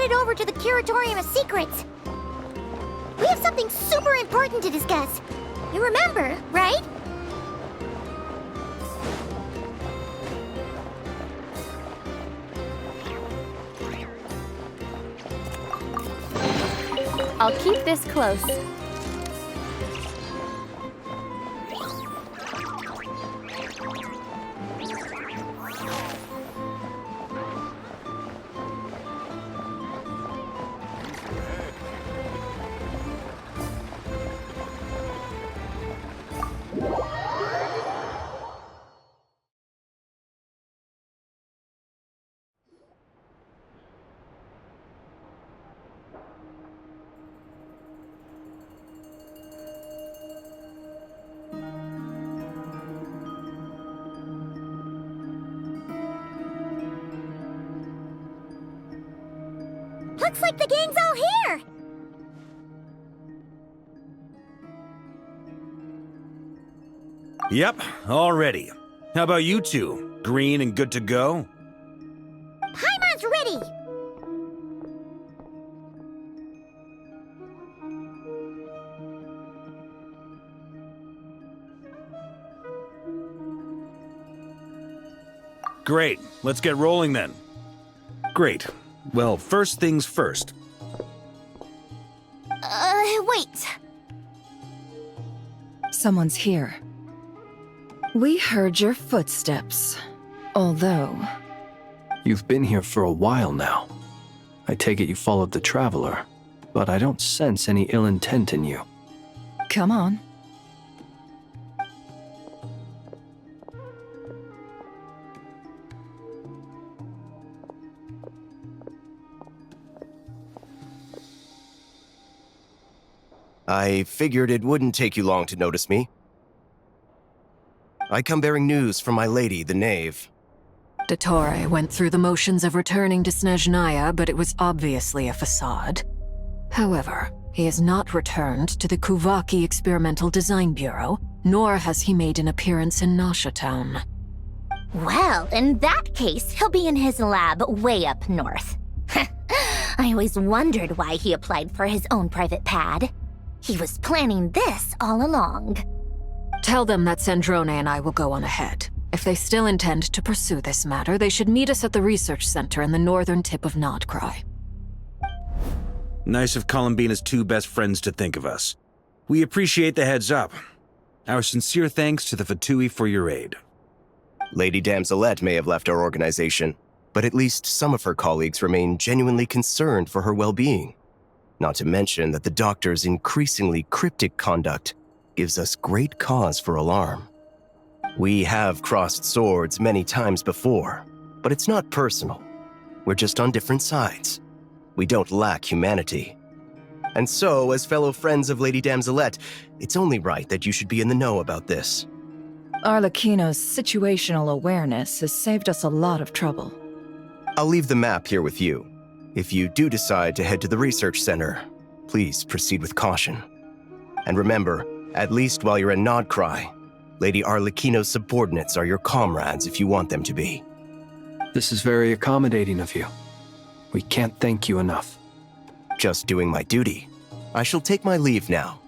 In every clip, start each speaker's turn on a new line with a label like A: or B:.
A: headed over to the Curatorium of Secrets. We have something super important to discuss. You remember, right?
B: I'll keep this close.
A: Looks like the gang's all here!
C: Yep, all ready. How about you two? Green and good to go?
A: Paimon's ready!
C: Great, let's get rolling then. Great. Well, first things first.
A: Wait.
D: Someone's here. We heard your footsteps. Although...
E: You've been here for a while now. I take it you followed the Traveler, but I don't sense any ill intent in you.
D: Come on.
F: I figured it wouldn't take you long to notice me. I come bearing news from my lady, the Knave.
G: Dottore went through the motions of returning to Snezhnaya, but it was obviously a facade. However, he has not returned to the Kuvaki Experimental Design Bureau, nor has he made an appearance in Nasha Town.
A: Well, in that case, he'll be in his lab way up north. I always wondered why he applied for his own private pad. He was planning this all along.
G: Tell them that Sandrone and I will go on ahead. If they still intend to pursue this matter, they should meet us at the research center in the northern tip of Notcry.
C: Nice of Columbina's two best friends to think of us. We appreciate the heads up. Our sincere thanks to the Fatui for your aid.
F: Lady Damselette may have left our organization, but at least some of her colleagues remain genuinely concerned for her well-being. Not to mention that the Doctor's increasingly cryptic conduct gives us great cause for alarm. We have crossed swords many times before, but it's not personal. We're just on different sides. We don't lack humanity. And so, as fellow friends of Lady Damselette, it's only right that you should be in the know about this.
D: Arlecchino's situational awareness has saved us a lot of trouble.
F: I'll leave the map here with you. If you do decide to head to the research center, please proceed with caution. And remember, at least while you're in Nodcry, Lady Arlecchino's subordinates are your comrades if you want them to be.
E: This is very accommodating of you. We can't thank you enough.
F: Just doing my duty. I shall take my leave now.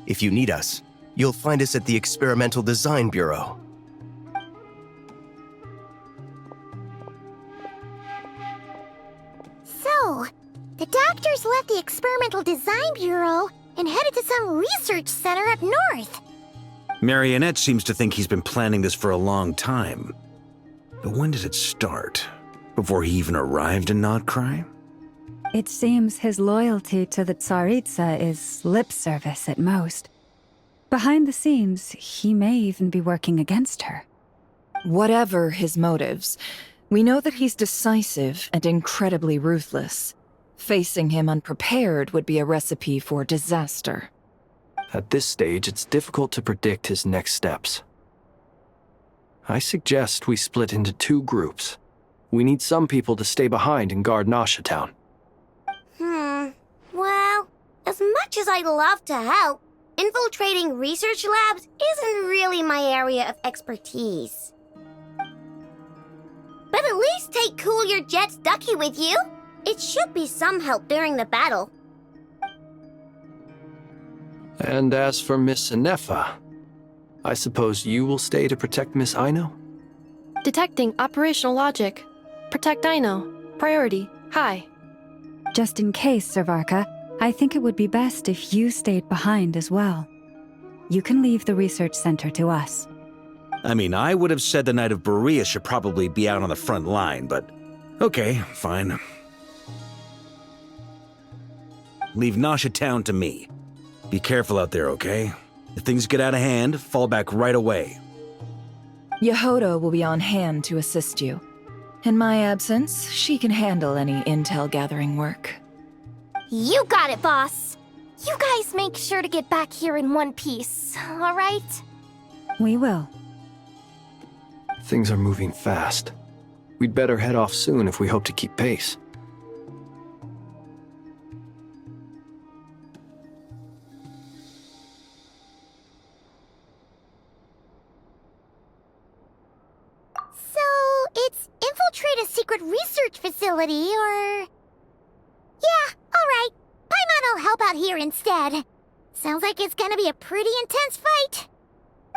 F: If you need us, you'll find us at the Experimental Design Bureau.
A: So, the Doctors left the Experimental Design Bureau and headed to some research center up north.
C: Marionette seems to think he's been planning this for a long time. But when did it start? Before he even arrived in Notcry?
B: It seems his loyalty to the Tsaritsa is lip service at most. Behind the scenes, he may even be working against her.
D: Whatever his motives, we know that he's decisive and incredibly ruthless. Facing him unprepared would be a recipe for disaster.
E: At this stage, it's difficult to predict his next steps. I suggest we split into two groups. We need some people to stay behind and guard Nasha Town.
A: Well, as much as I'd love to help, infiltrating research labs isn't really my area of expertise. But at least take Cool Your Jet's Ducky with you. It should be some help during the battle.
E: And as for Miss Inefa, I suppose you will stay to protect Miss Aino?
H: Detecting operational logic. Protect Aino. Priority. High.
B: Just in case, Servarka, I think it would be best if you stayed behind as well. You can leave the research center to us.
C: I mean, I would have said the Knight of Berea should probably be out on the front line, but okay, fine. Leave Nasha Town to me. Be careful out there, okay? If things get out of hand, fall back right away.
D: Yehoda will be on hand to assist you. In my absence, she can handle any intel gathering work.
A: You got it, boss. You guys make sure to get back here in one piece, all right?
B: We will.
E: Things are moving fast. We'd better head off soon if we hope to keep pace.
A: So, it's infiltrate a secret research facility, or... Yeah, alright. Paimon will help out here instead. Sounds like it's gonna be a pretty intense fight.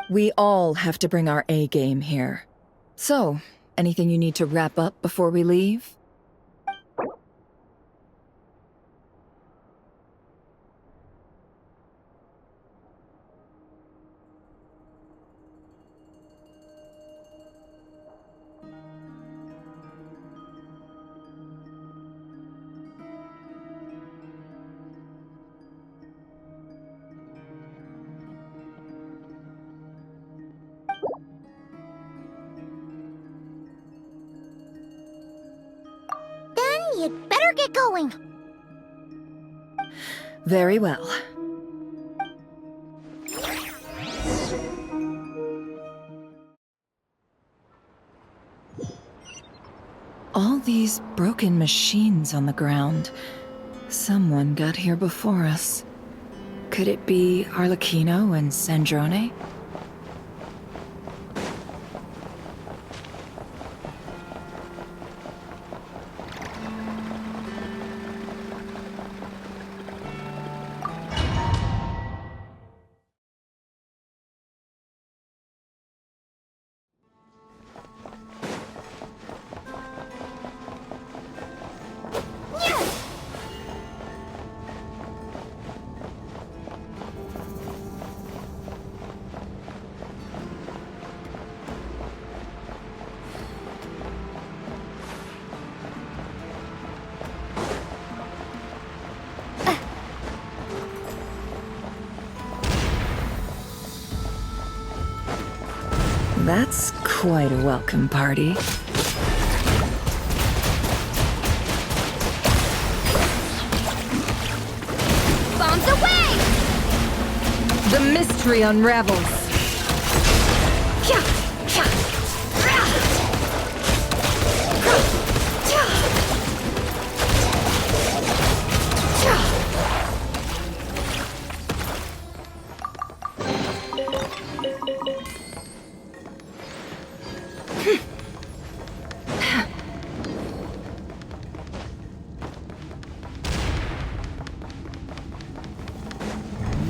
D: We all have to bring our A game here. So, anything you need to wrap up before we leave?
A: You'd better get going.
D: Very well. All these broken machines on the ground. Someone got here before us. Could it be Arlecchino and Sandrone? That's quite a welcome party.
A: Bombs away!
D: The mystery unravels.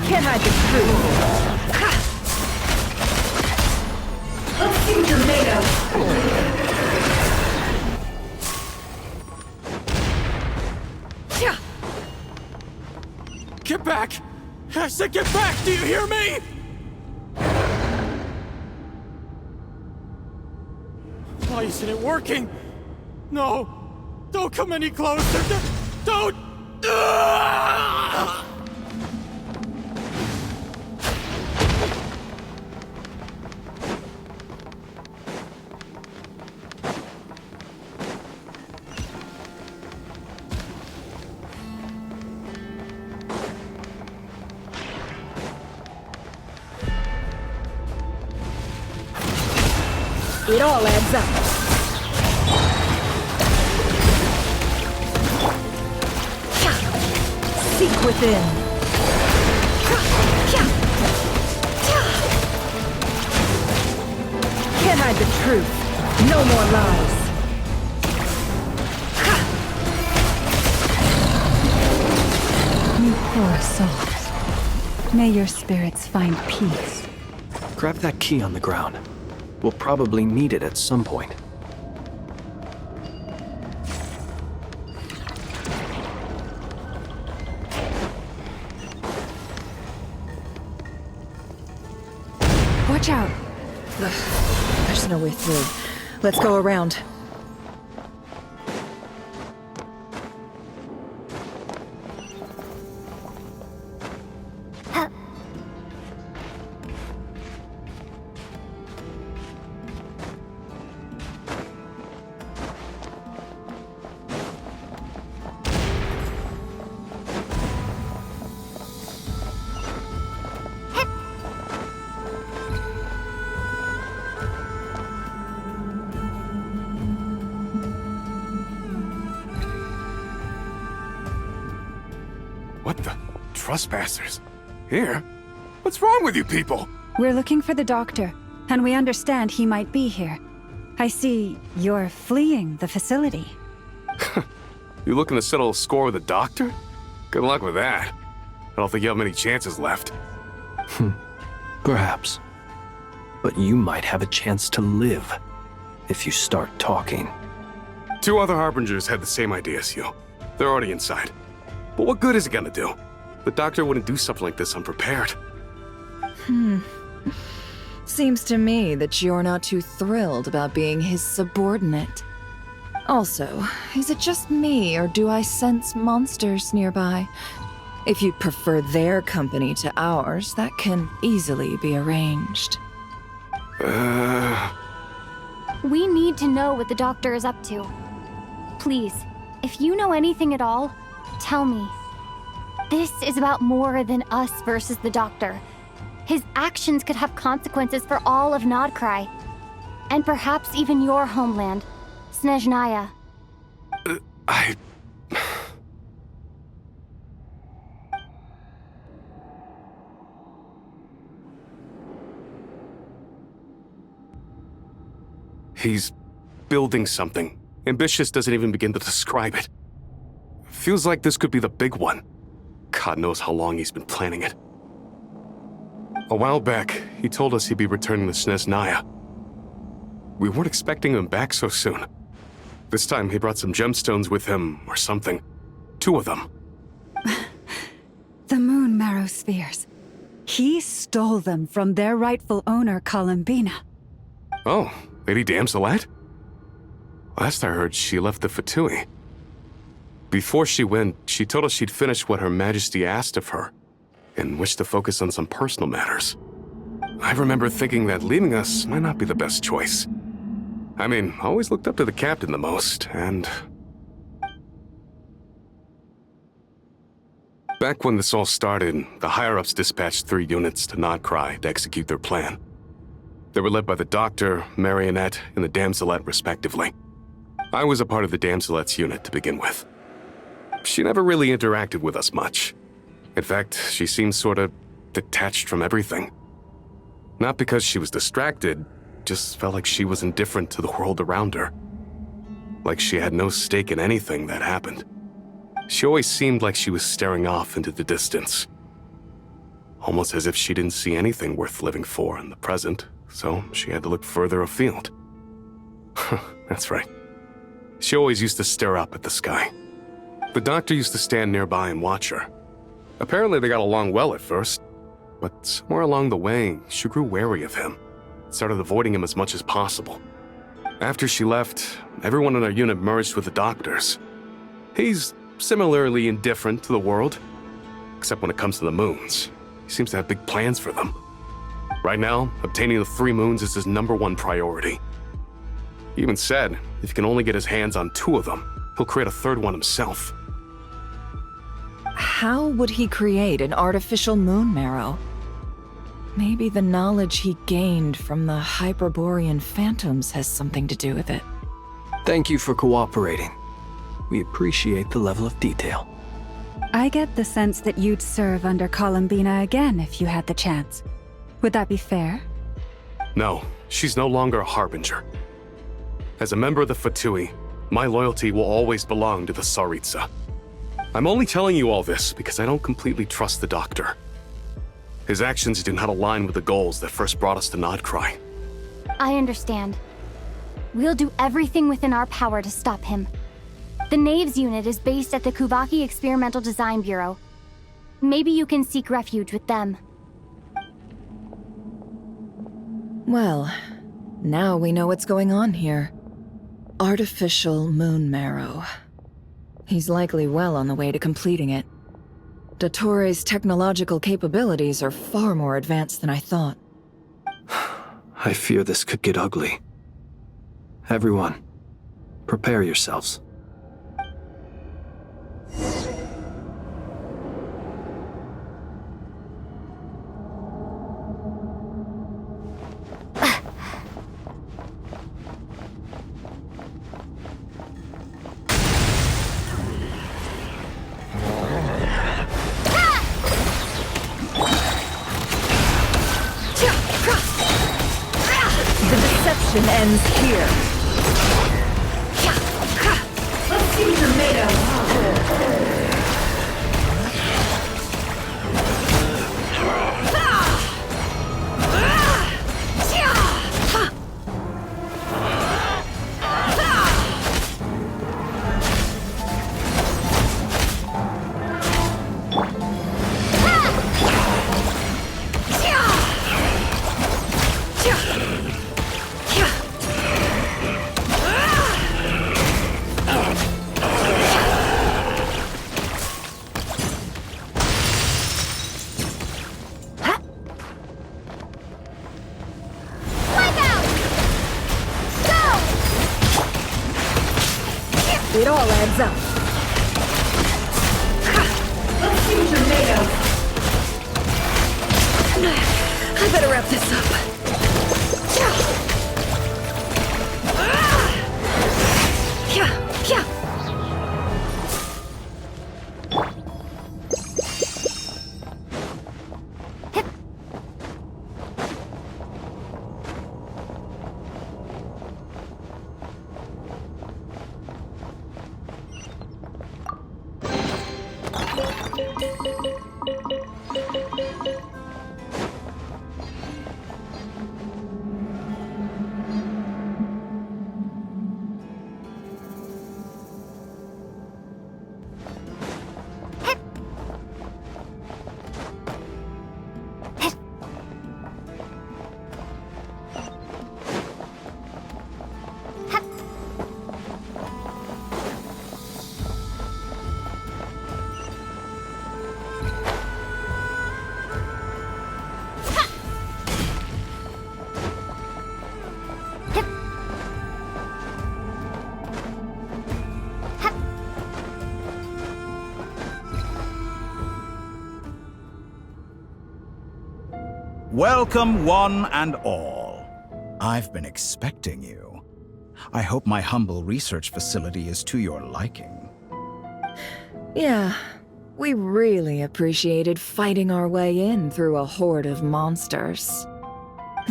D: Can't hide the truth. Let's see what you're made of.
I: Get back! I said get back! Do you hear me? Why isn't it working? No! Don't come any closer! Don't!
D: It all adds up. Seek within. Can't hide the truth. No more lies.
B: souls. May your spirits find peace.
E: Grab that key on the ground. We'll probably need it at some point.
B: Watch out!
D: There's no way through. Let's go around.
J: What the? Trespassers? Here? What's wrong with you people?
B: We're looking for the doctor, and we understand he might be here. I see you're fleeing the facility.
J: You looking to settle a score with the doctor? Good luck with that. I don't think you have many chances left.
E: Perhaps. But you might have a chance to live if you start talking.
J: 2 other Harbingers had the same idea as you. They're already inside. But what good is it gonna do? The doctor wouldn't do something like this unprepared.
D: Seems to me that you're not too thrilled about being his subordinate. Also, is it just me, or do I sense monsters nearby? If you'd prefer their company to ours, that can easily be arranged.
K: We need to know what the doctor is up to. Please, if you know anything at all, tell me. This is about more than us versus the doctor. His actions could have consequences for all of Nodcry. And perhaps even your homeland, Snezhnaya.
J: He's building something. Ambitious doesn't even begin to describe it. Feels like this could be the big one. God knows how long he's been planning it. A while back, he told us he'd be returning to Snezhnaya. We weren't expecting him back so soon. This time he brought some gemstones with him, or something. 2 of them.
B: The moon marrow spheres. He stole them from their rightful owner, Columbina.
J: Oh, Lady Damselette? Last I heard, she left the Fatui. Before she went, she told us she'd finish what Her Majesty asked of her, and wished to focus on some personal matters. I remember thinking that leaving us might not be the best choice. I mean, I always looked up to the captain the most, and... Back when this all started, the higher-ups dispatched 3 units to Nodcry to execute their plan. They were led by the Doctor, Marionette, and the Damselette, respectively. I was a part of the Damselette's unit to begin with. She never really interacted with us much. In fact, she seemed sort of detached from everything. Not because she was distracted, just felt like she was indifferent to the world around her. Like she had no stake in anything that happened. She always seemed like she was staring off into the distance. Almost as if she didn't see anything worth living for in the present, so she had to look further afield. That's right. She always used to stare up at the sky. The Doctor used to stand nearby and watch her. Apparently they got along well at first, but somewhere along the way, she grew wary of him, started avoiding him as much as possible. After she left, everyone in our unit merged with the Doctor's. He's similarly indifferent to the world, except when it comes to the moons. He seems to have big plans for them. Right now, obtaining the 3 moons is his #1 priority. He even said, if he can only get his hands on 2 of them, he'll create a 3rd one himself.
D: How would he create an artificial moon marrow? Maybe the knowledge he gained from the Hyperborean phantoms has something to do with it.
E: Thank you for cooperating. We appreciate the level of detail.
B: I get the sense that you'd serve under Columbina again if you had the chance. Would that be fair?
J: No, she's no longer a Harbinger. As a member of the Fatui, my loyalty will always belong to the Tsaritsa. I'm only telling you all this because I don't completely trust the Doctor. His actions do not align with the goals that first brought us to Nodcry.
K: I understand. We'll do everything within our power to stop him. The Knaves unit is based at the Kuvaki Experimental Design Bureau. Maybe you can seek refuge with them.
D: Well, now we know what's going on here. Artificial moon marrow. He's likely well on the way to completing it. Dottore's technological capabilities are far more advanced than I thought.
E: I fear this could get ugly. Everyone, prepare yourselves.
D: Ends here.
L: Let's see what you're made of.
D: It all adds up.
L: Let's see what you're made of.
D: I better wrap this up.
M: Welcome, one and all. I've been expecting you. I hope my humble research facility is to your liking.
D: Yeah, we really appreciated fighting our way in through a horde of monsters.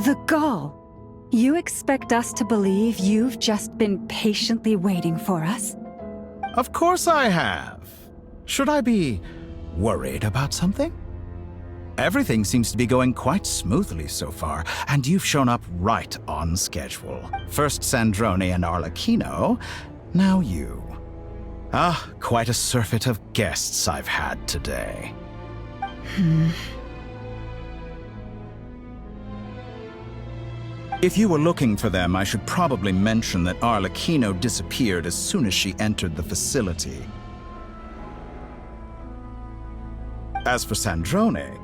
B: The gall! You expect us to believe you've just been patiently waiting for us?
M: Of course I have. Should I be worried about something? Everything seems to be going quite smoothly so far, and you've shown up right on schedule. First Sandrone and Arlecchino, now you. Ah, quite a surfeit of guests I've had today. If you were looking for them, I should probably mention that Arlecchino disappeared as soon as she entered the facility. As for Sandrone,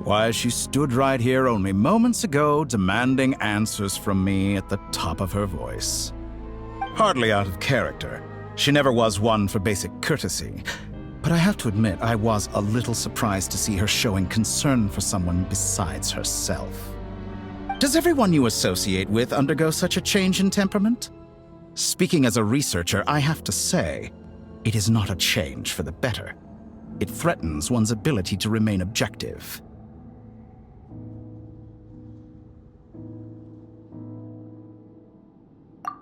M: why, she stood right here only moments ago demanding answers from me at the top of her voice. Hardly out of character. She never was one for basic courtesy. But I have to admit, I was a little surprised to see her showing concern for someone besides herself. Does everyone you associate with undergo such a change in temperament? Speaking as a researcher, I have to say, it is not a change for the better. It threatens one's ability to remain objective.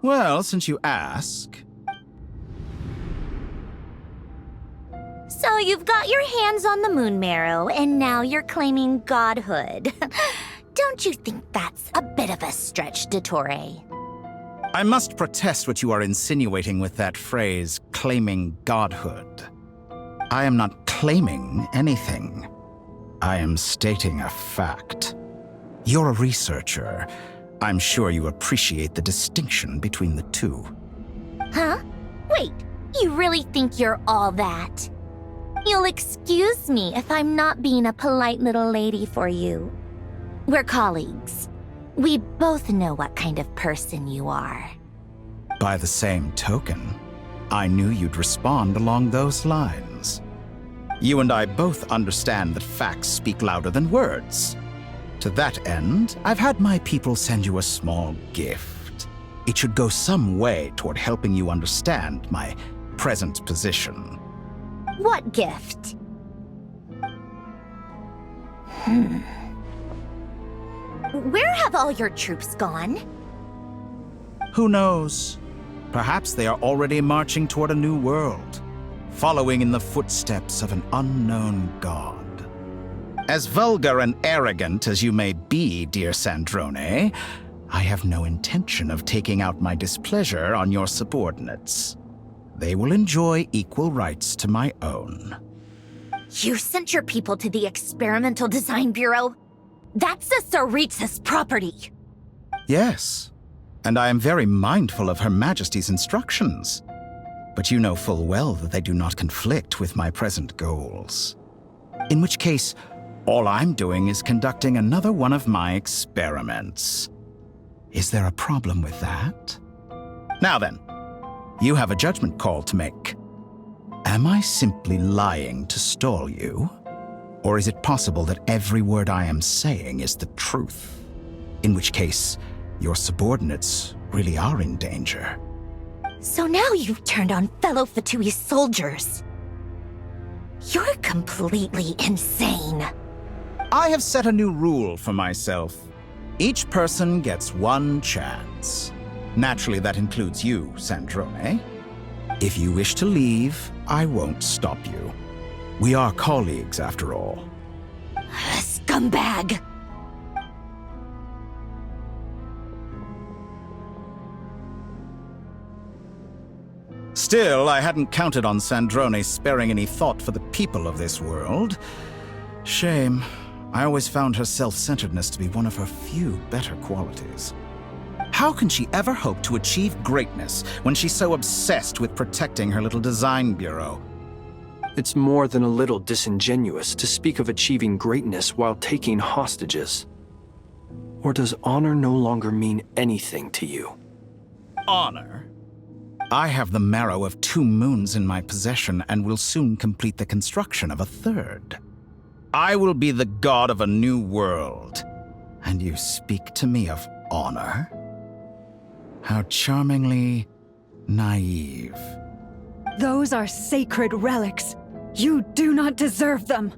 C: Well, since you ask...
A: So So you've got your hands on the moon marrow, and now you're claiming godhood. Don't you think that's a bit of a stretch, Dottore?
M: I must protest what you are insinuating with that phrase, claiming godhood. I am not claiming anything. I am stating a fact. You're a researcher. I'm sure you appreciate the distinction between the two.
A: Huh? Wait, you really think you're all that? You'll excuse me if I'm not being a polite little lady for you. We're colleagues. We both know what kind of person you are.
M: By the same token, I knew you'd respond along those lines. You and I both understand that facts speak louder than words. To that end, I've had my people send you a small gift. It should go some way toward helping you understand my present position.
A: What gift? Where have all your troops gone?
M: Who knows? Perhaps they are already marching toward a new world, following in the footsteps of an unknown god. As vulgar and arrogant as you may be, dear Sandrone, I have no intention of taking out my displeasure on your subordinates. They will enjoy equal rights to my own.
A: You sent your people to the Experimental Design Bureau? That's the Tsaritsa's property!
M: Yes, and I am very mindful of Her Majesty's instructions. But you know full well that they do not conflict with my present goals. In which case, all I'm doing is conducting another one of my experiments. Is there a problem with that? Now then, you have a judgment call to make. Am I simply lying to stall you? Or is it possible that every word I am saying is the truth? In which case, your subordinates really are in danger.
A: So now you've turned on fellow Fatui soldiers. You're completely insane.
M: I have set a new rule for myself. Each person gets one chance. Naturally, that includes you, Sandrone. If you wish to leave, I won't stop you. We are colleagues, after all.
A: Scumbag!
M: Still, I hadn't counted on Sandrone sparing any thought for the people of this world. Shame. I always found her self-centeredness to be one of her few better qualities. How can she ever hope to achieve greatness when she's so obsessed with protecting her little design bureau?
E: It's more than a little disingenuous to speak of achieving greatness while taking hostages. Or does honor no longer mean anything to you?
M: Honor? I have the marrow of 2 moons in my possession and will soon complete the construction of a 3rd. I will be the god of a new world. And you speak to me of honor? How charmingly naive.
B: Those are sacred relics. You do not deserve them.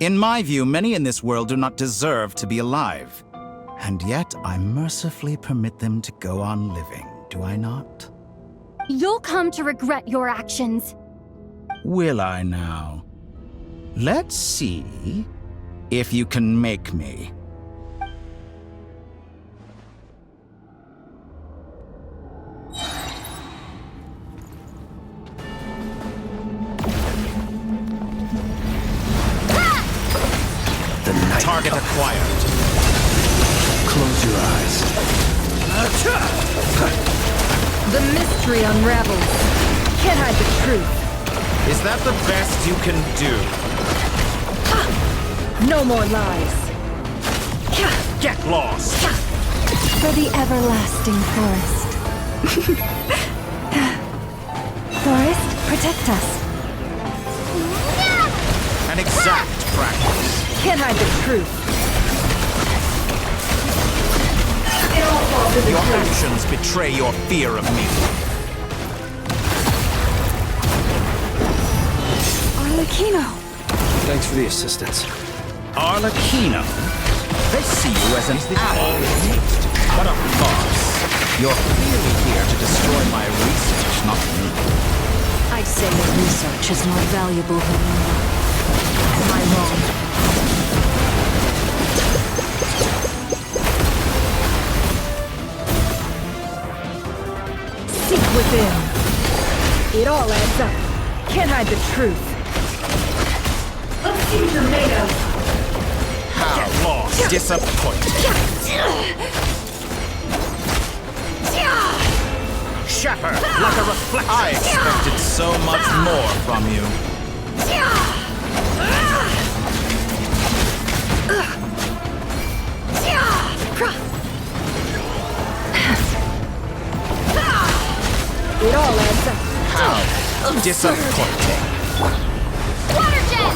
M: In my view, many in this world do not deserve to be alive. And yet, I mercifully permit them to go on living, do I not?
K: You'll come to regret your actions.
M: Will I now? Let's see if you can make me. Target acquired.
E: Close your eyes.
D: The mystery unravels. Can't hide the truth.
M: Is that the best you can do?
D: No more lies.
M: Get lost!
B: For the everlasting forest. Forest, protect us.
M: An exact practice.
D: Can't hide the truth.
M: Your actions betray your fear of me.
B: Arlecchino.
E: Thanks for the assistance.
M: Arlecchino? They see you as an ally. What a farce. You're clearly here to destroy my research, not me.
D: I'd
G: say your research is more valuable than Am I wrong?
D: Seek within. It all adds up. Can't hide the truth.
L: Let's see what you're made of.
M: How lost, disappointed. Shatter like a reflection. I expected so much more from you.
D: It all adds up.
M: How disappointing.
K: Water jet!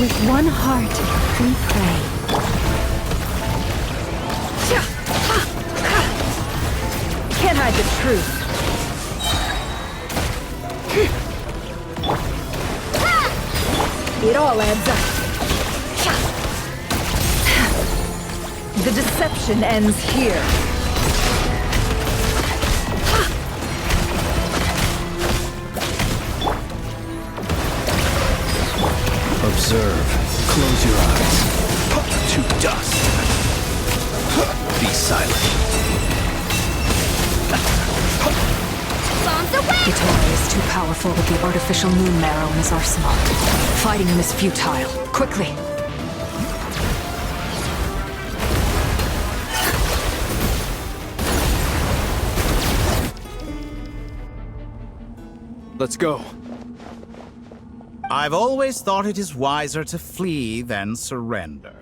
B: With one heart, we pray.
D: Can't hide the truth. It all adds up. The deception ends here.
C: Observe. Close your eyes. To dust. Be silent.
K: Bombs away!
G: Dottore is too powerful with the artificial moon marrow in his arsenal. Fighting him is futile. Quickly!
E: Let's go.
M: I've always thought it is wiser to flee than surrender.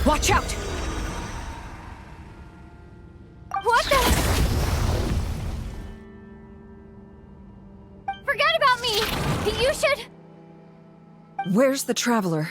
G: Watch out!
K: What the? Forget about me! You should...
D: Where's the traveler?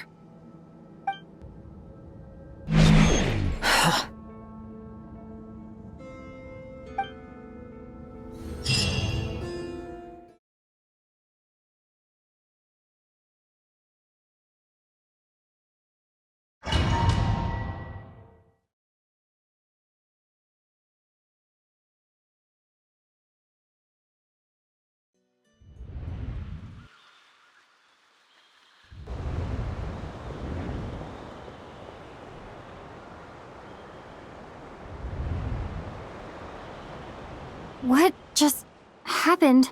K: What just happened?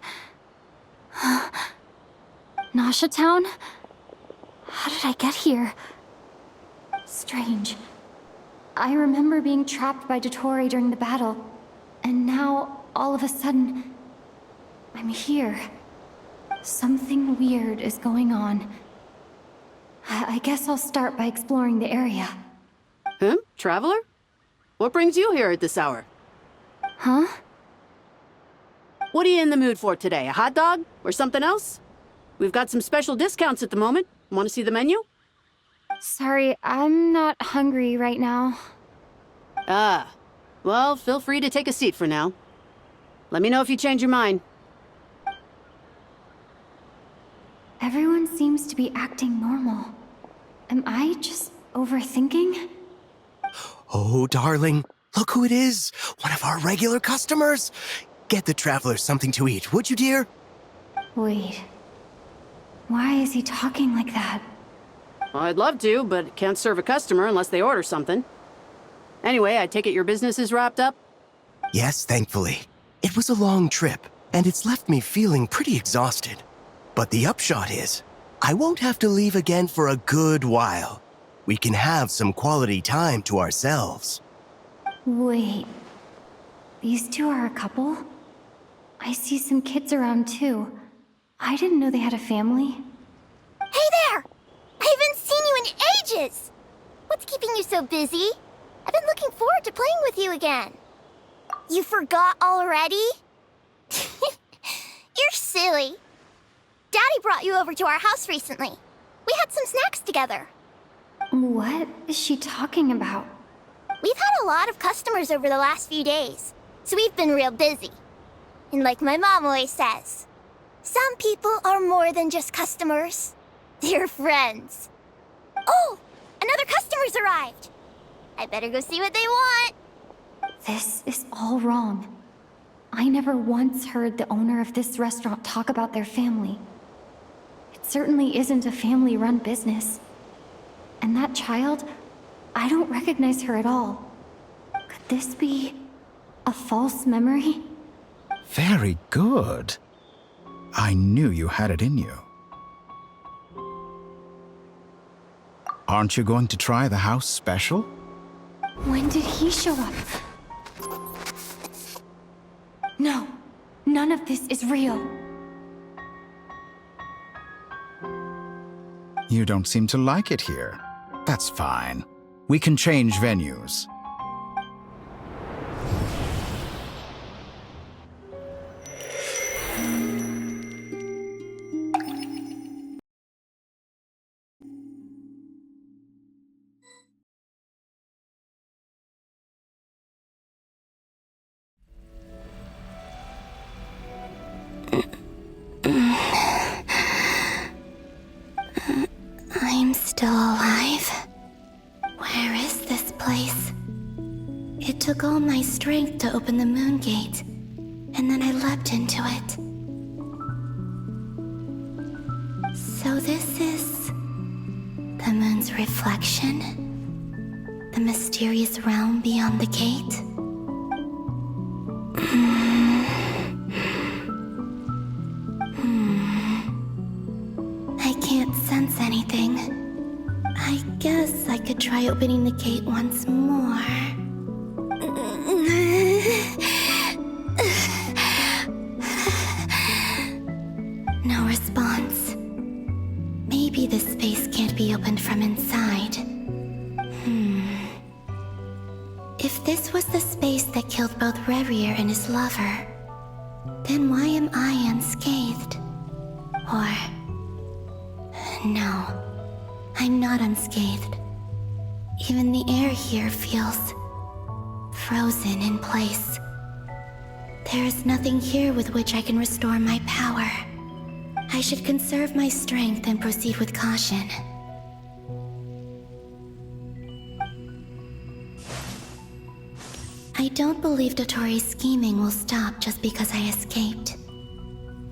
K: Nasha Town? How did I get here? Strange. I remember being trapped by Dottore during the battle, and now, all of a sudden, I'm here. Something weird is going on. I guess I'll start by exploring the area.
N: Huh? Traveler? What brings you here at this hour?
K: Huh?
N: What are you in the mood for today? A hot dog? Or something else? We've got some special discounts at the moment. Want to see the menu?
K: Sorry, I'm not hungry right now.
N: Ah. Well, feel free to take a seat for now. Let me know if you change your mind.
K: Everyone seems to be acting normal. Am I just overthinking?
F: Oh, darling, look who it is. One of our regular customers. Get the traveler something to eat, would you, dear?
K: Wait. Why is he talking like that?
N: Well, I'd love to, but can't serve a customer unless they order something. Anyway, I take it your business is wrapped up?
F: Yes, thankfully. It was a long trip, and it's left me feeling pretty exhausted. But the upshot is, I won't have to leave again for a good while. We can have some quality time to ourselves.
K: Wait. These two are a couple? I see some kids around too. I didn't know they had a family.
A: Hey there! I haven't seen you in ages! What's keeping you so busy? I've been looking forward to playing with you again. You forgot already? You're silly. Daddy brought you over to our house recently. We had some snacks together.
K: What is she talking about?
A: We've had a lot of customers over the last few days, so we've been real busy. And like my mom always says, some people are more than just customers. They're friends. Oh, another customer's arrived. I better go see what they want.
K: This is all wrong. I never once heard the owner of this restaurant talk about their family. It certainly isn't a family-run business. And that child, I don't recognize her at all. Could this be a false memory?
M: Very good. I knew you had it in you. Aren't you going to try the house special?
K: When did he show up? No, none of this is real.
M: You don't seem to like it here. That's fine. We can change venues.
A: I'm still alive. Where is this place? It took all my strength to open the moon gate, and then I leapt into it. So this is the moon's reflection? The mysterious realm beyond the gate? I can't sense anything. I guess I could try opening the gate once more. No response. Maybe this space can't be opened from inside. If this was the space that killed both Revier and his lover, then why am I unscathed? Or... no, I'm not unscathed. Even the air here feels frozen in place. There is nothing here with which I can restore my power. I should conserve my strength and proceed with caution. I don't believe Dotori's scheming will stop just because I escaped.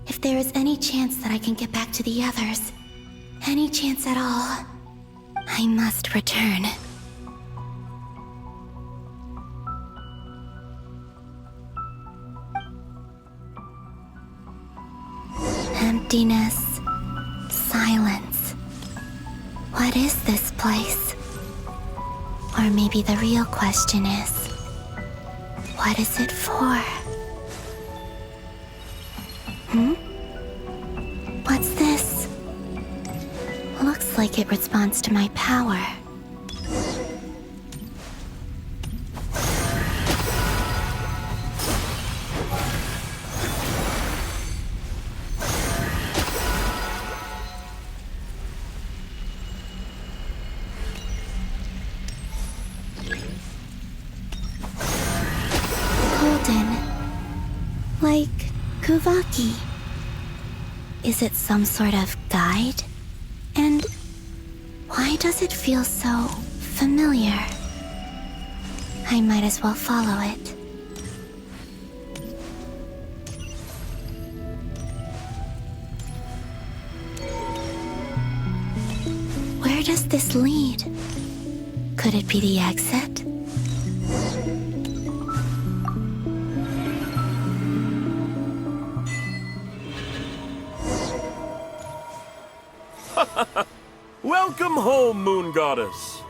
A: If there is any chance that I can get back to the others, any chance at all, I must return. Emptiness, silence. What is this place? Or maybe the real question is, what is it for? What's this? Looks like it responds to my power. Golden. Like Kuvaki. Is it some sort of guide? And why does it feel so familiar? I might as well follow it. Where does this lead? Could it be the exit?
O: Welcome home, Moon Goddess.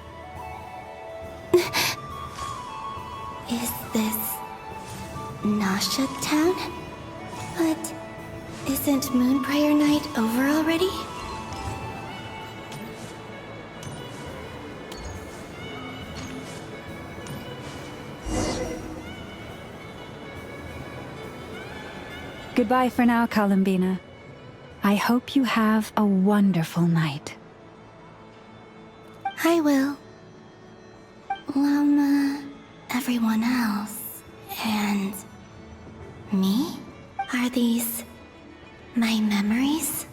A: Is this Nasha Town? But isn't Moon Prayer Night over already?
B: Goodbye for now, Columbina. I hope you have a wonderful night.
A: I will. Lama, everyone else, and me? Are these my memories?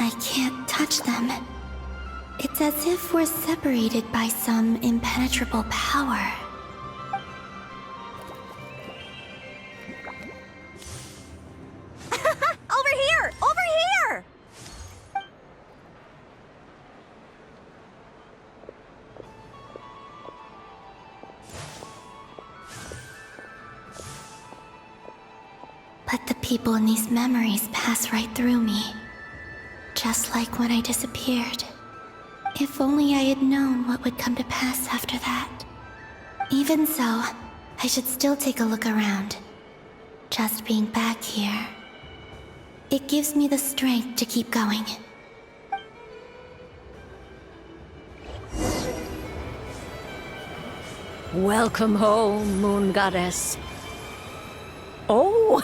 P: I can't touch them. It's as if we're separated by some impenetrable power.
A: Over here! Over here!
P: But the people in these memories pass right through me. Just like when I disappeared. If only I had known what would come to pass after that. Even so, I should still take a look around. Just being back here. It gives me the strength to keep going.
Q: Welcome home, Moon Goddess. Oh,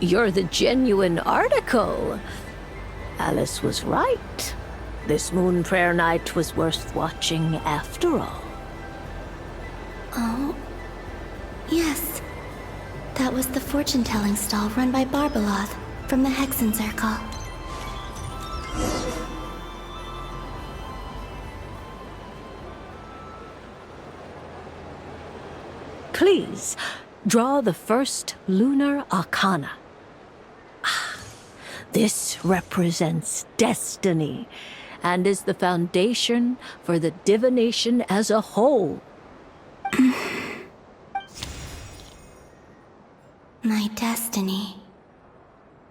Q: you're the genuine article. Alice was right. This Moon Prayer Night was worth watching after all.
P: Oh, yes. That was the fortune-telling stall run by Barbeloth from the Hexen Circle.
Q: Please, draw the first lunar arcana. This represents destiny and is the foundation for the divination as a whole.
P: My destiny.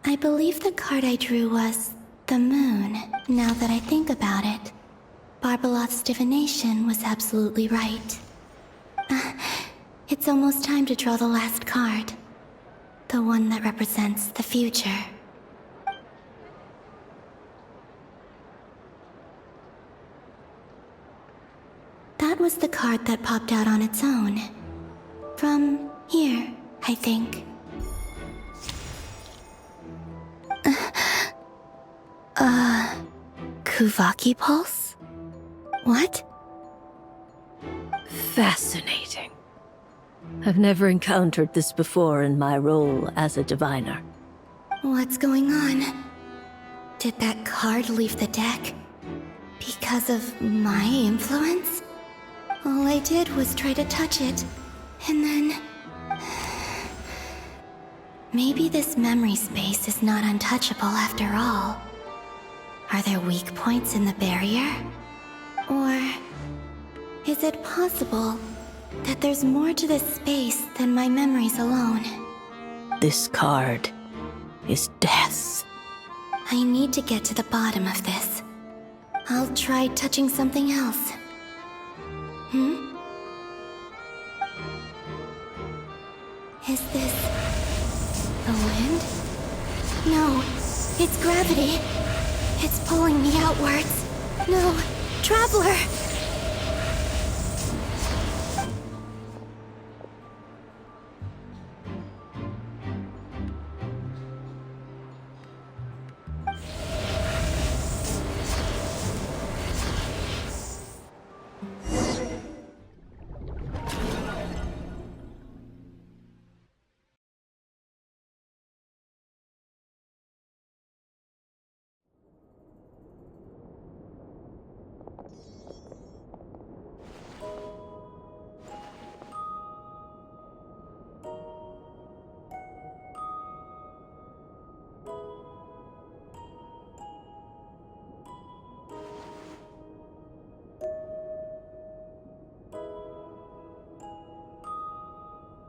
P: I believe the card I drew was the moon. Now that I think about it, Barbeloth's divination was absolutely right. It's almost time to draw the last card. The one that represents the future. That was the card that popped out on its own. From here, I think. Kuvaki Pulse? What?
Q: Fascinating. I've never encountered this before in my role as a diviner.
P: What's going on? Did that card leave the deck? Because of my influence? All I did was try to touch it, and then... Maybe this memory space is not untouchable after all. Are there weak points in the barrier? Or... is it possible that there's more to this space than my memories alone?
Q: This card is death.
P: I need to get to the bottom of this. I'll try touching something else. Is this... the wind? No, it's gravity. It's pulling me outwards. No, Traveler!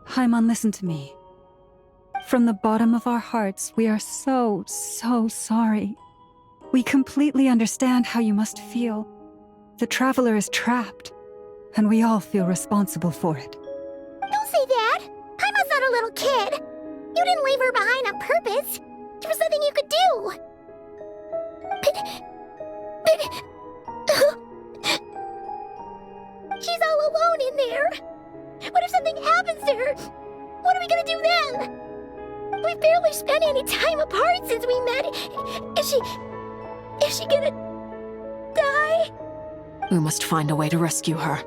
B: Haimon, listen to me. From the bottom of our hearts, we are so sorry. We completely understand how you must feel. The Traveler is trapped, and we all feel responsible for it.
A: Don't say that! Haimon's not a little kid! You didn't leave her behind on purpose! There was nothing you could do! She's all alone in there! What if something happens to her? What are we gonna do then? We've barely spent any time apart since we met. Is she gonna die?
G: We must find a way to rescue her.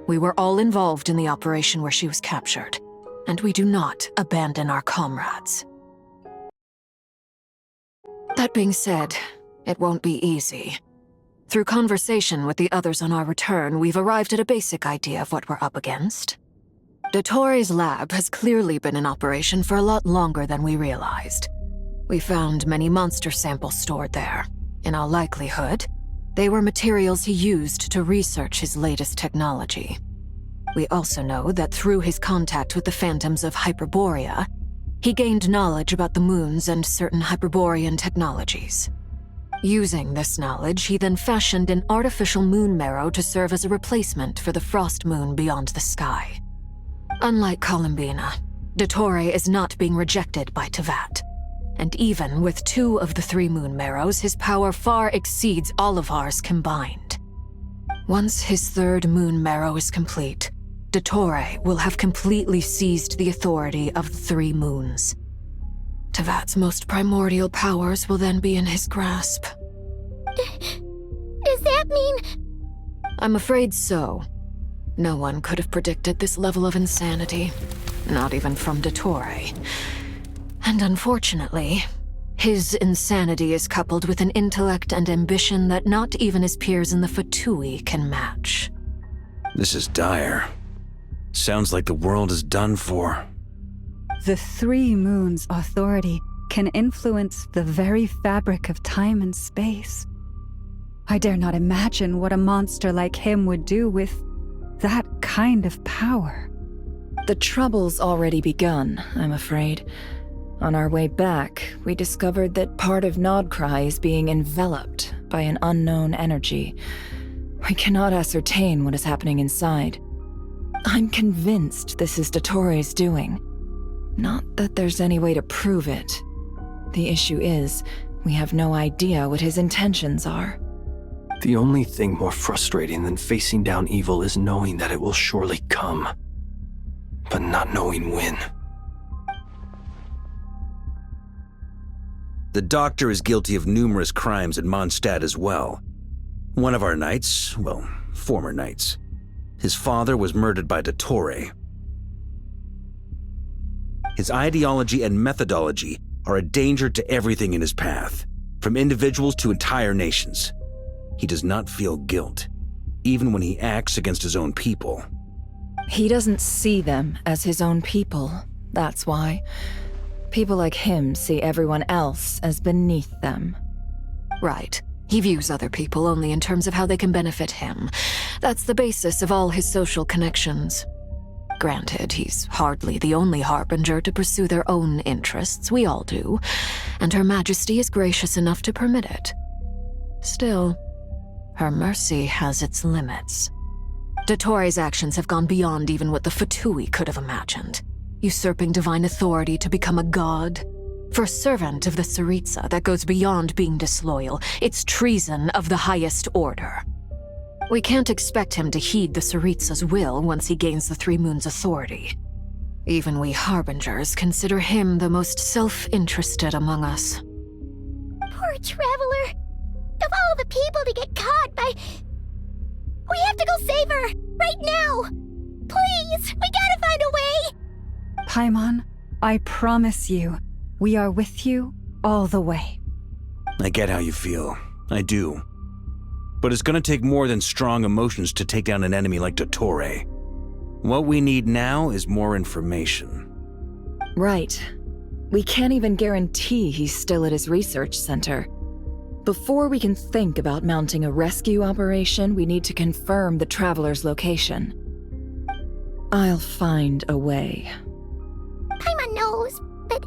G: We were all involved in the operation where she was captured, and we do not abandon our comrades. That being said, It won't be easy. Through conversation with the others on our return, we've arrived at a basic idea of what we're up against. Dottore's lab has clearly been in operation for a lot longer than we realized. We found many monster samples stored there. In all likelihood, they were materials he used to research his latest technology. We also know that through his contact with the phantoms of Hyperborea, he gained knowledge about the moons and certain Hyperborean technologies. Using this knowledge, he then fashioned an artificial moon marrow to serve as a replacement for the frost moon beyond the sky. Unlike Columbina, Dottore is not being rejected by Tevat. And even with 2 of the 3 moon marrows, his power far exceeds all of ours combined. Once his 3rd moon marrow is complete, Dottore will have completely seized the authority of the 3 moons. Tevat's most primordial powers will then be in his grasp.
A: Does that mean...
G: I'm afraid so. No one could have predicted this level of insanity, not even from Dottore. And unfortunately, his insanity is coupled with an intellect and ambition that not even his peers in the Fatui can match.
C: This is dire. Sounds like the world is done for.
B: The 3 moons' authority can influence the very fabric of time and space. I dare not imagine what a monster like him would do with that kind of power.
D: The trouble's already begun, I'm afraid. On our way back, we discovered that part of Nodcry is being enveloped by an unknown energy. We cannot ascertain what is happening inside. I'm convinced this is Dottore's doing. Not that there's any way to prove it. The issue is, we have no idea what his intentions are.
E: The only thing more frustrating than facing down evil is knowing that it will surely come, but not knowing when.
C: The Doctor is guilty of numerous crimes in Mondstadt as well. One of our knights, well, former knights, his father was murdered by Dottore. His ideology and methodology are a danger to everything in his path, from individuals to entire nations. He does not feel guilt, even when he acts against his own people.
D: He doesn't see them as his own people, that's why. People like him see everyone else as beneath them.
G: Right. He views other people only in terms of how they can benefit him. That's the basis of all his social connections. Granted, he's hardly the only harbinger to pursue their own interests. We all do. And Her Majesty is gracious enough to permit it. Still, her mercy has its limits. Dottore's actions have gone beyond even what the Fatui could have imagined. Usurping divine authority to become a god. For a servant of the Tsaritsa, that goes beyond being disloyal. It's treason of the highest order. We can't expect him to heed the Tsaritsa's will once he gains the 3 moons' authority. Even we harbingers consider him the most self-interested among us.
A: Poor Traveler. Of all the people to get caught by... We have to go save her! Right now! Please! We gotta find a way!
B: Paimon, I promise you, we are with you all the way.
C: I get how you feel. I do. But it's gonna take more than strong emotions to take down an enemy like Dottore. What we need now is more information.
D: Right. We can't even guarantee he's still at his research center. Before we can think about mounting a rescue operation, we need to confirm the Traveler's location. I'll find a way.
A: Paimon knows, but...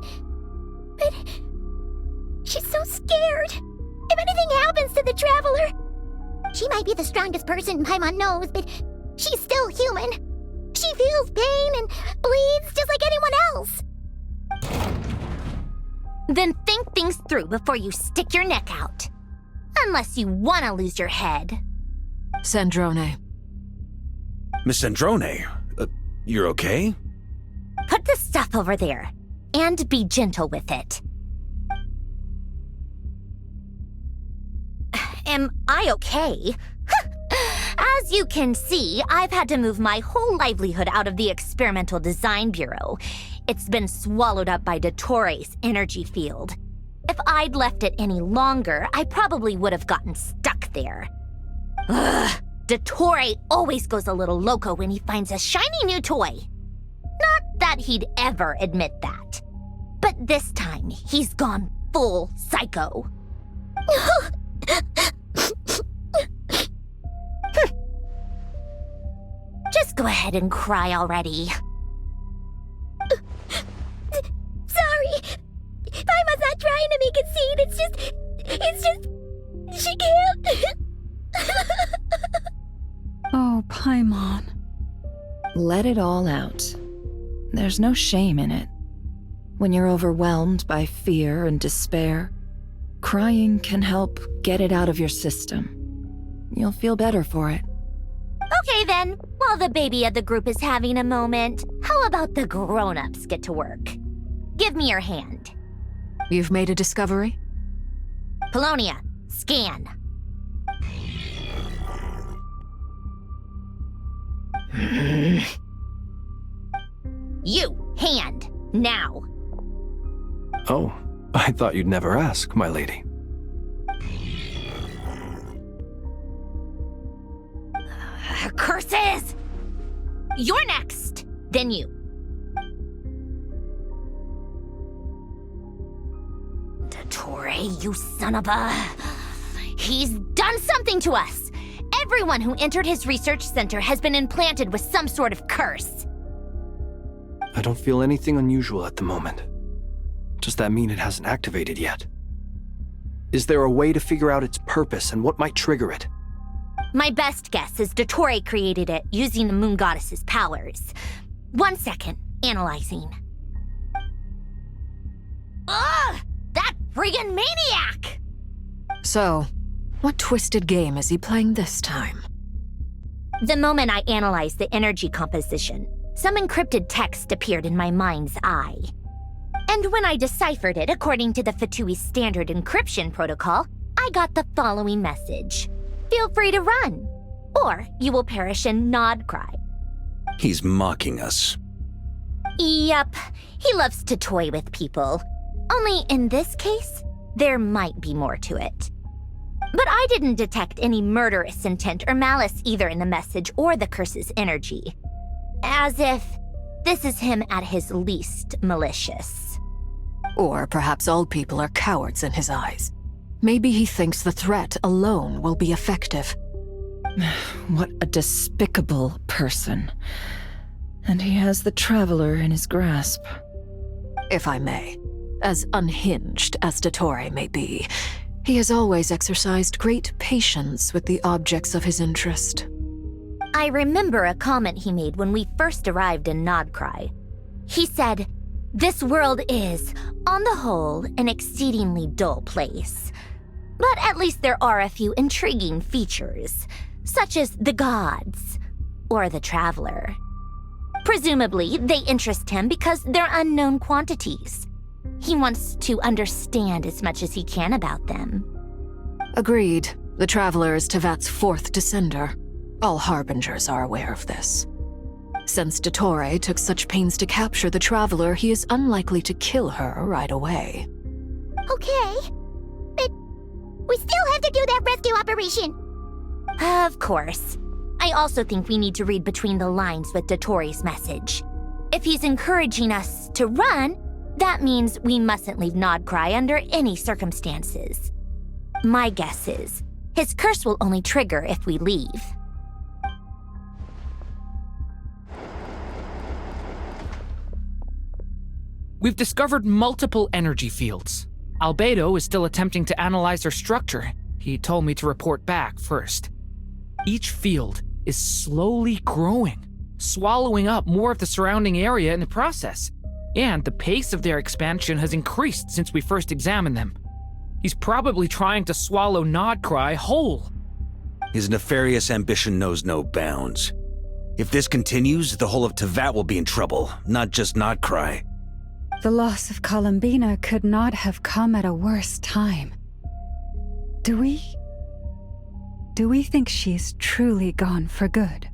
A: She's so scared. If anything happens to the Traveler... She might be the strongest person Paimon knows, but she's still human. She feels pain and bleeds just like anyone else. Then think things through before you stick your neck out. Unless you want to lose your head.
G: Sandrone.
C: Miss Sandrone, you're okay?
A: Put the stuff over there, and be gentle with it. Am I okay? As you can see, I've had to move my whole livelihood out of the Experimental Design Bureau. It's been swallowed up by Dottore's energy field. If I'd left it any longer, I probably would have gotten stuck there. Ugh, Dottore always goes a little loco when he finds a shiny new toy. Not that he'd ever admit that. But this time, he's gone full psycho. Just go ahead and cry already.
R: Sorry. Paimon's not trying to make a scene. It's just, she can't.
B: Oh, Paimon.
D: Let it all out. There's no shame in it. When you're overwhelmed by fear and despair, crying can help get it out of your system. You'll feel better for it.
A: Okay then, while the baby of the group is having a moment, how about the grown-ups get to work? Give me your hand.
G: You've made a discovery?
A: Polonia, scan. You, hand, now.
E: Oh, I thought you'd never ask, my lady.
A: Curses! You're next, then you. Dottore, you son of a... He's done something to us! Everyone who entered his research center has been implanted with some sort of curse.
E: I don't feel anything unusual at the moment. Does that mean it hasn't activated yet? Is there a way to figure out its purpose and what might trigger it?
A: My best guess is Dottore created it using the moon goddess's powers. 1 second, analyzing. Ugh! That friggin' maniac!
G: So, what twisted game is he playing this time?
A: The moment I analyzed the energy composition, some encrypted text appeared in my mind's eye. And when I deciphered it according to the Fatui standard encryption protocol, I got the following message. Feel free to run, or you will perish in nod cry.
C: He's mocking us.
A: Yup, he loves to toy with people. Only in this case, there might be more to it. But I didn't detect any murderous intent or malice either in the message or the curse's energy. As if this is him at his least malicious.
G: Or perhaps all people are cowards in his eyes. Maybe he thinks the threat alone will be effective.
D: What a despicable person. And he has the Traveler in his grasp.
G: If I may, as unhinged as Dottore may be, he has always exercised great patience with the objects of his interest.
A: I remember a comment he made when we first arrived in Nodcry. He said, "This world is, on the whole, an exceedingly dull place. But at least there are a few intriguing features, such as the gods, or the Traveler. Presumably, they interest him because they're unknown quantities. He wants to understand as much as he can about them."
G: Agreed. The Traveler is Tevat's fourth descender. All Harbingers are aware of this. Since Dottore took such pains to capture the Traveler, he is unlikely to kill her right away.
R: Okay, but we still have to do that rescue operation.
A: Of course. I also think we need to read between the lines with Dottore's message. If he's encouraging us to run, that means we mustn't leave Nodcry under any circumstances. My guess is, his curse will only trigger if we leave.
S: We've discovered multiple energy fields. Albedo is still attempting to analyze their structure. He told me to report back first. Each field is slowly growing, swallowing up more of the surrounding area in the process. And the pace of their expansion has increased since we first examined them. He's probably trying to swallow Nodcry whole.
C: His nefarious ambition knows no bounds. If this continues, the whole of Tevat will be in trouble, not just Nodcry.
B: The loss of Columbina could not have come at a worse time. Do we think she's truly gone for good?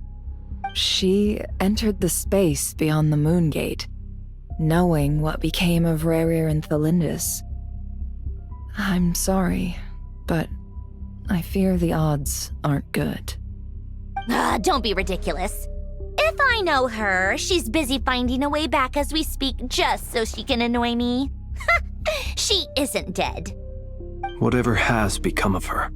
D: She entered the space beyond the Moon Gate, knowing what became of Rerir and Thalindus. I'm sorry, but I fear the odds aren't good.
A: Don't be ridiculous. If I know her, she's busy finding a way back as we speak just so she can annoy me. She isn't dead.
E: Whatever has become of her,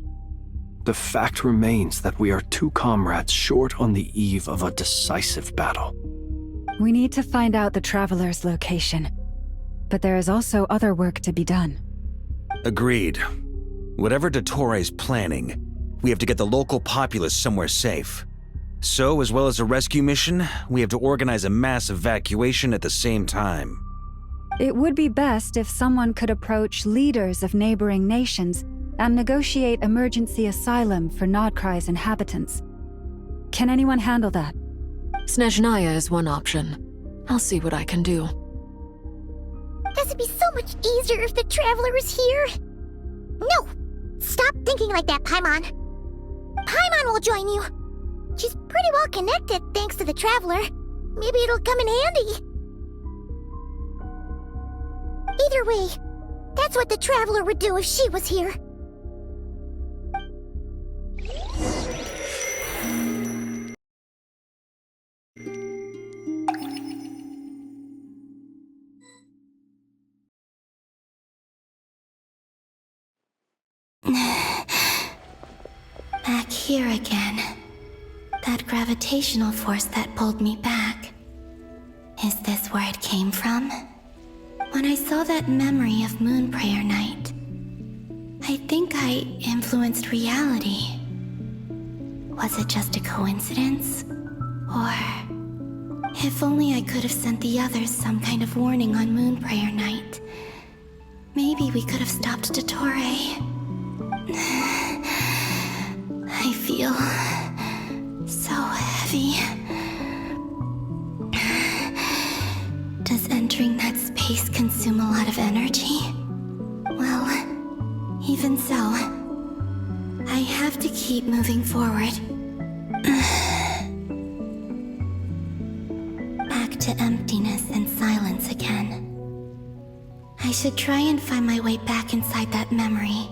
E: the fact remains that we are two comrades short on the eve of a decisive battle.
B: We need to find out the Traveler's location. But there is also other work to be done.
C: Agreed. Whatever Dottore planning, we have to get the local populace somewhere safe. So, as well as a rescue mission, we have to organize a mass evacuation at the same time.
B: It would be best if someone could approach leaders of neighboring nations and negotiate emergency asylum for Nodcry's inhabitants. Can anyone handle that?
G: Snezhnaya is one option. I'll see what I can do.
R: This would be so much easier if the Traveler was here. No! Stop thinking like that, Paimon. Paimon will join you. She's pretty well connected thanks to the Traveler. Maybe it'll come in handy. Either way, that's what the Traveler would do if she was here.
P: Back here again. That gravitational force that pulled me back. Is this where it came from? When I saw that memory of Moon Prayer Night, I think I influenced reality. Was it just a coincidence? Or... if only I could have sent the others some kind of warning on Moon Prayer Night. Maybe we could have stopped Dottore. I feel so heavy. Does entering that space consume a lot of energy? Well, even so, I have to keep moving forward. Back to emptiness and silence again. I should try and find my way back inside that memory.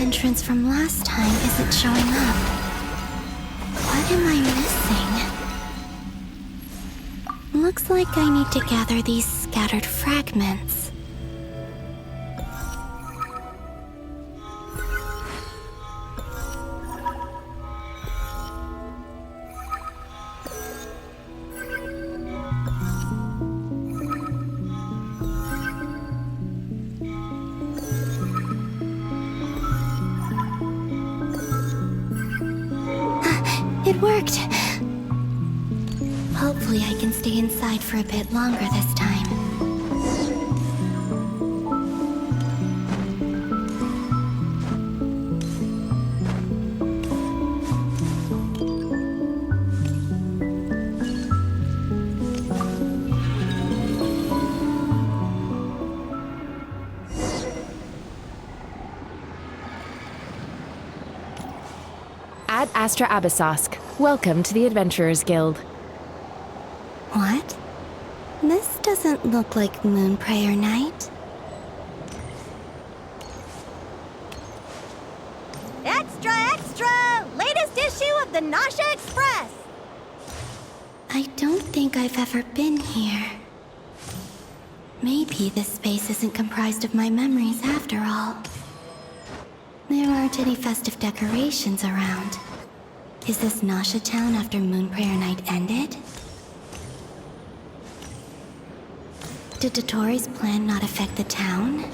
P: Entrance from last time isn't showing up. What am I missing? Looks like I need to gather these scattered fragments. It worked! Hopefully I can stay inside for a bit longer this time.
T: Ad Astra Abyssosque. Welcome to the Adventurers Guild.
P: What? This doesn't look like Moon Prayer Night.
R: Extra, extra! Latest issue of the Nasha Express!
P: I don't think I've ever been here. Maybe this space isn't comprised of my memories after all. There aren't any festive decorations around. Is this Nasha town after Moon Prayer Night ended? Did Dotori's plan not affect the town?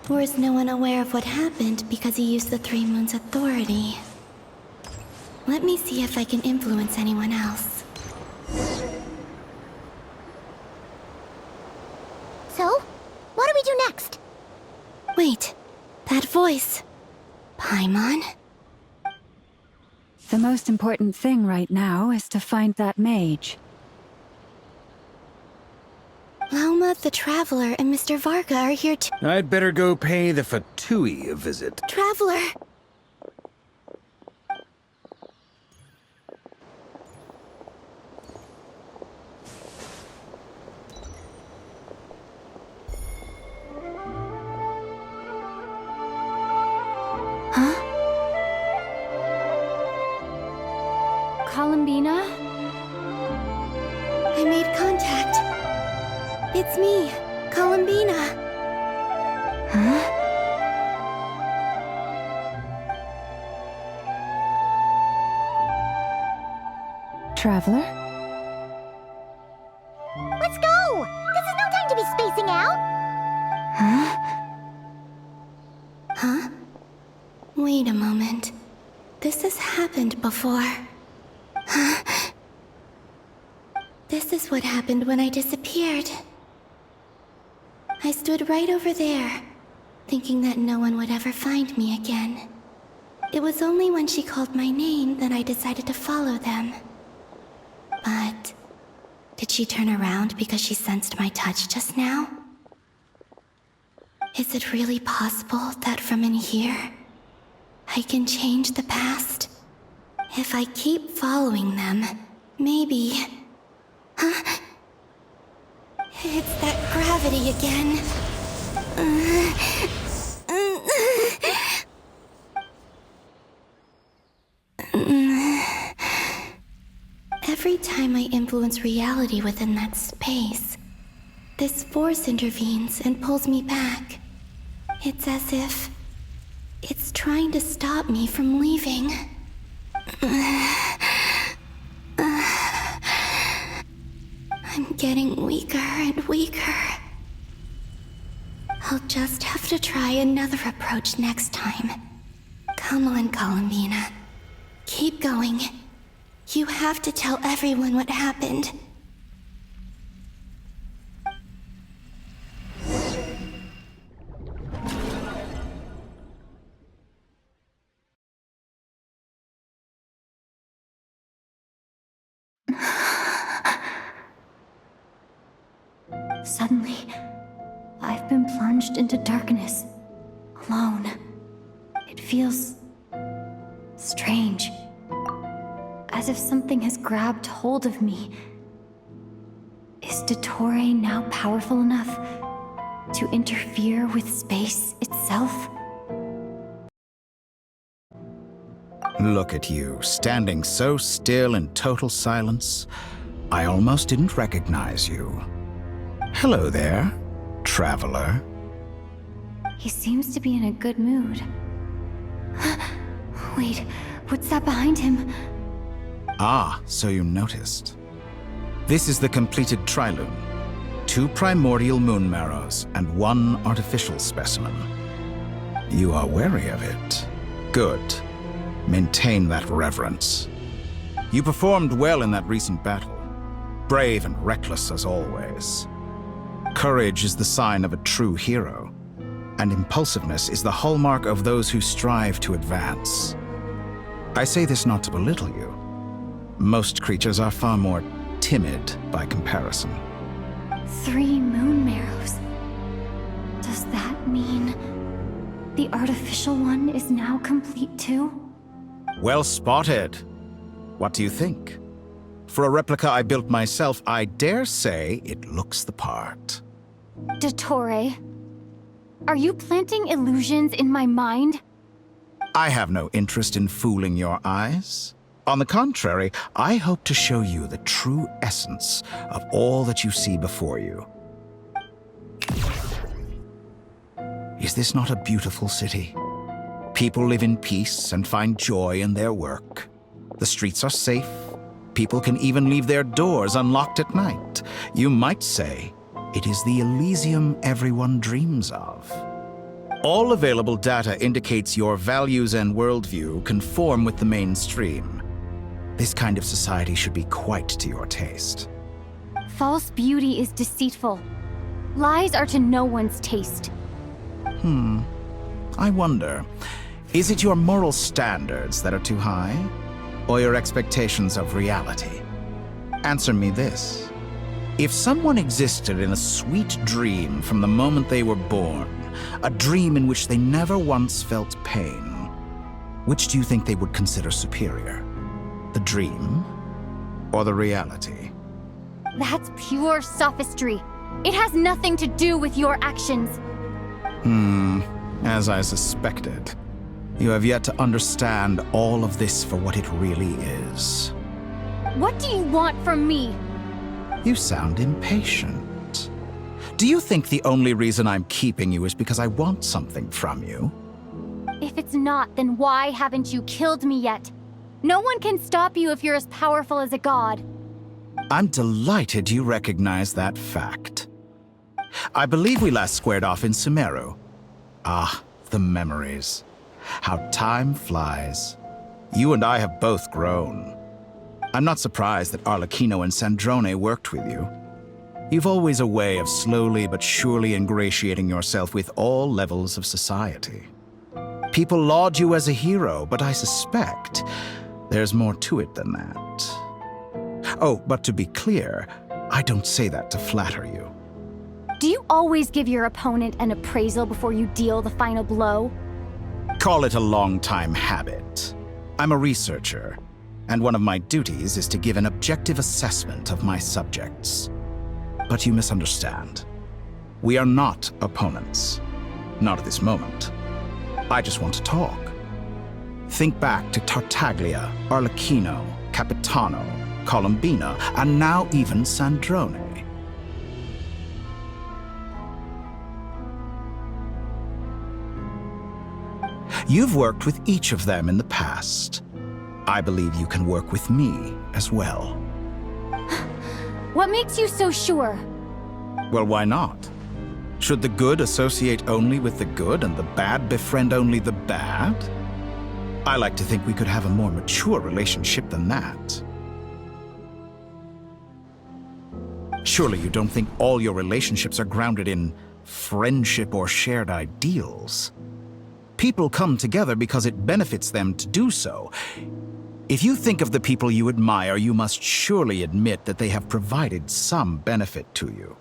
P: Or is no one aware of what happened because he used the Three Moons' authority? Let me see if I can influence anyone else.
R: So, what do we do next?
P: Wait, that voice. Paimon?
B: The most important thing right now is to find that mage.
P: Lauma the Traveler and Mr. Varga are here too.
C: I'd better go pay the Fatui a visit.
P: Traveler!
K: Columbina?
P: I made contact. It's me, Columbina. Huh?
B: Traveler?
R: Let's go! This is no time to be spacing out!
P: Huh? Huh? Wait a moment. This has happened before. Huh? This is what happened when I disappeared. I stood right over there, thinking that no one would ever find me again. It was only when she called my name that I decided to follow them. But did she turn around because she sensed my touch just now? Is it really possible that from in here, I can change the past? If I keep following them, maybe... Huh? It's that gravity again. Every time I influence reality within that space, this force intervenes and pulls me back. It's as if it's trying to stop me from leaving. I'm getting weaker and weaker. I'll just have to try another approach next time. Come on, Columbina. Keep going. You have to tell everyone what happened.
K: Suddenly, I've been plunged into darkness, alone. It feels strange, as if something has grabbed hold of me. Is Dottore now powerful enough to interfere with space itself?
M: Look at you, standing so still in total silence. I almost didn't recognize you. Hello there, traveler.
K: He seems to be in a good mood. Wait, what's that behind him?
M: Ah, so you noticed. This is the completed Trilune. 2 primordial moon marrows and 1 artificial specimen. You are wary of it. Good. Maintain that reverence. You performed well in that recent battle. Brave and reckless as always. Courage is the sign of a true hero, and impulsiveness is the hallmark of those who strive to advance. I say this not to belittle you. Most creatures are far more timid by comparison.
K: 3 moon marrows. Does that mean the artificial one is now complete too?
M: Well spotted. What do you think? For a replica I built myself, I dare say it looks the part.
K: Dottore, are you planting illusions in my mind?
M: I have no interest in fooling your eyes. On the contrary, I hope to show you the true essence of all that you see before you. Is this not a beautiful city? People live in peace and find joy in their work. The streets are safe. People can even leave their doors unlocked at night. You might say it is the Elysium everyone dreams of. All available data indicates your values and worldview conform with the mainstream. This kind of society should be quite to your taste.
K: False beauty is deceitful. Lies are to no one's taste.
M: I wonder, is it your moral standards that are too high? Or your expectations of reality? Answer me this. If someone existed in a sweet dream from the moment they were born, a dream in which they never once felt pain, which do you think they would consider superior? The dream or the reality?
K: That's pure sophistry. It has nothing to do with your actions.
M: As I suspected. You have yet to understand all of this for what it really is.
K: What do you want from me?
M: You sound impatient. Do you think the only reason I'm keeping you is because I want something from you?
K: If it's not, then why haven't you killed me yet? No one can stop you if you're as powerful as a god.
M: I'm delighted you recognize that fact. I believe we last squared off in Sumeru. Ah, the memories. How time flies. You and I have both grown. I'm not surprised that Arlecchino and Sandrone worked with you. You've always a way of slowly but surely ingratiating yourself with all levels of society. People laud you as a hero, but I suspect there's more to it than that. Oh, but to be clear, I don't say that to flatter you.
K: Do you always give your opponent an appraisal before you deal the final blow?
M: Call it a long-time habit. I'm a researcher, and one of my duties is to give an objective assessment of my subjects. But you misunderstand. We are not opponents. Not at this moment. I just want to talk. Think back to Tartaglia, Arlecchino, Capitano, Colombina, and now even Sandrone. You've worked with each of them in the past. I believe you can work with me as well.
K: What makes you so sure?
M: Well, why not? Should the good associate only with the good and the bad befriend only the bad? I like to think we could have a more mature relationship than that. Surely you don't think all your relationships are grounded in friendship or shared ideals? People come together because it benefits them to do so. If you think of the people you admire, you must surely admit that they have provided some benefit to you.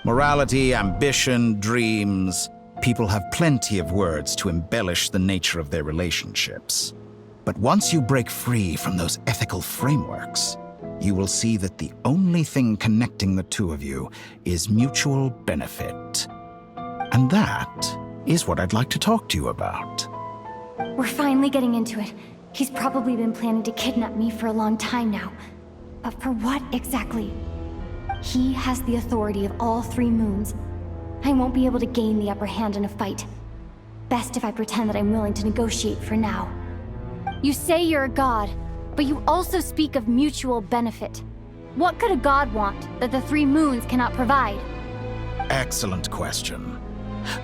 M: Morality, ambition, dreams. People have plenty of words to embellish the nature of their relationships. But once you break free from those ethical frameworks, you will see that the only thing connecting the two of you is mutual benefit. And that is what I'd like to talk to you about.
K: We're finally getting into it. He's probably been planning to kidnap me for a long time now. But for what exactly? He has the authority of all three moons. I won't be able to gain the upper hand in a fight. Best if I pretend that I'm willing to negotiate for now. You say you're a god, but you also speak of mutual benefit. What could a god want that the three moons cannot provide?
M: Excellent question.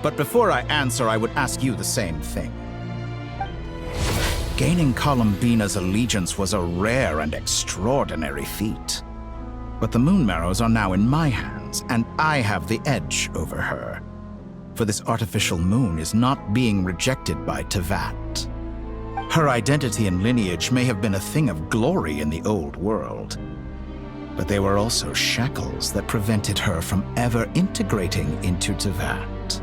M: But before I answer, I would ask you the same thing. Gaining Colombina's allegiance was a rare and extraordinary feat. But the Moon Marrows are now in my hands, and I have the edge over her. For this artificial moon is not being rejected by Tevat. Her identity and lineage may have been a thing of glory in the old world, but they were also shackles that prevented her from ever integrating into Tevat.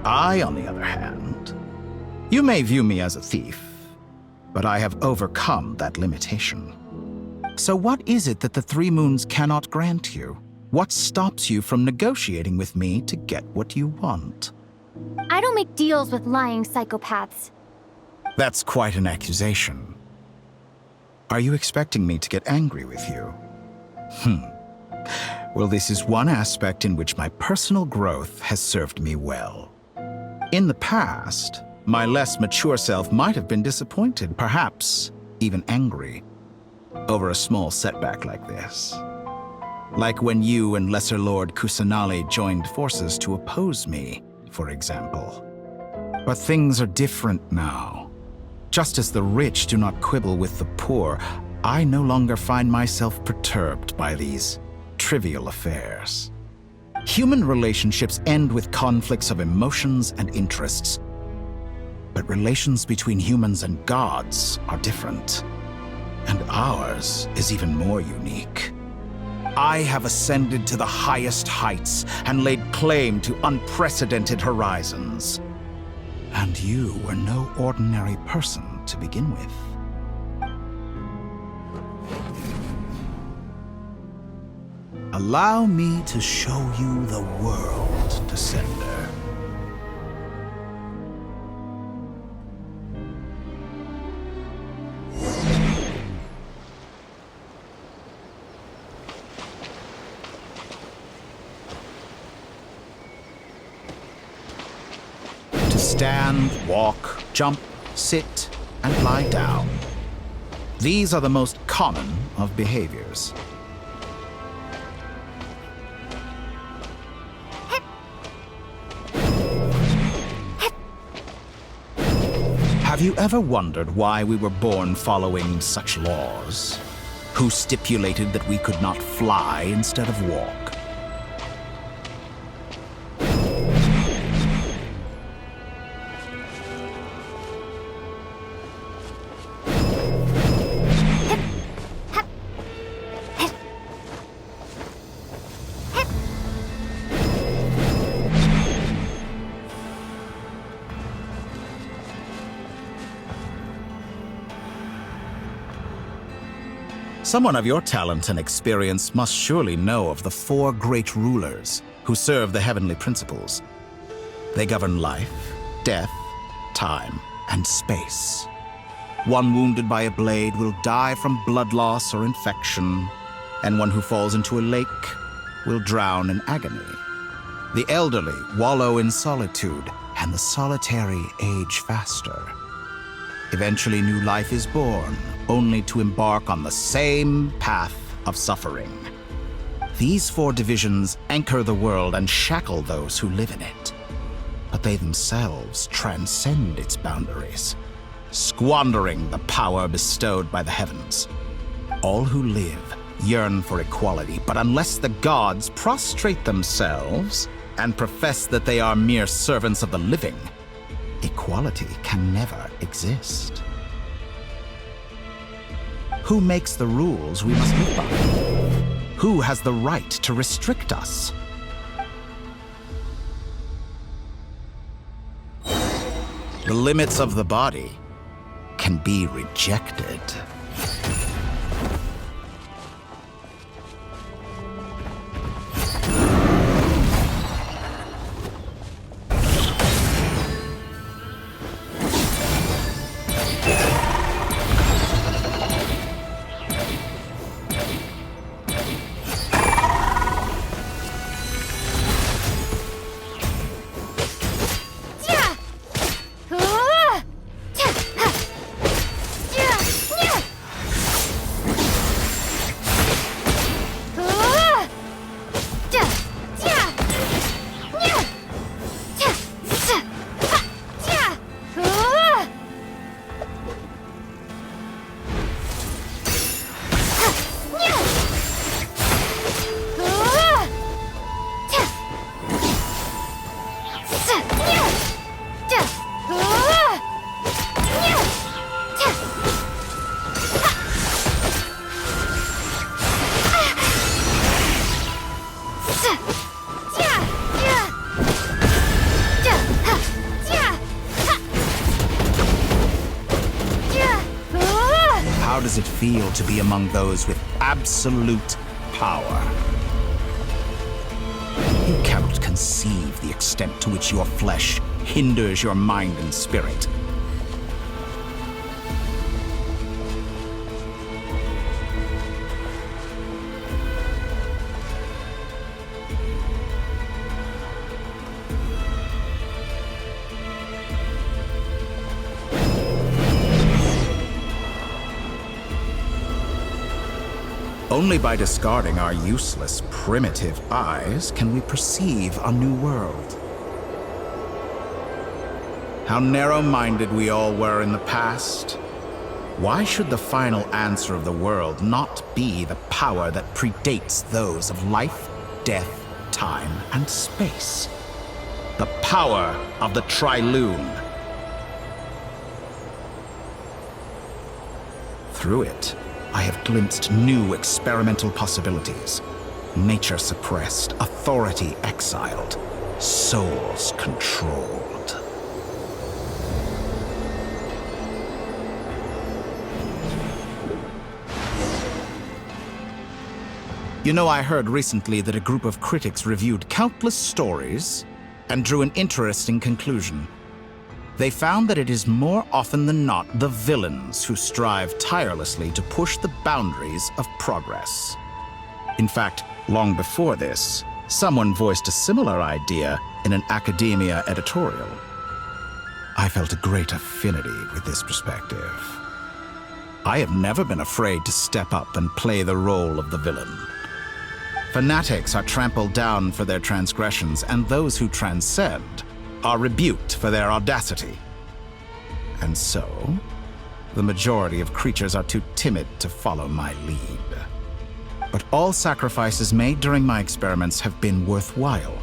M: I, on the other hand, you may view me as a thief, but I have overcome that limitation. So what is it that the Three Moons cannot grant you? What stops you from negotiating with me to get what you want?
K: I don't make deals with lying psychopaths.
M: That's quite an accusation. Are you expecting me to get angry with you? Well, this is one aspect in which my personal growth has served me well. In the past, my less mature self might have been disappointed, perhaps even angry, over a small setback like this. Like when you and Lesser Lord Kusanali joined forces to oppose me, for example. But things are different now. Just as the rich do not quibble with the poor, I no longer find myself perturbed by these trivial affairs. Human relationships end with conflicts of emotions and interests. But relations between humans and gods are different. And ours is even more unique. I have ascended to the highest heights and laid claim to unprecedented horizons. And you were no ordinary person to begin with. Allow me to show you the world, Descender. To stand, walk, jump, sit, and lie down. These are the most common of behaviors. Have you ever wondered why we were born following such laws? Who stipulated that we could not fly instead of walk? Someone of your talent and experience must surely know of the four great rulers who serve the heavenly principles. They govern life, death, time, and space. One wounded by a blade will die from blood loss or infection, and one who falls into a lake will drown in agony. The elderly wallow in solitude, and the solitary age faster. Eventually, new life is born, only to embark on the same path of suffering. These four divisions anchor the world and shackle those who live in it. But they themselves transcend its boundaries, squandering the power bestowed by the heavens. All who live yearn for equality, but unless the gods prostrate themselves and profess that they are mere servants of the living, equality can never exist. Who makes the rules we must live by? Who has the right to restrict us? The limits of the body can be rejected. it feel to be among those with absolute power? You cannot conceive the extent to which your flesh hinders your mind and spirit. Only by discarding our useless, primitive eyes can we perceive a new world. How narrow-minded we all were in the past. Why should the final answer of the world not be the power that predates those of life, death, time, and space? The power of the Trilune. Through it, I have glimpsed new experimental possibilities. Nature suppressed, authority exiled, souls controlled. You know, I heard recently that a group of critics reviewed countless stories and drew an interesting conclusion. They found that it is more often than not the villains who strive tirelessly to push the boundaries of progress. In fact, long before this, someone voiced a similar idea in an academia editorial. I felt a great affinity with this perspective. I have never been afraid to step up and play the role of the villain. Fanatics are trampled down for their transgressions, and those who transcend are rebuked for their audacity. And so, the majority of creatures are too timid to follow my lead. But all sacrifices made during my experiments have been worthwhile,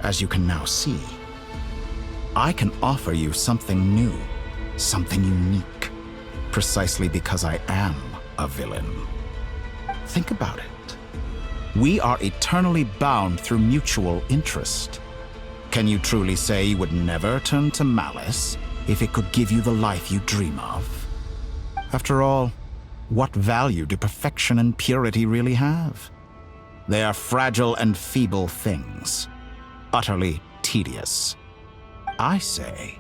M: as you can now see. I can offer you something new, something unique, precisely because I am a villain. Think about it. We are eternally bound through mutual interest. Can you truly say you would never turn to malice if it could give you the life you dream of? After all, what value do perfection and purity really have? They are fragile and feeble things, utterly tedious. I say,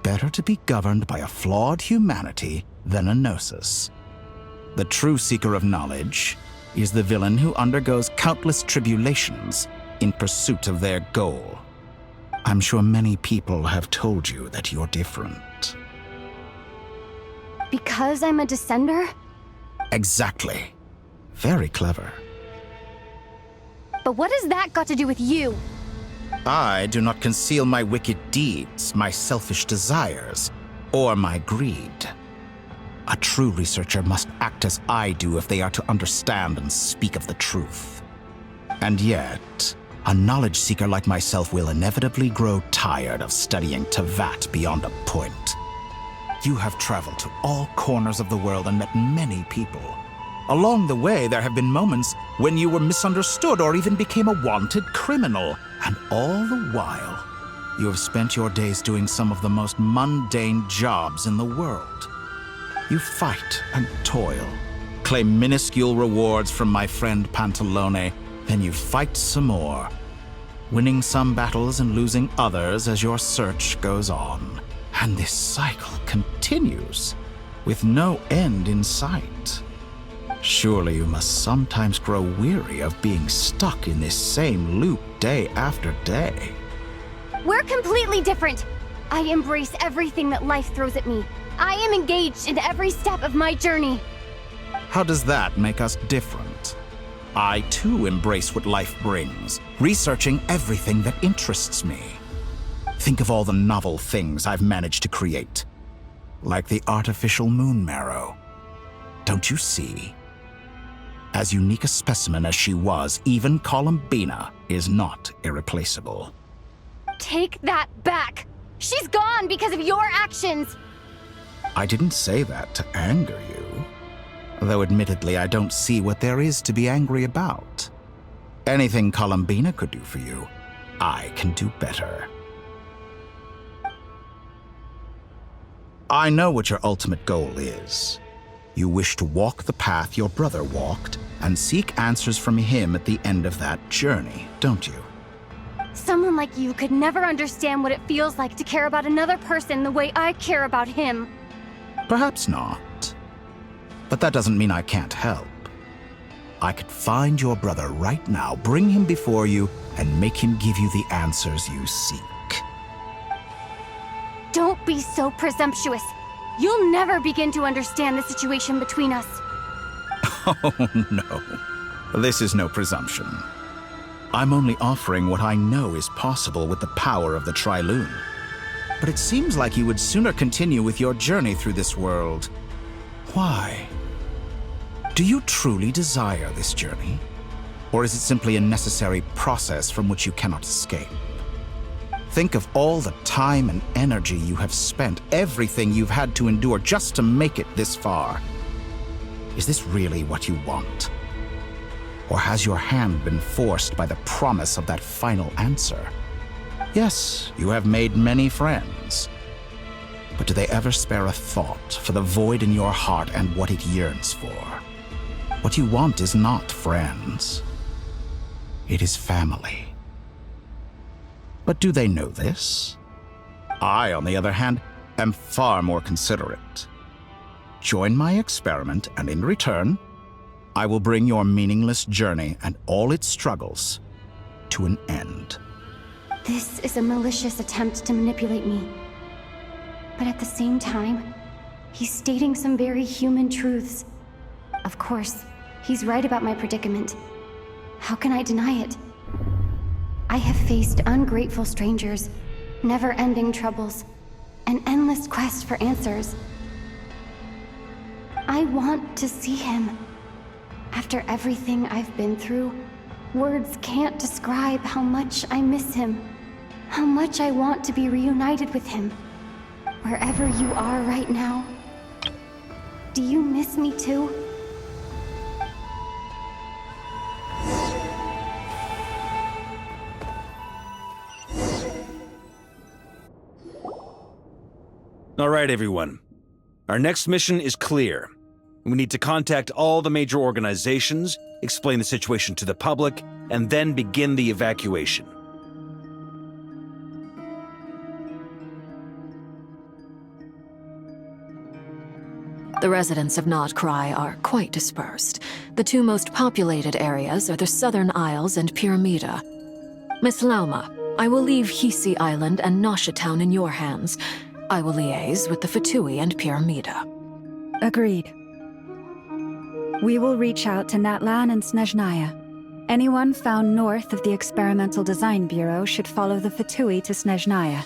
M: better to be governed by a flawed humanity than a gnosis. The true seeker of knowledge is the villain who undergoes countless tribulations in pursuit of their goal. I'm sure many people have told you that you're different.
K: Because I'm a descender?
M: Exactly. Very clever.
K: But what has that got to do with you?
M: I do not conceal my wicked deeds, my selfish desires, or my greed. A true researcher must act as I do if they are to understand and speak of the truth. And yet, a knowledge seeker like myself will inevitably grow tired of studying Tevat beyond a point. You have traveled to all corners of the world and met many people. Along the way, there have been moments when you were misunderstood or even became a wanted criminal. And all the while, you have spent your days doing some of the most mundane jobs in the world. You fight and toil, claim minuscule rewards from my friend Pantalone, then you fight some more, winning some battles and losing others as your search goes on. And this cycle continues, with no end in sight. Surely you must sometimes grow weary of being stuck in this same loop day after day.
K: We're completely different. I embrace everything that life throws at me. I am engaged in every step of my journey.
M: How does that make us different? I too embrace what life brings, researching everything that interests me. Think of all the novel things I've managed to create, like the artificial moon marrow. Don't you see? As unique a specimen as she was, even Columbina is not irreplaceable.
K: Take that back! She's gone because of your actions!
M: I didn't say that to anger you. Though admittedly, I don't see what there is to be angry about. Anything Columbina could do for you, I can do better. I know what your ultimate goal is. You wish to walk the path your brother walked and seek answers from him at the end of that journey, don't you?
K: Someone like you could never understand what it feels like to care about another person the way I care about him.
M: Perhaps not. But that doesn't mean I can't help. I could find your brother right now, bring him before you, and make him give you the answers you seek.
K: Don't be so presumptuous. You'll never begin to understand the situation between us.
M: Oh, no. This is no presumption. I'm only offering what I know is possible with the power of the Trilune. But it seems like you would sooner continue with your journey through this world. Why? Do you truly desire this journey? Or is it simply a necessary process from which you cannot escape? Think of all the time and energy you have spent, everything you've had to endure just to make it this far. Is this really what you want? Or has your hand been forced by the promise of that final answer? Yes, you have made many friends. But do they ever spare a thought for the void in your heart and what it yearns for? What you want is not friends. It is family. But do they know this? I, on the other hand, am far more considerate. Join my experiment, and in return, I will bring your meaningless journey and all its struggles to an end.
K: This is a malicious attempt to manipulate me. But at the same time, he's stating some very human truths. Of course, he's right about my predicament. How can I deny it? I have faced ungrateful strangers, never-ending troubles, an endless quest for answers. I want to see him. After everything I've been through, words can't describe how much I miss him, how much I want to be reunited with him. Wherever you are right now, do you miss me too?
C: All right, everyone. Our next mission is clear. We need to contact all the major organizations, explain the situation to the public, and then begin the evacuation.
G: The residents of Notcry are quite dispersed. The two most populated areas are the Southern Isles and Pyramida. Miss Lauma, I will leave Hisi Island and Nosha Town in your hands. I will liaise with the Fatui and Pyramida.
B: Agreed. We will reach out to Natlan and Snezhnaya. Anyone found north of the Experimental Design Bureau should follow the Fatui to Snezhnaya.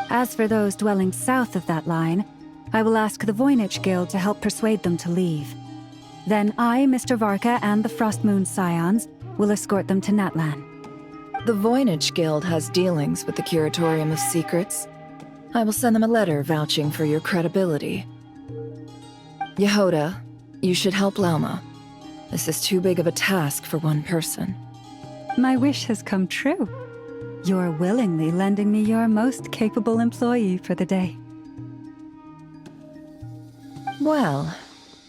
B: As for those dwelling south of that line, I will ask the Voynich Guild to help persuade them to leave. Then I, Mr. Varka, and the Frostmoon Scions will escort them to Natlan.
D: The Voynich Guild has dealings with the Curatorium of Secrets. I will send them a letter vouching for your credibility. Yehoda, you should help Lauma. This is too big of a task for one person.
B: My wish has come true. You're willingly lending me your most capable employee for the day.
D: Well,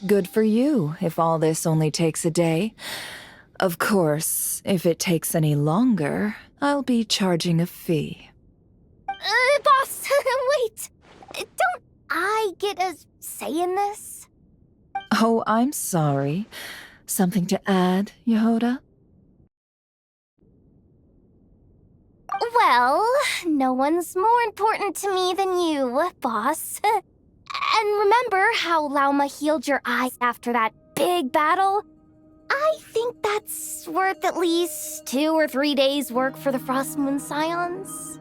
D: good for you if all this only takes a day. Of course, if it takes any longer, I'll be charging a fee.
R: Boss, wait! Don't I get a say in this?
D: Oh, I'm sorry. Something to add, Yehoda?
R: Well, no one's more important to me than you, boss. And remember how Lauma healed your eyes after that big battle? I think that's worth at least 2 or 3 days' work for the Frostmoon Scions.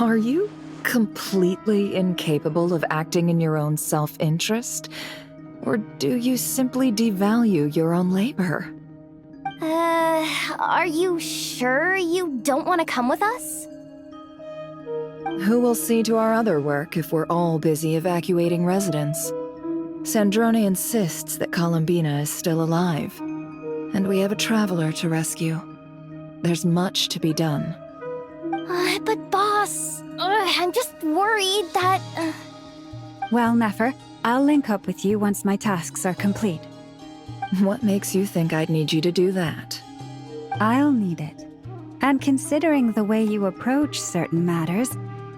D: Are you completely incapable of acting in your own self-interest? Or do you simply devalue your own labor?
R: Are you sure you don't want to come with us?
D: Who will see to our other work if we're all busy evacuating residents? Sandrone insists that Columbina is still alive, and we have a traveler to rescue. There's much to be done.
R: But boss, I'm just worried that...
B: Well, Nefer, I'll link up with you once my tasks are complete.
D: What makes you think I'd need you to do that?
B: I'll need it. And considering the way you approach certain matters,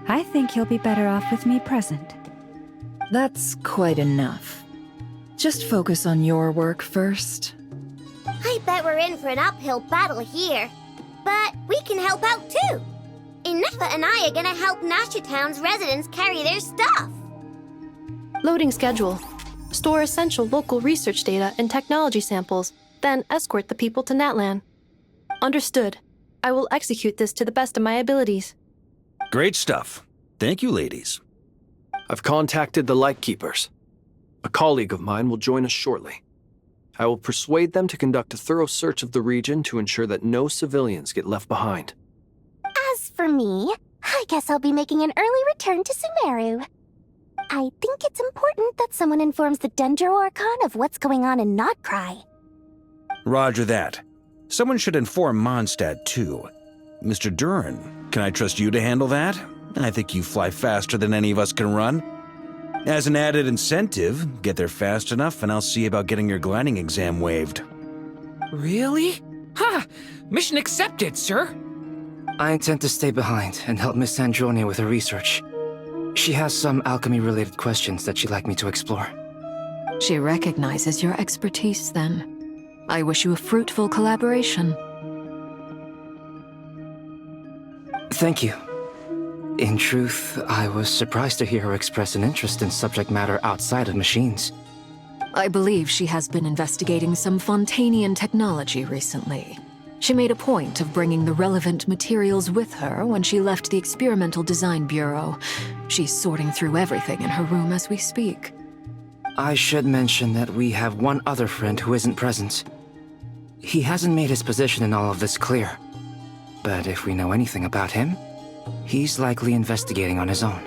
B: I think you'll be better off with me present.
D: That's quite enough. Just focus on your work first.
R: I bet we're in for an uphill battle here. But we can help out too. Inefa and I are gonna help Nasha Town's residents carry their stuff.
H: Loading schedule. Store essential local research data and technology samples, then escort the people to Natlan. Understood. I will execute this to the best of my abilities.
C: Great stuff. Thank you, ladies.
E: I've contacted the Lightkeepers. A colleague of mine will join us shortly. I will persuade them to conduct a thorough search of the region to ensure that no civilians get left behind.
R: As for me, I guess I'll be making an early return to Sumeru. I think it's important that someone informs the Dendro Archon of what's going on in Notcry.
C: Roger that. Someone should inform Mondstadt, too. Mr. Duran, can I trust you to handle that? I think you fly faster than any of us can run. As an added incentive, get there fast enough and I'll see about getting your gliding exam waived.
S: Really? Ha! Mission accepted, sir!
U: I intend to stay behind and help Miss Sandrone with her research. She has some alchemy-related questions that she'd like me to explore.
G: She recognizes your expertise, then. I wish you a fruitful collaboration.
U: Thank you. In truth, I was surprised to hear her express an interest in subject matter outside of machines.
G: I believe she has been investigating some Fontanian technology recently. She made a point of bringing the relevant materials with her when she left the Experimental Design Bureau. She's sorting through everything in her room as we speak.
U: I should mention that we have one other friend who isn't present. He hasn't made his position in all of this clear. But if we know anything about him, he's likely investigating on his own.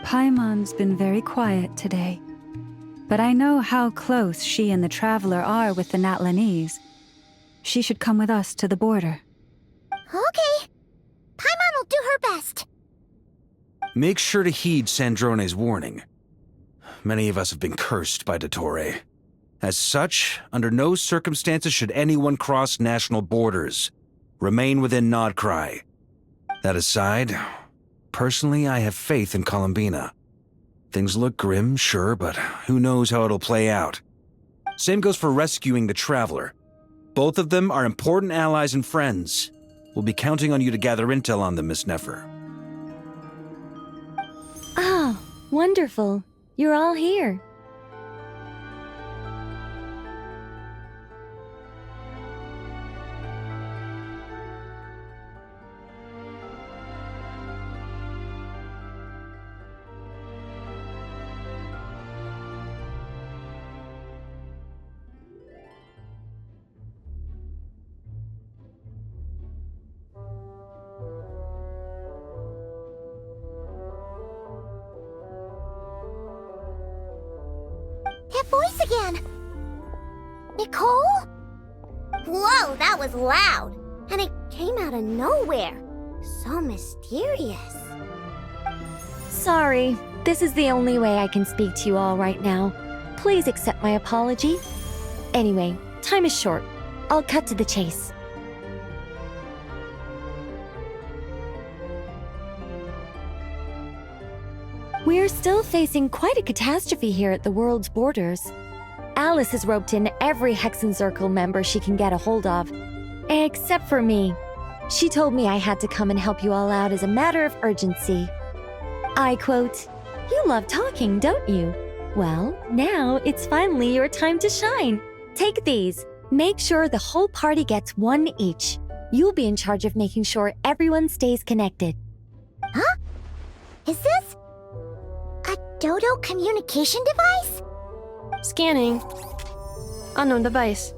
B: Paimon's been very quiet today. But I know how close she and the Traveler are with the Natlanese. She should come with us to the border.
R: Okay. Paimon will do her best.
C: Make sure to heed Sandrone's warning. Many of us have been cursed by Dottore. As such, under no circumstances should anyone cross national borders. Remain within Nodcry. That aside, personally I have faith in Columbina. Things look grim, sure, but who knows how it'll play out. Same goes for rescuing the Traveler. Both of them are important allies and friends. We'll be counting on you to gather intel on them, Miss Nefer.
V: Oh, wonderful. You're all here.
R: That voice again! Nicole? Whoa, that was loud! And it came out of nowhere. So mysterious.
V: Sorry, this is the only way I can speak to you all right now. Please accept my apology. Anyway, time is short. I'll cut to the chase. We're still facing quite a catastrophe here at the world's borders. Alice has roped in every Hexenzirkel member she can get a hold of. Except for me. She told me I had to come and help you all out as a matter of urgency. I quote, "You love talking, don't you? Well, now it's finally your time to shine. Take these. Make sure the whole party gets one each. You'll be in charge of making sure everyone stays connected."
R: Huh? Is this a Dodo communication device?
H: Scanning. Unknown device.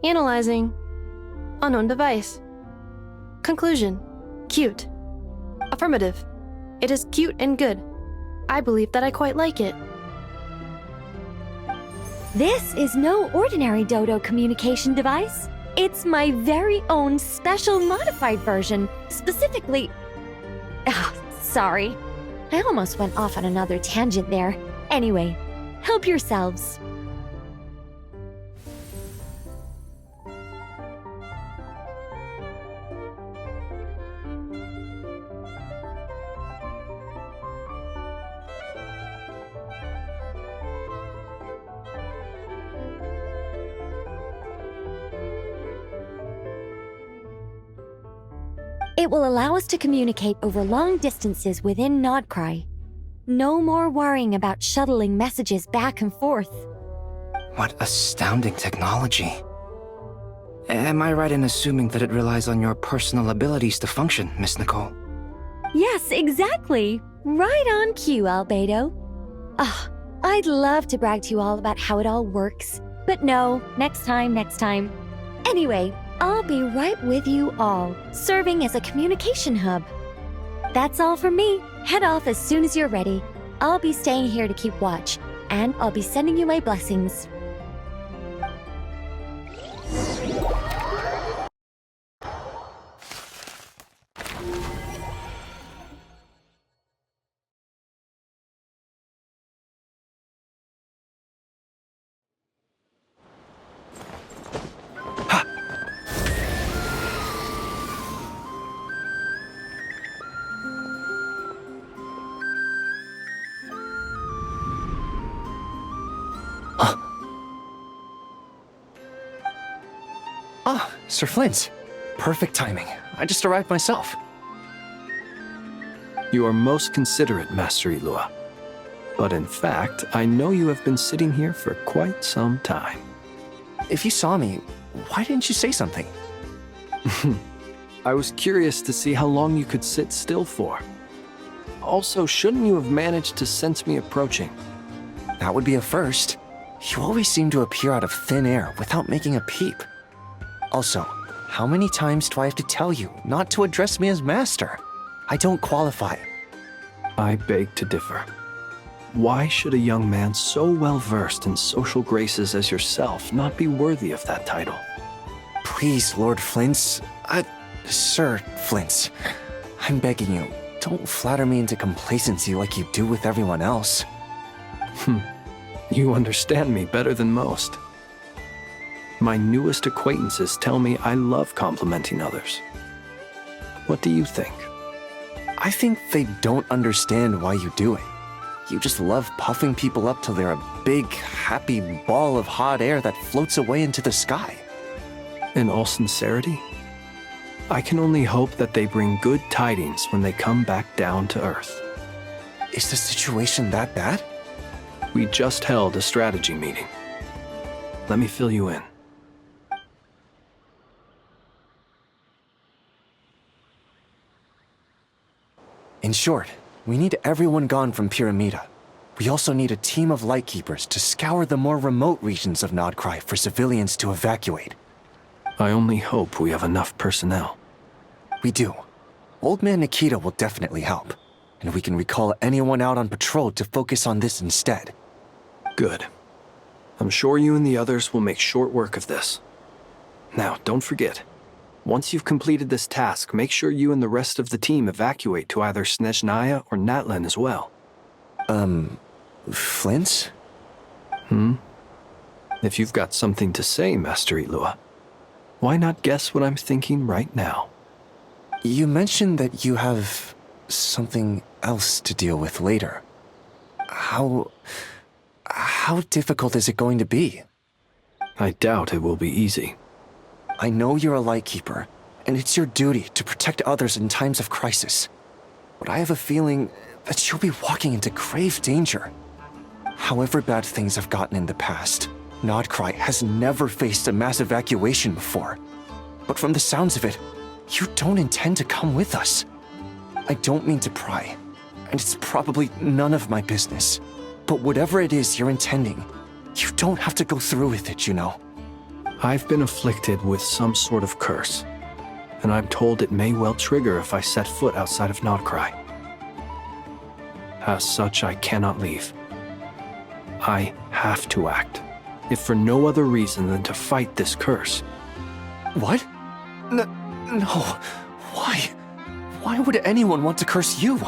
H: Analyzing. Unknown device. Conclusion. Cute. Affirmative. It is cute and good. I believe that I quite like it.
V: This is no ordinary Dodo communication device. It's my very own special modified version, specifically... sorry. I almost went off on another tangent there. Anyway, help yourselves. It will allow us to communicate over long distances within Nodcry. No more worrying about shuttling messages back and forth.
U: What astounding technology. Am I right in assuming that it relies on your personal abilities to function, Miss Nicole?
V: Yes, exactly. Right on cue, Albedo. I'd love to brag to you all about how it all works. But no, next time. Anyway, I'll be right with you all, serving as a communication hub. That's all from me. Head off as soon as you're ready. I'll be staying here to keep watch, and I'll be sending you my blessings.
E: Sir Flint. Perfect timing. I just arrived myself. You are most considerate, Master Ilua. But in fact, I know you have been sitting here for quite some time.
I: If you saw me, why didn't you say something?
E: I was curious to see how long you could sit still for. Also, shouldn't you have managed to sense me approaching?
I: That would be a first. You always seem to appear out of thin air without making a peep. Also, how many times do I have to tell you not to address me as master? I don't qualify.
E: I beg to differ. Why should a young man so well versed in social graces as yourself not be worthy of that title?
I: Please, Lord Flint's... Sir Flint's. I'm begging you, don't flatter me into complacency like you do with everyone else.
E: You understand me better than most. My newest acquaintances tell me I love complimenting others. What do you think?
I: I think they don't understand why you do it. You just love puffing people up till they're a big, happy ball of hot air that floats away into the sky.
E: In all sincerity, I can only hope that they bring good tidings when they come back down to Earth.
I: Is the situation that bad?
E: We just held a strategy meeting. Let me fill you in.
I: In short, we need everyone gone from Pyramida. We also need a team of Lightkeepers to scour the more remote regions of Nodcry for civilians to evacuate.
E: I only hope we have enough personnel.
I: We do. Old Man Nikita will definitely help, and we can recall anyone out on patrol to focus on this instead.
E: Good. I'm sure you and the others will make short work of this. Now, don't forget, once you've completed this task, make sure you and the rest of the team evacuate to either Snezhnaya or Natlan as well.
I: Flint's?
E: If you've got something to say, Master Ilua, why not guess what I'm thinking right now?
I: You mentioned that you have something else to deal with later. How difficult is it going to be?
E: I doubt it will be easy.
I: I know you're a Lightkeeper, and it's your duty to protect others in times of crisis. But I have a feeling that you'll be walking into grave danger. However bad things have gotten in the past, Nodcry has never faced a mass evacuation before. But from the sounds of it, you don't intend to come with us. I don't mean to pry, and it's probably none of my business. But whatever it is you're intending, you don't have to go through with it, you know.
E: I've been afflicted with some sort of curse, and I'm told it may well trigger if I set foot outside of Nodcry. As such, I cannot leave. I have to act, if for no other reason than to fight this curse.
I: What? No. Why? Why would anyone want to curse you?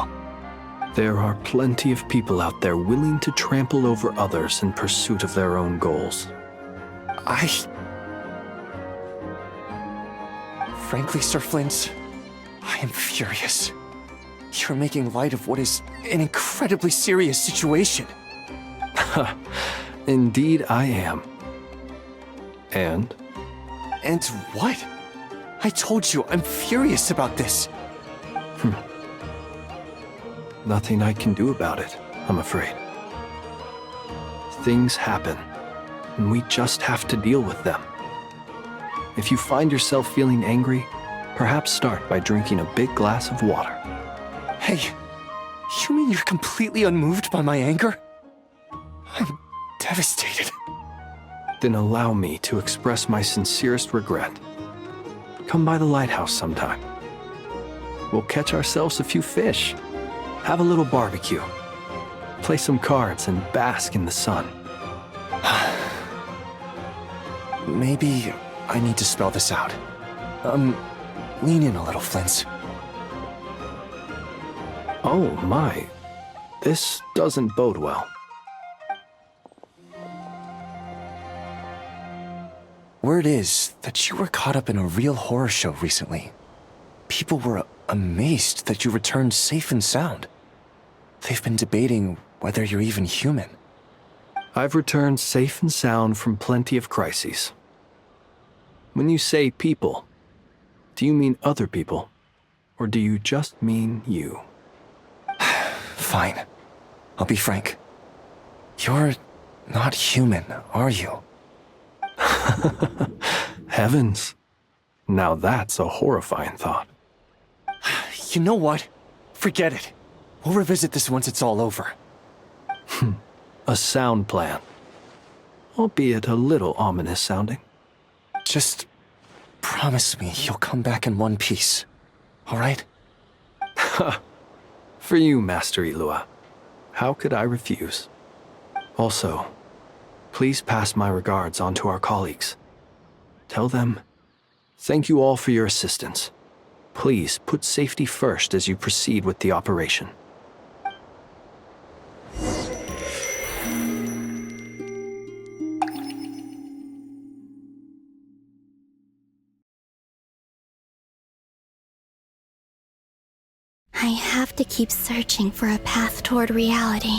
E: There are plenty of people out there willing to trample over others in pursuit of their own goals.
I: Frankly, Sir Flint, I am furious. You're making light of what is an incredibly serious situation.
E: Indeed I am. And?
I: And what? I told you, I'm furious about this.
E: Nothing I can do about it, I'm afraid. Things happen, and we just have to deal with them. If you find yourself feeling angry, perhaps start by drinking a big glass of water.
I: Hey, you mean you're completely unmoved by my anger? I'm devastated.
E: Then allow me to express my sincerest regret. Come by the lighthouse sometime. We'll catch ourselves a few fish, have a little barbecue, play some cards, and bask in the sun.
I: Maybe I need to spell this out. Lean in a little, Flint.
E: Oh my, this doesn't bode well.
I: Word is that you were caught up in a real horror show recently. People were amazed that you returned safe and sound. They've been debating whether you're even human.
E: I've returned safe and sound from plenty of crises. When you say people, do you mean other people, or do you just mean you?
I: Fine. I'll be frank. You're not human, are you?
E: Heavens. Now that's a horrifying thought.
I: You know what? Forget it. We'll revisit this once it's all over.
E: A sound plan. Albeit a little ominous sounding.
I: Just promise me you'll come back in one piece, all right?
E: For you, Master Ilua. How could I refuse? Also, please pass my regards on to our colleagues. Tell them, thank you all for your assistance. Please put safety first as you proceed with the operation.
P: I have to keep searching for a path toward reality.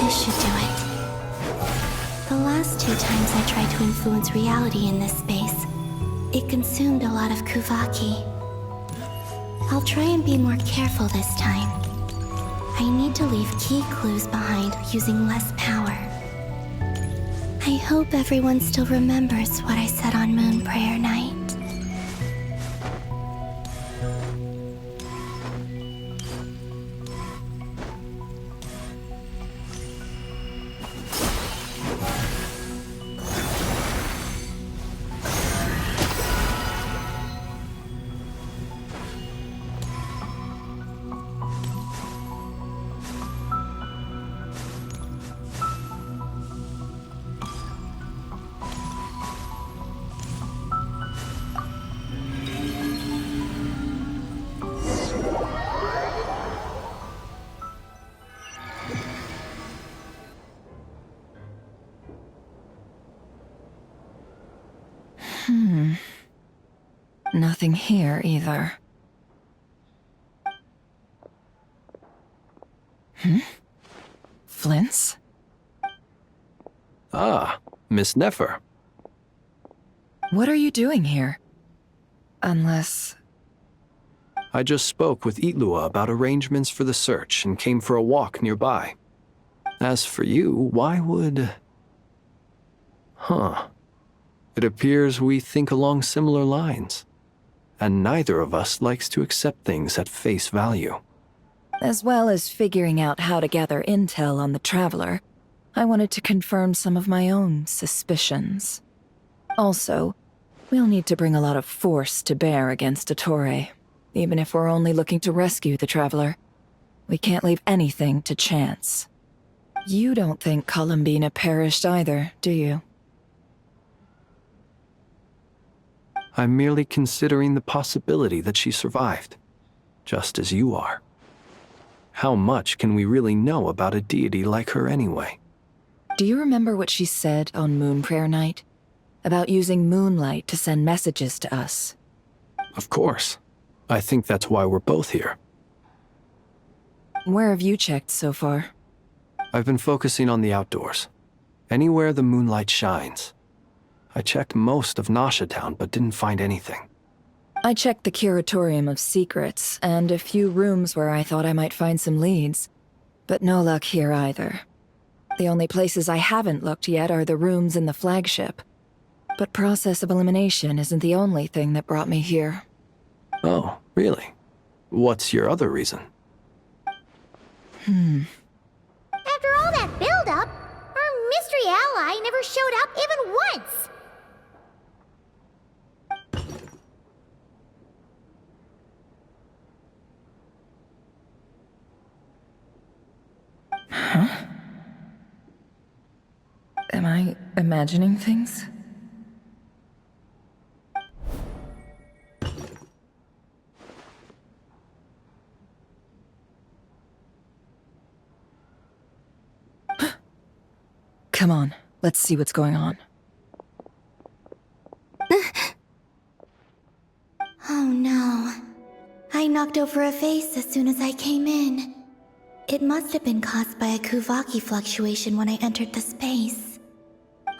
P: This should do it. The last 2 times I tried to influence reality in this space, it consumed a lot of Kuvaki. I'll try and be more careful this time. I need to leave key clues behind using less power. I hope everyone still remembers what I said on Moon Prayer Night.
D: Nothing here either. Flint's?
E: Ah, Miss Nefer.
D: What are you doing here? Unless...
E: I just spoke with Itlua about arrangements for the search and came for a walk nearby. As for you, why would... Huh. It appears we think along similar lines. And neither of us likes to accept things at face value.
D: As well as figuring out how to gather intel on the Traveler, I wanted to confirm some of my own suspicions. Also, we'll need to bring a lot of force to bear against Ettore, even if we're only looking to rescue the Traveler. We can't leave anything to chance. You don't think Columbina perished either, do you?
E: I'm merely considering the possibility that she survived, just as you are. How much can we really know about a deity like her anyway?
D: Do you remember what she said on Moon Prayer Night? About using moonlight to send messages to us?
E: Of course. I think that's why we're both here.
D: Where have you checked so far?
E: I've been focusing on the outdoors. Anywhere the moonlight shines. I checked most of Nasha Town, but didn't find anything.
D: I checked the Curatorium of Secrets, and a few rooms where I thought I might find some leads. But no luck here either. The only places I haven't looked yet are the rooms in the flagship. But process of elimination isn't the only thing that brought me here.
E: Oh, really? What's your other reason?
R: After all that build-up, our mystery ally never showed up even once!
D: Huh? Am I imagining things? Come on, let's see what's going on.
P: Oh no. I knocked over a vase as soon as I came in. It must have been caused by a Kuvaki fluctuation when I entered the space.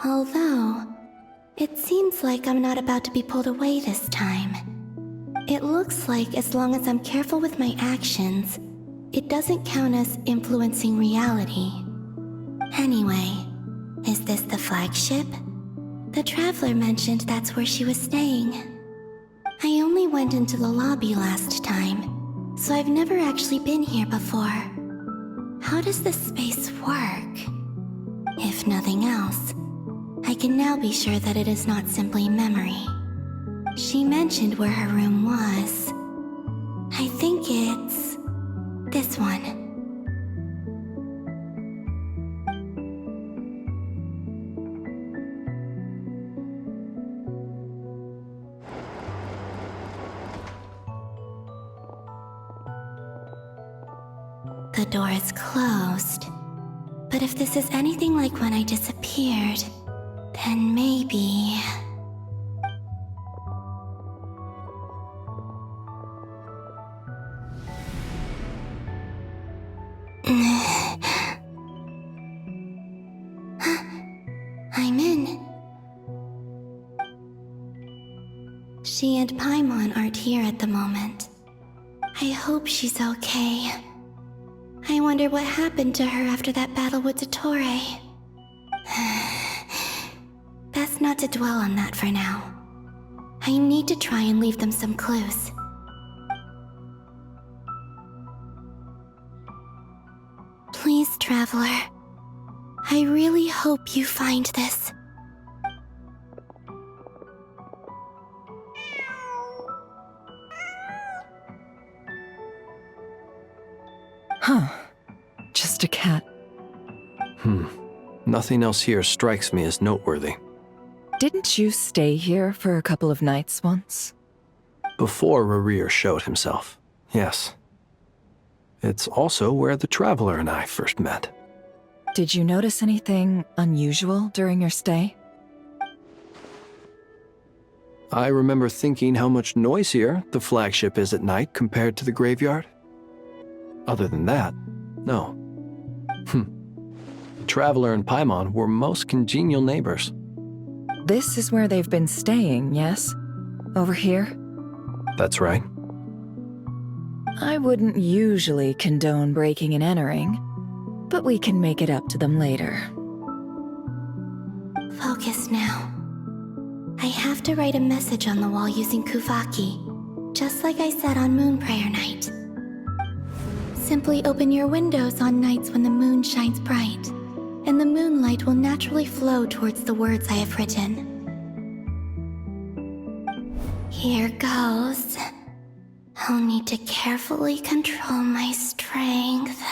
P: Although, it seems like I'm not about to be pulled away this time. It looks like as long as I'm careful with my actions, it doesn't count as influencing reality. Anyway, is this the flagship? The Traveler mentioned that's where she was staying. I only went into the lobby last time, so I've never actually been here before. How does this space work? If nothing else, I can now be sure that it is not simply memory. She mentioned where her room was. I think it's this one. The door is closed. But if this is anything like when I disappeared, then maybe... I'm in. She and Paimon aren't here at the moment. I hope she's okay. I wonder what happened to her after that battle with Ettore. Best not to dwell on that for now. I need to try and leave them some clues. Please, Traveler. I really hope you find this.
D: Huh. Just a cat.
E: Nothing else here strikes me as noteworthy.
D: Didn't you stay here for a couple of nights once?
E: Before Rarir showed himself, yes. It's also where the Traveler and I first met.
D: Did you notice anything unusual during your stay?
E: I remember thinking how much noisier the flagship is at night compared to the graveyard. Other than that, no. Traveler and Paimon were most congenial neighbors.
D: This is where they've been staying, yes? Over here?
E: That's right.
D: I wouldn't usually condone breaking and entering, but we can make it up to them later.
P: Focus now. I have to write a message on the wall using Kuvaki, just like I said on Moon Prayer Night. Simply open your windows on nights when the moon shines bright, and the moonlight will naturally flow towards the words I have written. Here goes. I'll need to carefully control my strength.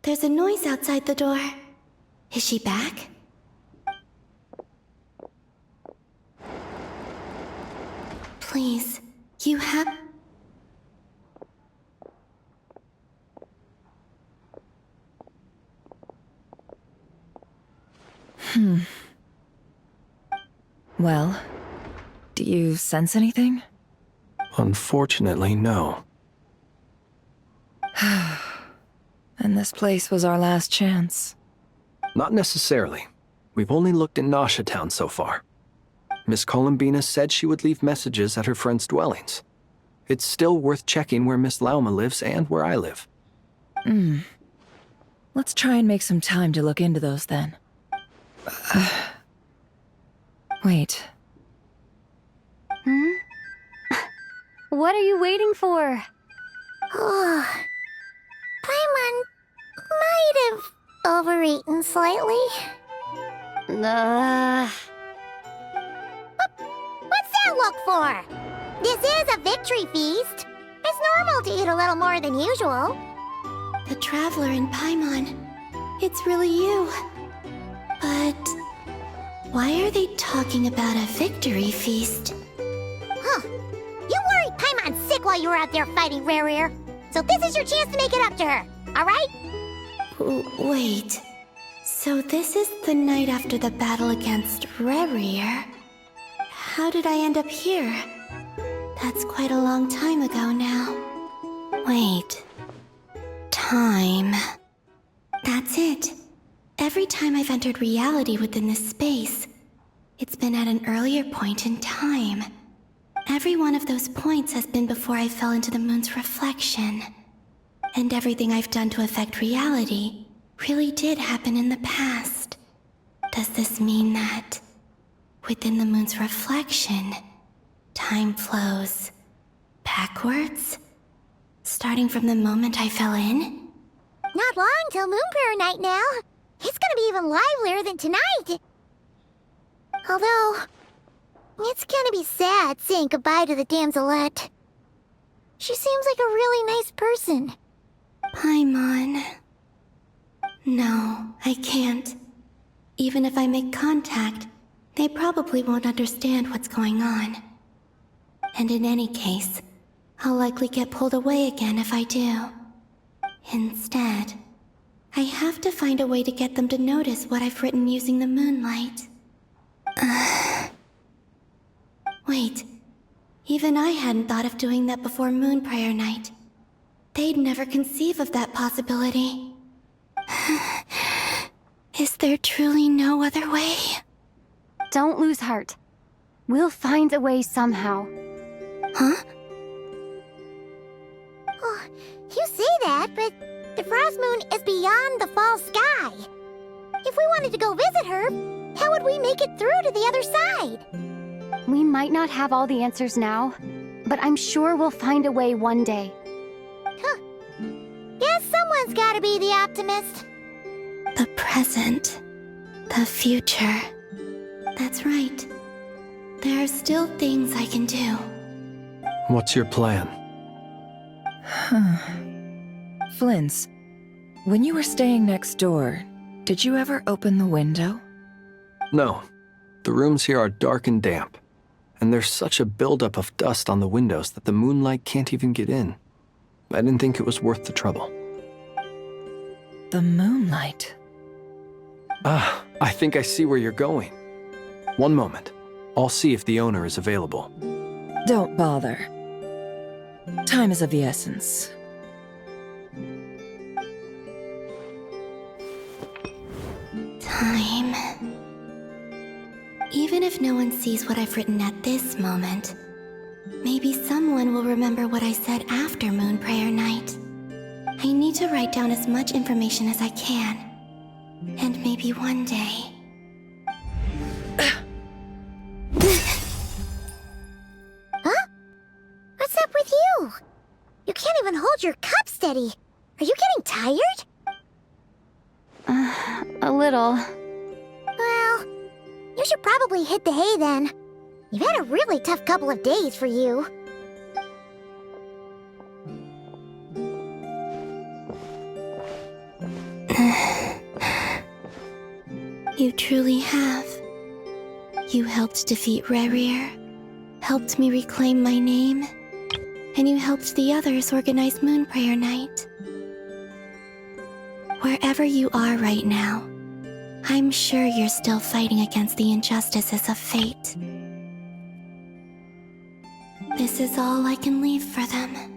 P: There's a noise outside the door. Is she back? Please, you have...
D: Well, do you sense anything?
E: Unfortunately, no.
D: And this place was our last chance.
E: Not necessarily. We've only looked in Nasha Town so far. Miss Columbina said she would leave messages at her friends' dwellings. It's still worth checking where Miss Lauma lives and where I live.
D: Let's try and make some time to look into those then. Wait.
K: What are you waiting for?
R: Paimon might have overeaten slightly. What's that look for? This is a victory feast. It's normal to eat a little more than usual.
P: The Traveler and Paimon. It's really you. But... why are they talking about a victory feast?
R: Huh. You worried Paimon sick while you were out there fighting Rare. So this is your chance to make it up to her, alright?
P: Wait. So this is the night after the battle against Rare. How did I end up here? That's quite a long time ago now. Wait. Time. That's it. Every time I've entered reality within this space, it's been at an earlier point in time. Every one of those points has been before I fell into the moon's reflection. And everything I've done to affect reality really did happen in the past. Does this mean that, within the moon's reflection, time flows backwards? Starting from the moment I fell in?
R: Not long till Moon Prayer Night now. It's gonna be even livelier than tonight. Although, it's gonna be sad saying goodbye to the damselette. She seems like a really nice person.
P: Paimon. No, I can't. Even if I make contact, they probably won't understand what's going on. And in any case, I'll likely get pulled away again if I do. Instead, I have to find a way to get them to notice what I've written using the moonlight. Wait, even I hadn't thought of doing that before Moon Prayer Night. They'd never conceive of that possibility. Is there truly no other way?
K: Don't lose heart. We'll find a way somehow.
R: Huh? Oh, you say that, but the frost moon is beyond the fall sky. If we wanted to go visit her, how would we make it through to the other side?
K: We might not have all the answers now, but I'm sure we'll find a way one day.
R: Huh. Guess someone's gotta be the optimist.
P: The present. The future. That's right. There are still things I can do.
E: What's your plan?
D: Flins, when you were staying next door, did you ever open the window?
E: No. The rooms here are dark and damp, and there's such a buildup of dust on the windows that the moonlight can't even get in. I didn't think it was worth the trouble.
D: The moonlight?
E: Ah, I think I see where you're going. One moment. I'll see if the owner is available.
D: Don't bother. Time is of the essence.
P: Time. Even if no one sees what I've written at this moment, maybe someone will remember what I said after Moon Prayer Night. I need to write down as much information as I can. And maybe one day...
R: Huh? What's up with you? You can't even hold your cup steady. Are you getting tired?
K: A little.
R: Well, you should probably hit the hay then. You've had a really tough couple of days for you.
P: You truly have. You helped defeat Rerir, helped me reclaim my name, and you helped the others organize Moon Prayer Night. Wherever you are right now, I'm sure you're still fighting against the injustices of fate. This is all I can leave for them.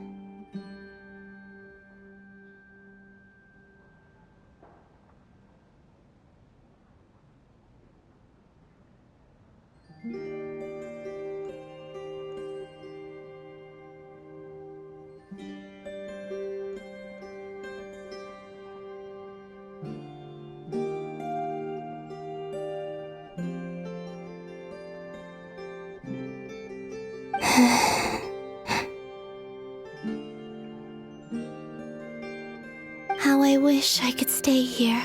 P: How I wish I could stay here.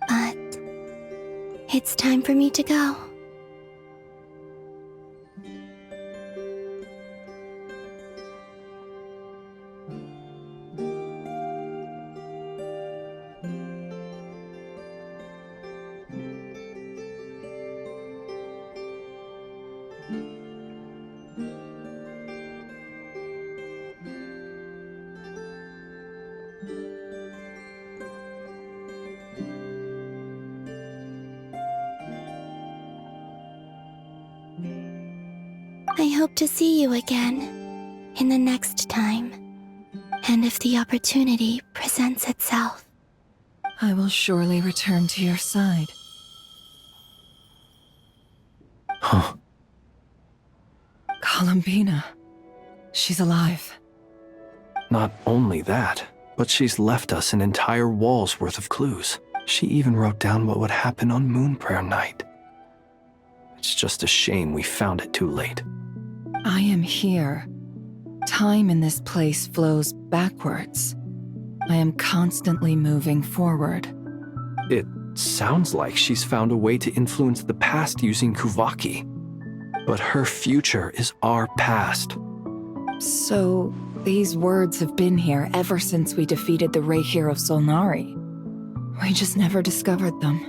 P: But it's time for me to go. I hope to see you again in the next time, and if the opportunity presents itself.
D: I will surely return to your side.
E: Huh.
D: Columbina. She's alive.
E: Not only that, but she's left us an entire wall's worth of clues. She even wrote down what would happen on Moon Prayer Night. It's just a shame we found it too late.
D: I am here. Time in this place flows backwards. I am constantly moving forward.
E: It sounds like she's found a way to influence the past using Kuvaki. But her future is our past.
D: So, these words have been here ever since we defeated the Ray Hero Solnari. We just never discovered them.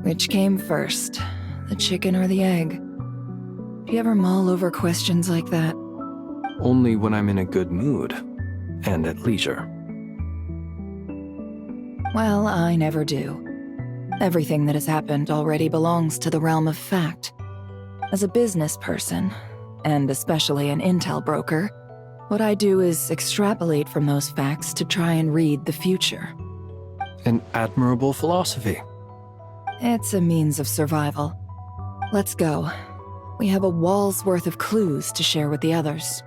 D: Which came first, the chicken or the egg? Do you ever mull over questions like that?
E: Only when I'm in a good mood and at leisure.
D: Well, I never do. Everything that has happened already belongs to the realm of fact. As a business person, and especially an intel broker, what I do is extrapolate from those facts to try and read the future.
E: An admirable philosophy.
D: It's a means of survival. Let's go. We have a wall's worth of clues to share with the others.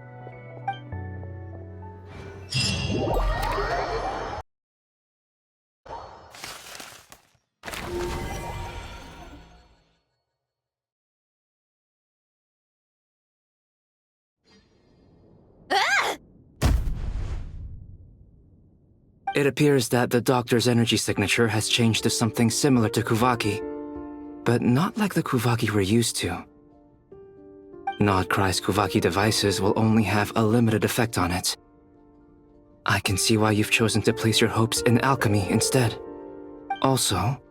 U: It appears that the doctor's energy signature has changed to something similar to Kuvaki, but not like the Kuvaki we're used to. Nodcry's Kuvaki devices will only have a limited effect on it. I can see why you've chosen to place your hopes in alchemy instead. Also,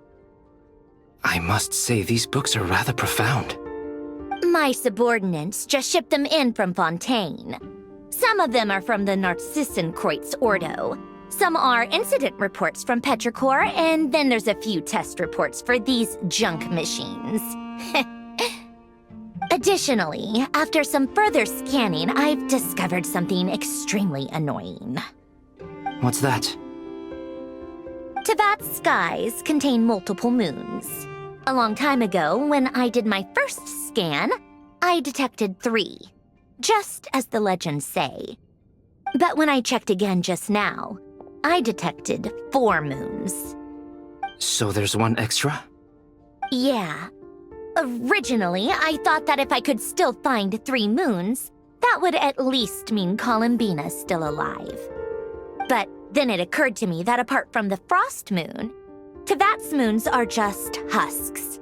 U: I must say these books are rather profound.
A: My subordinates just shipped them in from Fontaine. Some of them are from the Narcissenkreuz Ordo. Some are incident reports from Petrichor, and then there's a few test reports for these junk machines. Additionally, after some further scanning, I've discovered something extremely annoying.
U: What's that?
A: Teyvat's skies contain multiple moons. A long time ago, when I did my first scan, I detected 3, just as the legends say. But when I checked again just now, I detected 4 moons.
U: So there's one extra?
A: Yeah. Originally, I thought that if I could still find 3 moons, that would at least mean Columbina's still alive. But then it occurred to me that apart from the frost moon, Teyvat's moons are just husks.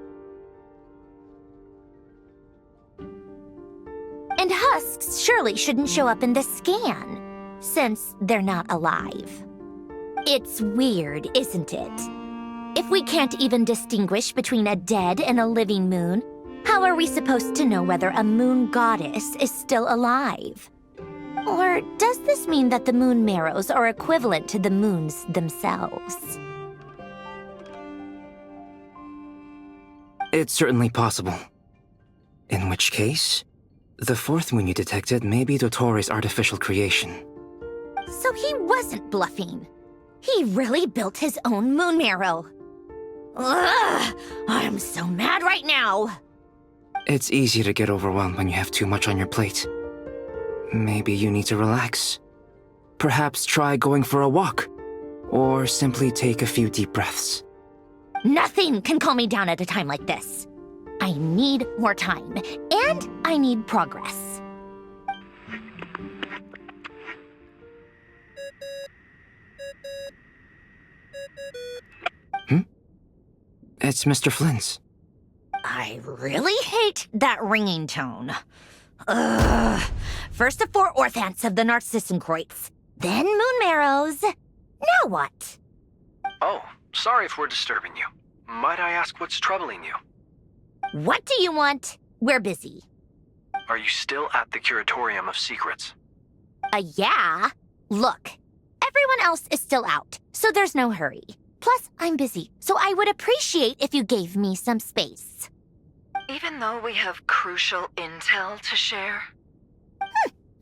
A: And husks surely shouldn't show up in the scan, since they're not alive. It's weird, isn't it? If we can't even distinguish between a dead and a living moon, how are we supposed to know whether a moon goddess is still alive? Or does this mean that the moon marrows are equivalent to the moons themselves?
U: It's certainly possible. In which case, the 4th moon you detected may be Dottore artificial creation.
A: So he wasn't bluffing. He really built his own moon marrow. Ugh! I'm so mad right now!
U: It's easy to get overwhelmed when you have too much on your plate. Maybe you need to relax. Perhaps try going for a walk, or simply take a few deep breaths.
A: Nothing can calm me down at a time like this. I need more time, and I need progress.
U: It's Mr. Flynn's.
A: I really hate that ringing tone. Ugh. First the 4 orthants of the Narcissenkreuz, then moon marrows. Now what?
E: Oh, sorry if we're disturbing you. Might I ask what's troubling you?
A: What do you want? We're busy.
E: Are you still at the Curatorium of Secrets?
A: Yeah. Look, everyone else is still out, so there's no hurry. Plus, I'm busy, so I would appreciate if you gave me some space.
G: Even though we have crucial intel to share?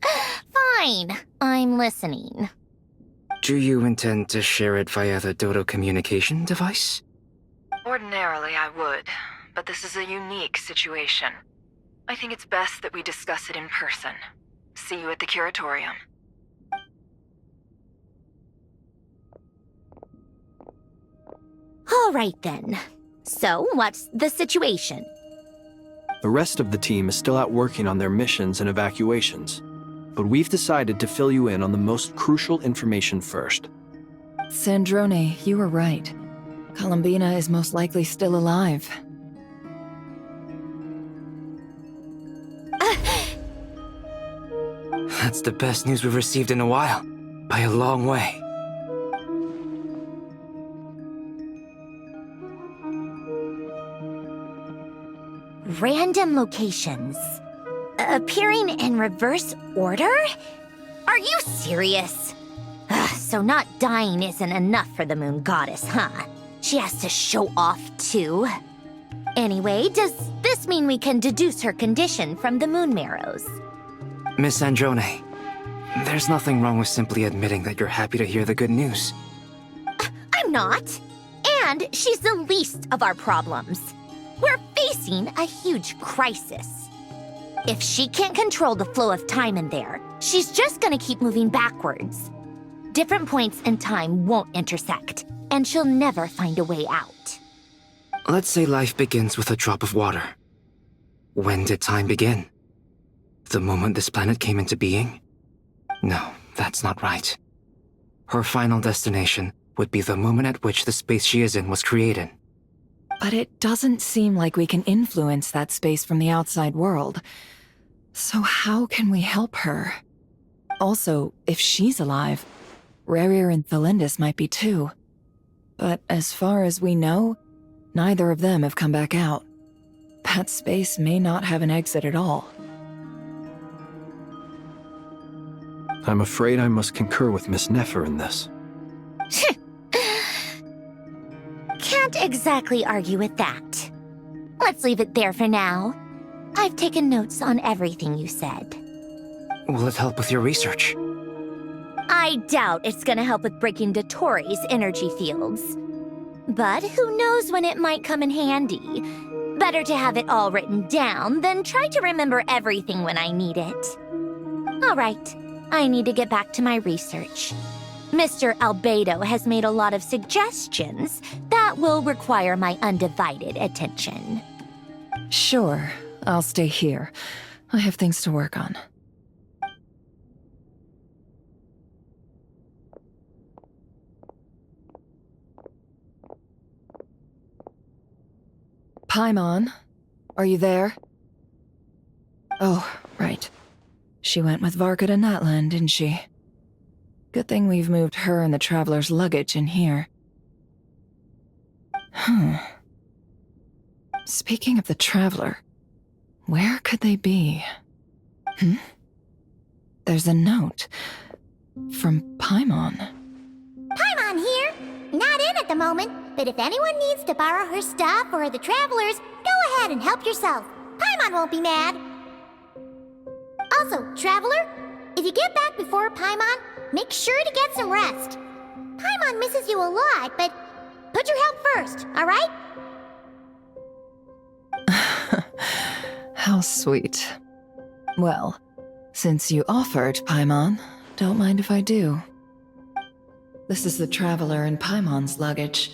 A: Fine. I'm listening.
U: Do you intend to share it via the Dodo communication device?
G: Ordinarily, I would, but this is a unique situation. I think it's best that we discuss it in person.
D: See you at the curatorium.
A: All right then. So, what's the situation?
E: The rest of the team is still out working on their missions and evacuations, but we've decided to fill you in on the most crucial information first.
D: Sandrone, you were right. Columbina is most likely still alive.
U: That's the best news we've received in a while, by a long way.
A: Random locations. Appearing in reverse order? Are you serious? So not dying isn't enough for the moon goddess, huh? She has to show off too. Anyway, does this mean we can deduce her condition from the moon marrows?
U: Miss Androne, there's nothing wrong with simply admitting that you're happy to hear the good news.
A: I'm not. And she's the least of our problems. We're facing a huge crisis. If she can't control the flow of time in there, she's just gonna keep moving backwards. Different points in time won't intersect, and she'll never find a way out.
U: Let's say life begins with a drop of water. When did time begin? The moment this planet came into being? No, that's not right. Her final destination would be the moment at which the space she is in was created.
D: But it doesn't seem like we can influence that space from the outside world. So how can we help her? Also, if she's alive, Rerir and Thalindis might be too. But as far as we know, neither of them have come back out. That space may not have an exit at all.
E: I'm afraid I must concur with Miss Nefer in this.
A: Can't exactly argue with that. Let's leave it there for now. I've taken notes on everything you said.
U: Will it help with your research?
A: I doubt it's gonna help with breaking Dotori's energy fields. But who knows when it might come in handy. Better to have it all written down than try to remember everything when I need it. All right, I need to get back to my research. Mr. Albedo has made a lot of suggestions that will require my undivided attention.
D: Sure, I'll stay here. I have things to work on. Paimon, are you there? Oh, right. She went with Varka to Natlan, didn't she? Good thing we've moved her and the Traveler's luggage in here. Speaking of the Traveler, where could they be? There's a note from Paimon.
R: Paimon here. Not in at the moment, but if anyone needs to borrow her stuff or the Travelers, go ahead and help yourself. Paimon won't be mad. Also, Traveler, if you get back before Paimon, make sure to get some rest. Paimon misses you a lot, but put your health first, alright?
D: How sweet. Well, since you offered, Paimon, don't mind if I do. This is the Traveler and Paimon's luggage.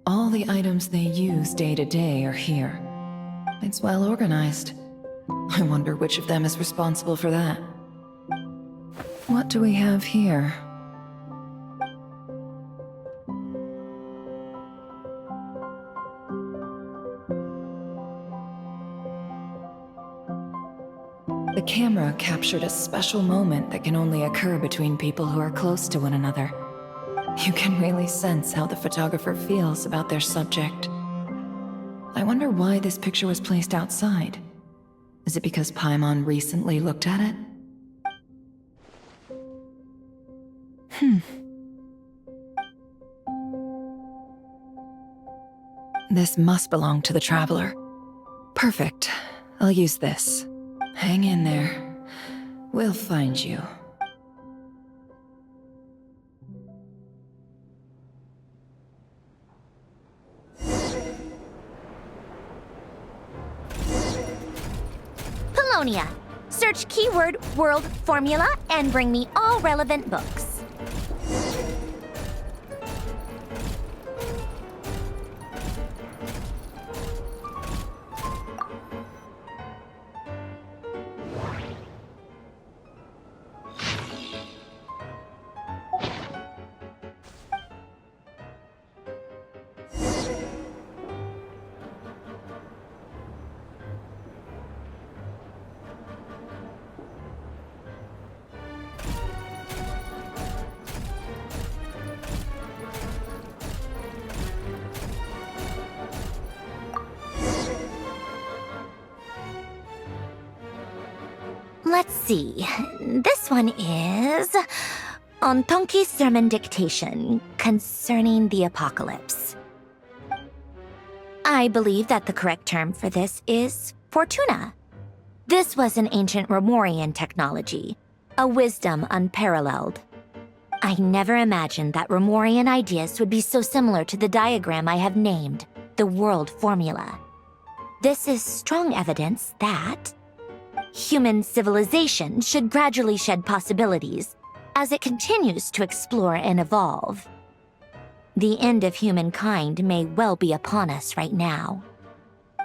D: All the items they use day to day are here. It's well organized. I wonder which of them is responsible for that. What do we have here? The camera captured a special moment that can only occur between people who are close to one another. You can really sense how the photographer feels about their subject. I wonder why this picture was placed outside. Is it because Paimon recently looked at it? This must belong to the Traveler. Perfect. I'll use this. Hang in there. We'll find you.
A: Polonia, Search keyword world formula and bring me all relevant books. Let's see. This one is on Tonki's sermon dictation concerning the apocalypse. I believe that the correct term for this is Fortuna. This was an ancient Romorian technology, a wisdom unparalleled. I never imagined that Romorian ideas would be so similar to the diagram I have named, the world formula. This is strong evidence that human civilization should gradually shed possibilities as it continues to explore and evolve. The end of humankind may well be upon us right now.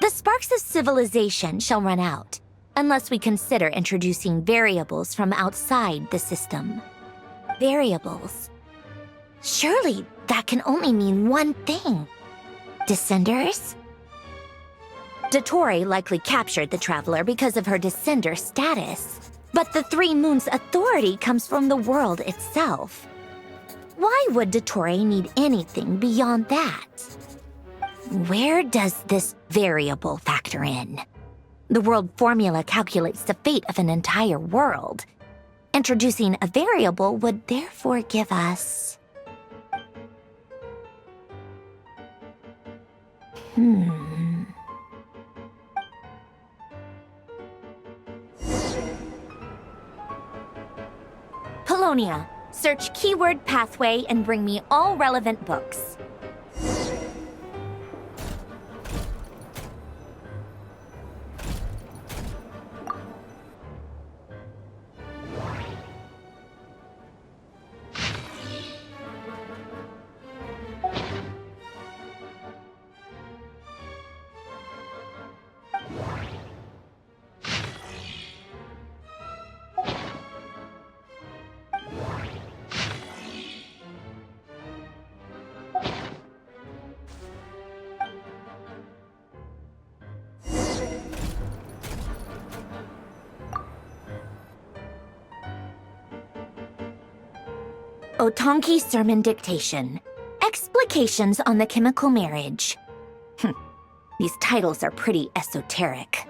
A: The sparks of civilization shall run out, unless we consider introducing variables from outside the system. Variables. Surely that can only mean one thing. Descenders? Dottore likely captured the Traveler because of her descender status. But the Three Moons' authority comes from the world itself. Why would Dottore need anything beyond that? Where does this variable factor in? The world formula calculates the fate of an entire world. Introducing a variable would therefore give us... Polonia, search keyword pathway and bring me all relevant books. Otonki Sermon Dictation. Explications on the Chemical Marriage. These titles are pretty esoteric.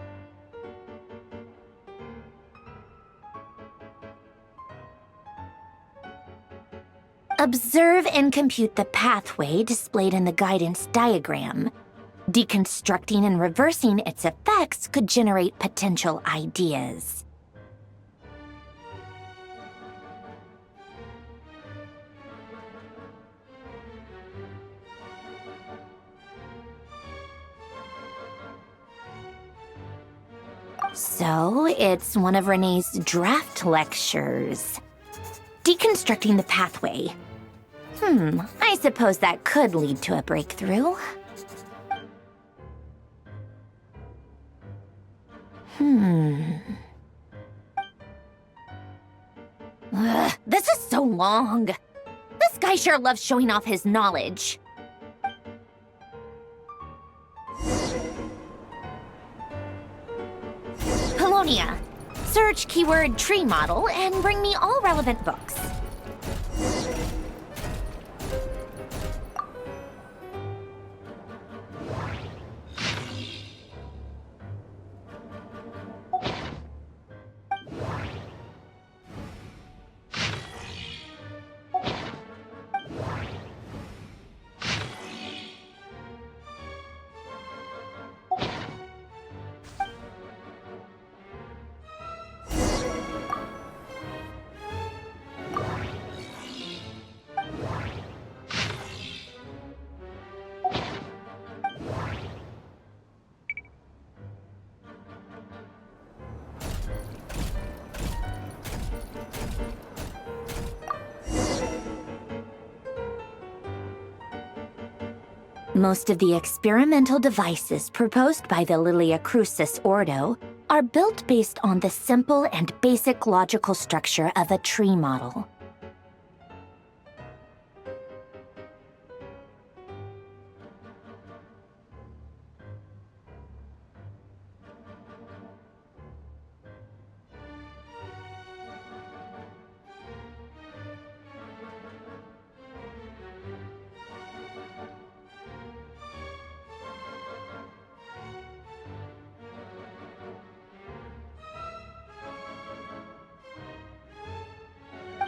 A: Observe and compute the pathway displayed in the guidance diagram. Deconstructing and reversing its effects could generate potential ideas. So, it's one of Renee's draft lectures. Deconstructing the pathway. I suppose that could lead to a breakthrough. This is so long. This guy sure loves showing off his knowledge. Polonia. Search keyword tree model and bring me all relevant books. Most of the experimental devices proposed by the Lilia Crucis Ordo are built based on the simple and basic logical structure of a tree model.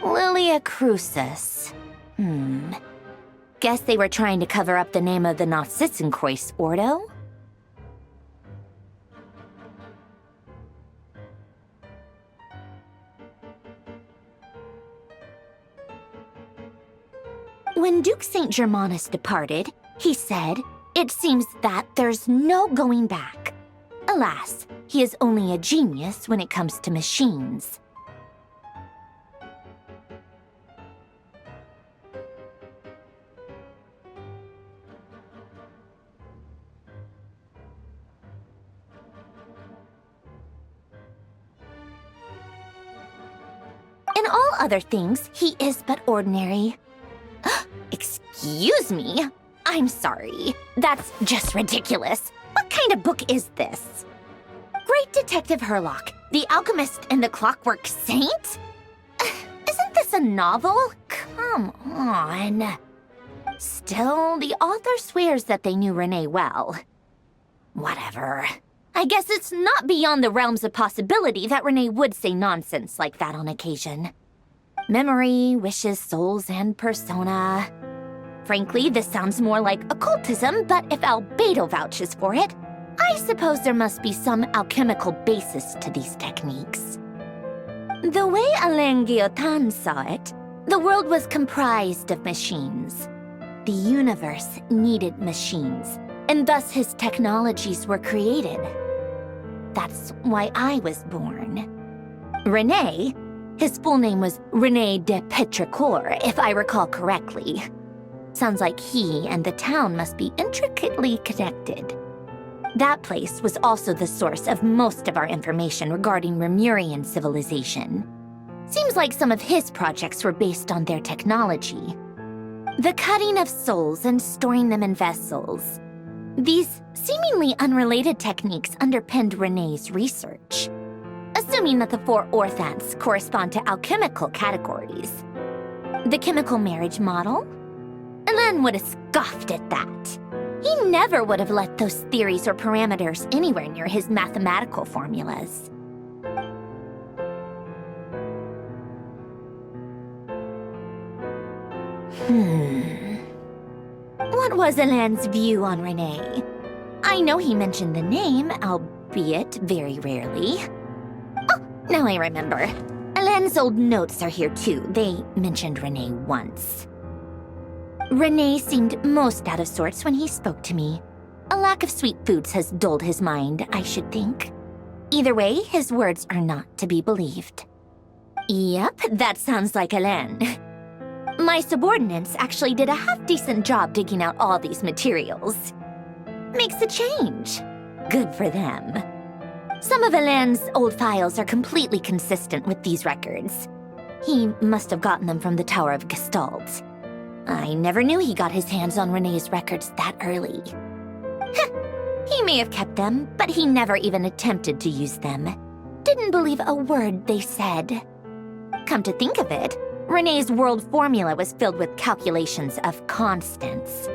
A: Lilia Crucis. Guess they were trying to cover up the name of the Nausitzenkreuz Ordo? When Duke St. Germanus departed, he said, "It seems that there's no going back." Alas, he is only a genius when it comes to machines. In all other things, he is but ordinary. Excuse me? I'm sorry. That's just ridiculous. What kind of book is this? Great Detective Herlock, the Alchemist and the Clockwork Saint? Isn't this a novel? Come on. Still, the author swears that they knew Renee well. Whatever. I guess it's not beyond the realms of possibility that Renee would say nonsense like that on occasion. Memory, wishes, souls, and persona. Frankly, this sounds more like occultism, but if Albedo vouches for it, I suppose there must be some alchemical basis to these techniques. The way Alain Guillotin saw it, the world was comprised of machines. The universe needed machines, and thus his technologies were created. That's why I was born. Renee, his full name was Renee de Petrichor, if I recall correctly. Sounds like he and the town must be intricately connected. That place was also the source of most of our information regarding Remurian civilization. Seems like some of his projects were based on their technology. The cutting of souls and storing them in vessels. These seemingly unrelated techniques underpinned Renee's research, assuming that the 4 orthants correspond to alchemical categories. The chemical marriage model? Alain would have scoffed at that. He never would have let those theories or parameters anywhere near his mathematical formulas. What was Alain's view on Renee? I know he mentioned the name, albeit very rarely. Oh, now I remember. Alain's old notes are here too. They mentioned Renee once. Renee seemed most out of sorts when he spoke to me. A lack of sweet foods has dulled his mind, I should think. Either way, his words are not to be believed. Yep, that sounds like Alain. My subordinates actually did a half-decent job digging out all these materials. Makes a change. Good for them. Some of Alain's old files are completely consistent with these records. He must have gotten them from the Tower of Gestalt. I never knew he got his hands on Renee's records that early. He may have kept them, but he never even attempted to use them. Didn't believe a word they said. Come to think of it, Renee's world formula was filled with calculations of constants.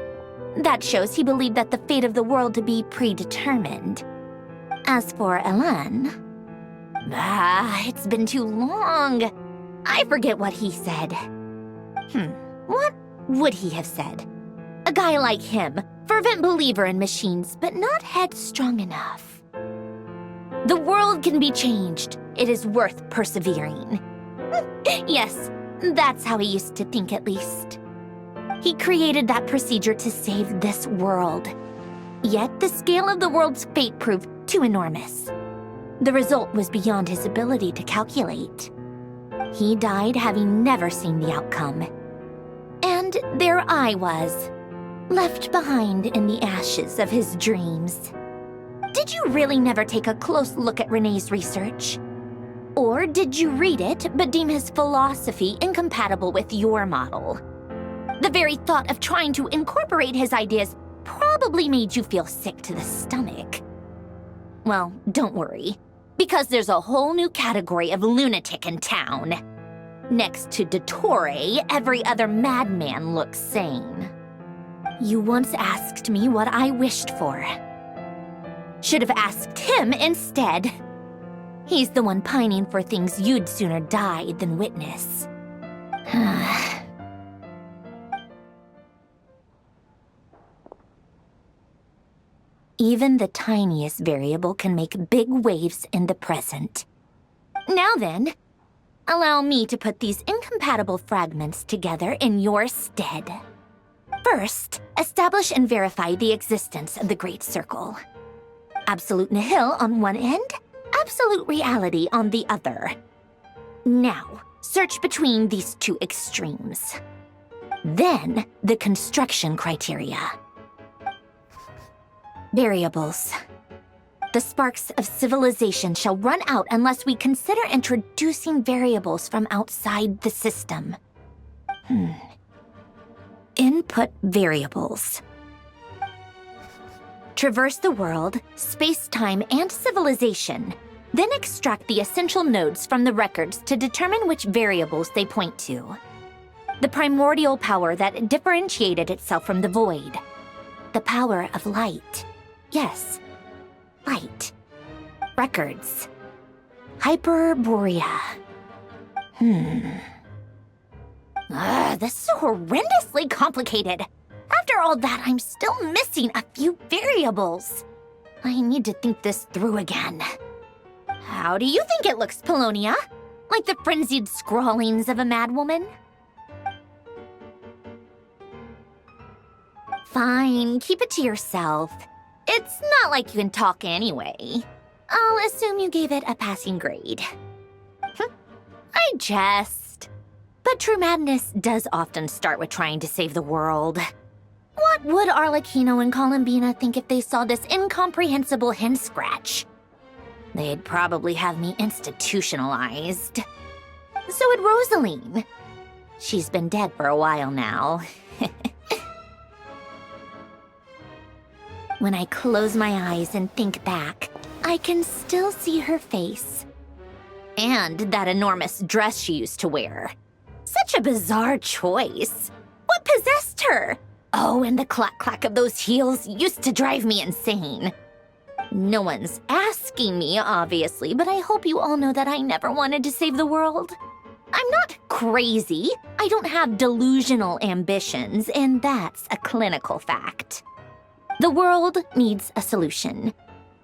A: That shows he believed that the fate of the world to be predetermined. As for Alain... it's been too long. I forget what he said. What would he have said? A guy like him, fervent believer in machines, but not headstrong enough. The world can be changed. It is worth persevering. Yes, that's how he used to think at least. He created that procedure to save this world. Yet the scale of the world's fate proved too enormous. The result was beyond his ability to calculate. He died having never seen the outcome. And there I was, left behind in the ashes of his dreams. Did you really never take a close look at Renee's research? Or did you read it but deem his philosophy incompatible with your model? The very thought of trying to incorporate his ideas probably made you feel sick to the stomach. Well, don't worry, because there's a whole new category of lunatic in town. Next to Dottore, every other madman looks sane. You once asked me what I wished for. Should have asked him instead. He's the one pining for things you'd sooner die than witness. Even the tiniest variable can make big waves in the present. Now then, allow me to put these incompatible fragments together in your stead. First, establish and verify the existence of the Great Circle. Absolute nihil on one end, absolute reality on the other. Now, search between these two extremes. Then, the construction criteria. Variables. The sparks of civilization shall run out unless we consider introducing variables from outside the system. Input variables. Traverse the world, space-time, and civilization, then extract the essential nodes from the records to determine which variables they point to. The primordial power that differentiated itself from the void. The power of light. Yes, light. Records. Hyperborea. This is horrendously complicated. After all that, I'm still missing a few variables. I need to think this through again. How do you think it looks, Polonia? Like the frenzied scrawlings of a madwoman? Fine, keep it to yourself. It's not like you can talk anyway. I'll assume you gave it a passing grade. I jest. But true madness does often start with trying to save the world. What would Arlecchino and Columbina think if they saw this incomprehensible hen scratch? They'd probably have me institutionalized. So would Rosaline. She's been dead for a while now. When I close my eyes and think back, I can still see her face. And that enormous dress she used to wear. Such a bizarre choice. What possessed her? Oh, and the clack-clack of those heels used to drive me insane. No one's asking me, obviously, but I hope you all know that I never wanted to save the world. I'm not crazy. I don't have delusional ambitions, and that's a clinical fact. The world needs a solution,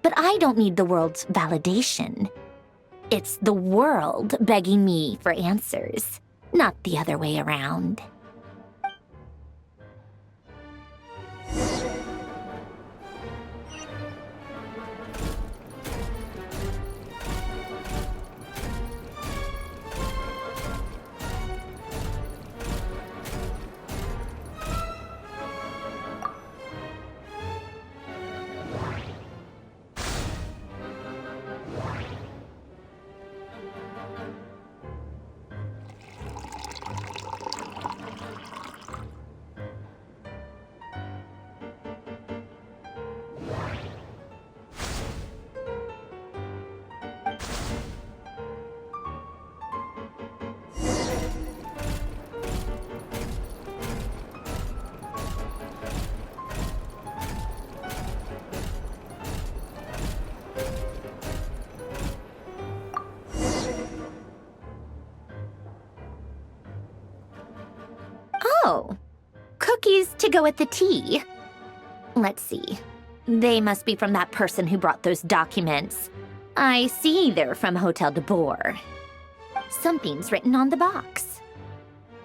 A: but I don't need the world's validation. It's the world begging me for answers, not the other way around. Oh, cookies to go with the tea. Let's see. They must be from that person who brought those documents. I see they're from Hotel de Boer. Something's written on the box.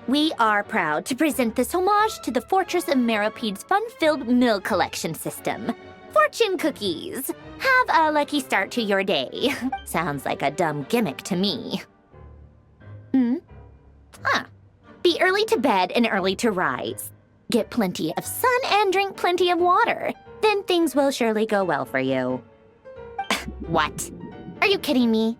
A: We are proud to present this homage to the Fortress of Meropede's fun-filled mill collection system. Fortune cookies. Have a lucky start to your day. Sounds like a dumb gimmick to me. Be early to bed and early to rise. Get plenty of sun and drink plenty of water. Then things will surely go well for you. What? Are you kidding me?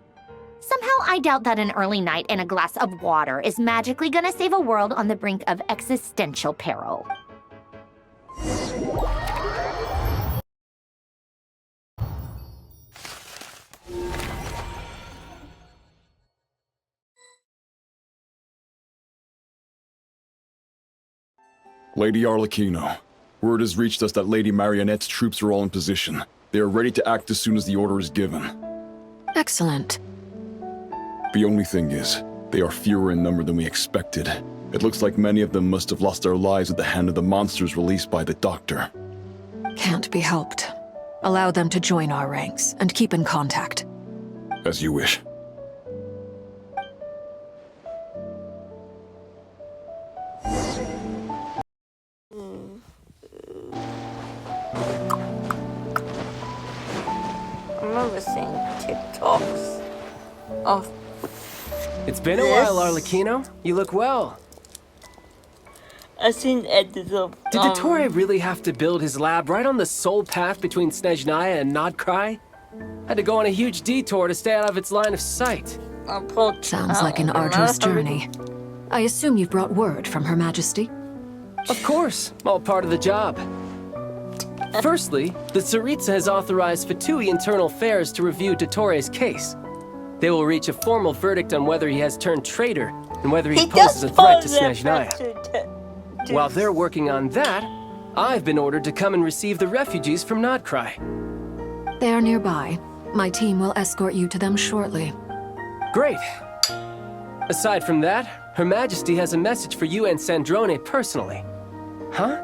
A: Somehow I doubt that an early night and a glass of water is magically gonna save a world on the brink of existential peril.
J: Lady Arlecchino, word has reached us that Lady Marionette's troops are all in position. They are ready to act as soon as the order is given.
G: Excellent.
J: The only thing is, they are fewer in number than we expected. It looks like many of them must have lost their lives at the hand of the monsters released by the Doctor.
G: Can't be helped. Allow them to join our ranks and keep in contact.
J: As you wish.
L: I remember seeing TikToks of...
W: It's been a while, Arlecchino. You look well.
L: I've seen edits of...
W: Did Dottore really have to build his lab right on the sole path between Snezhnaya and Nodcry? Had to go on a huge detour to stay out of its line of sight.
G: Sounds like an arduous journey. I assume you've brought word from Her Majesty?
W: Of course, all part of the job. Firstly, the Tsaritsa has authorized Fatui Internal Affairs to review Dottore's case. They will reach a formal verdict on whether he has turned traitor and whether he poses a threat to Snezhnaya. While they're working on that, I've been ordered to come and receive the refugees from Nodcry.
G: They are nearby. My team will escort you to them shortly.
W: Great. Aside from that, Her Majesty has a message for you and Sandrone personally. Huh?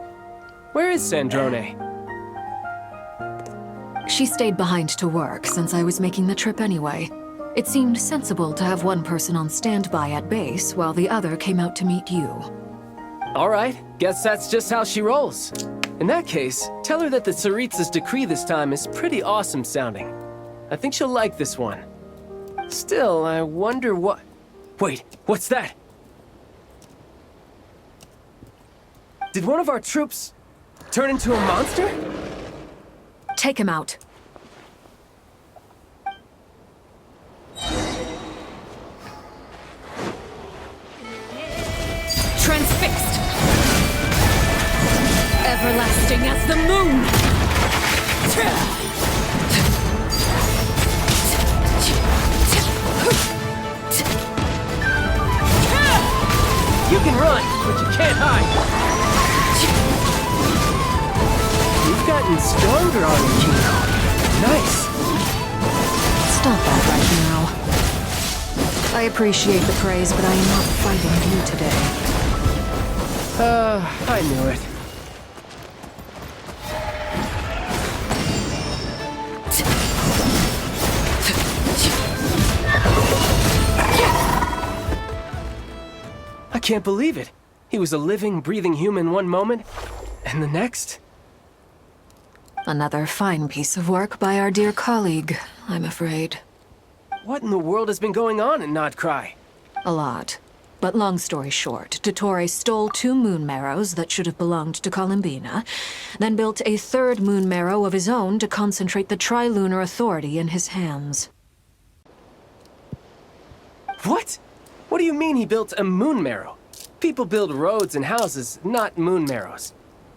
W: Where is Sandrone?
G: She stayed behind to work since I was making the trip anyway. It seemed sensible to have one person on standby at base while the other came out to meet you.
W: All right, guess that's just how she rolls. In that case, tell her that the Tsaritsa's decree this time is pretty awesome sounding. I think she'll like this one. Still, I wonder what... Wait, what's that? Did one of our troops turn into a monster?
G: Take him out. Transfixed! Everlasting as the moon!
W: You can run, but you can't hide! You've gotten stronger, Arlecchino. Nice.
G: Stop that right now. I appreciate the praise, but I am not fighting you today.
W: I knew it. I can't believe it. He was a living, breathing human one moment, and the next...
G: Another fine piece of work by our dear colleague, I'm afraid.
W: What in the world has been going on in Nodcry?
G: A lot. But long story short, Dottore stole 2 moon marrows that should have belonged to Columbina, then built a 3rd moon marrow of his own to concentrate the Trilunar Authority in his hands.
W: What? What do you mean he built a moon marrow? People build roads and houses, not moon marrows.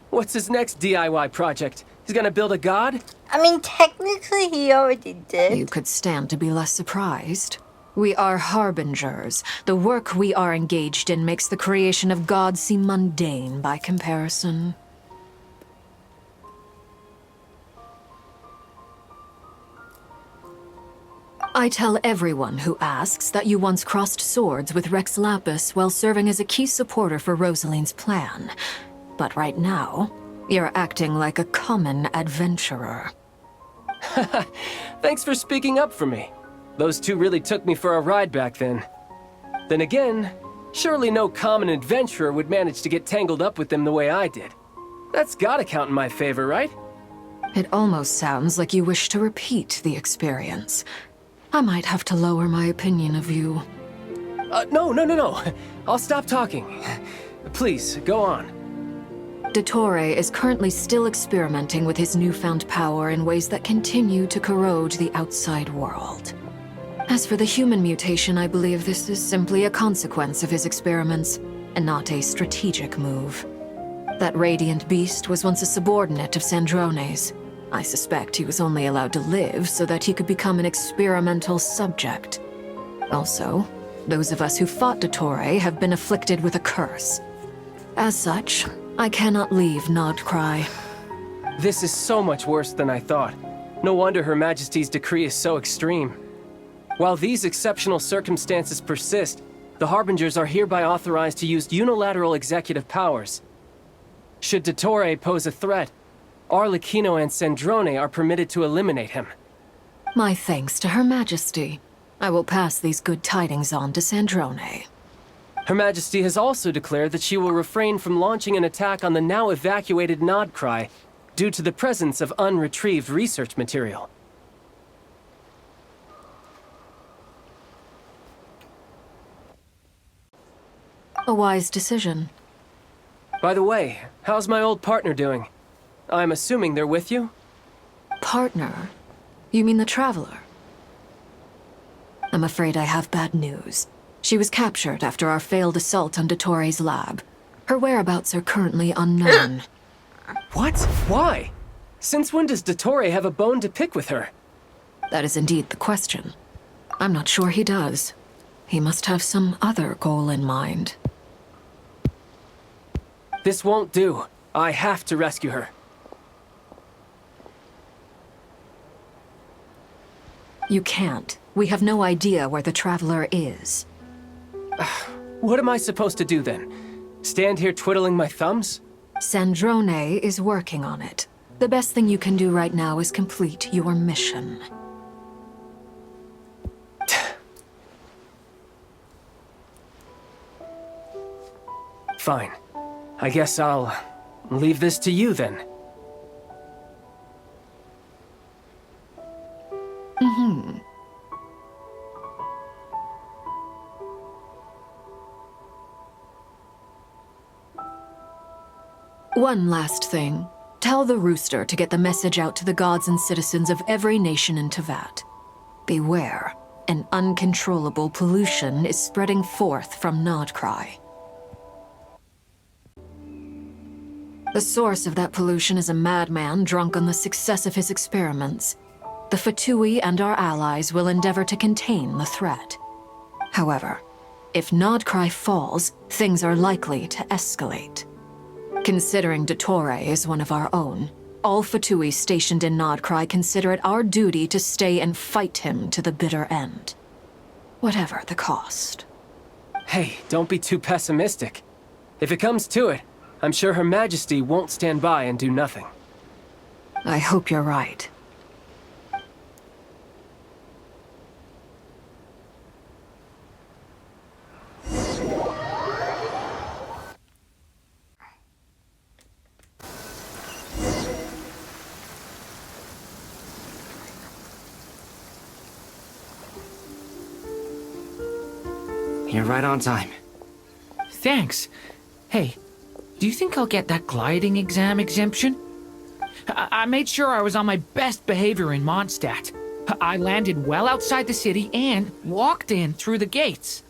W: What's his next DIY project? He's gonna build a god?
L: I mean, technically he already did.
G: You could stand to be less surprised. We are harbingers. The work we are engaged in makes the creation of gods seem mundane by comparison. I tell everyone who asks that you once crossed swords with Rex Lapis while serving as a key supporter for Rosaline's plan. But right now, you're acting like a common adventurer.
W: Thanks for speaking up for me. Those 2 really took me for a ride back then. Then again, surely no common adventurer would manage to get tangled up with them the way I did. That's gotta count in my favor, right?
G: It almost sounds like you wish to repeat the experience. I might have to lower my opinion of you.
W: No. I'll stop talking. Please, go on.
G: Dottore is currently still experimenting with his newfound power in ways that continue to corrode the outside world. As for the human mutation, I believe this is simply a consequence of his experiments, and not a strategic move. That radiant beast was once a subordinate of Sandrone's. I suspect he was only allowed to live so that he could become an experimental subject. Also, those of us who fought Dottore have been afflicted with a curse. As such, I cannot leave Nodcry.
W: This is so much worse than I thought. No wonder Her Majesty's decree is so extreme. While these exceptional circumstances persist, the Harbingers are hereby authorized to use unilateral executive powers. Should Dottore pose a threat, Arlecchino and Sandrone are permitted to eliminate him.
G: My thanks to Her Majesty. I will pass these good tidings on to Sandrone.
W: Her Majesty has also declared that she will refrain from launching an attack on the now evacuated Nodcry due to the presence of unretrieved research material.
G: A wise decision.
W: By the way, how's my old partner doing? I'm assuming they're with you?
G: Partner? You mean the Traveler? I'm afraid I have bad news. She was captured after our failed assault on Dottore's lab. Her whereabouts are currently unknown.
W: What? Why? Since when does Dottore have a bone to pick with her?
G: That is indeed the question. I'm not sure he does. He must have some other goal in mind.
W: This won't do. I have to rescue her.
G: You can't. We have no idea where the Traveler is.
W: What am I supposed to do then? Stand here twiddling my thumbs?
G: Sandrone is working on it. The best thing you can do right now is complete your mission.
W: Fine. I guess I'll leave this to you then.
G: Mm-hmm. One last thing. Tell the Rooster to get the message out to the gods and citizens of every nation in Teyvat. Beware. An uncontrollable pollution is spreading forth from Nodcry. The source of that pollution is a madman drunk on the success of his experiments. The Fatui and our allies will endeavor to contain the threat. However, if Nodcry falls, things are likely to escalate. Considering Dottore is one of our own, all Fatui stationed in Nodcry consider it our duty to stay and fight him to the bitter end. Whatever the cost.
W: Hey, don't be too pessimistic. If it comes to it, I'm sure Her Majesty won't stand by and do nothing.
G: I hope you're right.
U: You're right on time.
S: Thanks. Hey, do you think I'll get that gliding exam exemption? I made sure I was on my best behavior in Mondstadt. I landed well outside the city and walked in through the gates.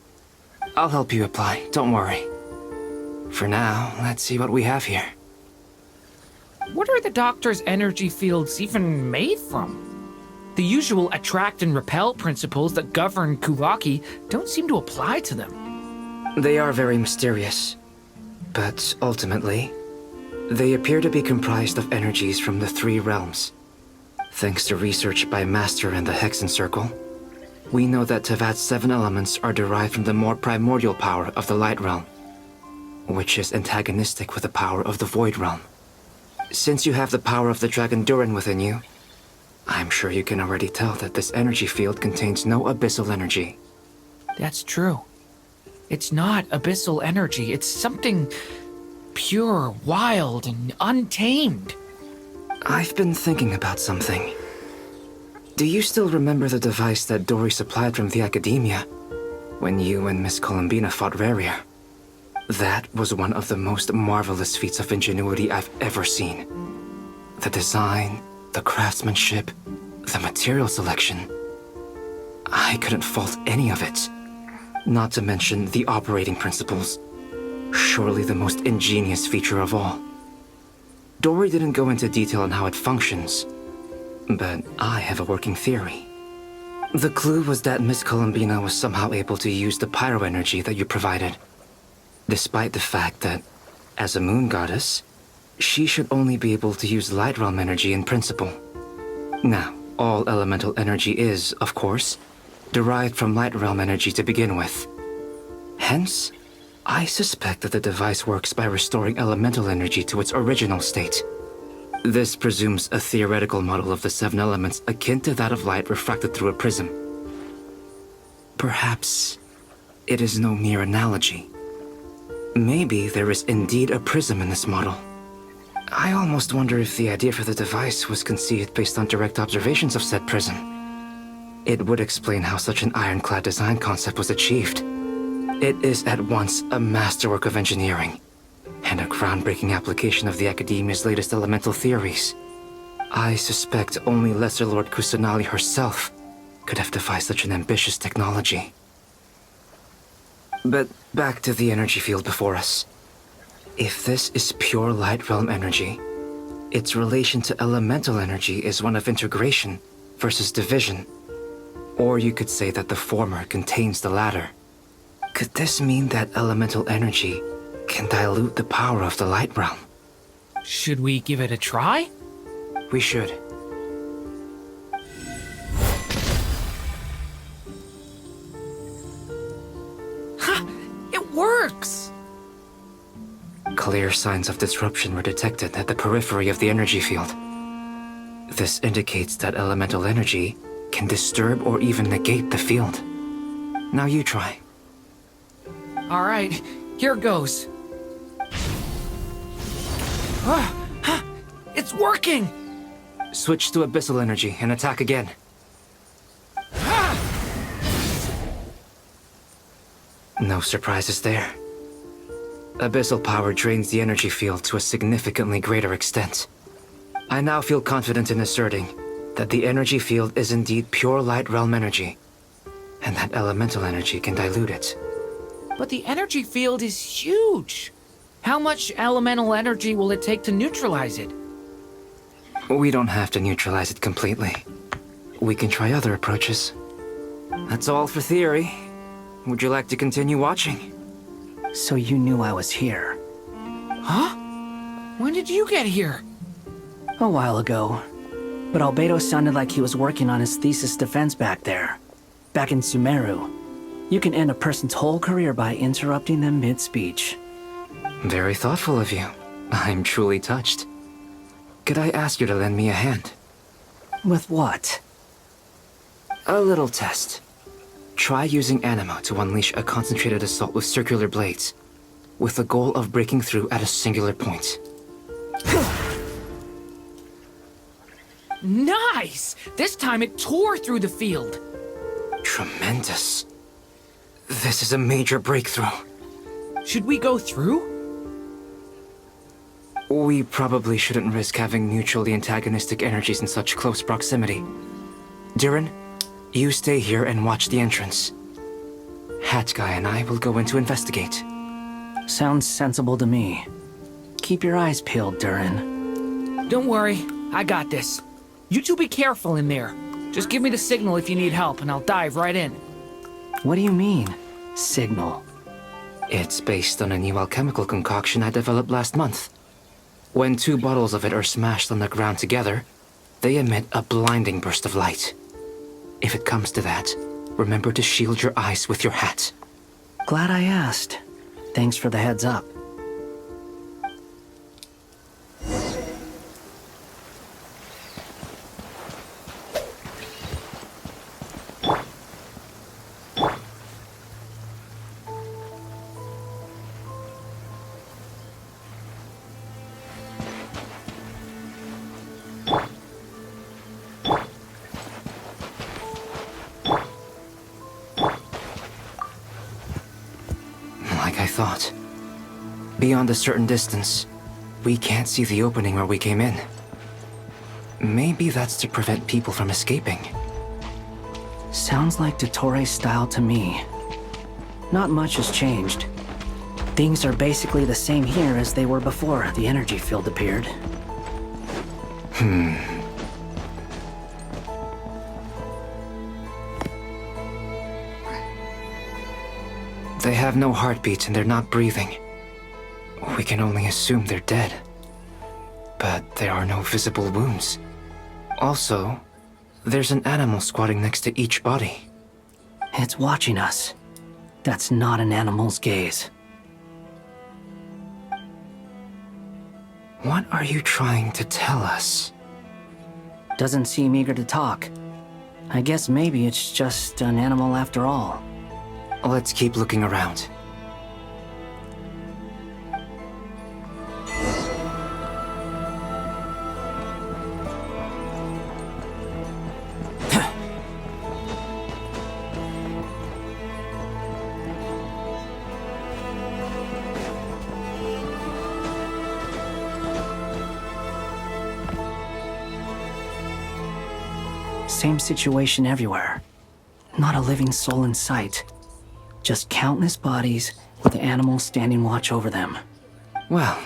U: I'll help you apply, don't worry. For now, let's see what we have here.
S: What are the doctor's energy fields even made from? The usual attract and repel principles that govern Kuvaki don't seem to apply to them.
U: They are very mysterious, but ultimately, they appear to be comprised of energies from the three realms. Thanks to research by Master and the Hexen Circle, we know that Teyvat's 7 elements are derived from the more primordial power of the Light Realm, which is antagonistic with the power of the Void Realm. Since you have the power of the Dragon Durin within you, I'm sure you can already tell that this energy field contains no abyssal energy.
S: That's true. It's not abyssal energy. It's something pure, wild, and untamed.
U: I've been thinking about something. Do you still remember the device that Dory supplied from the Academia when you and Miss Columbina fought Raria? That was one of the most marvelous feats of ingenuity I've ever seen. The design, the craftsmanship, the material selection. I couldn't fault any of it. Not to mention the operating principles. Surely the most ingenious feature of all. Dory didn't go into detail on how it functions, but I have a working theory. The clue was that Miss Columbina was somehow able to use the pyro energy that you provided, despite the fact that, as a moon goddess, she should only be able to use light realm energy in principle. Now, all elemental energy is, of course, derived from light realm energy to begin with. Hence, I suspect that the device works by restoring elemental energy to its original state. This presumes a theoretical model of the seven elements akin to that of light refracted through a prism. Perhaps it is no mere analogy. Maybe there is indeed a prism in this model. I almost wonder if the idea for the device was conceived based on direct observations of said prism. It would explain how such an ironclad design concept was achieved. It is at once a masterwork of engineering and a groundbreaking application of the Academia's latest elemental theories. I suspect only Lesser Lord Kusanali herself could have devised such an ambitious technology. But back to the energy field before us. If this is pure light realm energy, its relation to elemental energy is one of integration versus division. Or you could say that the former contains the latter. Could this mean that elemental energy can dilute the power of the light realm?
S: Should we give it a try?
U: We should.
S: Ha! It works!
U: Clear signs of disruption were detected at the periphery of the energy field. This indicates that elemental energy can disturb or even negate the field. Now you try.
S: All right, here goes. It's working!
U: Switch to abyssal energy and attack again. No surprises there. Abyssal power drains the energy field to a significantly greater extent. I now feel confident in asserting that the energy field is indeed pure light realm energy, and that elemental energy can dilute it.
S: But the energy field is huge. How much elemental energy will it take to neutralize it?
U: We don't have to neutralize it completely. We can try other approaches. That's all for theory. Would you like to continue watching?
F: So you knew I was here.
S: Huh? When did you get here?
F: A while ago. But Albedo sounded like he was working on his thesis defense back there. Back in Sumeru. You can end a person's whole career by interrupting them mid-speech.
U: Very thoughtful of you. I'm truly touched. Could I ask you to lend me a hand?
F: With what?
U: A little test. Try using Anima to unleash a concentrated assault with circular blades, with the goal of breaking through at a singular point.
S: Nice! This time it tore through the field.
U: Tremendous. This is a major breakthrough.
S: Should we go through?
U: We probably shouldn't risk having mutually antagonistic energies in such close proximity. Durin, you stay here and watch the entrance. Hat Guy and I will go in to investigate.
F: Sounds sensible to me. Keep your eyes peeled, Durin.
S: Don't worry, I got this. You two be careful in there. Just give me the signal if you need help and I'll dive right in.
F: What do you mean, signal?
U: It's based on a new alchemical concoction I developed last month. When 2 bottles of it are smashed on the ground together, they emit a blinding burst of light. If it comes to that, remember to shield your eyes with your hat.
F: Glad I asked. Thanks for the heads up.
U: Like I thought, Beyond a certain distance, we can't see the opening where we came in. Maybe that's to prevent people from escaping.
F: Sounds like Dottore style to me. Not much has changed. Things are basically the same here as they were before the energy field appeared.
U: They have no heartbeats and they're not breathing. We can only assume they're dead. But there are no visible wounds. Also, there's an animal squatting next to each body.
F: It's watching us. That's not an animal's gaze.
U: What are you trying to tell us?
F: Doesn't seem eager to talk. I guess maybe it's just an animal after all.
U: Let's keep looking around.
F: Same situation everywhere. Not a living soul in sight. Just countless bodies with animals standing watch over them.
U: Well,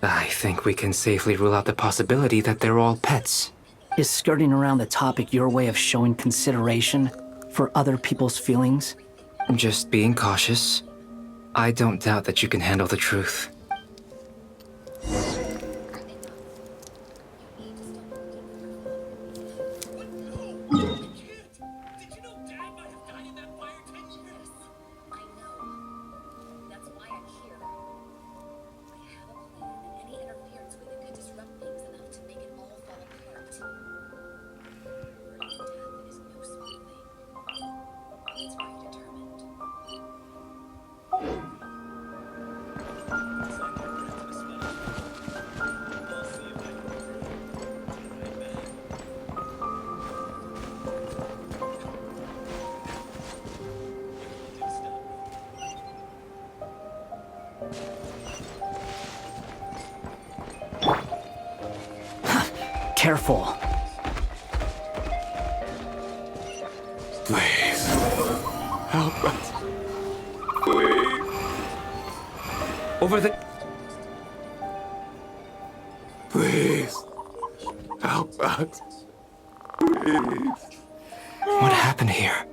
U: I think we can safely rule out the possibility that they're all pets.
F: Is skirting around the topic your way of showing consideration for other people's feelings?
U: Just being cautious. I don't doubt that you can handle the truth.
F: Careful.
N: Please, help us. Please. Over the... Please, help us. Please.
U: What happened here?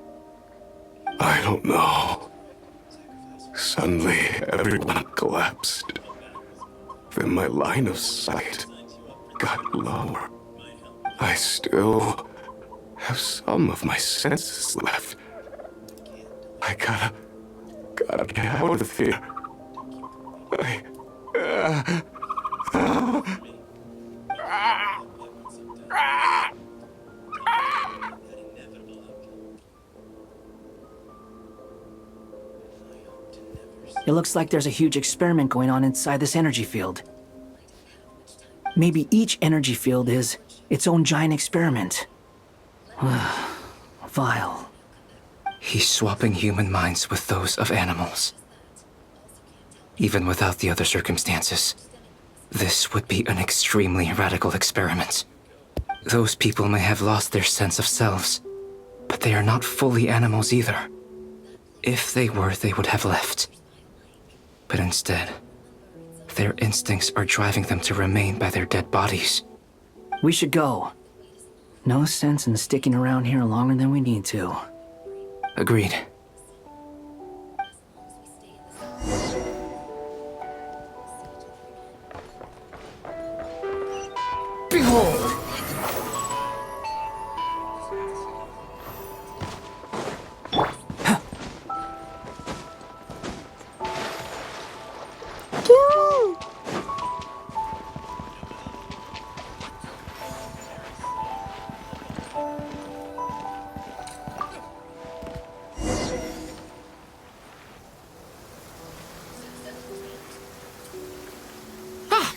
N: I don't know. Suddenly, everyone collapsed. Then my line of sight got lower. I still have some of my senses left. I gotta get out of here.
F: It looks like there's a huge experiment going on inside this energy field. Maybe each energy field is its own giant experiment. Vile.
U: He's swapping human minds with those of animals. Even without the other circumstances, this would be an extremely radical experiment. Those people may have lost their sense of selves, but they are not fully animals either. If they were, they would have left. But instead, their instincts are driving them to remain by their dead bodies.
F: We should go. No sense in sticking around here longer than we need to.
U: Agreed.
F: Behold!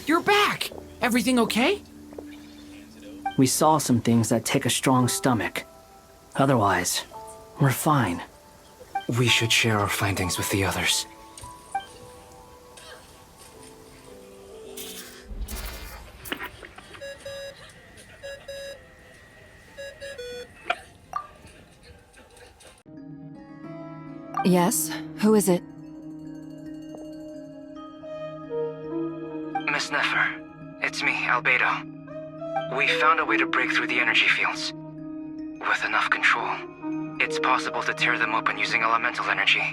S: You're back! Everything okay?
F: We saw some things that take a strong stomach. Otherwise, we're fine.
U: We should share our findings with the others.
D: Yes? Who is it?
U: Miss Nefer, it's me, Albedo. We found a way to break through the energy fields. With enough control, it's possible to tear them open using elemental energy.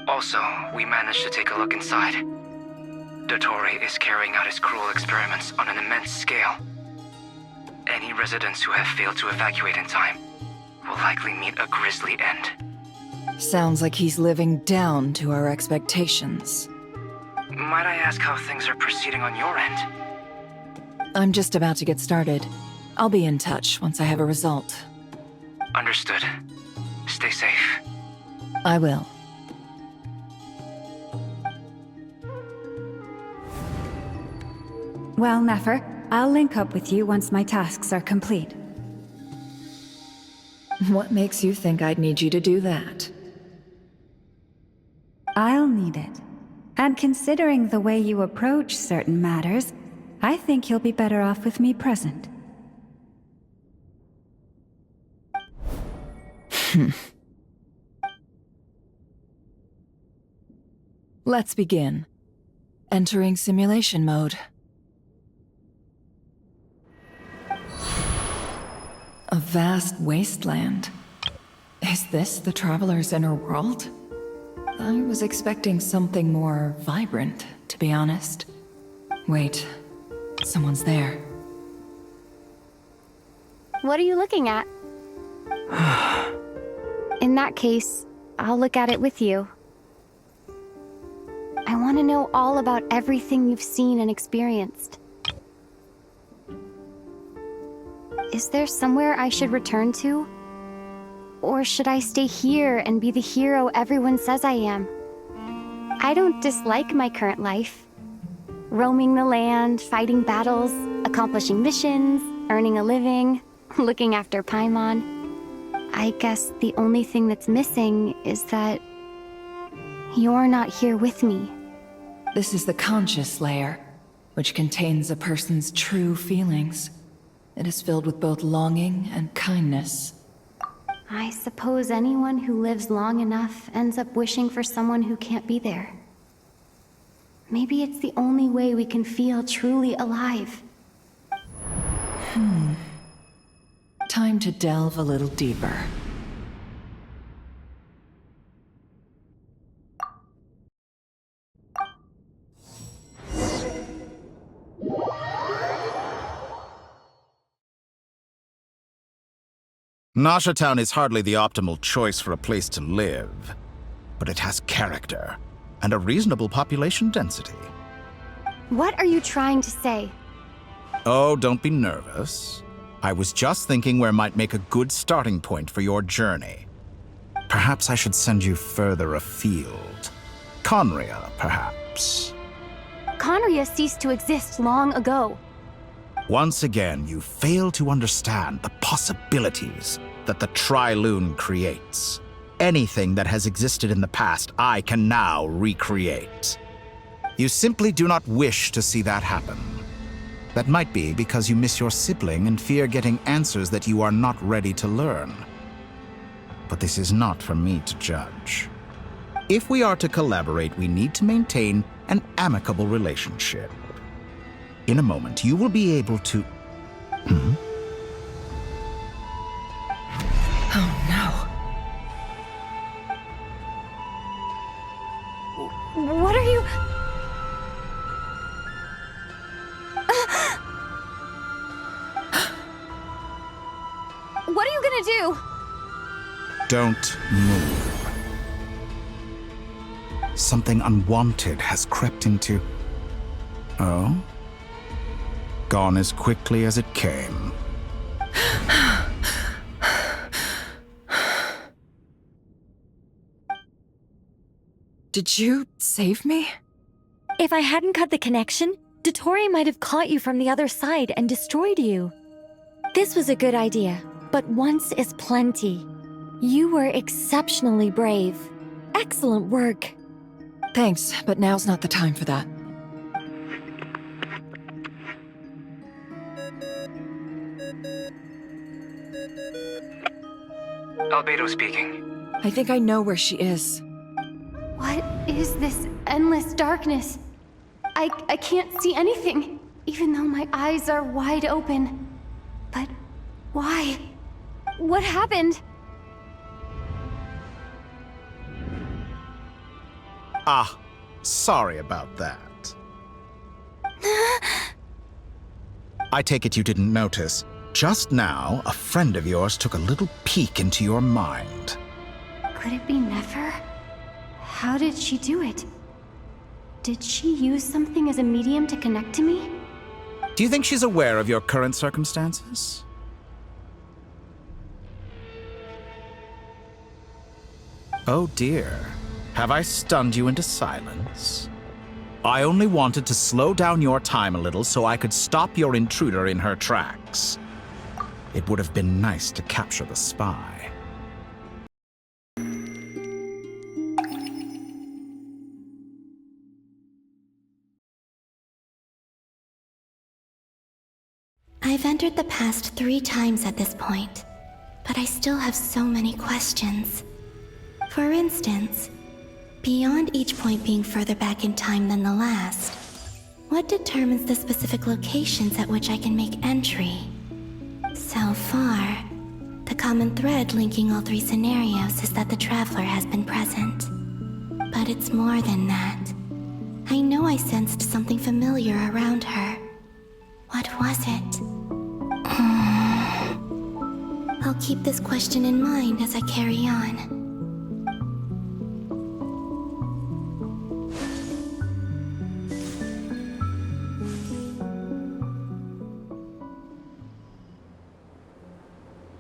U: Also, we managed to take a look inside. Dottore is carrying out his cruel experiments on an immense scale. Any residents who have failed to evacuate in time will likely meet a grisly end.
D: Sounds like he's living down to our expectations.
U: Might I ask how things are proceeding on your end?
D: I'm just about to get started. I'll be in touch once I have a result.
U: Understood. Stay safe.
D: I will.
B: Well, Nefer, I'll link up with you once my tasks are complete.
D: What makes you think I'd need you to do that?
B: I'll need it. And considering the way you approach certain matters, I think you'll be better off with me present.
D: Let's begin. Entering simulation mode. A vast wasteland. Is this the Traveler's inner world? I was expecting something more vibrant, to be honest. Wait, someone's there.
K: What are you looking at? In that case, I'll look at it with you. I want to know all about everything you've seen and experienced. Is there somewhere I should return to? Or should I stay here and be the hero everyone says I am? I don't dislike my current life. Roaming the land, fighting battles, accomplishing missions, earning a living, looking after Paimon. I guess the only thing that's missing is that you're not here with me.
D: This is the conscious layer, which contains a person's true feelings. It is filled with both longing and kindness.
K: I suppose anyone who lives long enough ends up wishing for someone who can't be there. Maybe it's the only way we can feel truly alive.
D: Time to delve a little deeper.
M: Nasha Town is hardly the optimal choice for a place to live, but it has character and a reasonable population density.
K: What are you trying to say?
M: Oh, don't be nervous. I was just thinking where might make a good starting point for your journey. Perhaps I should send you further afield. Conria, perhaps.
K: Conria ceased to exist long ago.
M: Once again, you fail to understand the possibilities that the Tri-Lune creates. Anything that has existed in the past, I can now recreate. You simply do not wish to see that happen. That might be because you miss your sibling and fear getting answers that you are not ready to learn. But this is not for me to judge. If we are to collaborate, we need to maintain an amicable relationship. In a moment, you will be able to...
D: Oh no.
K: What are you... What are you gonna do?
M: Don't move. Something unwanted has crept into... Oh? Gone as quickly as it came.
D: Did you save me?
V: If I hadn't cut the connection, Dottore might have caught you from the other side and destroyed you. This was a good idea, but once is plenty. You were exceptionally brave. Excellent work.
D: Thanks, but now's not the time for that.
U: Albedo speaking.
D: I think I know where she is.
K: What is this endless darkness? I can't see anything, even though my eyes are wide open. But why? What happened?
M: Ah, sorry about that. I take it you didn't notice. Just now, a friend of yours took a little peek into your mind.
K: Could it be Nefer? How did she do it? Did she use something as a medium to connect to me?
M: Do you think she's aware of your current circumstances? Oh dear. Have I stunned you into silence? I only wanted to slow down your time a little so I could stop your intruder in her tracks. It would have been nice to capture the spy.
P: I've entered the past 3 times at this point, but I still have so many questions. For instance, beyond each point being further back in time than the last, what determines the specific locations at which I can make entry? So far, the common thread linking all 3 scenarios is that the Traveler has been present. But it's more than that. I know I sensed something familiar around her. What was it? I'll keep this question in mind as I carry on.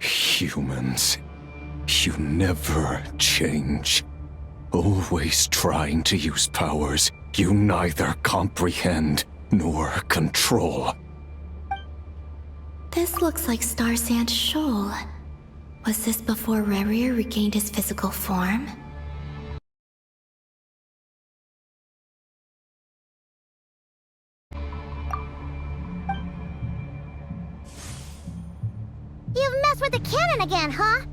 N: Humans, you never change. Always trying to use powers you neither comprehend nor control.
P: This looks like Star Sand Shoal. Was this before Rerir regained his physical form?
R: You've messed with the cannon again, huh?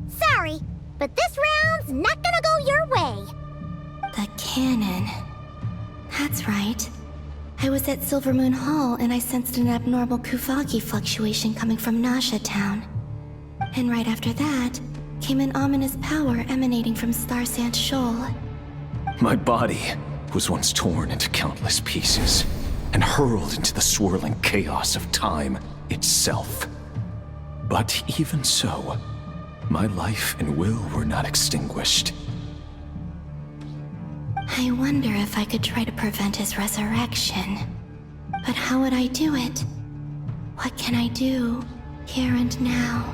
R: Sorry, but this round's not gonna go your way.
P: The cannon. That's right. I was at Silvermoon Hall and I sensed an abnormal Kuvagi fluctuation coming from Nasha Town. And right after that, came an ominous power emanating from Star Sand Shoal.
N: My body was once torn into countless pieces and hurled into the swirling chaos of time itself. But even so, my life and will were not extinguished.
P: I wonder if I could try to prevent his resurrection. But how would I do it? What can I do, here and now?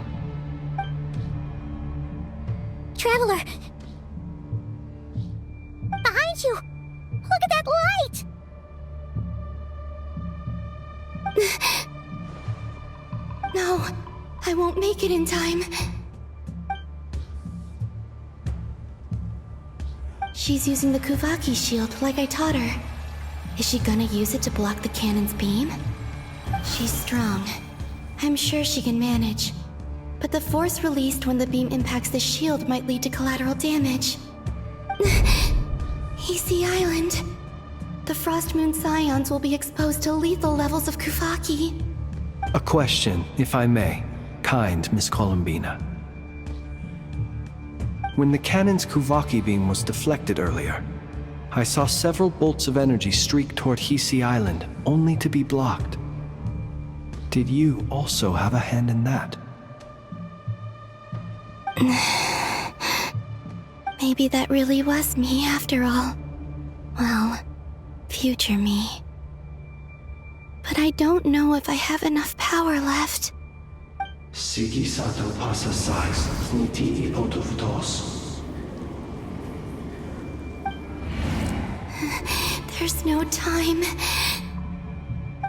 R: Traveler! Behind you! Look at that light!
P: No, I won't make it in time. She's using the Kuvaki shield like I taught her. Is she gonna use it to block the cannon's beam? She's strong. I'm sure she can manage. But the force released when the beam impacts the shield might lead to collateral damage. Easy Island. The Frost Moon Scions will be exposed to lethal levels of Kuvaki.
E: A question, if I may, kind Miss Columbina. When the cannon's Kuvaki beam was deflected earlier, I saw several bolts of energy streak toward Hisi Island, only to be blocked. Did you also have a hand in that?
P: Maybe that really was me after all. Well, future me. But I don't know if I have enough power left.
F: Siki sato pasa sais, niti ipotuvtos.
P: There's no time.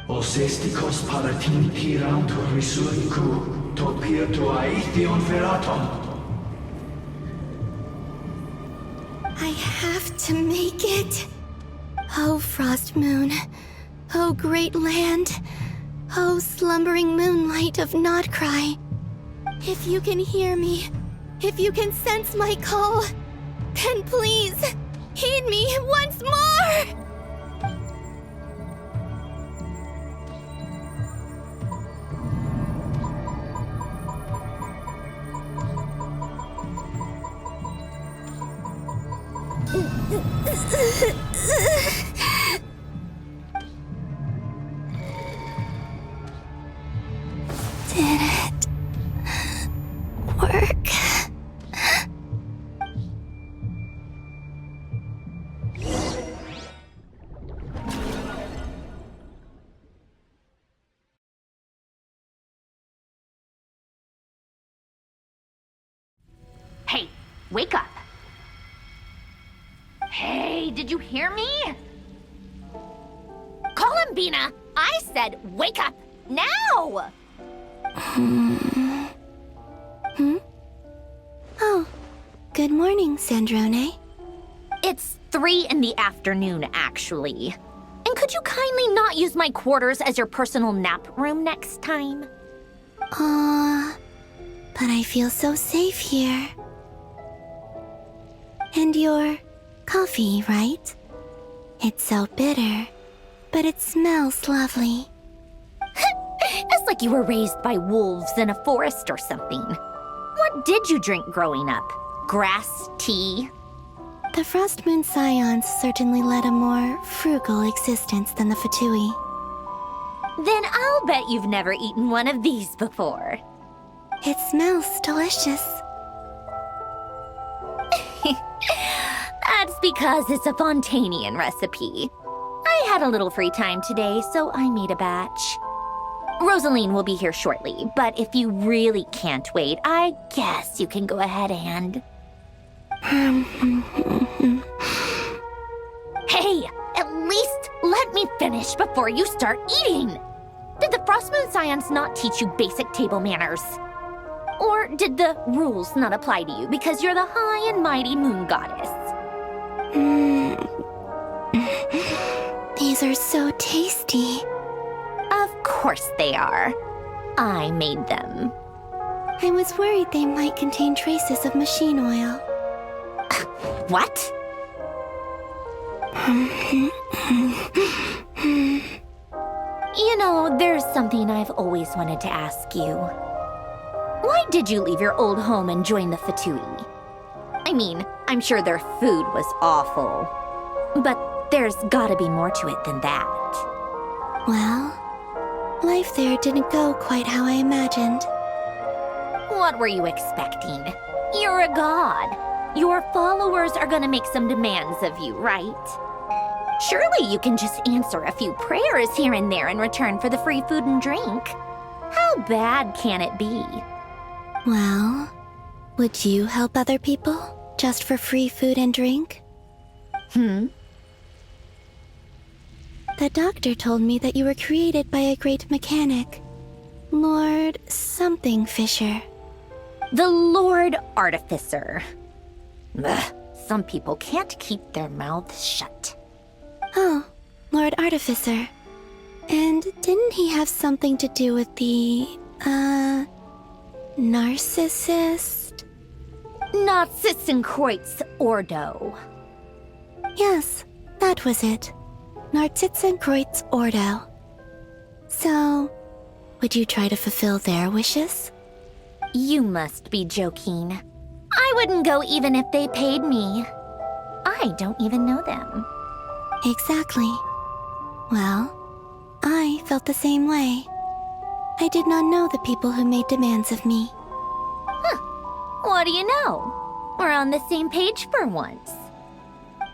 F: Osestikos paratin tiranto risuriku, to pirto aithion feraton.
P: I have to make it. Oh, Frost Moon. Oh, great land. Oh, slumbering moonlight of Nodcry. If you can hear me, if you can sense my call, then please,
R: Heed me once more! Did it work?
A: Hey, wake up. Hey, did you hear me? Columbina, I said wake up now!
P: Hmm? Oh, good morning, Sandrone.
A: It's 3 in the afternoon, actually. And could you kindly not use my quarters as your personal nap room next time?
P: But I feel so safe here. And your coffee, right? It's so bitter, but it smells lovely.
A: It's like you were raised by wolves in a forest or something. What did you drink growing up? Grass tea?
P: The Frost Moon Scions certainly led a more frugal existence than the Fatui.
A: Then I'll bet you've never eaten one of these before.
P: It smells delicious.
A: That's because it's a Fontanian recipe. I had a little free time today, so I made a batch. Rosaline will be here shortly, but if you really can't wait, I guess you can go ahead and... Hey, at least let me finish before you start eating! Did the Frostmoon Scions not teach you basic table manners? Or did the rules not apply to you because you're the high and mighty moon goddess?
P: These are so tasty.
A: Of course they are. I made them.
P: I was worried they might contain traces of machine oil.
A: What? You know, there's something I've always wanted to ask you. Why did you leave your old home and join the Fatui? I mean, I'm sure their food was awful. But there's gotta be more to it than that.
P: Well, life there didn't go quite how I imagined.
A: What were you expecting? You're a god. Your followers are gonna make some demands of you, right? Surely you can just answer a few prayers here and there in return for the free food and drink. How bad can it be?
P: Well, would you help other people just for free food and drink? The doctor told me that you were created by a great mechanic, Lord something Fisher.
A: The Lord Artificer. Ugh, some people can't keep their mouths shut.
P: Oh, Lord Artificer. And didn't he have something to do with the, narcissist?
A: Narcissenkreuz Ordo.
P: Yes, that was it. Narcissenkreuz Ordo. So, would you try to fulfill their wishes?
A: You must be joking. I wouldn't go even if they paid me. I don't even know them.
P: Exactly. Well, I felt the same way. I did not know the people who made demands of me.
A: What do you know? We're on the same page for once.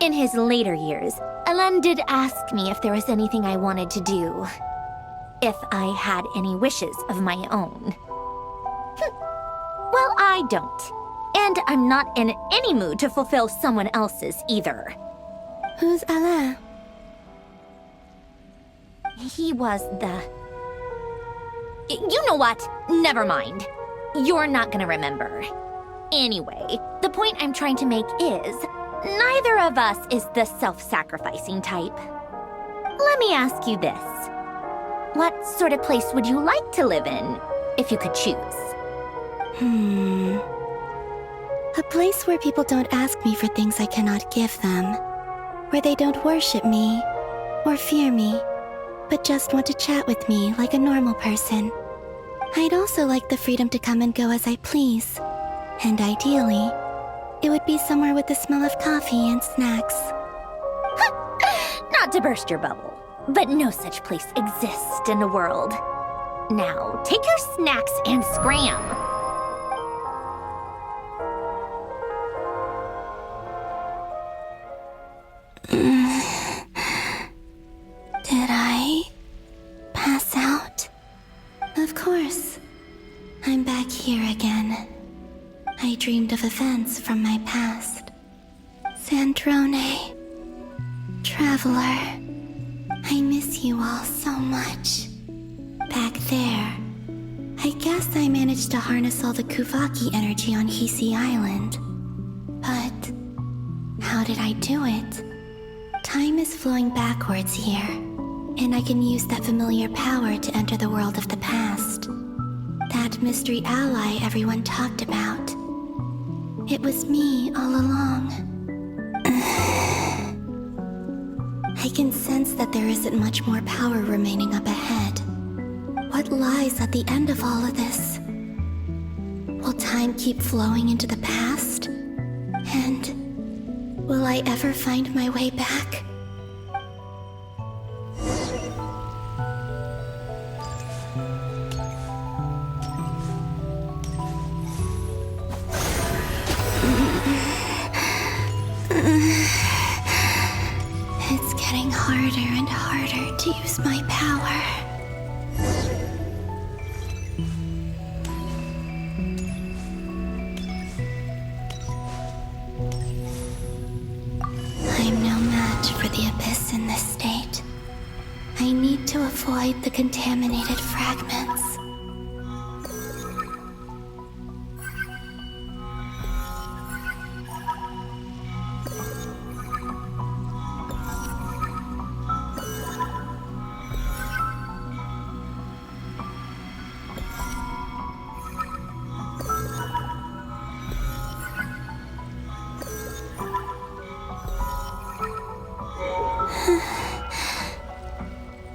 A: In his later years, Elen did ask me if there was anything I wanted to do. If I had any wishes of my own. Well, I don't. And I'm not in any mood to fulfill someone else's either.
P: Who's Alain?
A: He was the... You know what? Never mind. You're not gonna remember. Anyway, the point I'm trying to make is, neither of us is the self-sacrificing type. Let me ask you this. What sort of place would you like to live in, if you could choose?
P: A place where people don't ask me for things I cannot give them. where they don't worship me or fear me, but just want to chat with me like a normal person. I'd also like the freedom to come and go as I please, and ideally, it would be somewhere with the smell of coffee and snacks.
A: Not to burst your bubble, but no such place exists in the world. Now, take your snacks and scram.
P: Did I pass out? Of course. I'm back here again. I dreamed of events from my past. Sandrone. Traveler. I miss you all so much. Back there, I guess I managed to harness all the Kuvaki energy on Hisi Island. But how did I do it? Time is flowing backwards here, and I can use that familiar power to enter the world of the past. That mystery ally everyone talked about. It was me all along. I can sense that there isn't much more power remaining up ahead. What lies at the end of all of this? Will time keep flowing into the past? And will I ever find my way back? It's getting harder and harder to use my power. I'm no match for the Abyss in this state. I need to avoid the contaminated fragments.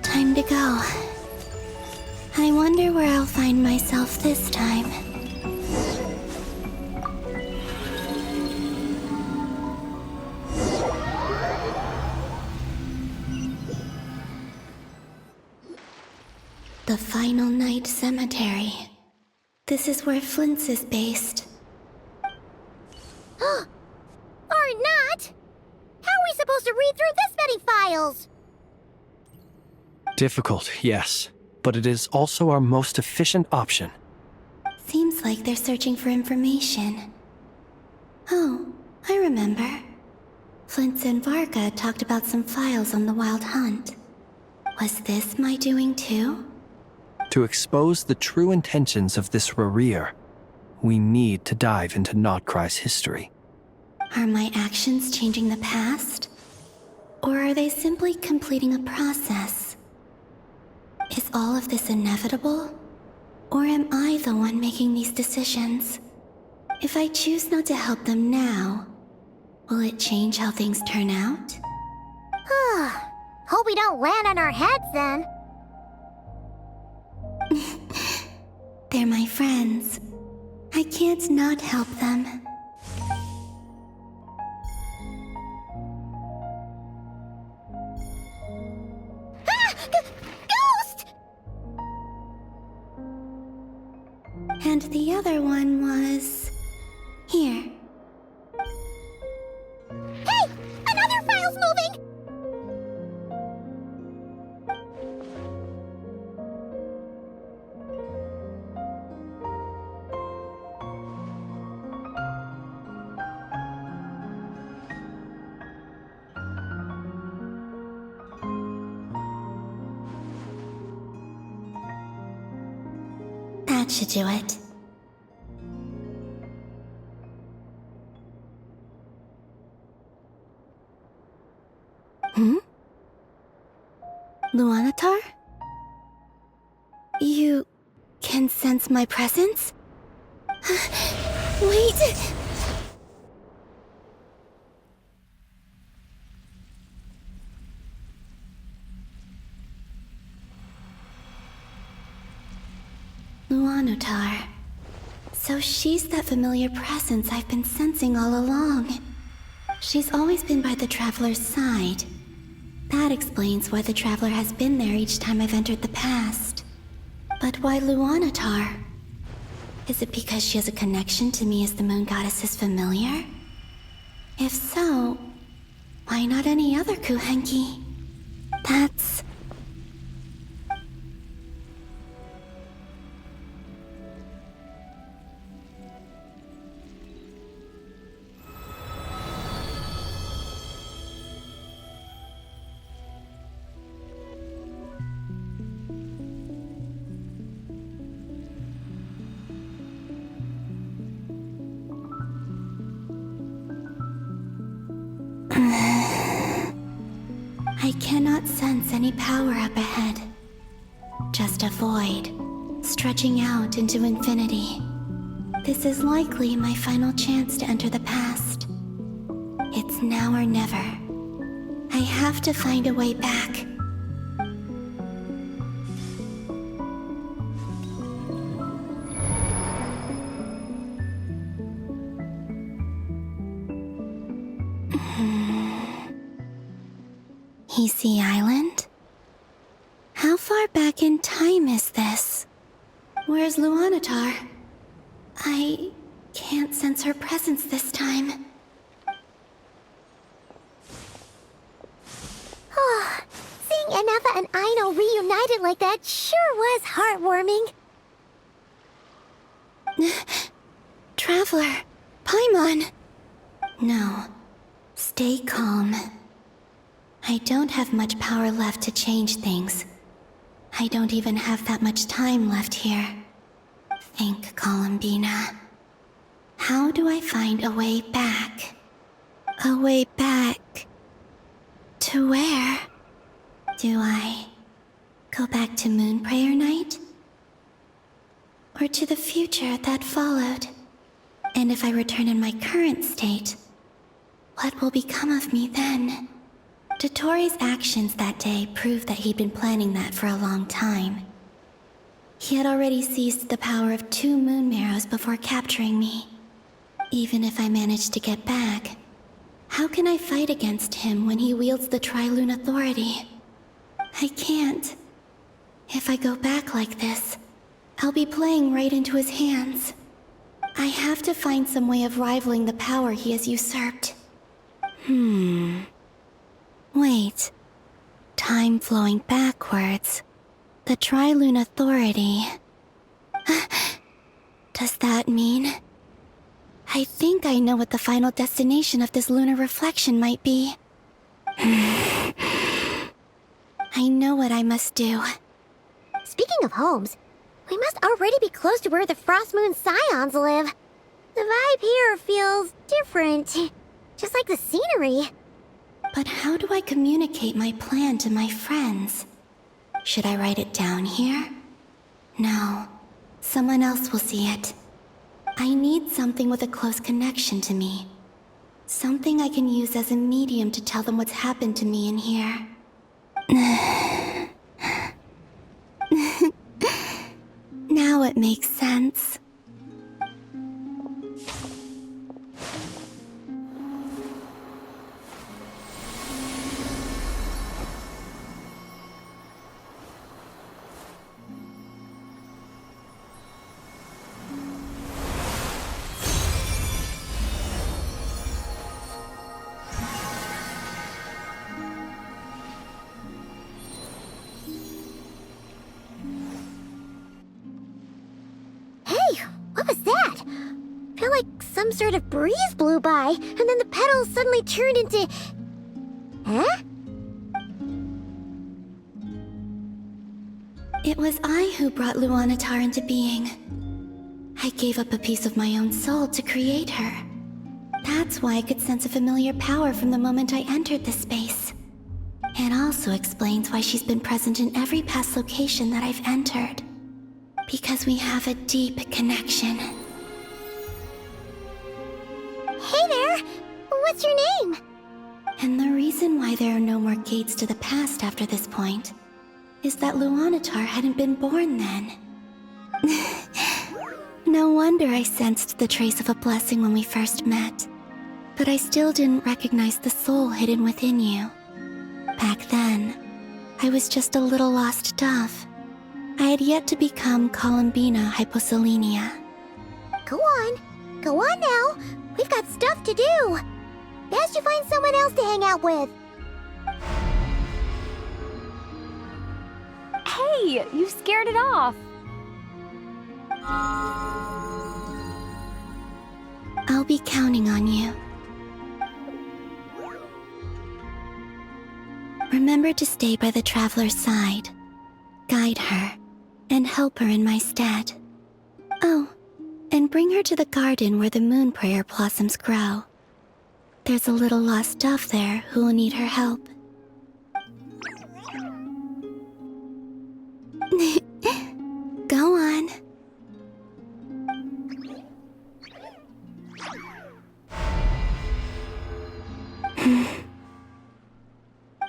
P: Time to go. I wonder where I'll find myself this time. The Final Night Cemetery. This is where Flint's is based.
R: Or not! How are we supposed to read through this many files?
E: Difficult, yes, but it is also our most efficient option.
P: Seems like they're searching for information. Oh, I remember. Flint and Varga talked about some files on the Wild Hunt. Was this my doing too?
E: To expose the true intentions of this Rarir, we need to dive into Notcry's history.
P: Are my actions changing the past? Or are they simply completing a process? Is all of this inevitable? Or am I the one making these decisions? If I choose not to help them now, will it change how things turn out?
R: Hope we don't land on our heads then.
P: They're my friends. I can't not help them.
R: Ghost!
P: And the other one was... here.
R: Hey! Another file's moving!
P: That should do it. Luanatar? You can sense my presence? Wait! Luanatar. So she's that familiar presence I've been sensing all along. She's always been by the Traveler's side. That explains why the Traveler has been there each time I've entered the past. But why Luanatar? Is it because she has a connection to me as the Moon Goddess's familiar? If so, why not any other Kuhenki? That's... I cannot sense any power up ahead. Just a void, stretching out into infinity. This is likely my final chance to enter the past. It's now or never. I have to find a way back. Easy Island? How far back in time is this? Where's Luanatar? I can't sense her presence this time.
R: Oh, seeing Anafa and Aino reunited like that sure was heartwarming.
P: Traveler, Paimon. No, stay calm. I don't have much power left to change things. I don't even have that much time left here. Think, Columbina. How do I find a way back? A way back... to where? Do I go back to Moon Prayer Night? Or to the future that followed? And if I return in my current state, what will become of me then? Dotori's actions that day proved that he'd been planning that for a long time. He had already seized the power of 2 moon marrows before capturing me. Even if I managed to get back, how can I fight against him when he wields the Tri-Lune Authority? I can't. If I go back like this, I'll be playing right into his hands. I have to find some way of rivaling the power he has usurped. Wait. Time flowing backwards. The Tri-Lune Authority. Does that mean... I think I know what the final destination of this lunar reflection might be. I know what I must do.
R: Speaking of homes, we must already be close to where the Frost Moon Scions live. The vibe here feels different, just like the scenery.
P: But how do I communicate my plan to my friends? Should I write it down here? No, someone else will see it. I need something with a close connection to me. Something I can use as a medium to tell them what's happened to me in here. Now it makes sense.
R: What was that? I feel like some sort of breeze blew by, and then the petals suddenly turned into... Huh?
P: It was I who brought Luanatar into being. I gave up a piece of my own soul to create her. That's why I could sense a familiar power from the moment I entered this space. It also explains why she's been present in every past location that I've entered. Because we have a deep connection.
R: Hey there! What's your name?
P: And the reason why there are no more gates to the past after this point is that Luanatar hadn't been born then. No wonder I sensed the trace of a blessing when we first met. But I still didn't recognize the soul hidden within you. Back then, I was just a little lost dove. I had yet to become Columbina Hyposelenia.
R: Go on now. We've got stuff to do. Best you find someone else to hang out with.
K: Hey, you scared it off.
P: I'll be counting on you. Remember to stay by the traveler's side, guide her, and help her in my stead. Oh, and bring her to the garden where the moon prayer blossoms grow. There's a little lost dove there who will need her help. Go on.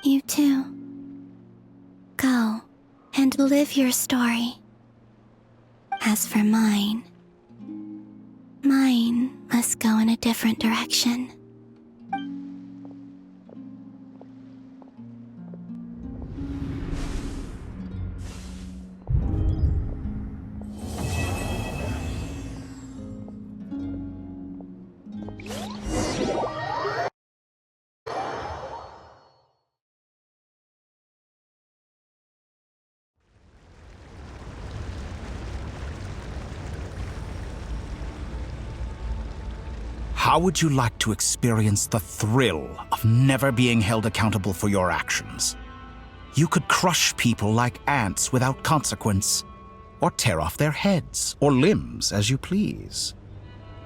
P: You too. Go and live your story. As for mine must go in a different direction.
M: How would you like to experience the thrill of never being held accountable for your actions? You could crush people like ants without consequence, or tear off their heads or limbs as you please.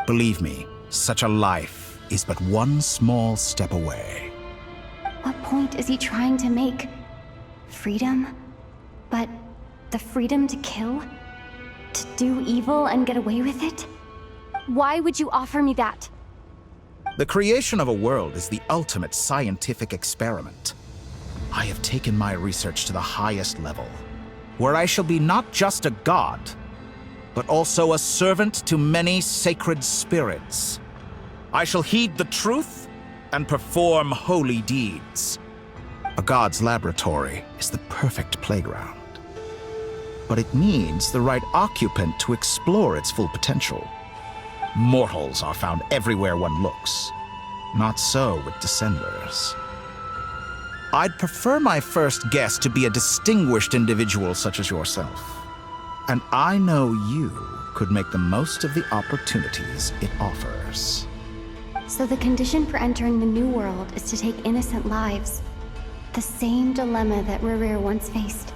M: Believe me, such a life is but one small step away.
K: What point is he trying to make? Freedom? But the freedom to kill? To do evil and get away with it? Why would you offer me that?
M: The creation of a world is the ultimate scientific experiment. I have taken my research to the highest level, where I shall be not just a god, but also a servant to many sacred spirits. I shall heed the truth and perform holy deeds. A god's laboratory is the perfect playground, but it needs the right occupant to explore its full potential. Mortals are found everywhere one looks. Not so with Descenders. I'd prefer my first guest to be a distinguished individual such as yourself. And I know you could make the most of the opportunities it offers.
K: So the condition for entering the new world is to take innocent lives. The same dilemma that Rerir once faced.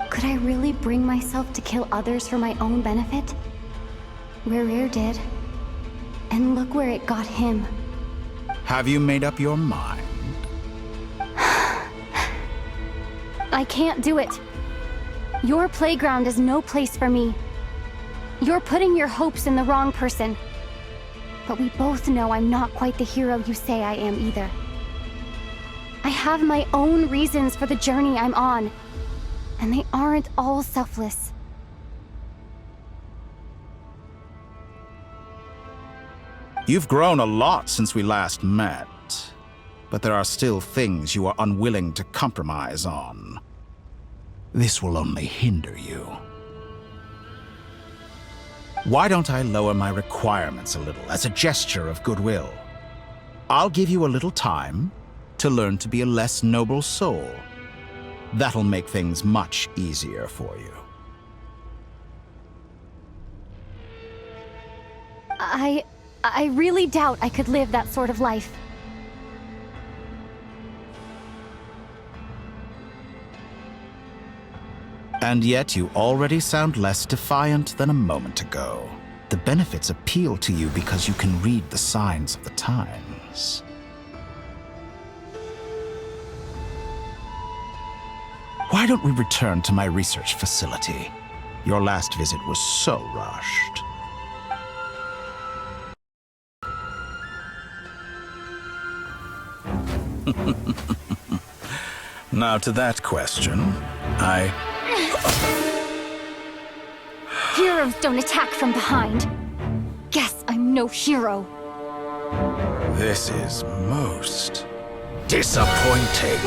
K: Could I really bring myself to kill others for my own benefit? Rerir did. And look where it got him.
M: Have you made up your mind?
K: I can't do it. Your playground is no place for me. You're putting your hopes in the wrong person. But we both know I'm not quite the hero you say I am either. I have my own reasons for the journey I'm on. And they aren't all selfless.
M: You've grown a lot since we last met, but there are still things you are unwilling to compromise on. This will only hinder you. Why don't I lower my requirements a little as a gesture of goodwill? I'll give you a little time to learn to be a less noble soul. That'll make things much easier for you.
K: I really doubt I could live that sort of life.
M: And yet you already sound less defiant than a moment ago. The benefits appeal to you because you can read the signs of the times. Why don't we return to my research facility? Your last visit was so rushed. Now to that question,
K: Heroes don't attack from behind. Guess I'm no hero.
M: This is most disappointing.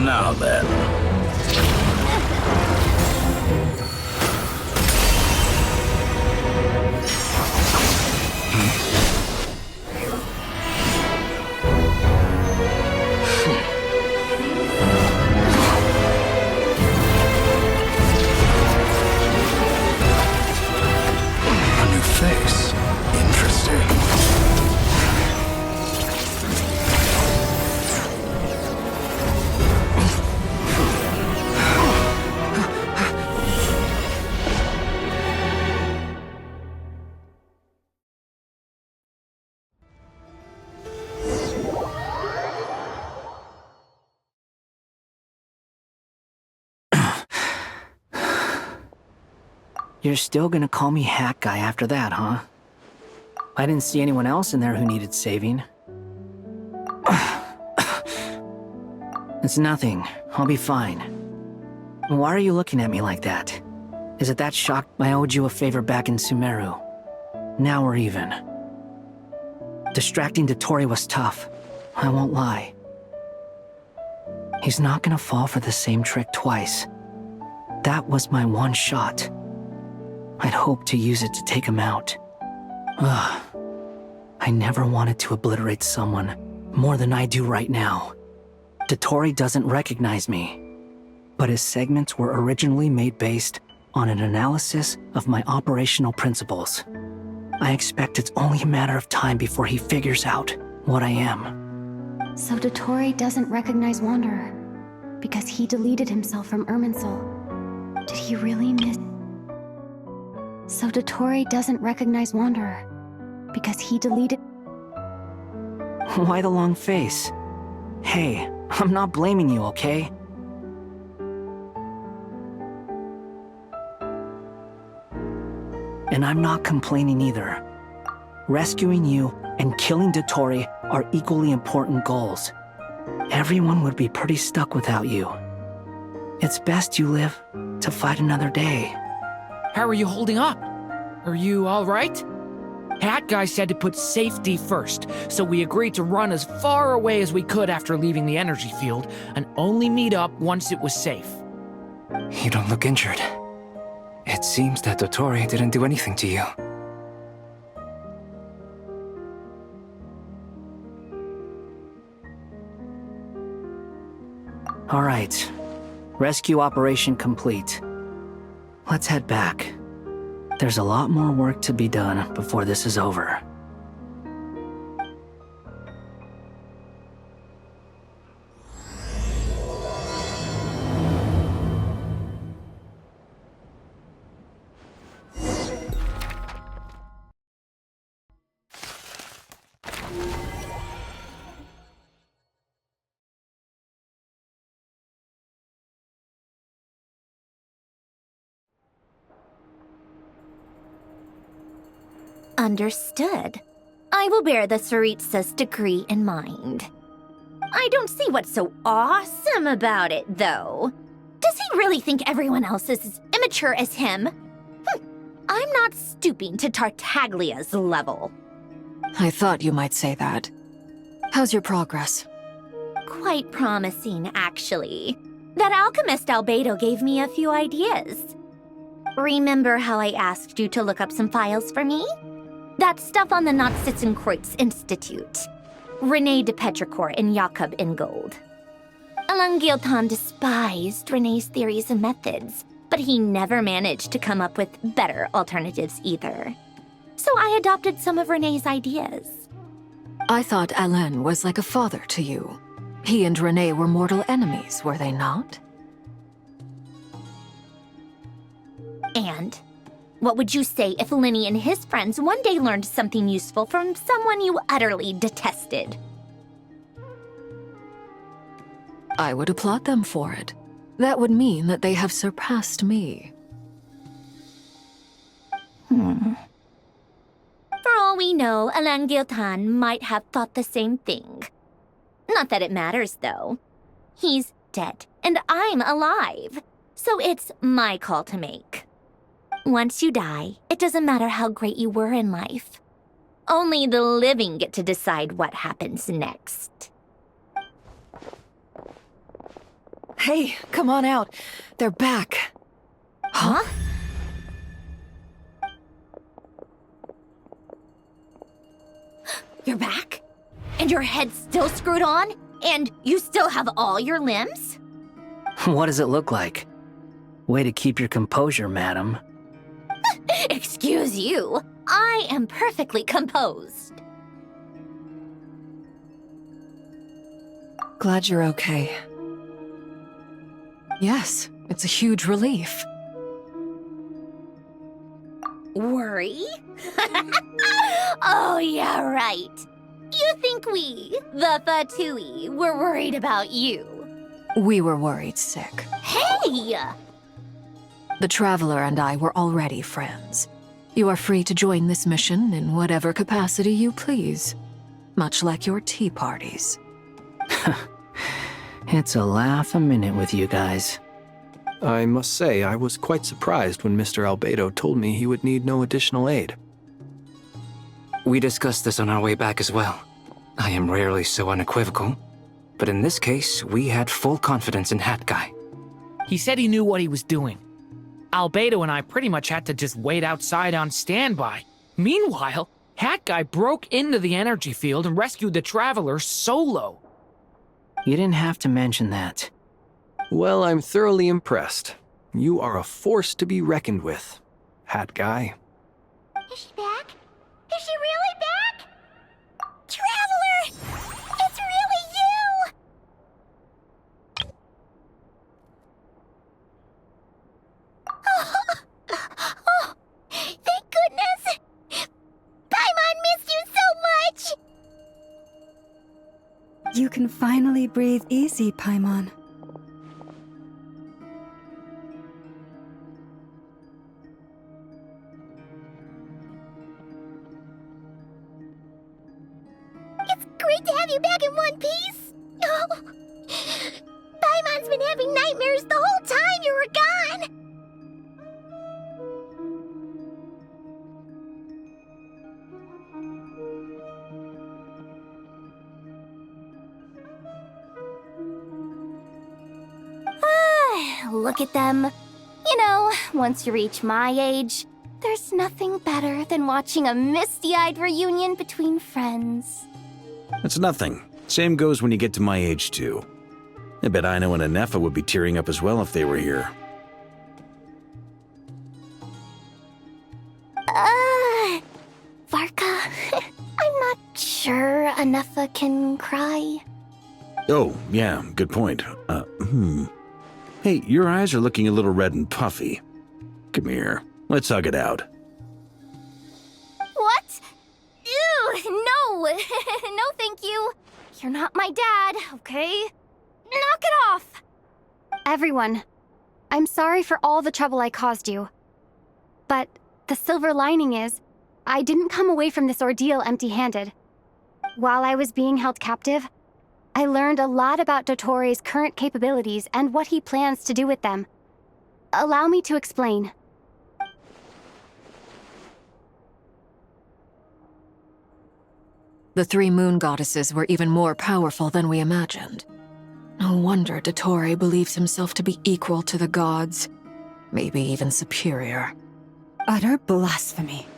M: Now then. A new face. Interesting.
F: You're still gonna call me Hat Guy after that, huh? I didn't see anyone else in there who needed saving. It's nothing. I'll be fine. Why are you looking at me like that? Is it that shock I owed you a favor back in Sumeru? Now we're even. Distracting Dotori was tough. I won't lie. He's not gonna fall for the same trick twice. That was my one shot. I'd hoped to use it to take him out. Ugh. I never wanted to obliterate someone more than I do right now. Dotori doesn't recognize me, but his segments were originally made based on an analysis of my operational principles. I expect it's only a matter of time before he figures out what I am.
K: So Dotori doesn't recognize Wanderer because he deleted himself from Irminsul. Did he really miss... So Dotori doesn't recognize Wanderer because he deleted...
F: Why the long face? Hey, I'm not blaming you, okay? And I'm not complaining either. Rescuing you and killing Dotori are equally important goals. Everyone would be pretty stuck without you. It's best you live to fight another day.
S: How are you holding up? Are you all right? Hat Guy said to put safety first, so we agreed to run as far away as we could after leaving the energy field and only meet up once it was safe.
I: You don't look injured. It seems that Dotori didn't do anything to you.
F: All right. Rescue operation complete. Let's head back. There's a lot more work to be done before this is over.
A: Understood. I will bear the Tsaritsa's decree in mind. I don't see what's so awesome about it, though. Does he really think everyone else is as immature as him? I'm not stooping to Tartaglia's level.
G: I thought you might say that. How's your progress?
A: Quite promising, actually. That alchemist Albedo gave me a few ideas. Remember how I asked you to look up some files for me? That stuff on the Nachtschitzenkreuz Institute. René de Petrichor and Jakob Ingold. Alangilton despised René's theories and methods, but But he never managed to come up with better alternatives either. So I adopted some of Renee's ideas.
G: I thought Alain was like a father to you. He and Renee were mortal enemies, were they not?
A: And what would you say if Lenny and his friends one day learned something useful from someone you utterly detested?
G: I would applaud them for it. That would mean that they have surpassed me.
A: For all we know, Alain Giltan might have thought the same thing. Not that it matters, though. He's dead, and I'm alive. So it's my call to make. Once you die, it doesn't matter how great you were in life. Only the living get to decide what happens next.
G: Hey, come on out. They're back.
A: Huh? You're back? And your head's still screwed on? And you still have all your limbs?
F: What does it look like? Way to keep your composure, madam.
A: Excuse you. I am perfectly composed.
G: Glad you're okay. Yes, it's a huge relief.
A: Worry? Oh, yeah, right. You think we, the Fatui, were worried about you?
G: We were worried sick.
A: Hey!
G: The Traveler and I were already friends. You are free to join this mission in whatever capacity you please. Much like your tea parties.
F: It's a laugh a minute with you guys.
E: I must say, I was quite surprised when Mr. Albedo told me he would need no additional aid.
U: We discussed this on our way back as well. I am rarely so unequivocal, but in this case, we had full confidence in Hat Guy.
S: He said he knew what he was doing. Albedo and I pretty much had to just wait outside on standby. Meanwhile, Hat Guy broke into the energy field and rescued the Traveler solo.
F: You didn't have to mention that.
E: Well, I'm thoroughly impressed. You are a force to be reckoned with, Hat Guy.
R: Is she back? Is she really back? Traveler! It's really you! Oh, thank goodness! Paimon missed you so much!
B: You can finally breathe easy, Paimon.
R: It's great to have you back in one piece! Oh, Paimon's been having nightmares the whole time you were gone!
K: Look at them. You know, once you reach my age, there's nothing better than watching a misty-eyed reunion between friends.
C: It's nothing. Same goes when you get to my age, too. I bet Ino and Anefa would be tearing up as well if they were here.
K: Varka, I'm not sure Anefa can cry.
C: Oh, yeah, good point. Hey, your eyes are looking a little red and puffy. Come here, let's hug it out.
K: What? Ew, no! No, thank you. You're not my dad, okay? Knock it off! Everyone, I'm sorry for all the trouble I caused you. But the silver lining is, I didn't come away from this ordeal empty-handed. While I was being held captive, I learned a lot about Dottoro's current capabilities and what he plans to do with them. Allow me to explain.
G: The three moon goddesses were even more powerful than we imagined. No wonder Dottore believes himself to be equal to the gods, maybe even superior.
B: Utter blasphemy.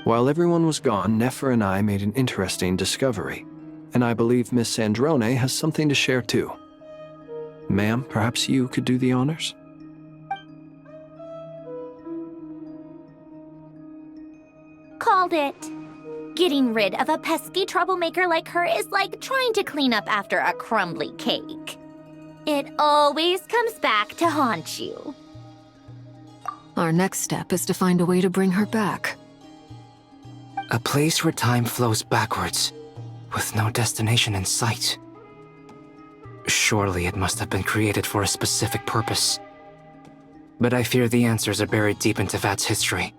E: While everyone was gone, Nefer and I made an interesting discovery, and I believe Miss Sandrone has something to share too. Ma'am, perhaps you could do the honors?
A: Called it. Getting rid of a pesky troublemaker like her is like trying to clean up after a crumbly cake. It always comes back to haunt you.
G: Our next step is to find a way to bring her back.
U: A place where time flows backwards, with no destination in sight. Surely it must have been created for a specific purpose. But I fear the answers are buried deep in Tevat's history,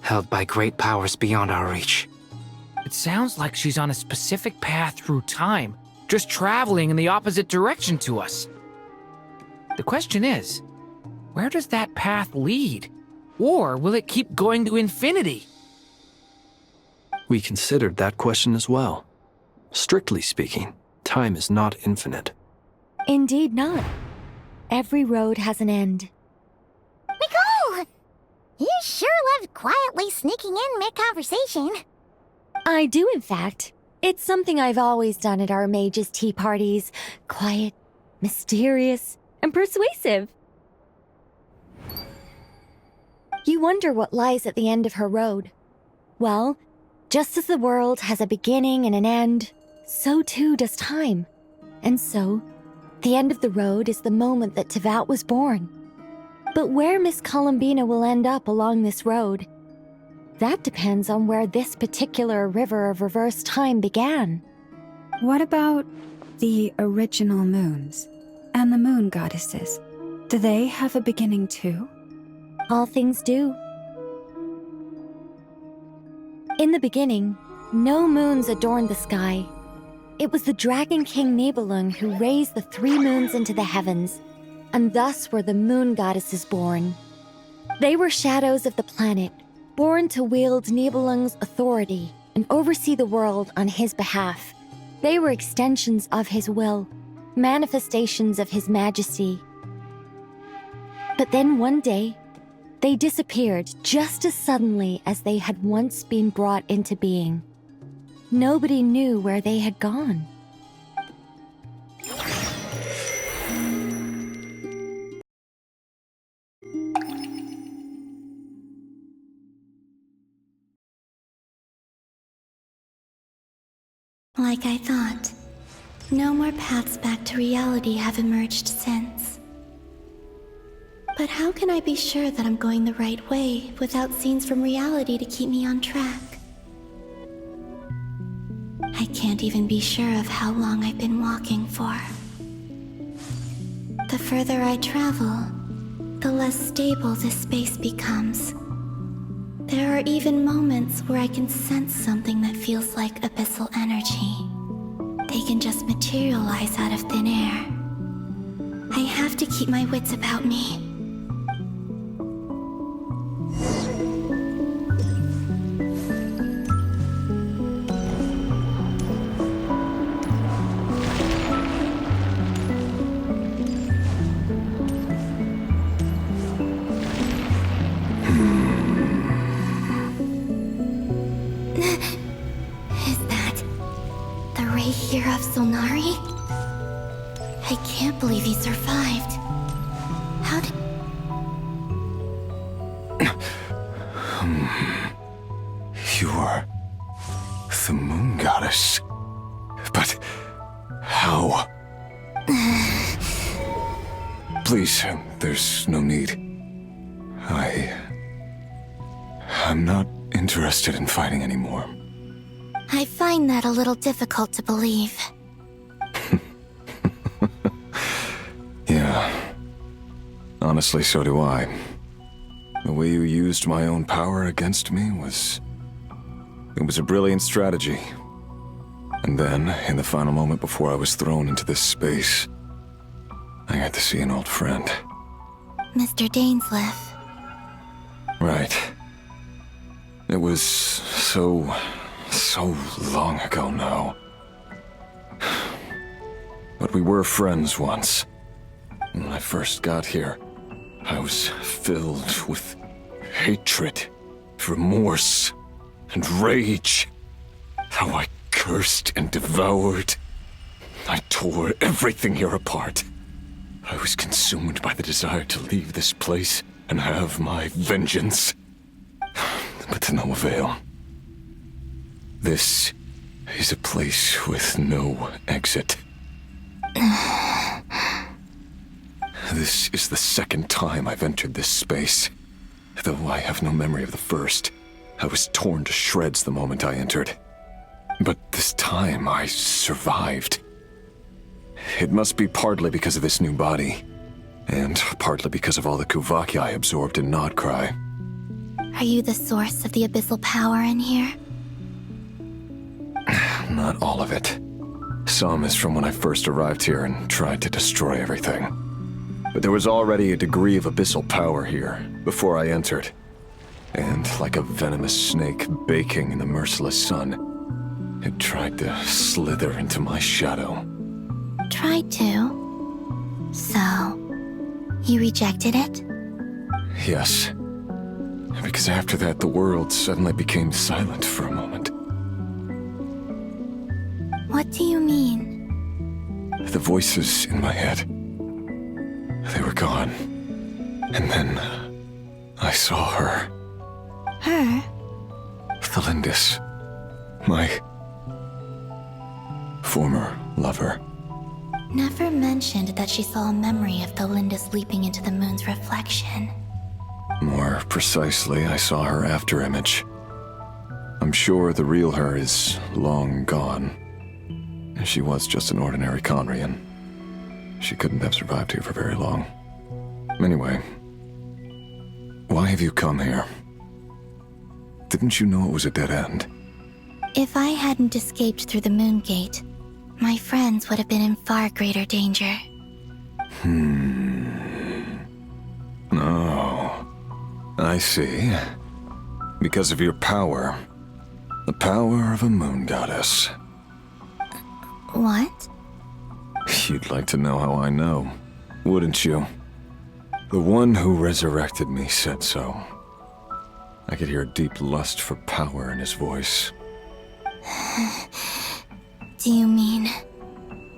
U: held by great powers beyond our reach.
S: It sounds like she's on a specific path through time, just traveling in the opposite direction to us. The question is, where does that path lead? Or will it keep going to infinity?
E: We considered that question as well. Strictly speaking, time is not infinite.
V: Indeed not. Every road has an end.
R: Nicole! You sure love quietly sneaking in mid-conversation.
V: I do, in fact. It's something I've always done at our mages' tea parties. Quiet, mysterious, and persuasive. You wonder what lies at the end of her road. Well, just as the world has a beginning and an end, so too does time. And so, the end of the road is the moment that Tevat was born. But where Miss Columbina will end up along this road, that depends on where this particular river of reverse time began.
B: What about the original moons and the moon goddesses? Do they have a beginning too?
V: All things do. In the beginning, no moons adorned the sky. It was the Dragon King Nibelung who raised the 3 moons into the heavens, and thus were the moon goddesses born. They were shadows of the planet, born to wield Nibelung's authority and oversee the world on his behalf. They were extensions of his will, manifestations of his majesty. But then one day, they disappeared just as suddenly as they had once been brought into being. Nobody knew where they had gone.
P: Like I thought, no more paths back to reality have emerged since. But how can I be sure that I'm going the right way without scenes from reality to keep me on track? I can't even be sure of how long I've been walking for. The further I travel, the less stable this space becomes. There are even moments where I can sense something that feels like abyssal energy. They can just materialize out of thin air. I have to keep my wits about me. Solnari? I can't believe he survived. How did...
N: You are the moon goddess. But how? Please, there's no need. I'm not interested in fighting anymore.
P: I find that a little difficult to believe.
N: Yeah. Honestly, so do I. The way you used my own power against me was... It was a brilliant strategy. And then, in the final moment before I was thrown into this space, I got to see an old friend.
P: Mr. Dainsleif.
N: Right. It was so long ago now. But we were friends once. When I first got here, I was filled with hatred, remorse, and rage. How I cursed and devoured. I tore everything here apart. I I was consumed by the desire to leave this place and have my vengeance. But to no avail. This is a place with no exit. This is the second time I've entered this space. Though I have no memory of the first. I was torn to shreds the moment I entered. But this time I survived. It must be partly because of this new body, and partly because of all the Kuvaki I absorbed in Nodcry.
P: Are you the source of the abyssal power in here?
N: Not all of it. Some is from when I first arrived here and tried to destroy everything. But there was already a degree of abyssal power here before I entered. And like a venomous snake baking in the merciless sun, it tried to slither into my shadow.
P: Tried to? So, you rejected it?
N: Yes. Because after that, the world suddenly became silent for a moment.
P: What do you mean?
N: The voices in my head, they were gone. And then I saw her.
P: Her?
N: Thelindis. My former lover.
P: Never mentioned that she saw a memory of Thelindis leaping into the moon's reflection.
N: More precisely, I saw her afterimage. I'm sure the real her is long gone. She was just an ordinary Conrian. She couldn't have survived here for very long. Anyway, why have you come here? Didn't you know it was a dead end?
P: If I hadn't escaped through the moon gate, my friends would have been in far greater danger.
N: Oh, I see. Because of your power. The power of a moon goddess.
P: What?
N: You'd like to know how I know, wouldn't you? The one who resurrected me said so. I could hear a deep lust for power in his voice.
P: Do you mean...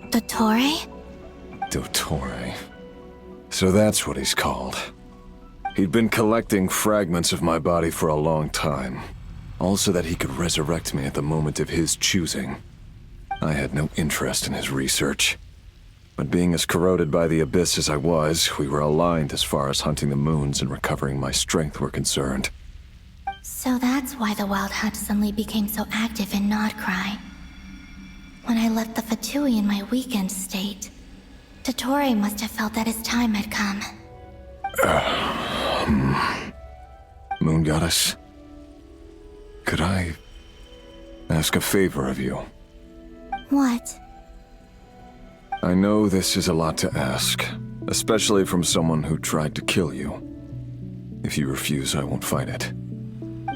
P: Dottore?
N: Dottore. So that's what he's called. He'd been collecting fragments of my body for a long time. All so that he could resurrect me at the moment of his choosing. I had no interest in his research. But being as corroded by the abyss as I was, we were aligned as far as hunting the moons and recovering my strength were concerned.
P: So that's why the Wild Hunt suddenly became so active in Nodcry. When I left the Fatui in my weakened state, Dottore must have felt that his time had come.
N: Moon Goddess, could I ask a favor of you?
P: What?
N: I know this is a lot to ask, especially from someone who tried to kill you. If you refuse, I won't fight it.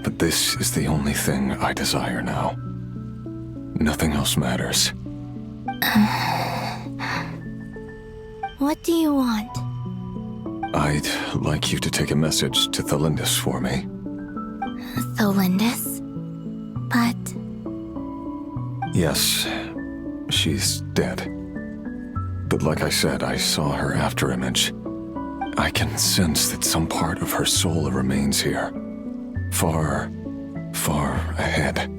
N: But this is the only thing I desire now. Nothing else matters.
P: What do you want?
N: I'd like you to take a message to Thelindis for me.
P: Thelindis? But...
N: Yes, she's dead. But like I said, I saw her afterimage. I can sense that some part of her soul remains here. Far, far ahead.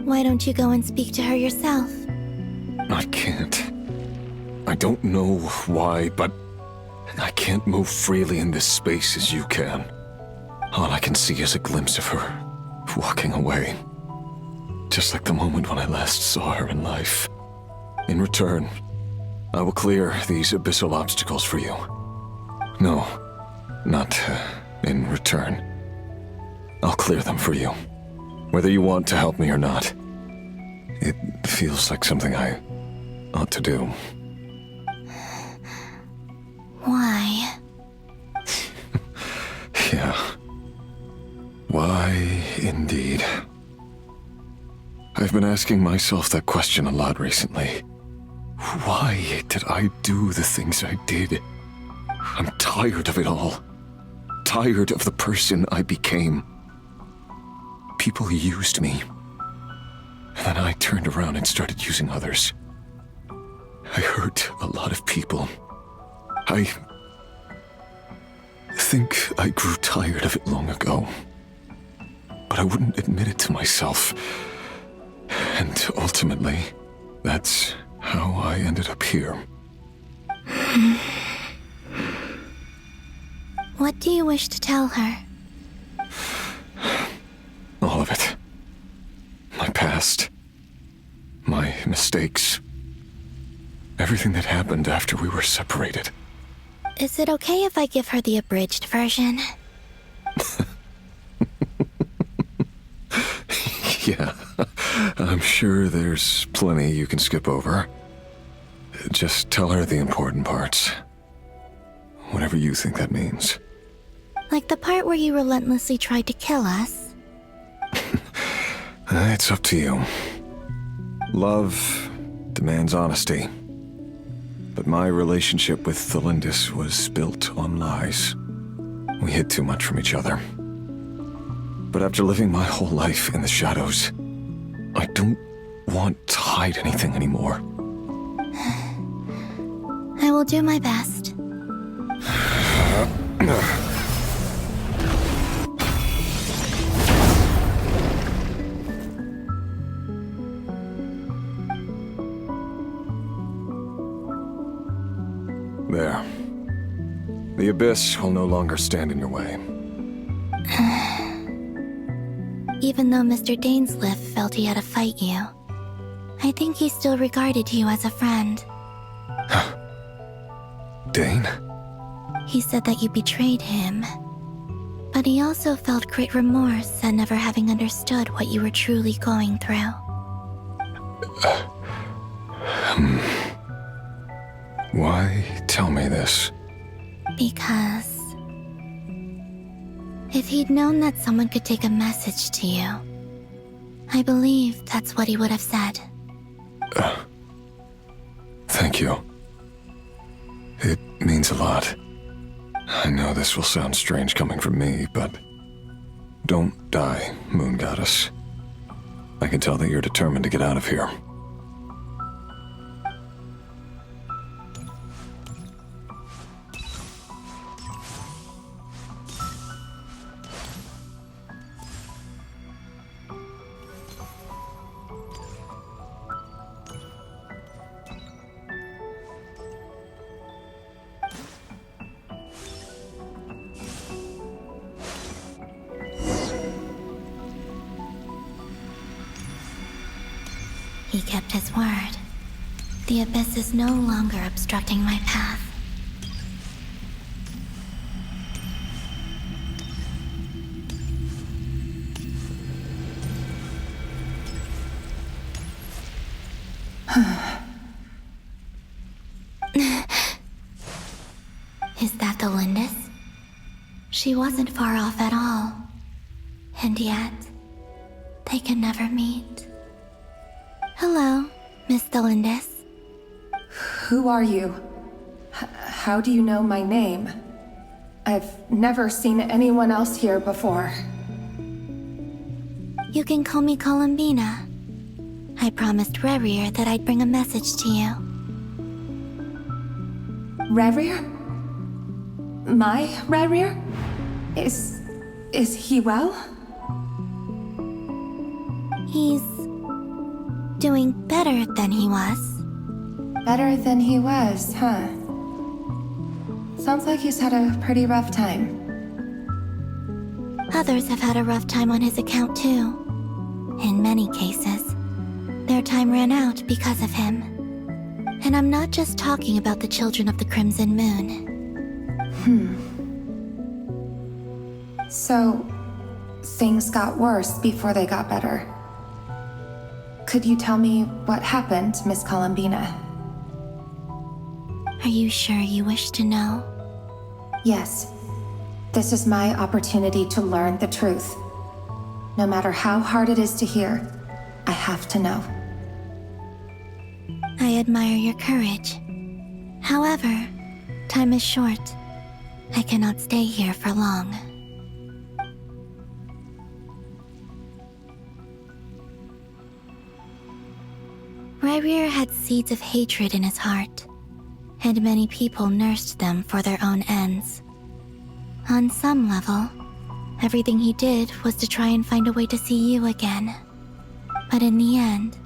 P: Why don't you go and speak to her yourself?
N: I can't. I don't know why, but I can't move freely in this space as you can. All I can see is a glimpse of her, walking away. Just like the moment when I last saw her in life. In return, I will clear these abyssal obstacles for you. No, not in return. I'll clear them for you, whether you want to help me or not. It feels like something I ought to do.
P: Why?
N: Yeah. Why, indeed. I've been asking myself that question a lot recently. Why did I do the things I did? I'm tired of it all. Tired of the person I became. People used me. And then I turned around and started using others. I hurt a lot of people. I think I grew tired of it long ago. But I wouldn't admit it to myself. And ultimately, that's how I ended up here.
P: What do you wish to tell her?
N: All of it. My past. My mistakes. Everything that happened after we were separated.
P: Is it okay if I give her the abridged version?
N: Yeah, I'm sure there's plenty you can skip over. Just tell her the important parts. Whatever you think that means.
P: Like the part where you relentlessly tried to kill us?
N: It's up to you. Love demands honesty. But my relationship with Thelindis was built on lies. We hid too much from each other. But after living my whole life in the shadows, I don't want to hide anything anymore.
P: I will do my best.
N: There. The Abyss will no longer stand in your way.
P: Even though Mr. Dainsleif felt he had to fight you, I think he still regarded you as a friend.
N: Dane?
P: He said that you betrayed him, but he also felt great remorse at never having understood what you were truly going through.
N: Why tell me this?
P: Because if he'd known that someone could take a message to you, I believe that's what he would have said.
N: Thank you. It means a lot. I know this will sound strange coming from me, but don't die, Moon Goddess. I can tell that you're determined to get out of here.
P: He kept his word. The Abyss is no longer obstructing my path. Is that the Lindis? She wasn't far off at all. And yet, they can never meet. Hello, Miss Thelindis.
O: Who are you? How do you know my name? I've never seen anyone else here before.
P: You can call me Columbina. I promised Rerir that I'd bring a message to you.
O: Rerir? My Rerir? Is he well?
P: He's doing better than he was.
O: Better than he was, huh? Sounds like he's had a pretty rough time.
P: Others have had a rough time on his account too. In many cases, their time ran out because of him. And I'm not just talking about the children of the Crimson Moon.
O: So, things got worse before they got better. Could you tell me what happened, Miss Columbina?
P: Are you sure you wish to know?
O: Yes. This is my opportunity to learn the truth. No matter how hard it is to hear, I have to know.
P: I admire your courage. However, time is short. I cannot stay here for long. Rerir had seeds of hatred in his heart. and many people nursed them for their own ends. On some level, everything he did was to try and find a way to see you again. But in the end,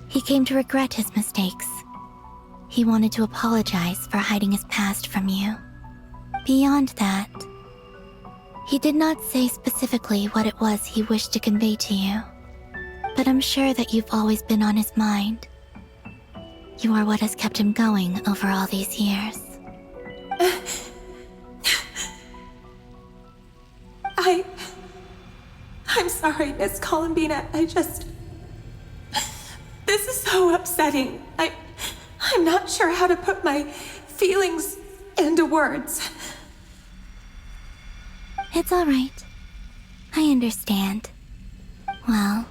P: he came to regret his mistakes. He wanted to apologize for hiding his past from you. Beyond that, he did not say specifically what it was he wished to convey to you, but I'm sure that you've always been on his mind. You are what has kept him going over all these years.
H: I'm sorry, Miss Columbina. This is so upsetting. I'm not sure how to put my feelings into words.
P: It's all right. I understand. Well,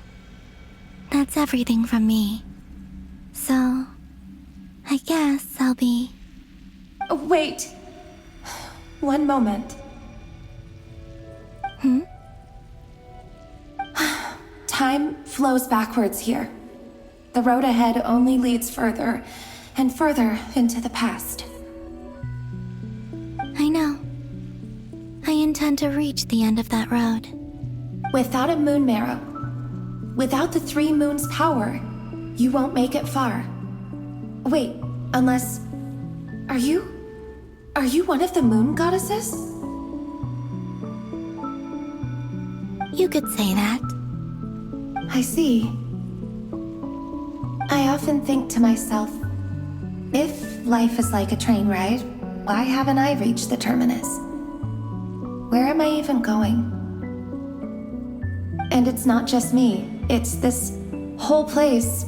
P: that's everything from me. So, I guess I'll be...
H: Wait. One moment. Time flows backwards here. The road ahead only leads further and further into the past.
P: I know. I intend to reach the end of that road.
H: Without a moon marrow, without the 3 moons' power, you won't make it far. Wait, unless... Are you one of the moon goddesses?
P: You could say that.
H: I see. I often think to myself, if life is like a train ride, why haven't I reached the terminus? Where am I even going? And it's not just me, it's this whole place.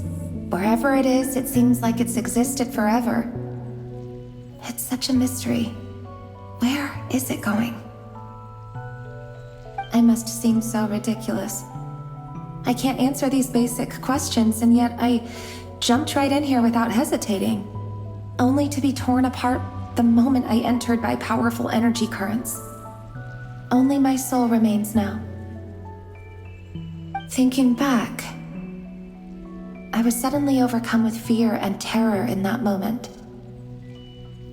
H: Wherever it is, it seems like it's existed forever. It's such a mystery. Where is it going? I must seem so ridiculous. I can't answer these basic questions, and yet I jumped right in here without hesitating, only to be torn apart the moment I entered by powerful energy currents. Only my soul remains now. Thinking back, I was suddenly overcome with fear and terror in that moment.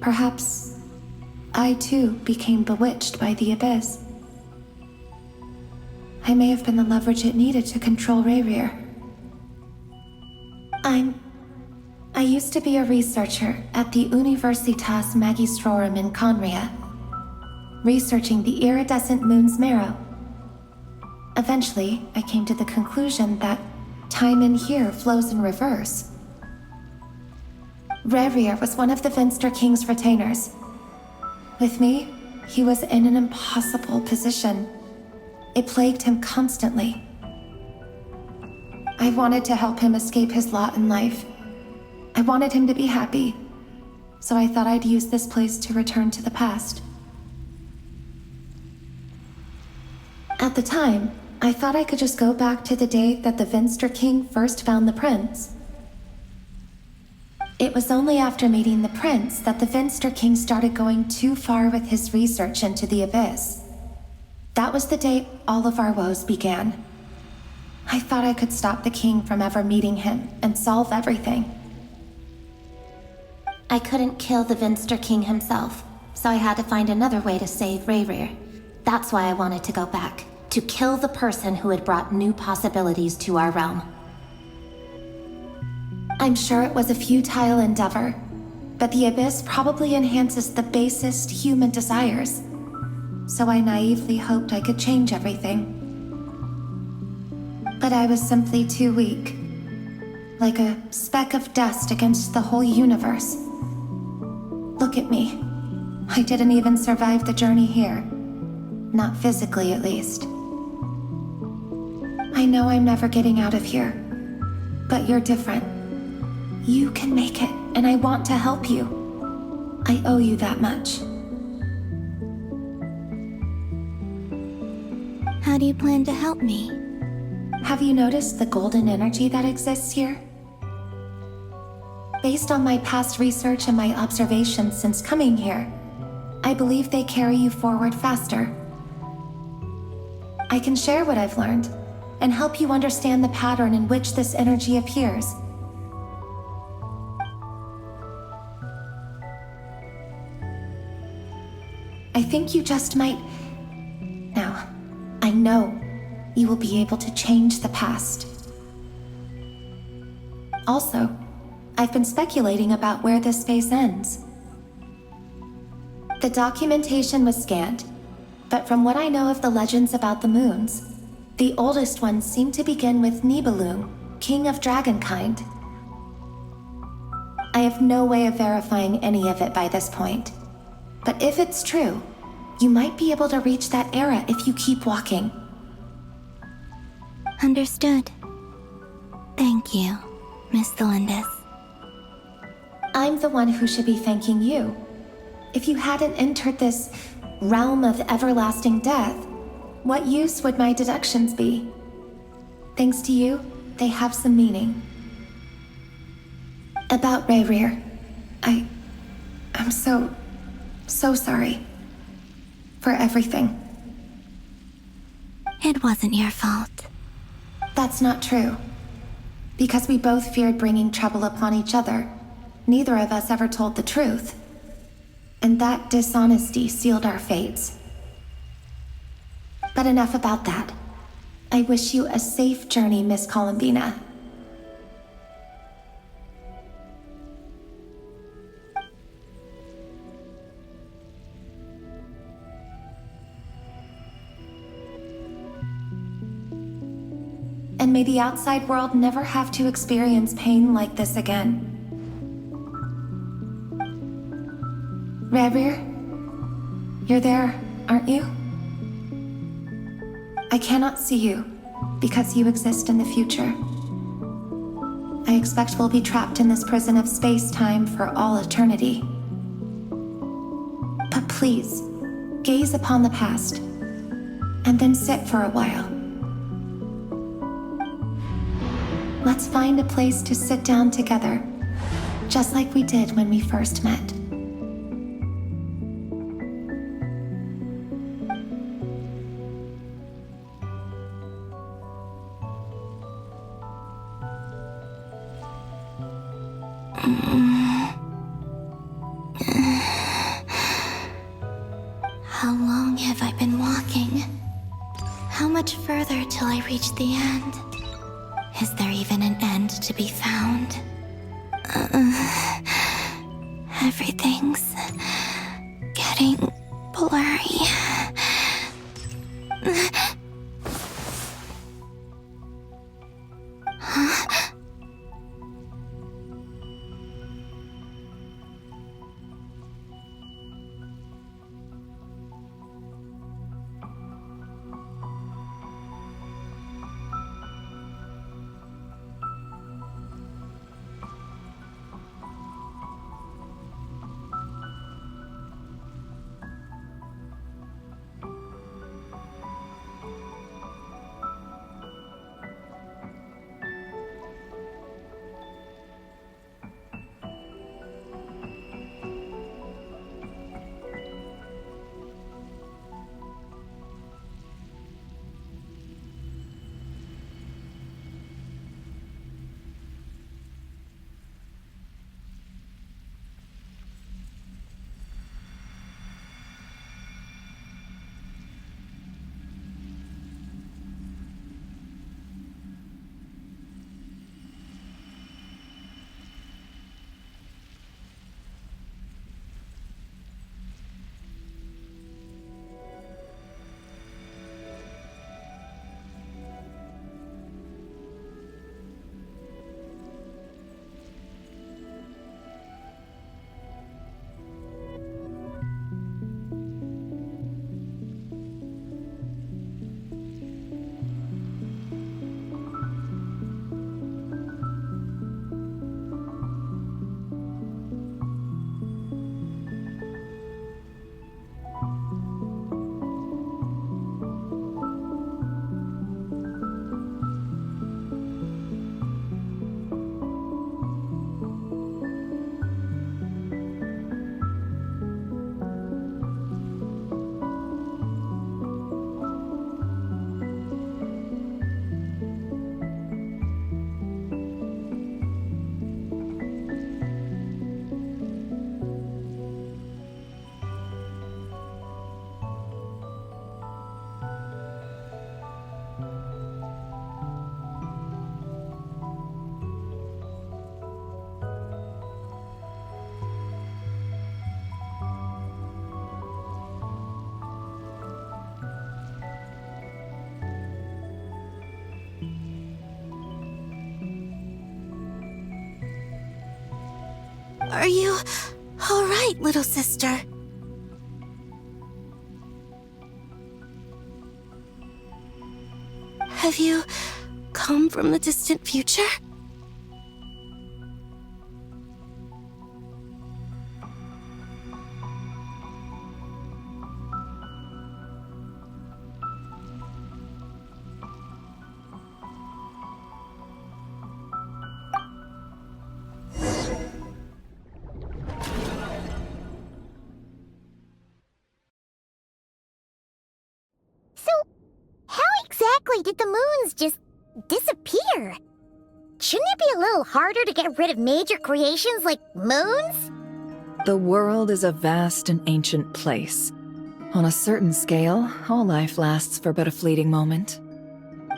H: Perhaps I too became bewitched by the abyss. I may have been the leverage it needed to control Rayrir. I used to be a researcher at the Universitas Magistrorum in Conria, researching the iridescent moon's marrow. Eventually, I came to the conclusion that time in here flows in reverse. Rayrir was one of the Finster King's retainers. With me, he was in an impossible position. It plagued him constantly. I wanted to help him escape his lot in life. I wanted him to be happy, so I thought I'd use this place to return to the past. At the time, I thought I could just go back to the day that the Finster King first found the prince. It was only after meeting the prince that the Finster King started going too far with his research into the abyss. That was the day all of our woes began. I thought I could stop the king from ever meeting him and solve everything. I couldn't kill the Finster King himself, so I had to find another way to save Rayrir. That's why I wanted to go back, to kill the person who had brought new possibilities to our realm. I'm sure it was a futile endeavor, but the abyss probably enhances the basest human desires. So I naively hoped I could change everything. But I was simply too weak. Like a speck of dust against the whole universe. Look at me. I didn't even survive the journey here. Not physically, at least. I know I'm never getting out of here. But you're different. You can make it, and I want to help you. I owe you that much.
P: How do you plan to help me?
H: Have you noticed the golden energy that exists here? Based on my past research and my observations since coming here, I believe they carry you forward faster. I can share what I've learned and help you understand the pattern in which this energy appears.
O: I think you just might... Now, I know you will be able to change the past. Also, I've been speculating about where this space ends. The documentation was scanned, but from what I know of the legends about the moons, the oldest ones seem to begin with Nibelung, king of dragonkind. I have no way of verifying any of it by this point, but if it's true, you might be able to reach that era if you keep walking.
P: Understood. Thank you, Miss Delindis.
O: I'm the one who should be thanking you. If you hadn't entered this realm of everlasting death, what use would my deductions be? Thanks to you, they have some meaning. About Rayrir, I'm so sorry. For everything.
P: It wasn't your fault.
O: That's not true. Because we both feared bringing trouble upon each other, neither of us ever told the truth. And that dishonesty sealed our fates. But enough about that. I wish you a safe journey, Miss Columbina. And may the outside world never have to experience pain like this again. Rayrir, you're there, aren't you? I cannot see you, because you exist in the future. I expect we'll be trapped in this prison of space-time for all eternity. But please, gaze upon the past, and then sit for a while. Let's find a place to sit down together, just like we did when we first met.
P: How long have I been walking? How much further till I reach the end? Is there even an end to be found? Everything's getting blurry.
J: Are you all right, little sister? Have you come from the distant future?
R: So, how exactly did the moons just disappear? Shouldn't it be a little harder to get rid of major creations like moons?
D: The world is a vast and ancient place. On a certain scale, all life lasts for but a fleeting moment.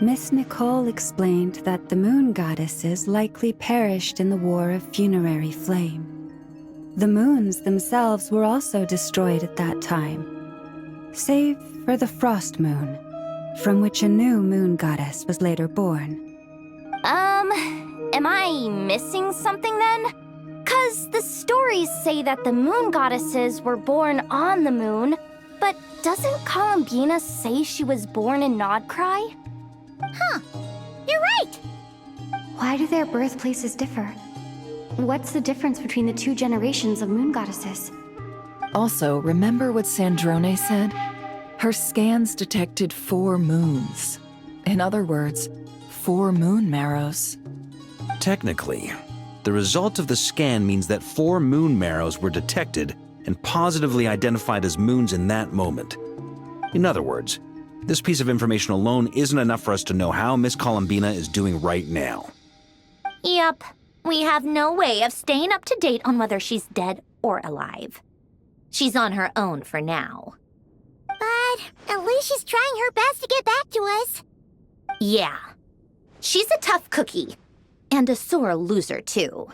B: Miss Nicole explained that the moon goddesses likely perished in the War of Funerary Flame. The moons themselves were also destroyed at that time, save for the Frost Moon, from which a new moon goddess was later born.
K: Am I missing something then? 'Cause the stories say that the moon goddesses were born on the moon, but doesn't Columbina say she was born in Nodcry?
R: Huh, you're right!
K: Why do their birthplaces differ? What's the difference between the two generations of moon goddesses?
D: Also, remember what Sandrone said? Her scans detected 4 moons. In other words, 4 moon marrows.
C: Technically, the result of the scan means that 4 moon marrows were detected and positively identified as moons in that moment. In other words, this piece of information alone isn't enough for us to know how Miss Columbina is doing right now.
A: Yup, we have no way of staying up to date on whether she's dead or alive. She's on her own for now.
R: But at least she's trying her best to get back to us.
A: Yeah, she's a tough cookie. And a sore loser, too.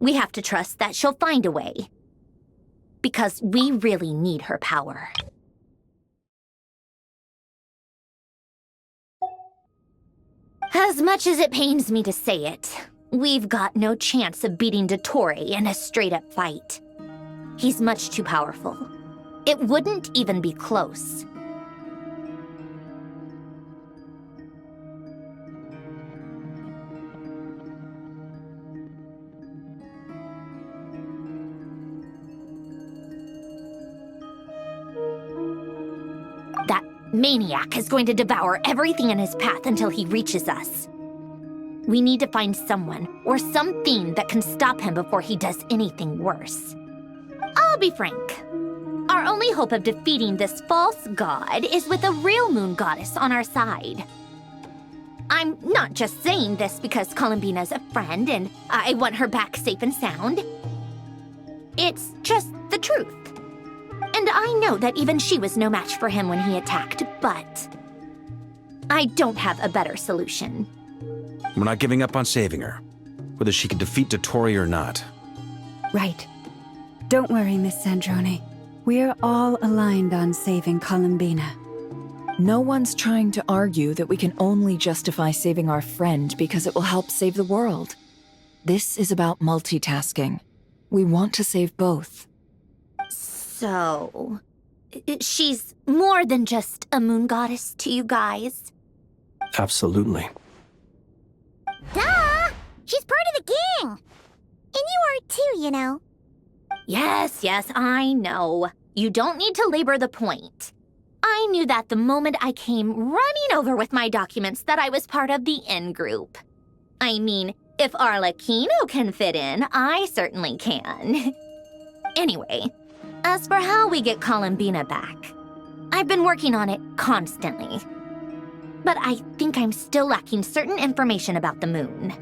A: We have to trust that she'll find a way. Because we really need her power. As much as it pains me to say it, we've got no chance of beating Dottore in a straight-up fight. He's much too powerful. It wouldn't even be close. That maniac is going to devour everything in his path until he reaches us. We need to find someone or something that can stop him before he does anything worse. I'll be frank. Our only hope of defeating this false god is with a real moon goddess on our side. I'm not just saying this because Columbina's a friend and I want her back safe and sound. It's just the truth. And I know that even she was no match for him when he attacked, but I don't have a better solution.
C: We're not giving up on saving her, whether she can defeat Dottore or not.
B: Right. Don't worry, Miss Sandrone. We're all aligned on saving Columbina.
D: No one's trying to argue that we can only justify saving our friend because it will help save the world. This is about multitasking. We want to save both.
A: So, she's more than just a moon goddess to you guys?
E: Absolutely.
R: Duh! She's part of the gang! And you are too, you know.
A: Yes, I know. You don't need to labor the point. I knew that the moment I came running over with my documents that I was part of the in-group. I mean, if Arlecchino can fit in, I certainly can. Anyway, as for how we get Columbina back, I've been working on it constantly. But I think I'm still lacking certain information about the moon.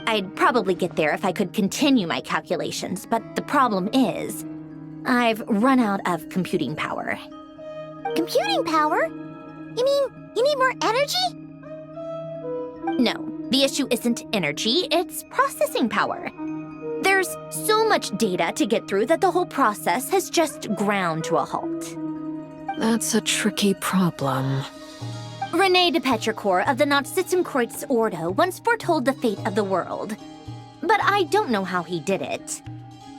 A: I'd probably get there if I could continue my calculations, but the problem is, I've run out of computing power.
R: Computing power? You mean you need more energy?
A: No, the issue isn't energy, it's processing power. There's so much data to get through that the whole process has just ground to a halt.
G: That's a tricky problem.
A: René de Petrichor of the Nautitzenkreuz Ordo once foretold the fate of the world. But I don't know how he did it.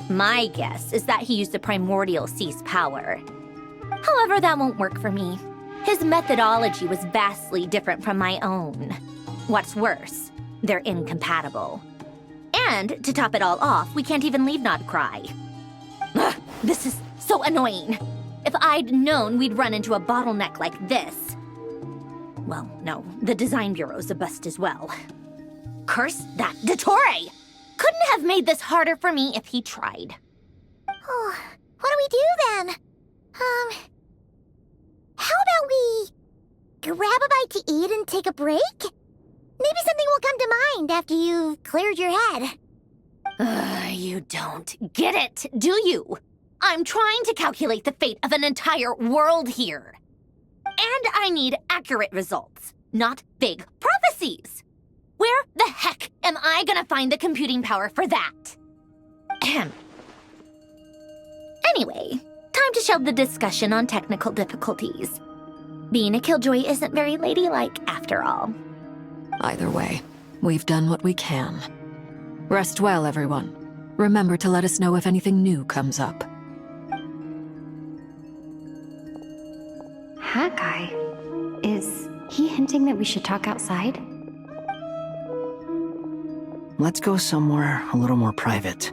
A: My guess is that he used the primordial sea's power. However, that won't work for me. His methodology was vastly different from my own. What's worse, they're incompatible. And to top it all off, we can't even leave Nodcry. Ugh, this is so annoying. If I'd known we'd run into a bottleneck like this... Well, no, the design bureau's a bust as well. Curse that Dottore! Couldn't have made this harder for me if he tried.
R: Oh, what do we do then? How about we grab a bite to eat and take a break? Maybe something will come to mind after you've cleared your head.
A: You don't get it, do you? I'm trying to calculate the fate of an entire world here. And I need accurate results, not big prophecies. Where the heck am I gonna find the computing power for that? Ahem. Anyway, time to shelve the discussion on technical difficulties. Being a killjoy isn't very ladylike, after all.
G: Either way, we've done what we can. Rest well, everyone. Remember to let us know if anything new comes up.
K: Hawkeye? Is he hinting that we should talk outside?
F: Let's go somewhere a little more private.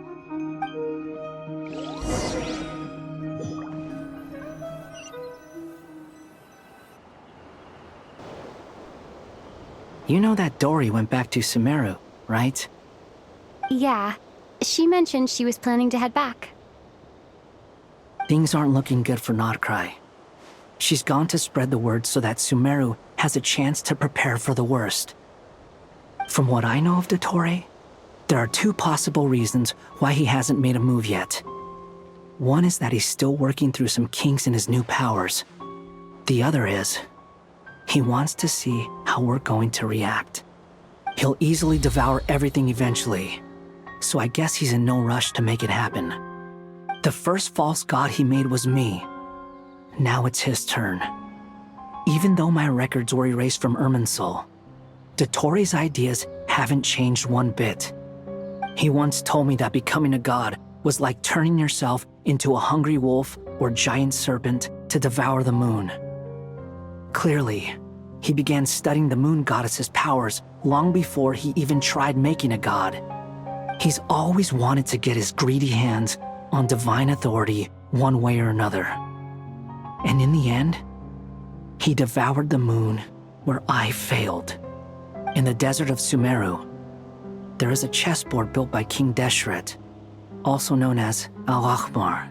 F: You know that Dory went back to Sumeru, right?
K: Yeah. She mentioned she was planning to head back.
F: Things aren't looking good for Nodcry. She's gone to spread the word so that Sumeru has a chance to prepare for the worst. From what I know of Dottore, there are two possible reasons why he hasn't made a move yet. One is that he's still working through some kinks in his new powers. The other is, he wants to see how we're going to react. He'll easily devour everything eventually, so I guess he's in no rush to make it happen. The first false god he made was me. Now it's his turn. Even though my records were erased from Irminsul, Dottore's ideas haven't changed one bit. He once told me that becoming a god was like turning yourself into a hungry wolf or giant serpent to devour the moon. Clearly, he began studying the moon goddess's powers long before he even tried making a god. He's always wanted to get his greedy hands on divine authority one way or another. And in the end, he devoured the moon where I failed. In the desert of Sumeru, there is a chessboard built by King Deshret, also known as Al-Ahmar.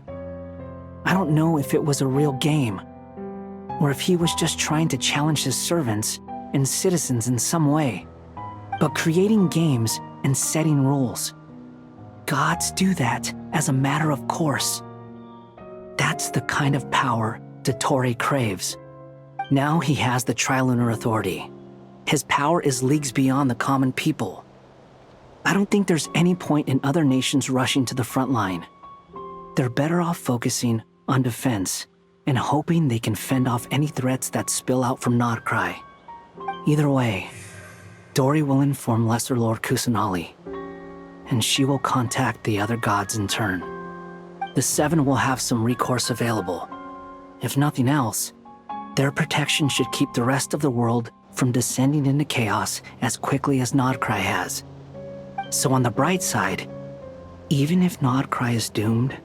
F: I don't know if it was a real game, or if he was just trying to challenge his servants and citizens in some way. But creating games and setting rules, gods do that as a matter of course. That's the kind of power Dottore craves. Now he has the Trilunar Authority. His power is leagues beyond the common people. I don't think there's any point in other nations rushing to the front line. They're better off focusing on defense and hoping they can fend off any threats that spill out from Nodcry. Either way, Dory will inform Lesser Lord Kusanali, and she will contact the other gods in turn. The Seven will have some recourse available. If nothing else, their protection should keep the rest of the world from descending into chaos as quickly as Nodcry has. So on the bright side, even if Nodcry is doomed,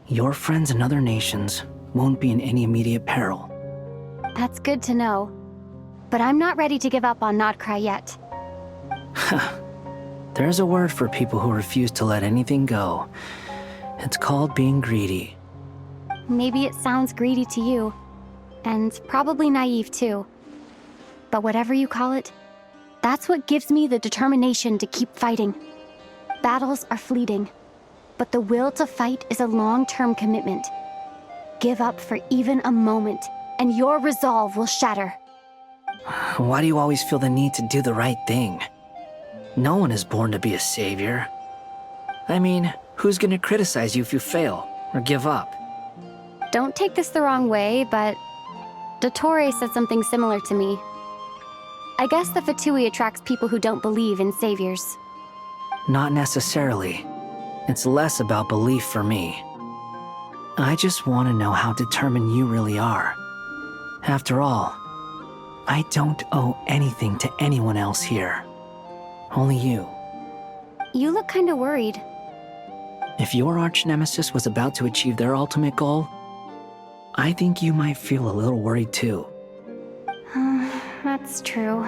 F: your friends in other nations won't be in any immediate peril.
K: That's good to know. But I'm not ready to give up on Nodcry yet.
F: There's a word for people who refuse to let anything go. It's called being greedy.
K: Maybe it sounds greedy to you, and probably naive too. But whatever you call it, that's what gives me the determination to keep fighting. Battles are fleeting, but the will to fight is a long-term commitment. Give up for even a moment, and your resolve will shatter.
F: Why do you always feel the need to do the right thing? No one is born to be a savior. I mean, who's gonna criticize you if you fail or give up?
K: Don't take this the wrong way, but Dottore said something similar to me. I guess the Fatui attracts people who don't believe in saviors.
F: Not necessarily. It's less about belief for me. I just want to know how determined you really are. After all, I don't owe anything to anyone else here. Only you.
K: You look kinda worried.
F: If your arch-nemesis was about to achieve their ultimate goal, I think you might feel a little worried too.
K: That's true.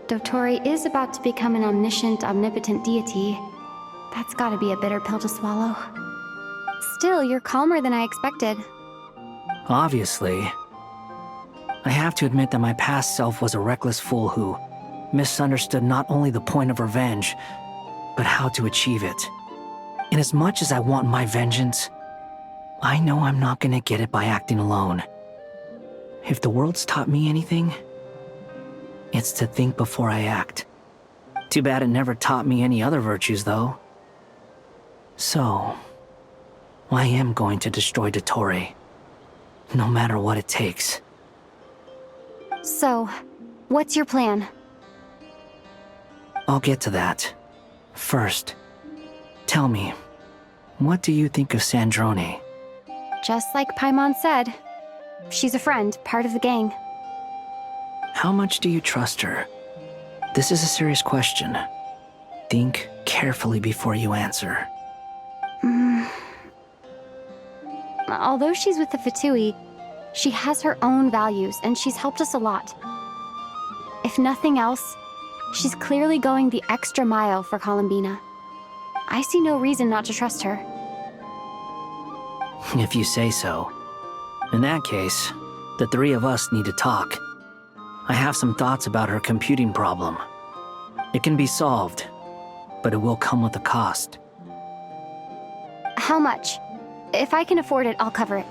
K: Dottore is about to become an omniscient, omnipotent deity. That's gotta be a bitter pill to swallow. Still, you're calmer than I expected.
F: Obviously. I have to admit that my past self was a reckless fool who misunderstood not only the point of revenge, but how to achieve it. And as much as I want my vengeance, I know I'm not gonna get it by acting alone. If the world's taught me anything, it's to think before I act. Too bad it never taught me any other virtues, though. So, I am going to destroy Dottore, no matter what it takes.
K: So, what's your plan?
F: I'll get to that. First, tell me, what do you think of Sandrone?
K: Just like Paimon said, she's a friend, part of the gang.
F: How much do you trust her? This is a serious question. Think carefully before you answer.
K: Although she's with the Fatui, she has her own values, and she's helped us a lot. If nothing else, she's clearly going the extra mile for Columbina. I see no reason not to trust her.
F: If you say so. In that case, the three of us need to talk. I have some thoughts about her computing problem. It can be solved, but it will come with a cost.
K: How much? If I can afford it, I'll cover it.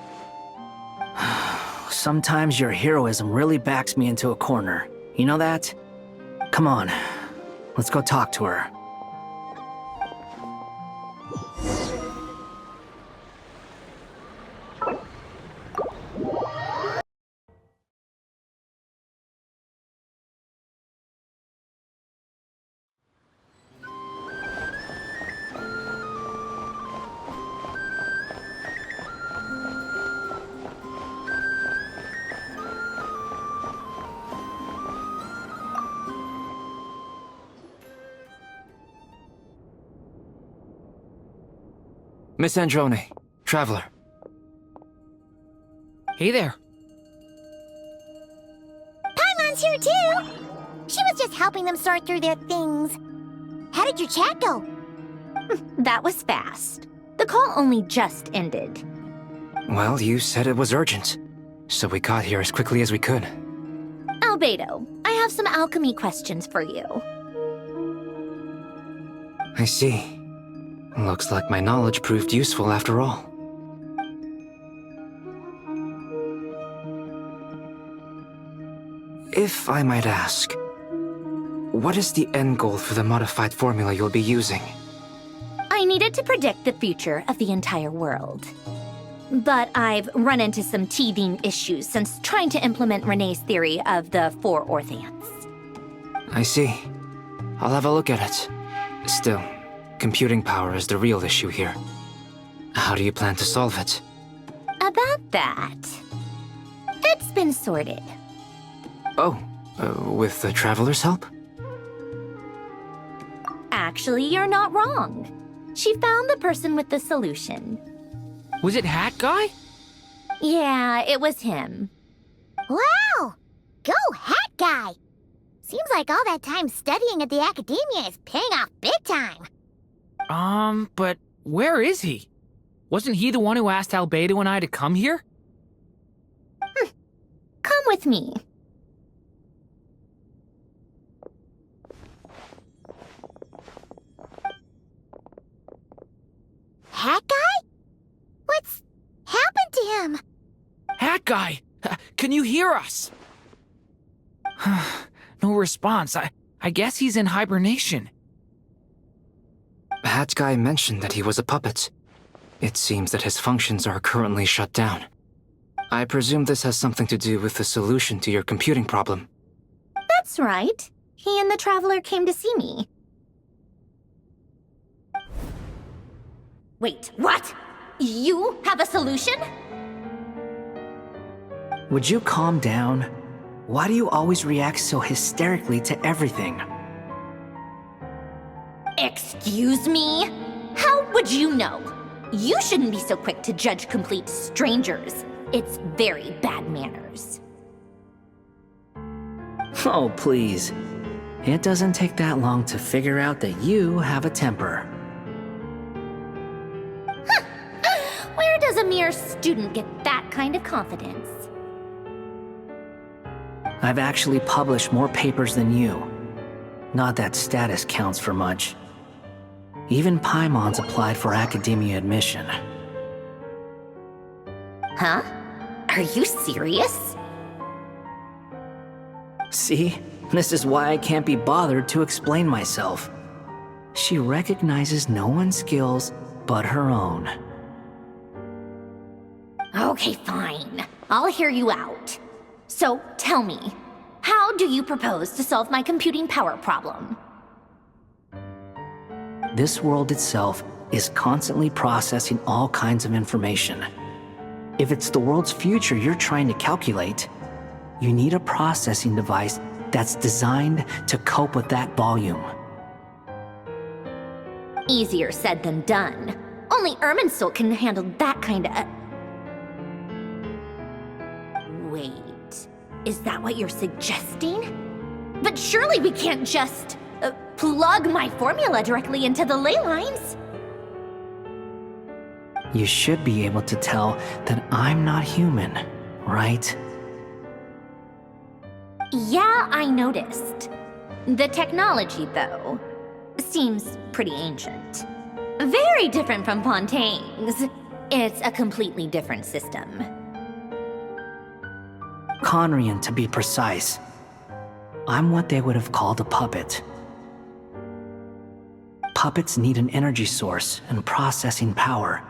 F: Sometimes your heroism really backs me into a corner. You know that? Come on, let's go talk to her.
U: Miss Androne, Traveler.
S: Hey there.
R: Paimon's here too! She was just helping them sort through their things. How did your chat go?
A: That was fast. The call only just ended.
U: Well, you said it was urgent, so we got here as quickly as we could.
A: Albedo, I have some alchemy questions for you.
U: I see. Looks like my knowledge proved useful after all. If I might ask, what is the end goal for the modified formula you'll be using?
A: I needed to predict the future of the entire world. But I've run into some teething issues since trying to implement Renee's theory of the four Orthants.
U: I see. I'll have a look at it. Still, computing power is the real issue here. How do you plan to solve it?
A: About that, it's been sorted.
U: Oh, with the Traveler's help?
A: Actually, you're not wrong. She found the person with the solution.
S: Was it Hat Guy?
A: Yeah, it was him.
R: Wow! Go Hat Guy! Seems like all that time studying at the Academia is paying off big time.
S: But where is he? Wasn't he the one who asked Albedo and I to come here?
A: Come with me.
R: Hat Guy? What's happened to him?
S: Hat Guy! Can you hear us? No response. I guess he's in hibernation.
U: Hat Guy mentioned that he was a puppet. It seems that his functions are currently shut down. I presume this has something to do with the solution to your computing problem.
A: That's right. He and the Traveler came to see me. Wait, what? You have a solution?
F: Would you calm down? Why do you always react so hysterically to everything?
A: Excuse me? How would you know? You shouldn't be so quick to judge complete strangers. It's very bad manners.
F: Oh, please. It doesn't take that long to figure out that you have a temper.
A: Where does a mere student get that kind of confidence?
F: I've actually published more papers than you. Not that status counts for much. Even Paimon's applied for academia admission.
A: Huh? Are you serious?
F: See? This is why I can't be bothered to explain myself. She recognizes no one's skills but her own.
A: Okay, fine. I'll hear you out. So, tell me, how do you propose to solve my computing power problem?
F: This world itself is constantly processing all kinds of information. If it's the world's future you're trying to calculate, you need a processing device that's designed to cope with that volume.
A: Easier said than done. Only Irminsul can handle that kind of... Wait, is that what you're suggesting? But surely we can't just plug my formula directly into the ley lines.
F: You should be able to tell that I'm not human, right?
A: Yeah, I noticed. The technology, though, seems pretty ancient. Very different from Pontaine's. It's a completely different system.
F: Conrian, to be precise. I'm what they would have called a puppet. Puppets need an energy source and processing power.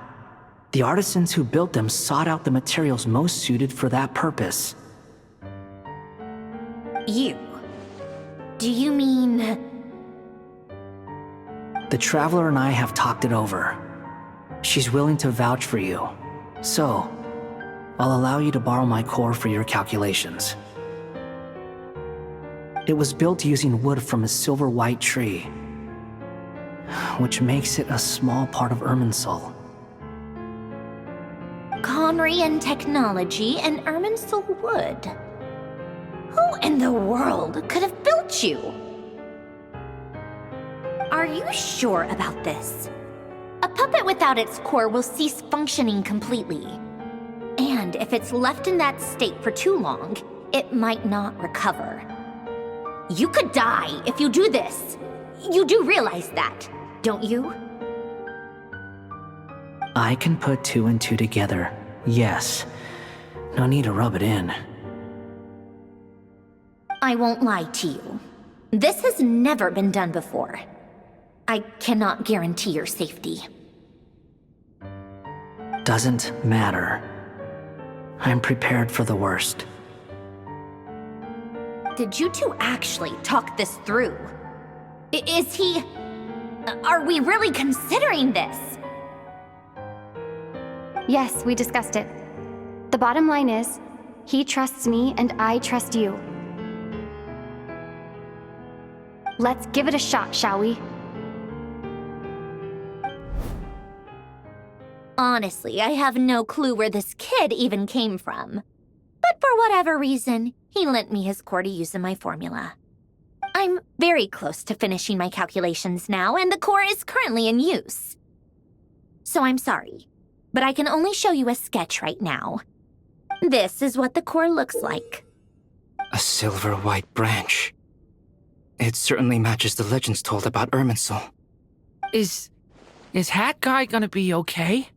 F: The artisans who built them sought out the materials most suited for that purpose.
A: You? Do you mean...
F: The Traveler and I have talked it over. She's willing to vouch for you. So, I'll allow you to borrow my core for your calculations. It was built using wood from a silver-white tree, which makes it a small part of Irminsul.
A: Conrian technology and Irminsul wood. Who in the world could have built you? Are you sure about this? A puppet without its core will cease functioning completely. And if it's left in that state for too long, it might not recover. You could die if you do this. You do realize that, don't you?
F: I can put two and two together, yes. No need to rub it in.
A: I won't lie to you. This has never been done before. I cannot guarantee your safety.
F: Doesn't matter. I'm prepared for the worst.
A: Did you two actually talk this through? Is he... Are we really considering this?
K: Yes, we discussed it. The bottom line is, he trusts me and I trust you. Let's give it a shot, shall we?
A: Honestly, I have no clue where this kid even came from. But for whatever reason, he lent me his core to use in my formula. I'm very close to finishing my calculations now, and the core is currently in use. So I'm sorry, but I can only show you a sketch right now. This is what the core looks like.
U: A silver-white branch. It certainly matches the legends told about Irminsul.
S: Is Hat Guy gonna be okay?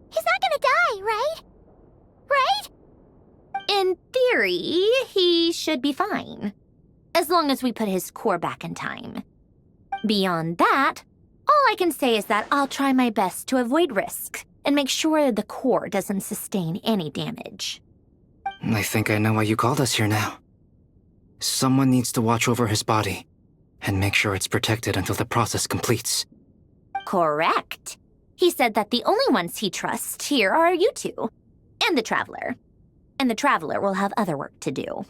R: He's not gonna die, right? Right?
A: In theory, he should be fine. As long as we put his core back in time. Beyond that, all I can say is that I'll try my best to avoid risk and make sure the core doesn't sustain any damage.
U: I think I know why you called us here now. Someone needs to watch over his body and make sure it's protected until the process completes.
A: Correct. He said that the only ones he trusts here are you two, and the Traveler. And the Traveler will have other work to do.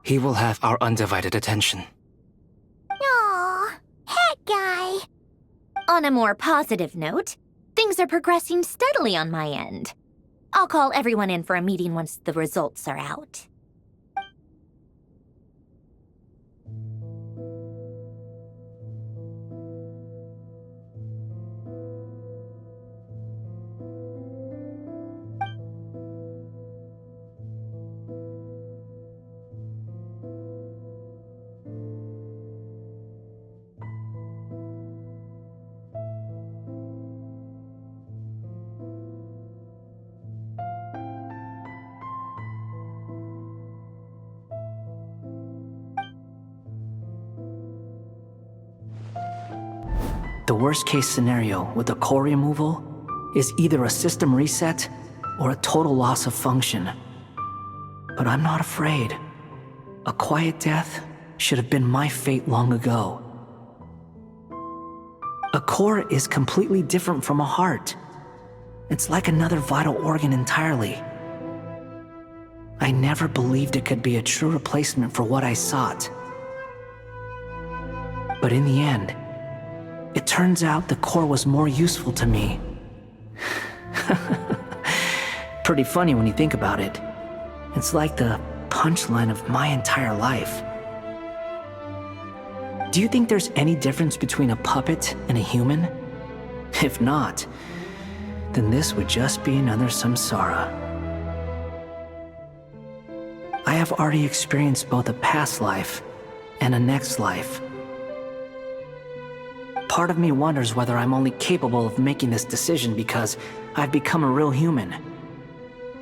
U: He will have our undivided attention.
R: Aw, hat guy.
A: On a more positive note, things are progressing steadily on my end. I'll call everyone in for a meeting once the results are out.
F: The worst case scenario with the core removal is either a system reset or a total loss of function. But I'm not afraid. A quiet death should have been my fate long ago. A core is completely different from a heart. It's like another vital organ entirely. I never believed it could be a true replacement for what I sought. But in the end, it turns out the core was more useful to me. Pretty funny when you think about it. It's like the punchline of my entire life. Do you think there's any difference between a puppet and a human? If not, then this would just be another samsara. I have already experienced both a past life and a next life. Part of me wonders whether I'm only capable of making this decision because I've become a real human.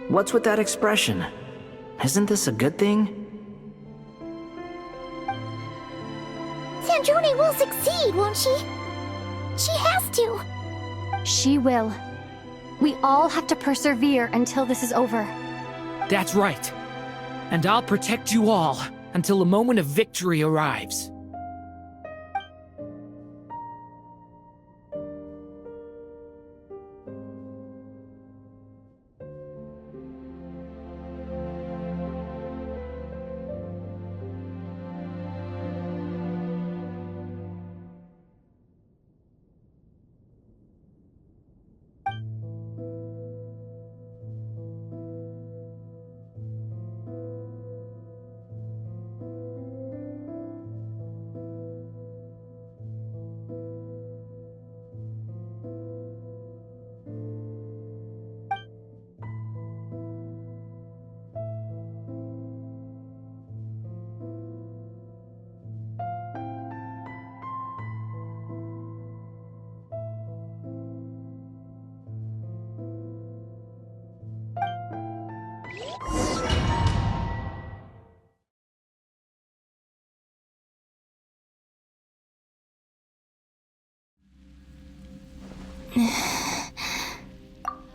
F: What's with that expression? Isn't this a good thing?
R: Sandrone will succeed, won't she? She has to.
K: She will. We all have to persevere until this is over.
S: That's right. And I'll protect you all until the moment of victory arrives.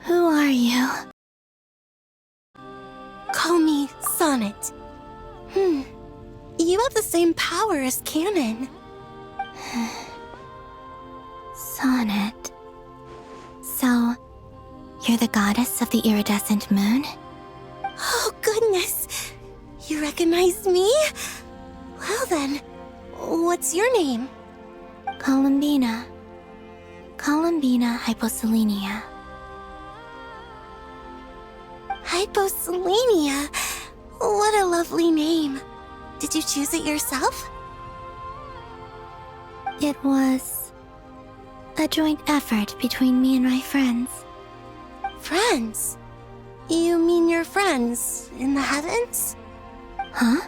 J: Who are you? Call me Sonnet. You have the same power as Canon.
P: Sonnet. So, you're the goddess of the iridescent moon?
J: Oh, goodness. You recognize me? Well then, what's your name?
P: Columbina. Columbina Hyposelenia.
J: Hyposelenia? What a lovely name. Did you choose it yourself?
P: It was a joint effort between me and my friends.
J: Friends? You mean your friends in the heavens?
P: Huh?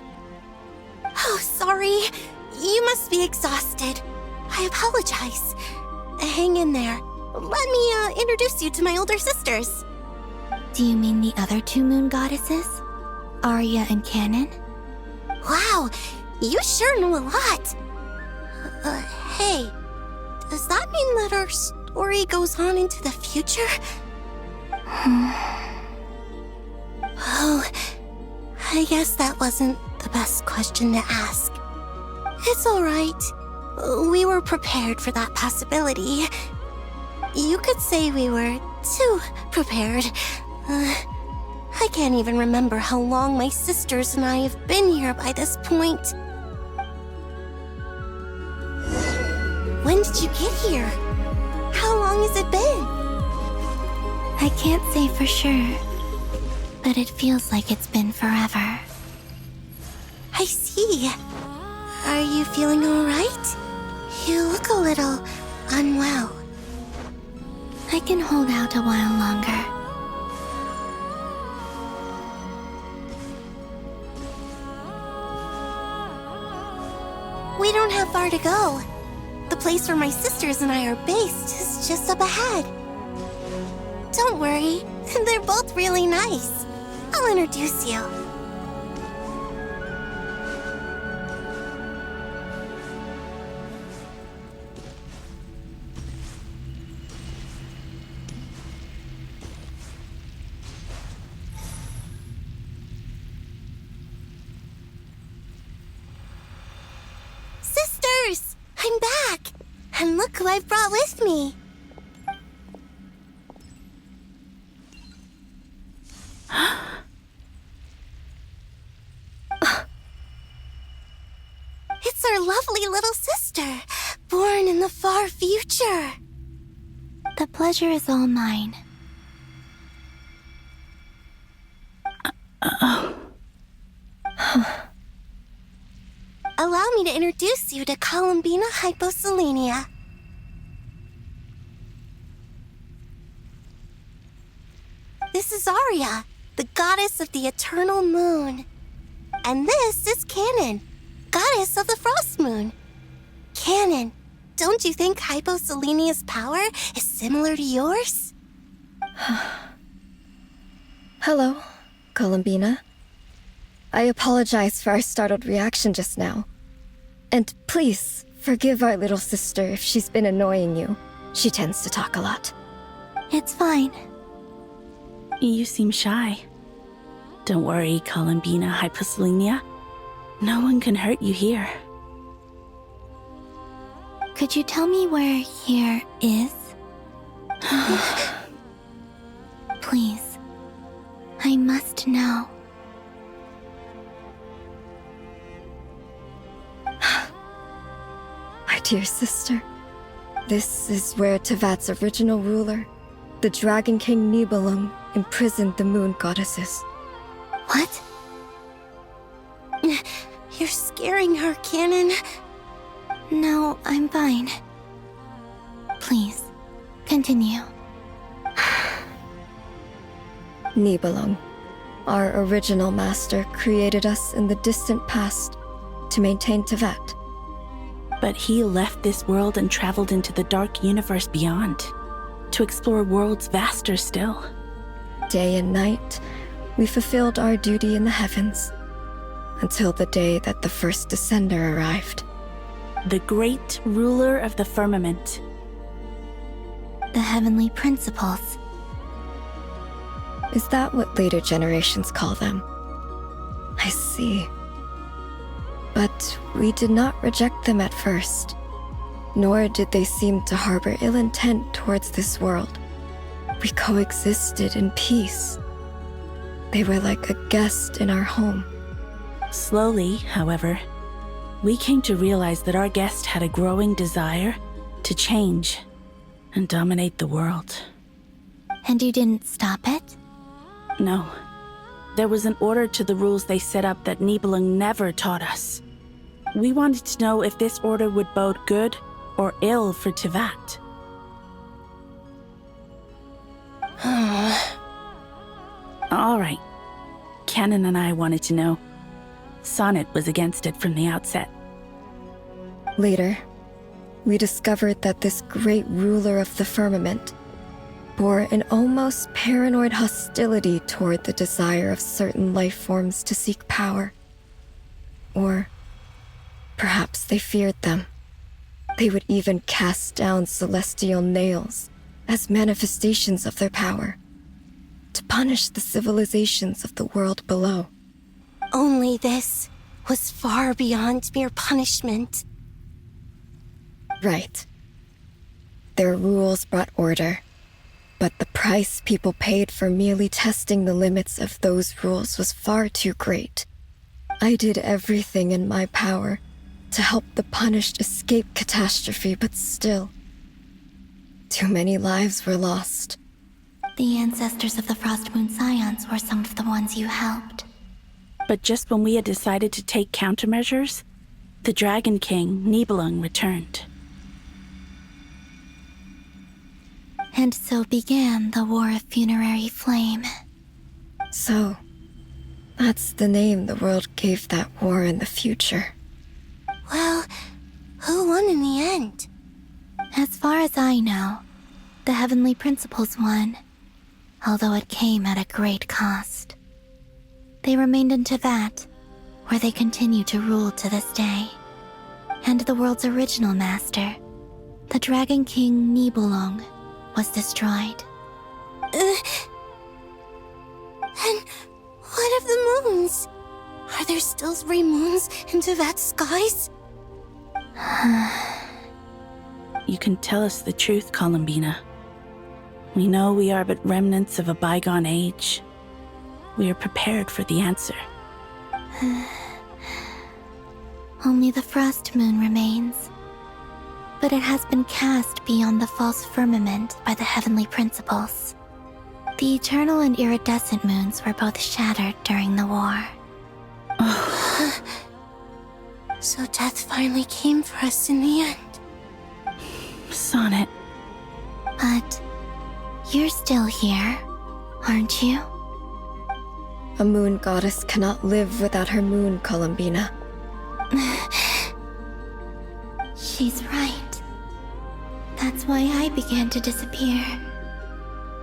J: Oh, sorry. You must be exhausted. I apologize. Hang in there. Let me introduce you to my older sisters.
P: Do you mean the other two moon goddesses? Arya and Canon?
J: Wow, you sure know a lot. Hey, does that mean that our story goes on into the future? Oh, I guess that wasn't the the best question to ask. It's alright. We were prepared for that possibility. You could say we were too prepared. I can't even remember how long my sisters and I have been here by this point. When did you get here? How long has it been?
P: I can't say for sure, but it feels like it's been forever.
J: I see. Are you feeling alright? You look a little unwell.
P: I can hold out a while longer.
J: We don't have far to go. The place where my sisters and I are based is just up ahead. Don't worry, they're both really nice. I'll introduce you. Sisters! I'm back! And look who I've brought with me! It's our lovely little sister, born in the far future.
P: The pleasure is all mine.
J: Allow me to introduce you to Columbina Hyposelenia. This is Arya, the goddess of the eternal moon. And this is Canon, goddess of the frost moon. Canon, don't you think Hyposelenia's power is similar to yours?
L: Hello, Columbina. I apologize for our startled reaction just now. And please, forgive our little sister if she's been annoying you. She tends to talk a lot.
P: It's fine.
Q: You seem shy. Don't worry, Columbina Hyposelenia. No one can hurt you here.
P: Could you tell me where here is? Please. I must know.
L: My dear sister, this is where Tevat's original ruler, the Dragon King Nibelung, imprisoned the moon goddesses.
J: What? You're scaring her, Canon.
P: No, I'm fine. Please, continue.
L: Nibelung, our original master, created us in the distant past to maintain Tevat.
Q: But he left this world and traveled into the dark universe beyond, to explore worlds vaster still.
L: Day and night, we fulfilled our duty in the heavens, until the day that the first descender arrived.
Q: The great ruler of the firmament.
P: The heavenly principles.
L: Is that what later generations call them? I see. But we did not reject them at first, nor did they seem to harbor ill intent towards this world. We coexisted in peace. They were like a guest in our home.
Q: Slowly, however, we came to realize that our guest had a growing desire to change and dominate the world.
P: And you didn't stop it?
Q: No. There was an order to the rules they set up that Nibelung never taught us. We wanted to know if this order would bode good or ill for Tevat. All right. Canon and I wanted to know. Sonnet was against it from the outset.
L: Later, we discovered that this great ruler of the firmament bore an almost paranoid hostility toward the desire of certain life forms to seek power. Or perhaps they feared them. They would even cast down celestial nails as manifestations of their power, to punish the civilizations of the world below.
J: Only this was far beyond mere punishment.
L: Right. Their rules brought order, but the price people paid for merely testing the limits of those rules was far too great. I did everything in my power to help the punished escape catastrophe, but still, too many lives were lost.
P: The ancestors of the Frost Moon Scions were some of the ones you helped.
Q: But just when we had decided to take countermeasures, the Dragon King, Nibelung, returned.
P: And so began the War of Funerary Flame.
L: So, that's the name the world gave that war in the future.
J: Well, who won in the end?
P: As far as I know, the Heavenly Principles won, although it came at a great cost. They remained in Teyvat, where they continue to rule to this day. And the world's original master, the Dragon King Nibelung, was destroyed.
J: And what of the moons? Are there still 3 moons in Teyvat's skies?
Q: You can tell us the truth, Columbina. We know we are but remnants of a bygone age. We are prepared for the answer.
P: Only the Frost Moon remains. But it has been cast beyond the false firmament by the Heavenly Principles. The eternal and iridescent moons were both shattered during the war.
J: So death finally came for us in the end.
Q: Sonnet.
P: But you're still here, aren't you?
L: A moon goddess cannot live without her moon, Columbina.
P: She's right. That's why I began to disappear.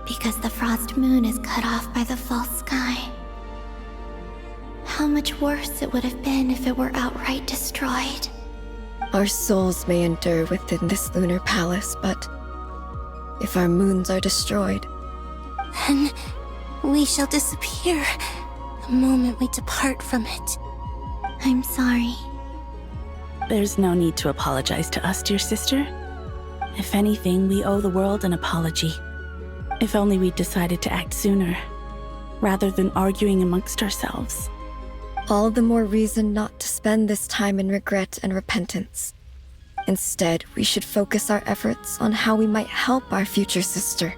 P: Because the Frost Moon is cut off by the false sky. How much worse it would have been if it were outright destroyed.
L: Our souls may endure within this lunar palace, but if our moons are destroyed,
J: then we shall disappear the moment we depart from it.
P: I'm sorry.
Q: There's no need to apologize to us, dear sister. If anything, we owe the world an apology. If only we'd decided to act sooner, rather than arguing amongst ourselves.
L: all the more reason not to spend this time in regret and repentance. Instead, we should focus our efforts on how we might help our future sister.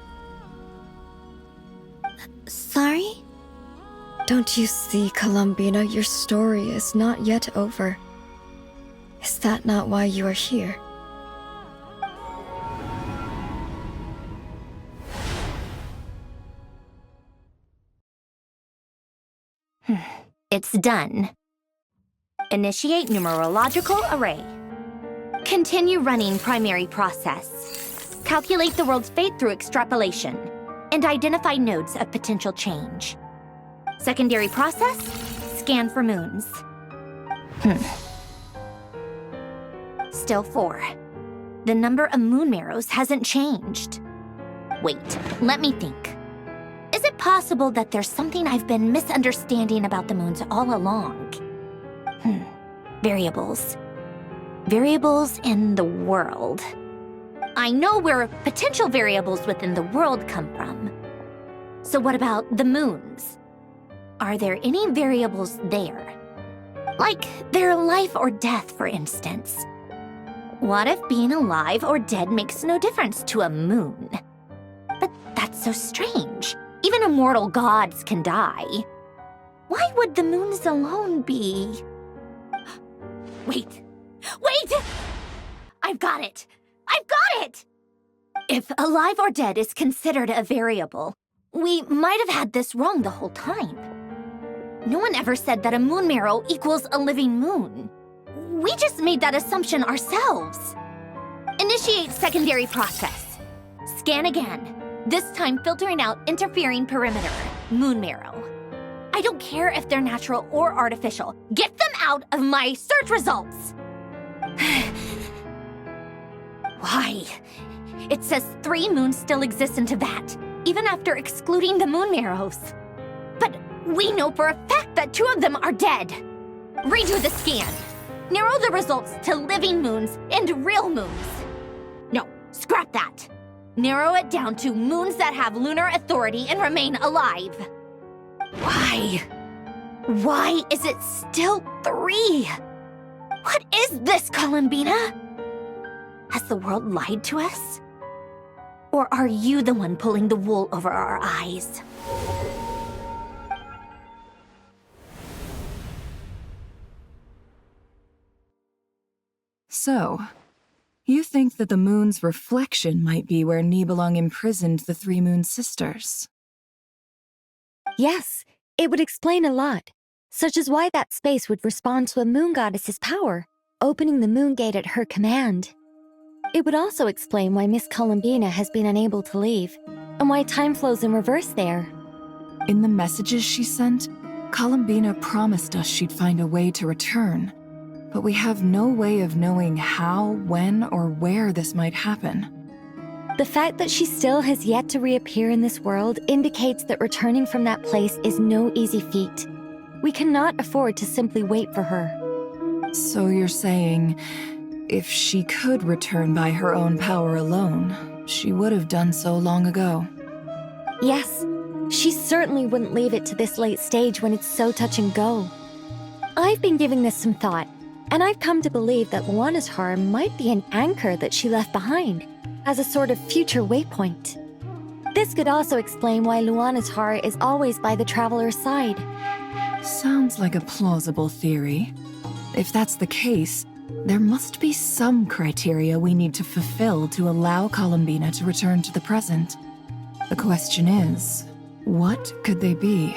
P: Sorry?
L: Don't you see, Columbina, your story is not yet over. Is that not why you are here?
A: It's done. Initiate numerological array. Continue running primary process. Calculate the world's fate through extrapolation, and identify nodes of potential change. Secondary process, scan for moons. Still 4. The number of moon marrows hasn't changed. Wait, let me think. Is it possible that there's something I've been misunderstanding about the moons all along? Variables. Variables in the world. I know where potential variables within the world come from. So what about the moons? Are there any variables there? Like their life or death, for instance. What if being alive or dead makes no difference to a moon? But that's so strange. Even immortal gods can die. Why would the moons alone be? Wait! I've got it! If alive or dead is considered a variable, we might have had this wrong the whole time. No one ever said that a moon marrow equals a living moon. We just made that assumption ourselves. Initiate secondary process. Scan again. This time filtering out interfering perimeter, moon marrow. I don't care if they're natural or artificial. Get them out of my search results! Why? It says 3 moons still exist in Teyvat, even after excluding the moon marrows. But we know for a fact that 2 of them are dead. Redo the scan. Narrow the results to living moons and real moons. No, scrap that. Narrow it down to moons that have lunar authority and remain alive. Why? Why is it still 3? What is this, Columbina? Has the world lied to us? Or are you the one pulling the wool over our eyes?
D: So, you think that the moon's reflection might be where Nibelung imprisoned the 3 Moon Sisters?
V: Yes, it would explain a lot, such as why that space would respond to a moon goddess's power, opening the moon gate at her command. It would also explain why Miss Columbina has been unable to leave, and why time flows in reverse there.
D: In the messages she sent, Columbina promised us she'd find a way to return, but we have no way of knowing how, when, or where this might happen.
V: The fact that she still has yet to reappear in this world indicates that returning from that place is no easy feat. We cannot afford to simply wait for her.
D: So you're saying, if she could return by her own power alone, she would have done so long ago?
V: Yes, she certainly wouldn't leave it to this late stage when it's so touch and go. I've been giving this some thought, and I've come to believe that Luanatar might be an anchor that she left behind, as a sort of future waypoint. This could also explain why Luanatar is always by the traveler's side.
D: Sounds like a plausible theory. If that's the case, there must be some criteria we need to fulfill to allow Columbina to return to the present. The question is, what could they be?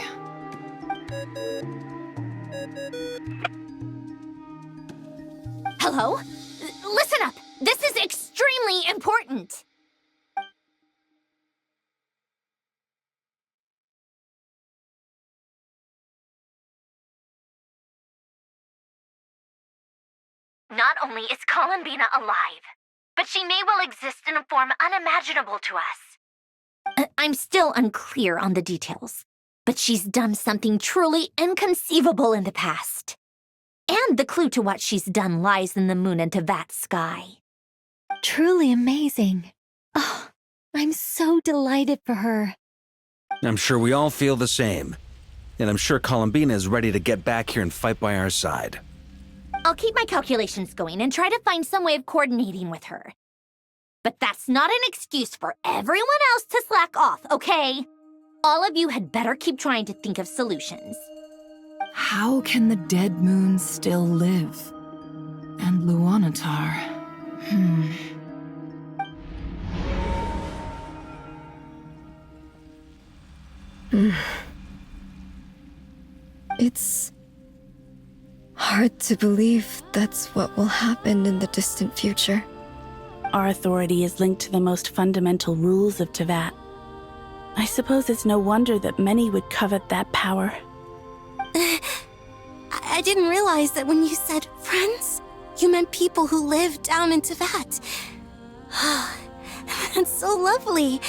A: Hello? Listen up! This is extremely important! Not only is Columbina alive, but she may well exist in a form unimaginable to us. I'm still unclear on the details, but she's done something truly inconceivable in the past. And the clue to what she's done lies in the moon and Tevat sky.
V: Truly amazing. Oh, I'm so delighted for her.
C: I'm sure we all feel the same. And I'm sure Columbina is ready to get back here and fight by our side.
A: I'll keep my calculations going and try to find some way of coordinating with her. But that's not an excuse for everyone else to slack off, okay? All of you had better keep trying to think of solutions.
D: How can the dead moon still live? And Luanatar...
L: It's hard to believe that's what will happen in the distant future.
Q: Our authority is linked to the most fundamental rules of Tevat. I suppose it's no wonder that many would covet that power.
J: I didn't realize that when you said friends, you meant people who live down in Tevat. That's so lovely.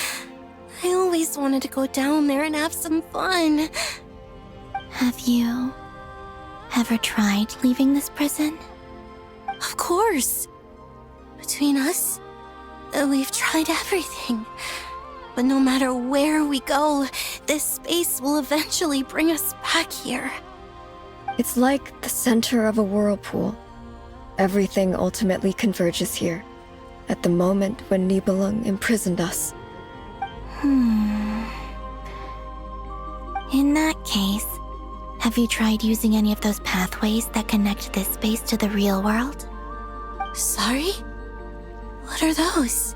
J: I always wanted to go down there and have some fun.
P: Have you ever tried leaving this prison?
J: Of course. Between us, we've tried everything. But no matter where we go, this space will eventually bring us back here.
L: It's like the center of a whirlpool. Everything ultimately converges here, at the moment when Nibelung imprisoned us.
P: In that case, have you tried using any of those pathways that connect this space to the real world?
J: Sorry? What are those?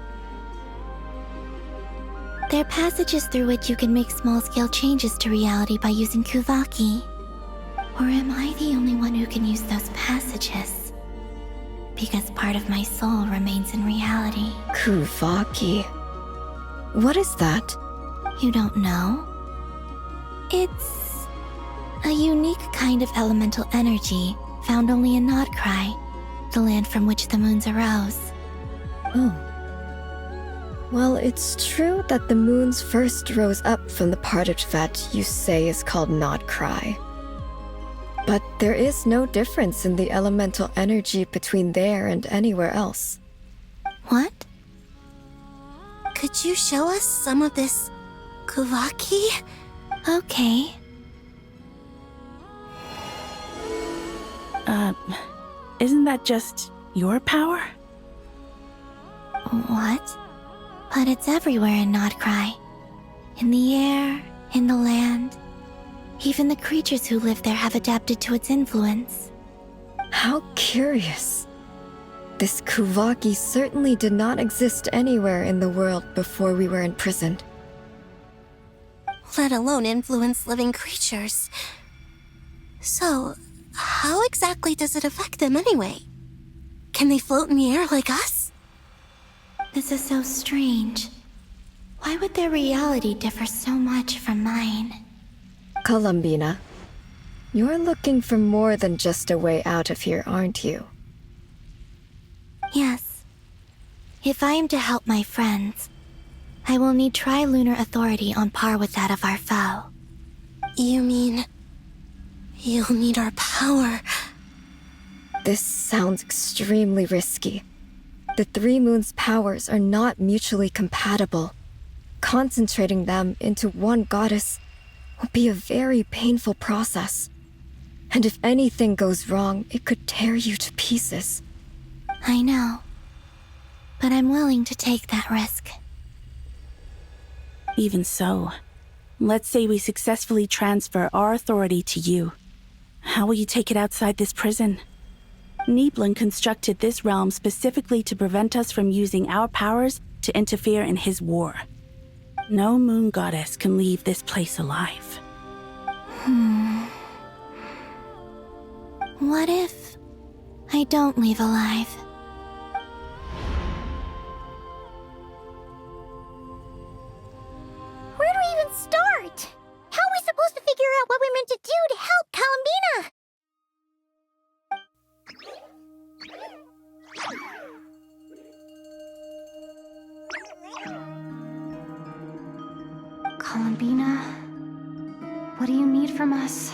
P: They're passages through which you can make small-scale changes to reality by using Kuvaki. Or am I the only one who can use those passages? Because part of my soul remains in reality.
L: Kuvaki. What is that?
P: You don't know? It's a unique kind of elemental energy found only in Nodcry, the land from which the moons arose.
L: Oh. Well, it's true that the moons first rose up from the part of Tevat you say is called Nodcry. But there is no difference in the elemental energy between there and anywhere else.
J: What? Could you show us some of this Kuvaki?
P: Okay.
Q: Isn't that just your power?
P: What? But it's everywhere in Nodcry. In the air, in the land. Even the creatures who live there have adapted to its influence.
L: How curious. This Kuvaki certainly did not exist anywhere in the world before we were imprisoned.
J: Let alone influence living creatures. So, how exactly does it affect them anyway? Can they float in the air like us?
P: This is so strange. Why would their reality differ so much from mine?
L: Columbina, you're looking for more than just a way out of here, aren't you?
P: Yes. If I am to help my friends, I will need trilunar authority on par with that of our foe.
J: You mean... you'll need our power?
L: This sounds extremely risky. The Three Moons' powers are not mutually compatible. Concentrating them into one goddess will be a very painful process. And if anything goes wrong, it could tear you to pieces.
P: I know. But I'm willing to take that risk.
Q: Even so, let's say we successfully transfer our authority to you. How will you take it outside this prison? Niblin constructed this realm specifically to prevent us from using our powers to interfere in his war. No moon goddess can leave this place alive.
P: What if I don't leave alive?
R: Where do we even start? How are we supposed to figure out what we're meant to do to help Columbina?
K: Columbina, what do you need from us?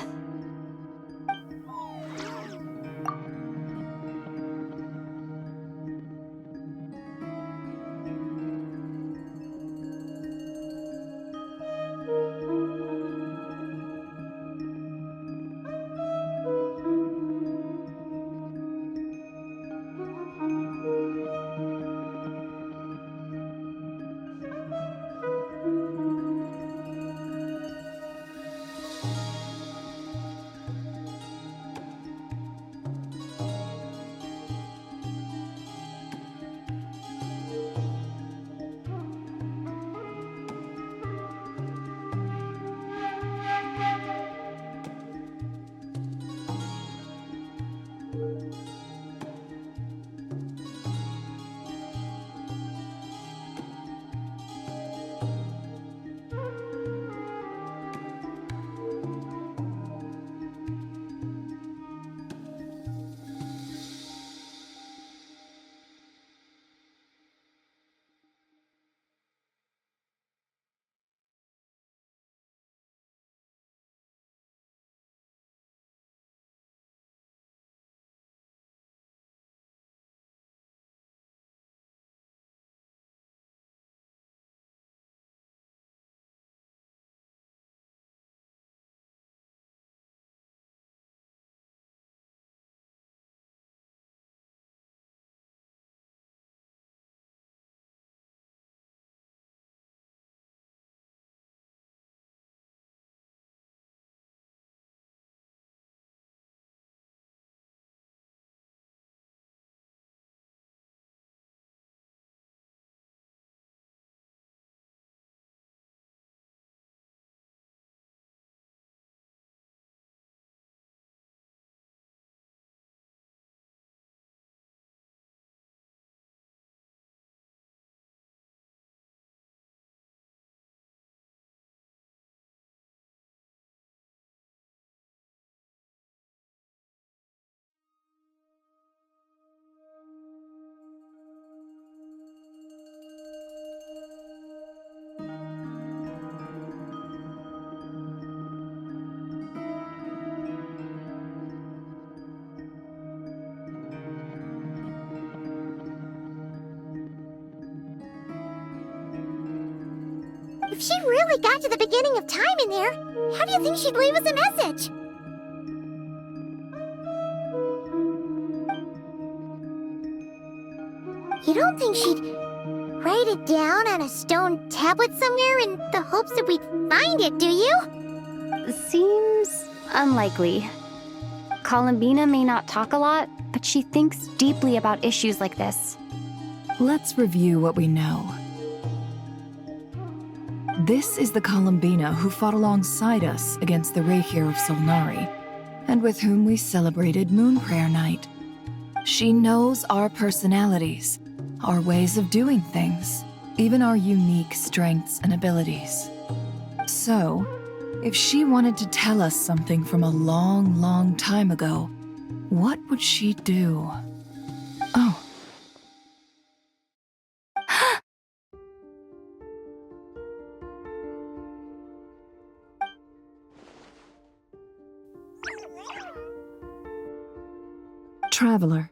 R: If she really got to the beginning of time in there, how do you think she'd leave us a message? You don't think she'd write it down on a stone tablet somewhere in the hopes that we'd find it, do you?
K: Seems unlikely. Columbina may not talk a lot, but she thinks deeply about issues like this.
D: Let's review what we know. This is the Columbina who fought alongside us against the Rehir of Solnari, and with whom we celebrated Moon Prayer Night. She knows our personalities, our ways of doing things, even our unique strengths and abilities. So, if she wanted to tell us something from a long, long time ago, what would she do? Oh. Traveler,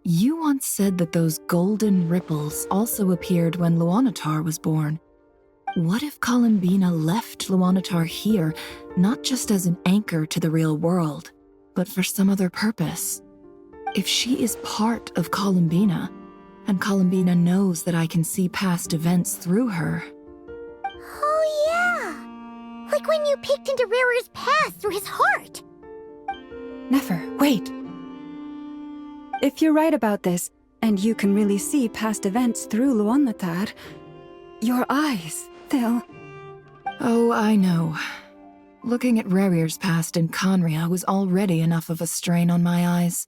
D: you once said that those golden ripples also appeared when Luanatar was born. What if Columbina left Luanatar here, not just as an anchor to the real world, but for some other purpose? If she is part of Columbina, and Columbina knows that I can see past events through her...
R: Oh yeah! Like when you peeked into Rarer's past through his heart!
B: Nefer, wait! If you're right about this, and you can really see past events through Luanatar, your eyes, they'll...
D: Oh, I know. Looking at Rerir's past in Conria was already enough of a strain on my eyes.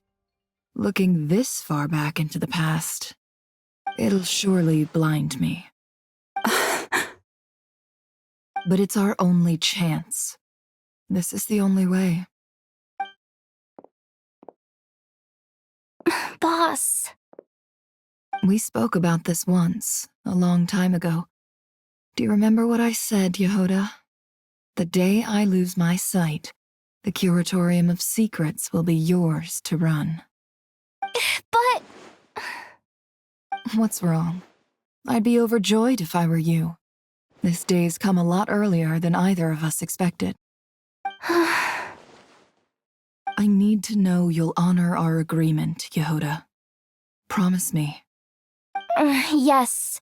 D: Looking this far back into the past, it'll surely blind me. But it's our only chance. This is the only way.
K: Boss.
D: We spoke about this once, a long time ago. Do you remember what I said, Yehoda? The day I lose my sight, the Curatorium of Secrets will be yours to run.
K: But...
D: What's wrong? I'd be overjoyed if I were you. This day's come a lot earlier than either of us expected. I need to know you'll honor our agreement, Yehoda. Promise me.
K: Yes,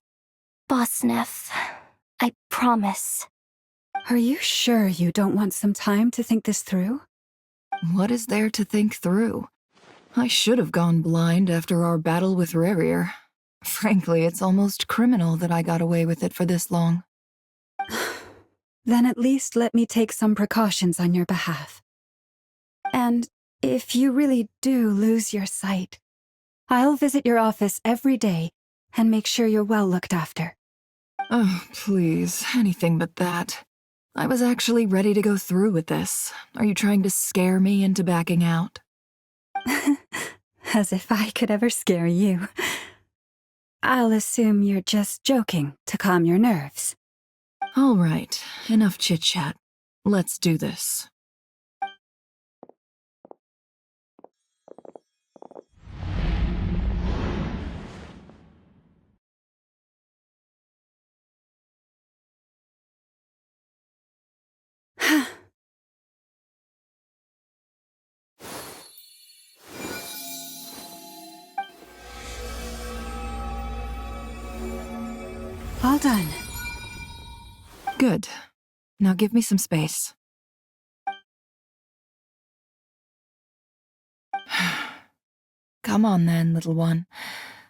K: Boss Neff. I promise.
B: Are you sure you don't want some time to think this through?
D: What is there to think through? I should have gone blind after our battle with Rerir. Frankly, it's almost criminal that I got away with it for this long.
B: Then at least let me take some precautions on your behalf. And if you really do lose your sight, I'll visit your office every day and make sure you're well looked after.
D: Oh, please, anything but that. I was actually ready to go through with this. Are you trying to scare me into backing out?
B: As if I could ever scare you. I'll assume you're just joking to calm your nerves.
D: All right, enough chit-chat. Let's do this.
B: All done.
D: Good. Now give me some space. Come on then, little one.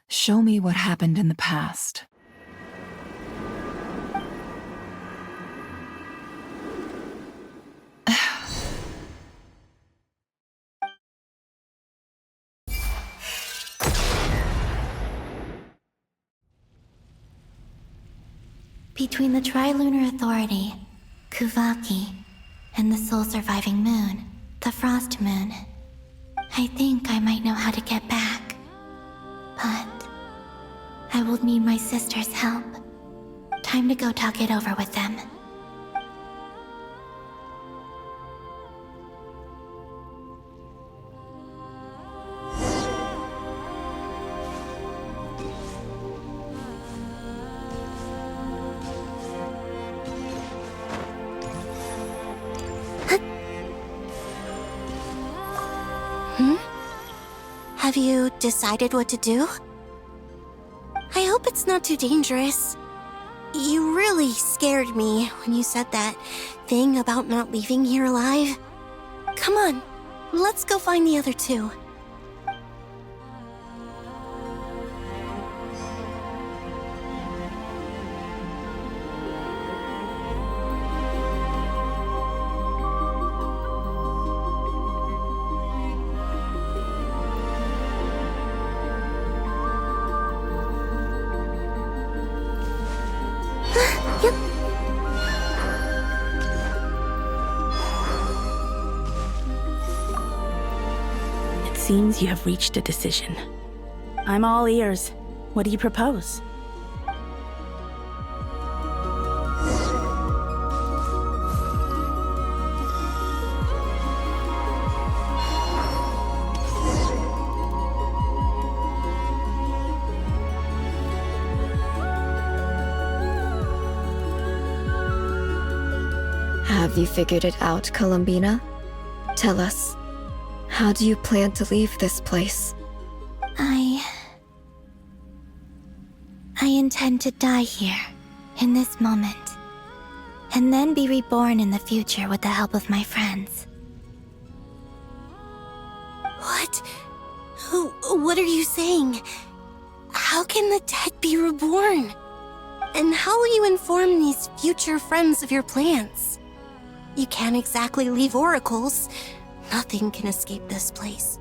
D: Show me what happened in the past.
P: Between the Trilunar Authority, Kuvaki, and the soul-surviving moon, the Frost Moon, I think I might know how to get back. But I will need my sister's help. Time to go talk it over with them.
J: Have you decided what to do? I hope it's not too dangerous. You really scared me when you said that thing about not leaving here alive. Come on, let's go find the other two.
Q: It seems you have reached a decision. I'm all ears. What do you propose?
L: Have you figured it out, Columbina? Tell us, how do you plan to leave this place?
P: I intend to die here, in this moment, and then be reborn in the future with the help of my friends.
J: What? What are you saying? How can the dead be reborn? And how will you inform these future friends of your plans? You can't exactly leave oracles. Nothing can escape this place.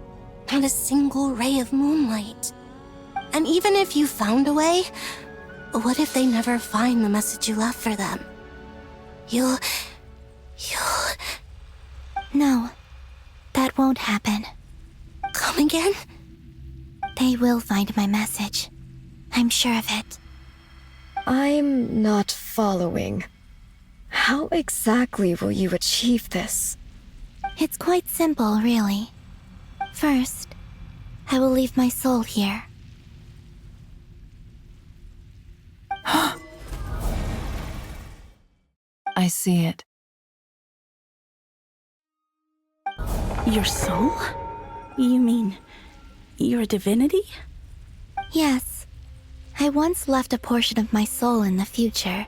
J: Not a single ray of moonlight. And even if you found a way, what if they never find the message you left for them? You'll...
P: No, that won't happen.
J: Come again?
P: They will find my message. I'm sure of it.
L: I'm not following. How exactly will you achieve this?
P: It's quite simple, really. First, I will leave my soul here.
D: I see it.
Q: Your soul? You mean you're a divinity?
P: Yes. I once left a portion of my soul in the future.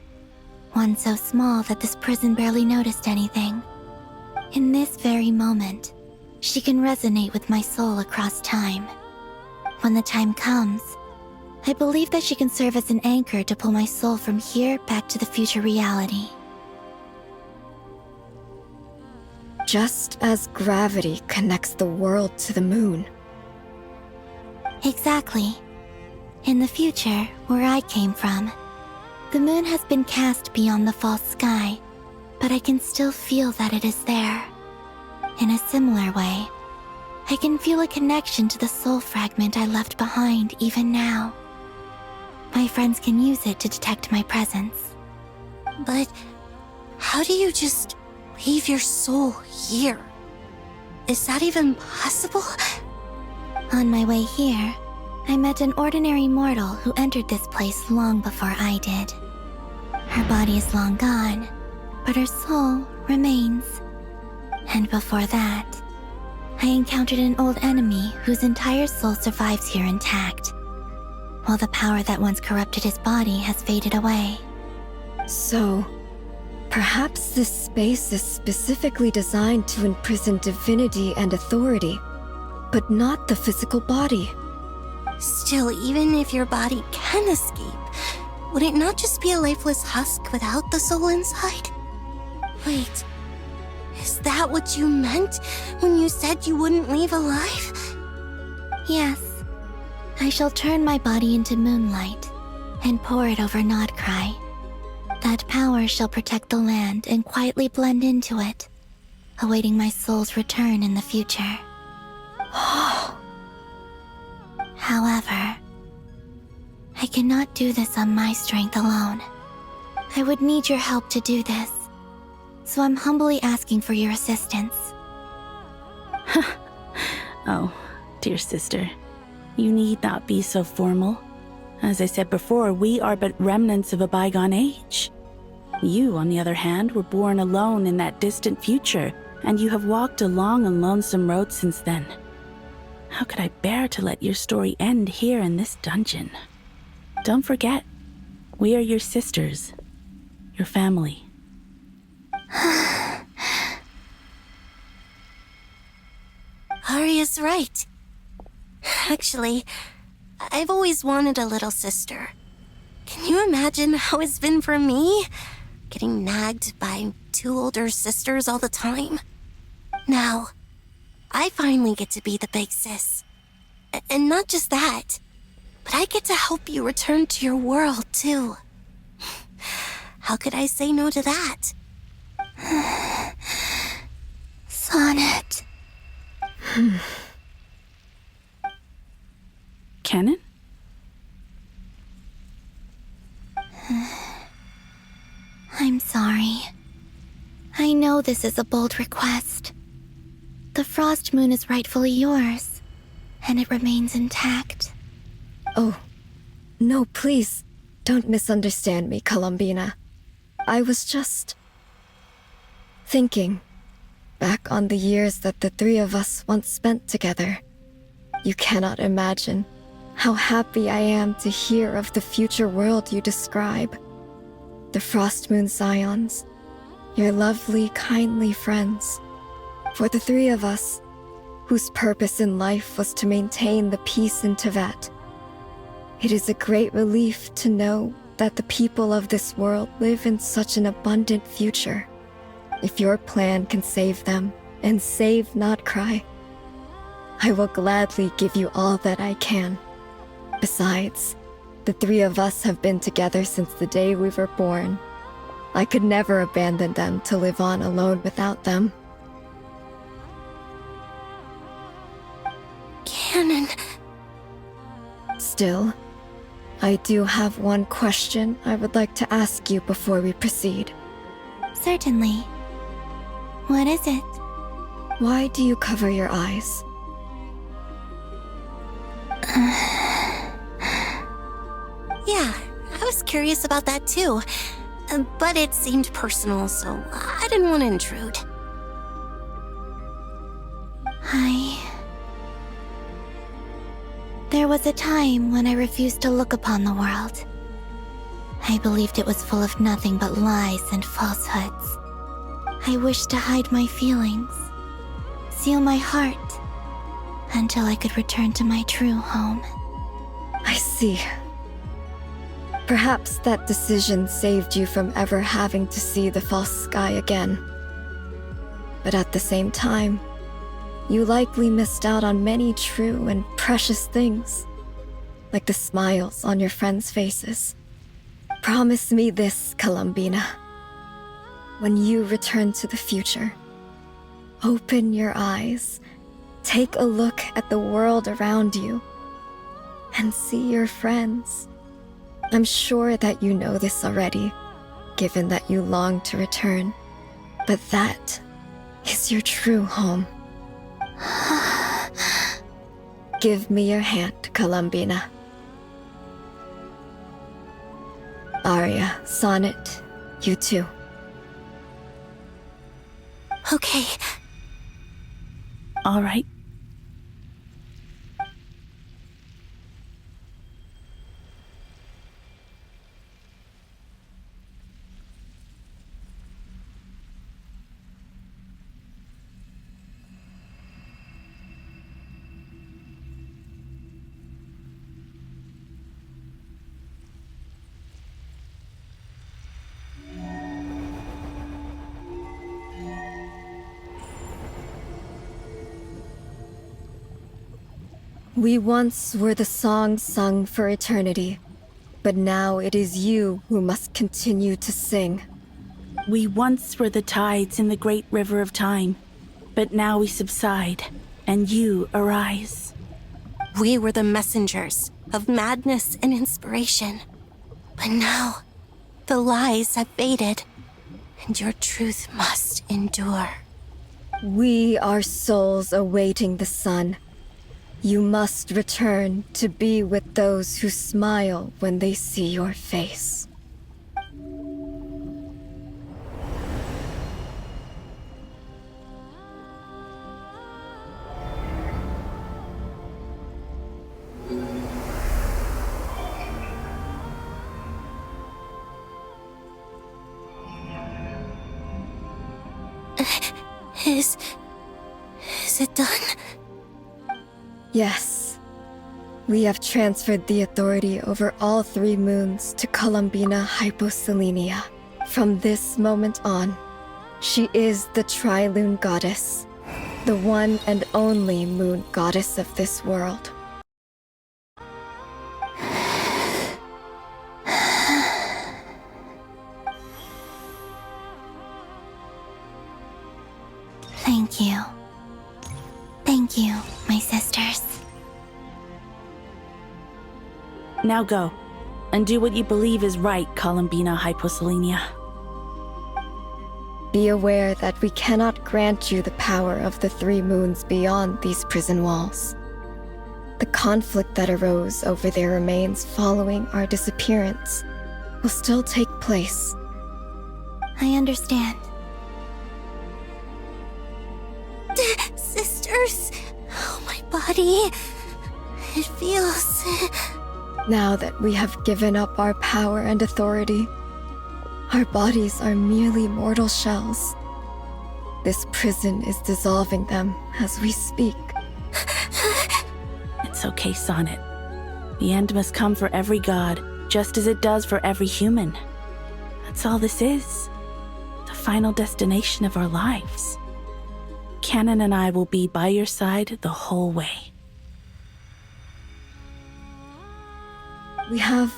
P: One so small that this prison barely noticed anything. In this very moment, she can resonate with my soul across time. When the time comes, I believe that she can serve as an anchor to pull my soul from here back to the future reality.
L: Just as gravity connects the world to the moon.
P: Exactly. In the future, where I came from, the moon has been cast beyond the false sky, but I can still feel that it is there. In a similar way, I can feel a connection to the soul fragment I left behind even now. My friends can use it to detect my presence.
J: But how do you just leave your soul here? Is that even possible?
P: On my way here, I met an ordinary mortal who entered this place long before I did. Her body is long gone, but her soul remains. And before that, I encountered an old enemy whose entire soul survives here intact, while the power that once corrupted his body has faded away.
L: So, perhaps this space is specifically designed to imprison divinity and authority, but not the physical body.
J: Still, even if your body can escape, would it not just be a lifeless husk without the soul inside? Wait, is that what you meant when you said you wouldn't leave alive?
P: Yes. I shall turn my body into moonlight and pour it over Nodcry. That power shall protect the land and quietly blend into it, awaiting my soul's return in the future. However, I cannot do this on my strength alone. I would need your help to do this, so I'm humbly asking for your assistance.
Q: Oh, dear sister, you need not be so formal. As I said before, we are but remnants of a bygone age. You, on the other hand, were born alone in that distant future, and you have walked a long and lonesome road since then. How could I bear to let your story end here in this dungeon? Don't forget, we are your sisters, your family.
J: Arya's right. Actually, I've always wanted a little sister. Can you imagine how it's been for me? Getting nagged by 2 older sisters all the time. Now, I finally get to be the big sis. And not just that, but I get to help you return to your world, too. How could I say no to that?
P: Sonnet.
Q: Canon?
P: I'm sorry. I know this is a bold request. The Frost Moon is rightfully yours, and it remains intact.
L: Oh, no, please, don't misunderstand me, Columbina. I was just thinking back on the years that the 3 of us once spent together. You cannot imagine how happy I am to hear of the future world you describe. The Frost Moon Scions, your lovely, kindly friends. For the 3 of us, whose purpose in life was to maintain the peace in Teyvat, it is a great relief to know that the people of this world live in such an abundant future. If your plan can save them, and save not cry, I will gladly give you all that I can. Besides, the 3 of us have been together since the day we were born. I could never abandon them to live on alone without them.
J: Canon.
L: Still, I do have one question I would like to ask you before we proceed.
P: Certainly. What is it?
L: Why do you cover your eyes?
J: Yeah, I was curious about that too. But it seemed personal, so I didn't want to intrude.
P: There was a time when I refused to look upon the world. I believed it was full of nothing but lies and falsehoods. I wished to hide my feelings, seal my heart, until I could return to my true home.
L: I see. Perhaps that decision saved you from ever having to see the false sky again. But at the same time, you likely missed out on many true and precious things, like the smiles on your friends' faces. Promise me this, Columbina. When you return to the future, open your eyes, take a look at the world around you, and see your friends. I'm sure that you know this already, given that you long to return. But that is your true home. Give me your hand, Columbina. Arya, Sonnet, you too.
J: Okay.
Q: All right.
L: We once were the song sung for eternity, but now it is you who must continue to sing.
Q: We once were the tides in the great river of time, but now we subside, and you arise.
J: We were the messengers of madness and inspiration. But now, the lies have faded, and your truth must endure.
L: We are souls awaiting the sun. You must return to be with those who smile when they see your face.
J: Is it done?
L: Yes. We have transferred the authority over all 3 moons to Columbina Hyposelenia. From this moment on, she is the Tri-Lune Goddess, the one and only moon goddess of this world.
P: Thank you. Thank you, my sisters.
Q: Now go, and do what you believe is right, Columbina Hyposelenia.
L: Be aware that we cannot grant you the power of the 3 moons beyond these prison walls. The conflict that arose over their remains following our disappearance will still take place.
P: I understand.
J: Sisters, oh, my body. It feels...
L: Now that we have given up our power and authority, our bodies are merely mortal shells. This prison is dissolving them as we speak.
Q: It's okay, Sonnet. The end must come for every god, just as it does for every human. That's all this is. The final destination of our lives. Canon and I will be by your side the whole way.
L: We have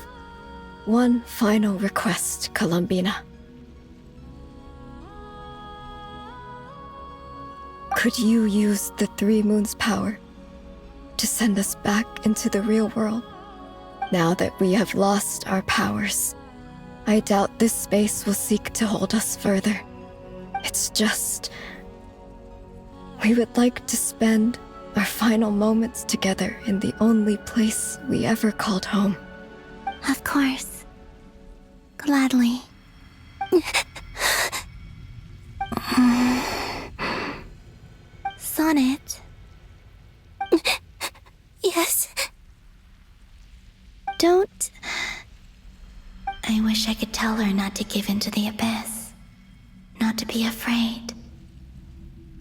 L: one final request, Columbina. Could you use the 3 moons' power to send us back into the real world? Now that we have lost our powers, I doubt this space will seek to hold us further. It's just... we would like to spend our final moments together in the only place we ever called home.
P: Of course. Gladly. Sonnet.
J: Yes?
P: Don't... I wish I could tell her not to give in to the abyss. Not to be afraid.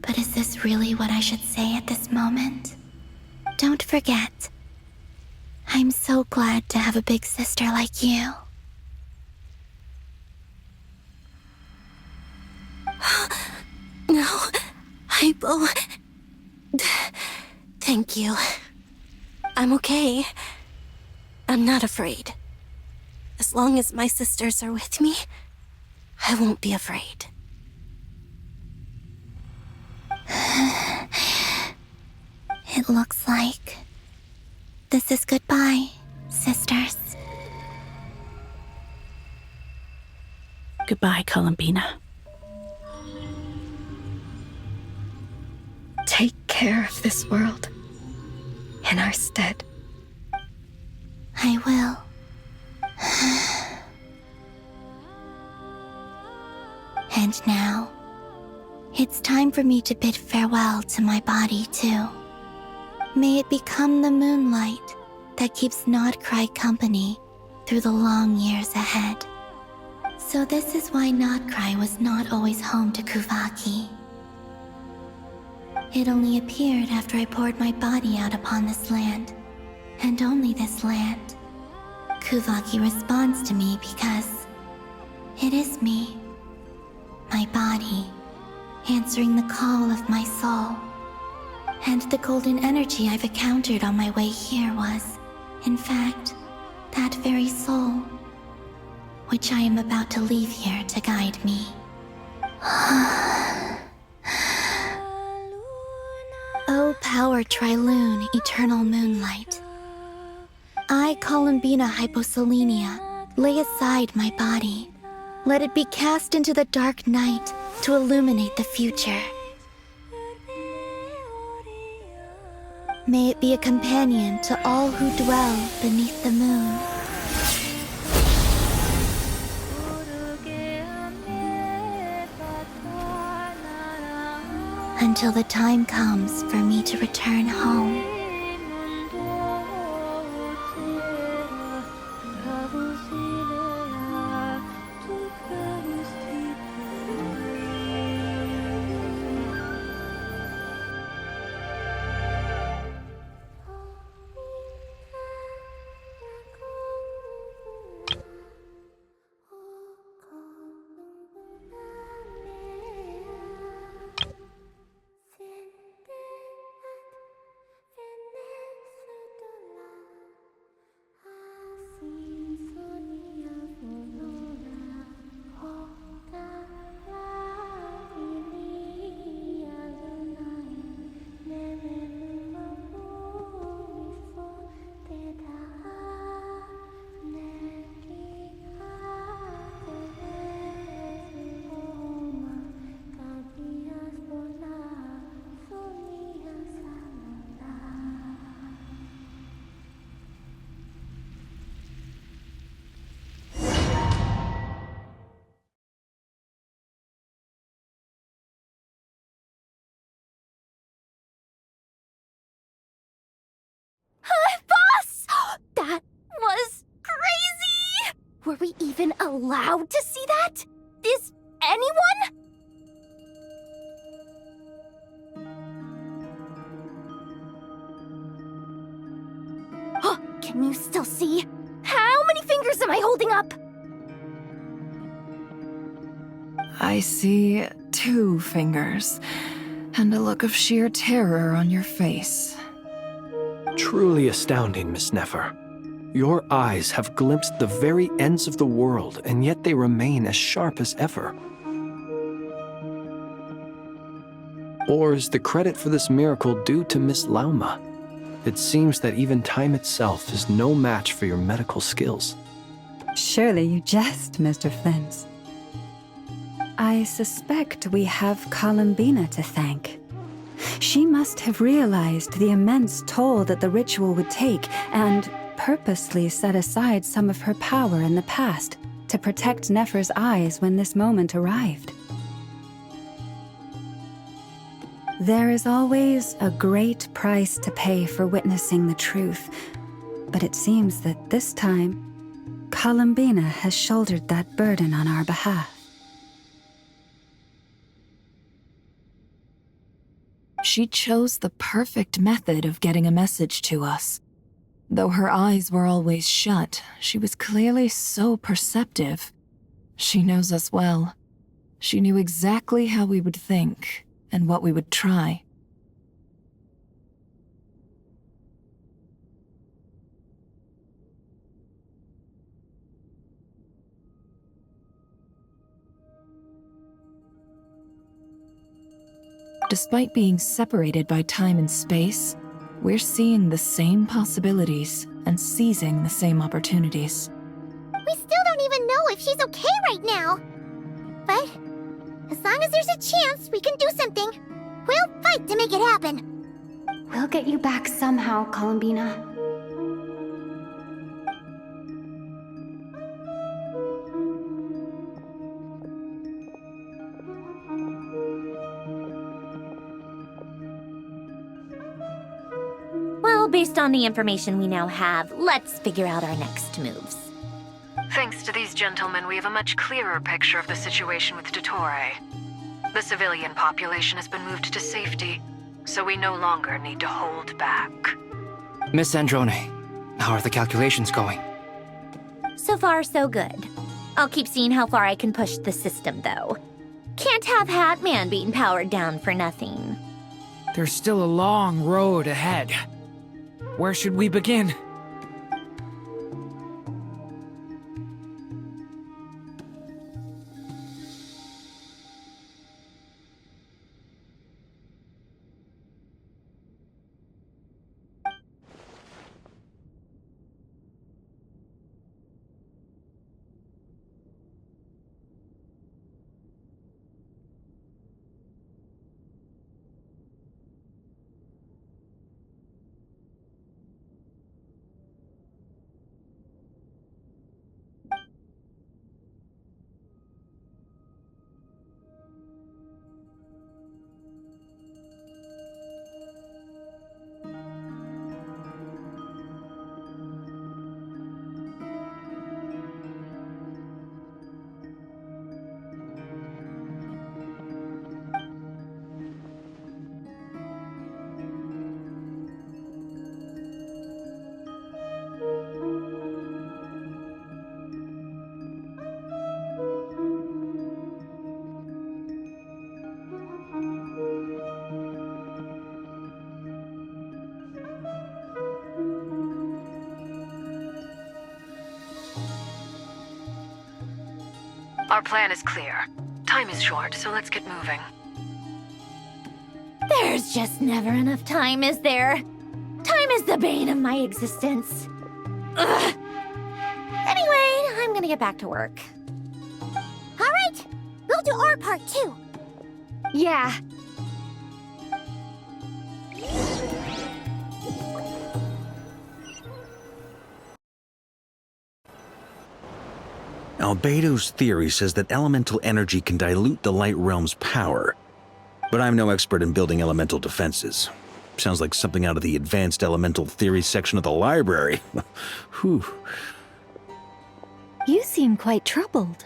P: But is this really what I should say at this moment? Don't forget. I'm so glad to have a big sister like you.
J: No, Hypo. Thank you. I'm okay. I'm not afraid. As long as my sisters are with me, I won't be afraid.
P: It looks like this is goodbye, sisters.
Q: Goodbye, Columbina.
L: Take care of this world in our stead.
P: I will. And now, it's time for me to bid farewell to my body, too. May it become the moonlight that keeps Nodcry company through the long years ahead. So this is why Nodcry was not always home to Kuvaki. It only appeared after I poured my body out upon this land, and only this land. Kuvaki responds to me because it is me, my body, answering the call of my soul. And the golden energy I've encountered on my way here was, in fact, that very soul, which I am about to leave here to guide me. O power Tri-Lune, eternal moonlight. I, Columbina Hyposelenia, lay aside my body. Let it be cast into the dark night to illuminate the future. May it be a companion to all who dwell beneath the moon. Until the time comes for me to return home.
A: Were we even allowed to see that? Is anyone? Oh, can you still see? How many fingers am I holding up?
D: I see 2 fingers, and a look of sheer terror on your face.
E: Truly astounding, Miss Nefer. Your eyes have glimpsed the very ends of the world, and yet they remain as sharp as ever. Or is the credit for this miracle due to Miss Lauma? It seems that even time itself is no match for your medical skills.
B: Surely you jest, Mr. Flint. I suspect we have Columbina to thank. She must have realized the immense toll that the ritual would take and purposely set aside some of her power in the past to protect Nefer's eyes when this moment arrived. There is always a great price to pay for witnessing the truth, but it seems that this time, Columbina has shouldered that burden on our behalf.
D: She chose the perfect method of getting a message to us. Though her eyes were always shut, she was clearly so perceptive. She knows us well. She knew exactly how we would think and what we would try. Despite being separated by time and space, we're seeing the same possibilities and seizing the same opportunities.
R: We still don't even know if she's okay right now. But as long as there's a chance we can do something, we'll fight to make it happen.
K: We'll get you back somehow, Columbina.
A: Well, based on the information we now have, let's figure out our next moves.
G: Thanks to these gentlemen, we have a much clearer picture of the situation with Dottore. The civilian population has been moved to safety, so we no longer need to hold back.
U: Miss Androne, how are the calculations going?
A: So far, so good. I'll keep seeing how far I can push the system, though. Can't have Hatman being powered down for nothing.
S: There's still a long road ahead. Where should we begin?
G: Our plan is clear. Time is short, so let's get moving.
A: There's just never enough time, is there? Time is the bane of my existence. Ugh. Anyway, I'm gonna get back to work.
R: All right, we'll do our part too.
K: Yeah.
C: Albedo's theory says that elemental energy can dilute the light realm's power, but I'm no expert in building elemental defenses. Sounds like something out of the advanced elemental theory section of the library. Whew.
V: You seem quite troubled.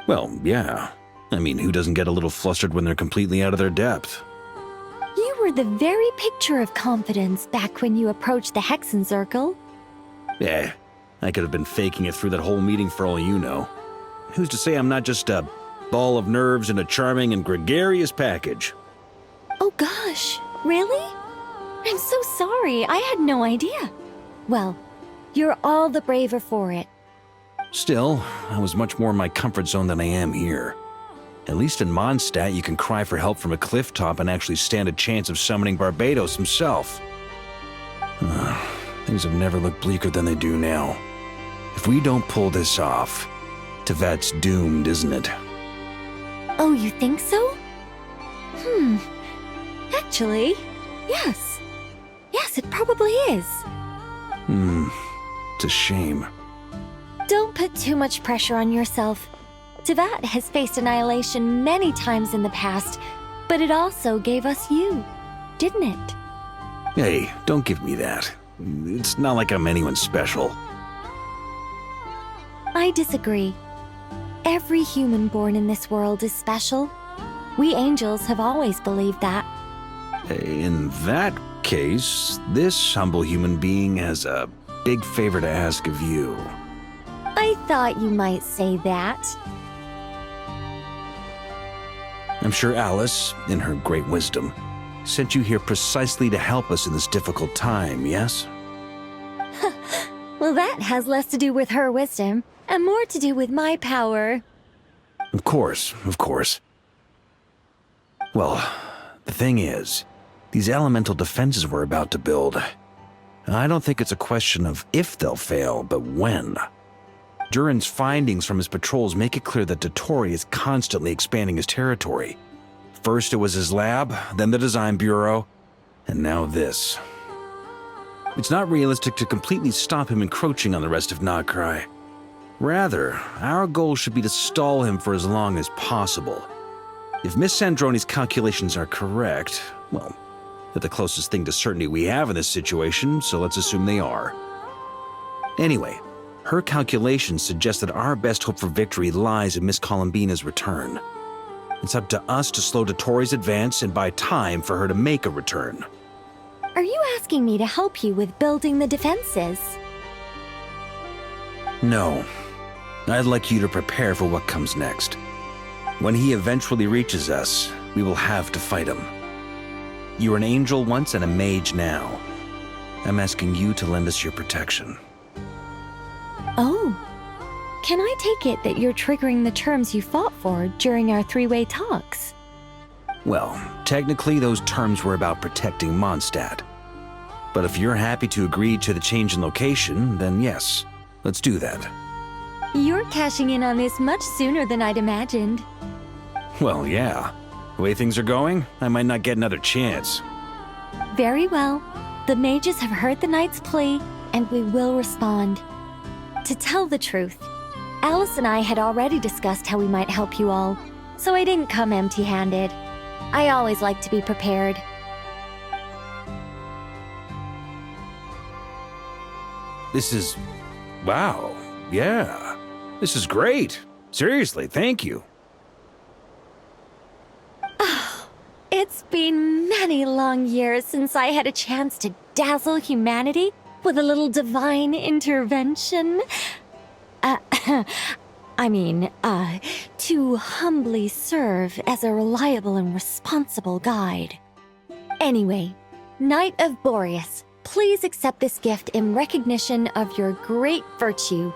C: Well, yeah. I mean, who doesn't get a little flustered when they're completely out of their depth?
V: You were the very picture of confidence back when you approached the Hexen Circle.
C: Eh, I could have been faking it through that whole meeting for all you know. Who's to say I'm not just a ball of nerves in a charming and gregarious package?
V: Oh gosh, really? I'm so sorry, I had no idea. Well, you're all the braver for it.
C: Still, I was much more in my comfort zone than I am here. At least in Mondstadt, you can cry for help from a cliff top and actually stand a chance of summoning Barbados himself. Things have never looked bleaker than they do now. If we don't pull this off, Tevat's doomed, isn't it?
V: Oh, you think so? Actually, yes. Yes, it probably is.
C: It's a shame.
V: Don't put too much pressure on yourself. Tevat has faced annihilation many times in the past, but it also gave us you, didn't it?
C: Hey, don't give me that. It's not like I'm anyone special.
V: I disagree. Every human born in this world is special. We angels have always believed that.
C: In that case, this humble human being has a big favor to ask of you.
V: I thought you might say that.
C: I'm sure Alice, in her great wisdom, sent you here precisely to help us in this difficult time, yes?
V: Well, that has less to do with her wisdom, and more to do with my power.
C: Of course, of course. Well, the thing is, these elemental defenses we're about to build, I don't think it's a question of if they'll fail, but when. Durin's findings from his patrols make it clear that Dottore is constantly expanding his territory. First it was his lab, then the design bureau, and now this. It's not realistic to completely stop him encroaching on the rest of Nagrai. Rather, our goal should be to stall him for as long as possible. If Miss Sandroni's calculations are correct, well, they're the closest thing to certainty we have in this situation, so let's assume they are. Anyway, her calculations suggest that our best hope for victory lies in Miss Columbina's return. It's up to us to slow Dottore's advance and buy time for her to make a return.
V: Are you asking me to help you with building the defenses?
C: No. I'd like you to prepare for what comes next. When he eventually reaches us, we will have to fight him. You were an angel once and a mage now. I'm asking you to lend us your protection.
V: Oh. Can I take it that you're triggering the terms you fought for during our three-way talks?
C: Well, technically those terms were about protecting Mondstadt. But if you're happy to agree to the change in location, then yes, let's do that.
V: You're cashing in on this much sooner than I'd imagined.
C: Well, yeah. The way things are going, I might not get another chance.
V: Very well. The mages have heard the knight's plea, and we will respond. To tell the truth, Alice and I had already discussed how we might help you all, so I didn't come empty-handed. I always like to be prepared.
C: This is... wow. Yeah. This is great. Seriously, thank you.
V: It's been many long years since I had a chance to dazzle humanity with a little divine intervention. To humbly serve as a reliable and responsible guide. Anyway, Knight of Boreas, please accept this gift in recognition of your great virtue.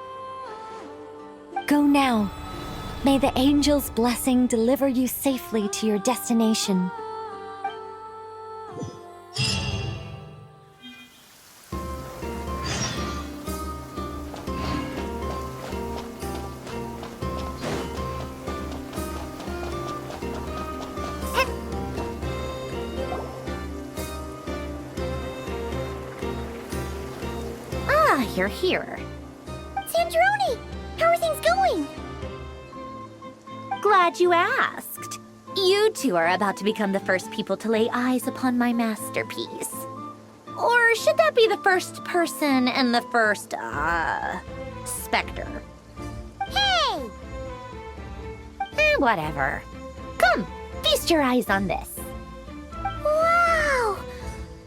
V: Go now. May the angel's blessing deliver you safely to your destination.
A: You're here. Sandroni! How are things going? Glad you asked. You two are about to become the first people to lay eyes upon my masterpiece. Or should that be the first person and the first, specter? Whatever. Come, feast your eyes on this.
R: Wow!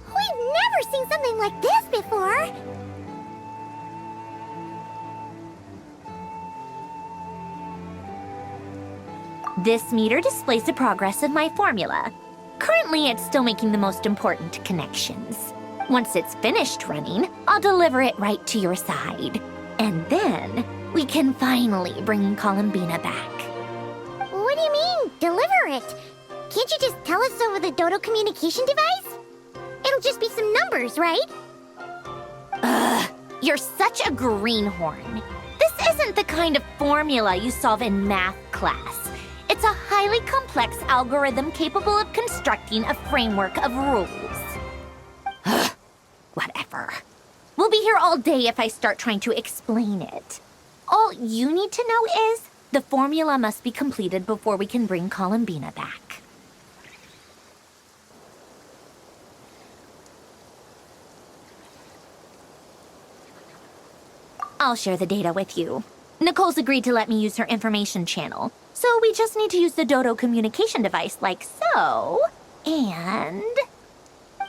R: We've never seen something like this before!
A: This meter displays the progress of my formula. Currently, it's still making the most important connections. Once it's finished running, I'll deliver it right to your side. And then, we can finally bring Columbina back.
R: What do you mean, deliver it? Can't you just tell us over the Dodo communication device? It'll just be some numbers, right?
A: Ugh, you're such a greenhorn. This isn't the kind of formula you solve in math class. It's a highly complex algorithm capable of constructing a framework of rules. Ugh, whatever. We'll be here all day if I start trying to explain it. All you need to know is the formula must be completed before we can bring Columbina back. I'll share the data with you. Nicole's agreed to let me use her information channel, so we just need to use the Dodo communication device like so. And...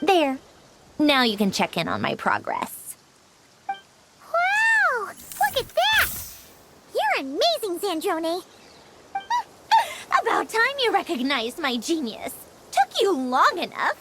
A: there. Now you can check in on my progress.
R: Wow! Look at that! You're amazing, Zandrone!
A: About time you recognized my genius. Took you long enough.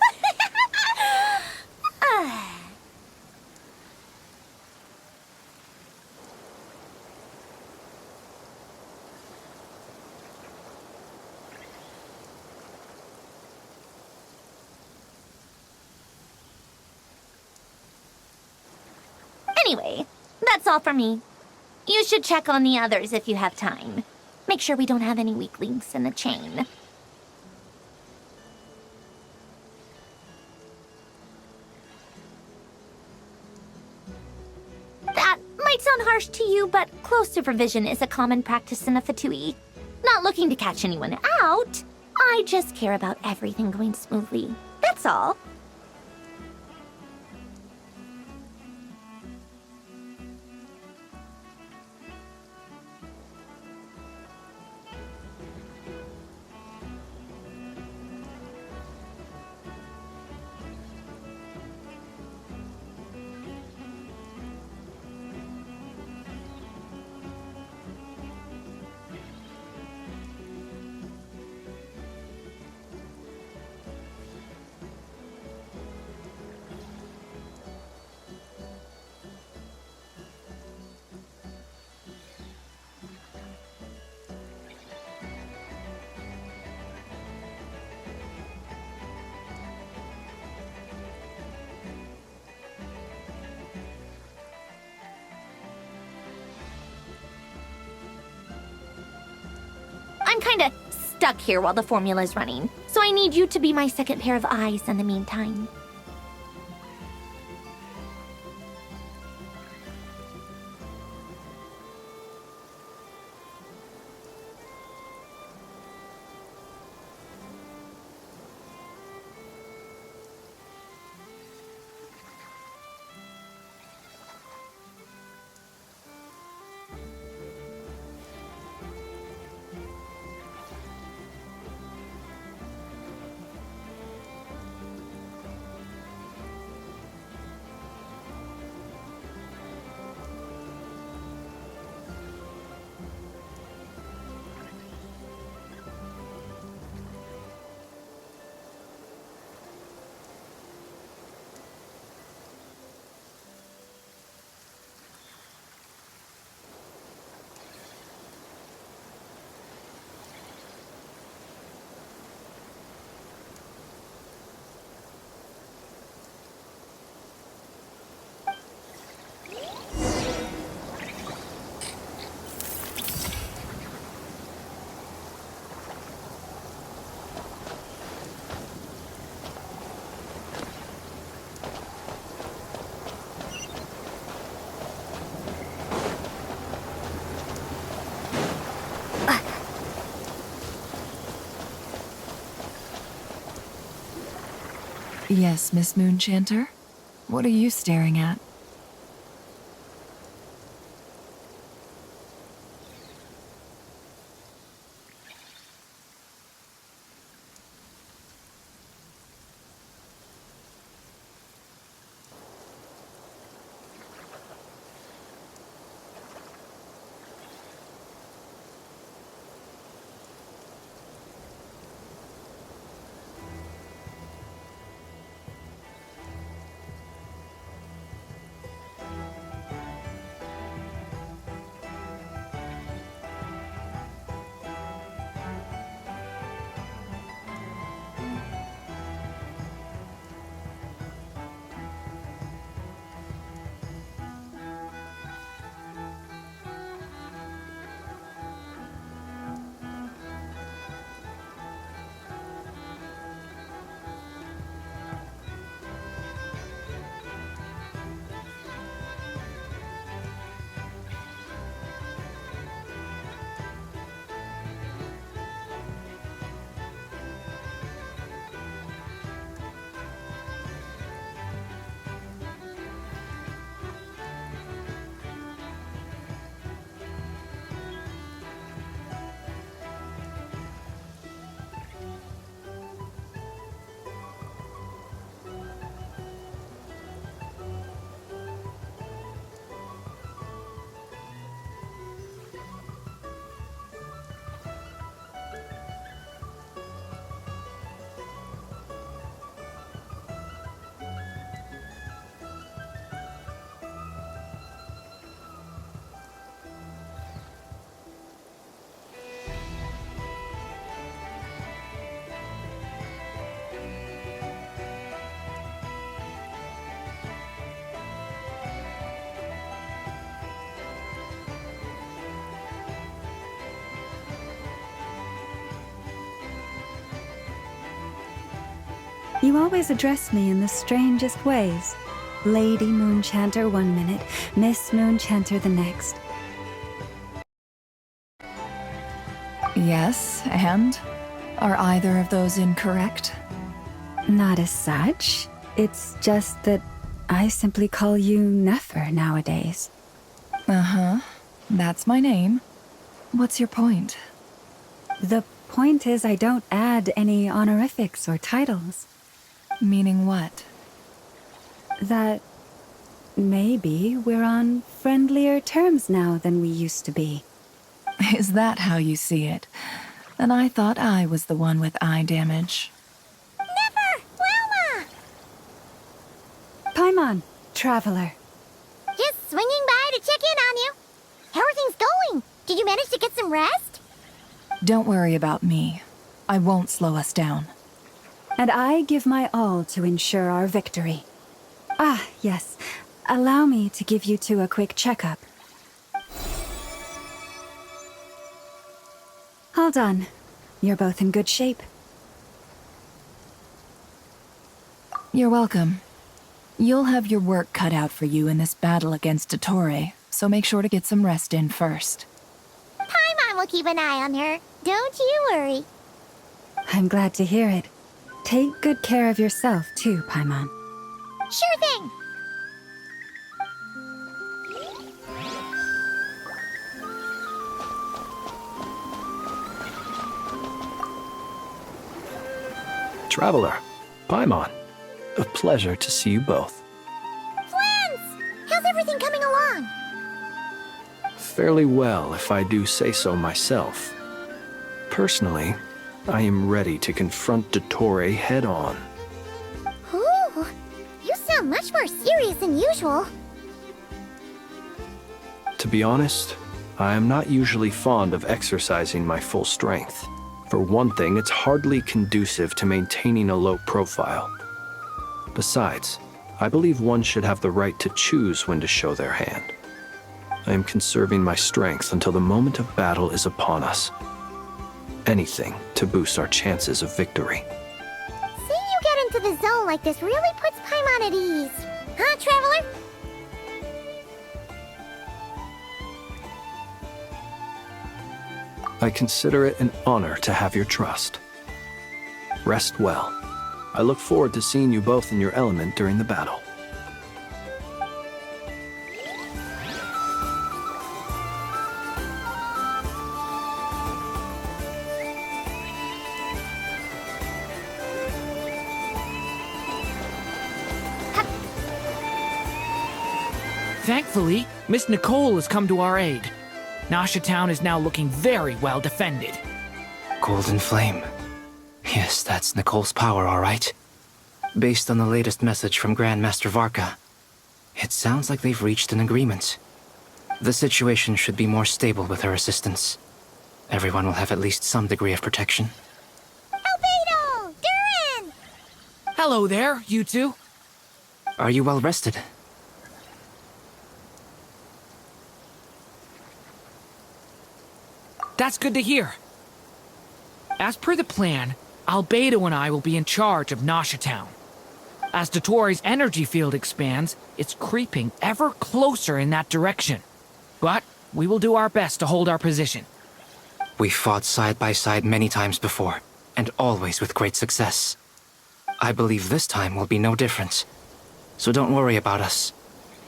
A: Anyway, that's all for me. You should check on the others if you have time. Make sure we don't have any weak links in the chain. That might sound harsh to you, but close supervision is a common practice in the Fatui. Not looking to catch anyone out. I just care about everything going smoothly. That's all. I'm kinda stuck here while the formula's running, so I need you to be my second pair of eyes in the meantime.
D: Yes, Miss Moonchanter? What are you staring at?
B: You always address me in the strangest ways. Lady Moonchanter one minute, Miss Moonchanter the next.
D: Yes, and? Are either of those incorrect?
B: Not as such. It's just that I simply call you Nefer nowadays.
D: Uh-huh. That's my name. What's your point?
B: The point is I don't add any honorifics or titles.
D: Meaning what?
B: That maybe we're on friendlier terms now than we used to be.
D: Is that how you see it? And I thought I was the one with eye damage.
R: Never! Wilma!
B: Paimon, traveler.
R: Just swinging by to check in on you. How are things going? Did you manage to get some rest?
D: Don't worry about me. I won't slow us down.
B: And I give my all to ensure our victory. Ah, yes. Allow me to give you two a quick checkup. All done. You're both in good shape.
D: You're welcome. You'll have your work cut out for you in this battle against Dottore, so make sure to get some rest in first.
R: Paimon will keep an eye on her. Don't you worry.
B: I'm glad to hear it. Take good care of yourself, too, Paimon.
R: Sure thing.
E: Traveler, Paimon, a pleasure to see you both.
R: Flans! How's everything coming along?
E: Fairly well, if I do say so myself. Personally, I am ready to confront Dottore head-on.
R: Ooh, you sound much more serious than usual.
E: To be honest, I am not usually fond of exercising my full strength. For one thing, it's hardly conducive to maintaining a low profile. Besides, I believe one should have the right to choose when to show their hand. I am conserving my strength until the moment of battle is upon us. Anything to boost our chances of victory.
R: Seeing you get into the zone like this really puts Paimon at ease. Huh, Traveler?
E: I consider it an honor to have your trust. Rest well. I look forward to seeing you both in your element during the battle.
S: Thankfully, Miss Nicole has come to our aid. Nasha Town is now looking very well defended.
U: Golden Flame. Yes, that's Nicole's power, all right. Based on the latest message from Grandmaster Varka, it sounds like they've reached an agreement. The situation should be more stable with her assistance. Everyone will have at least some degree of protection.
R: Albedo! Duran!
S: Hello there, you two.
U: Are you well rested?
S: That's good to hear. As per the plan, Albedo and I will be in charge of Nasha Town. As Dottore's energy field expands, it's creeping ever closer in that direction. But we will do our best to hold our position.
U: We fought side by side many times before, and always with great success. I believe this time will be no different. So don't worry about us.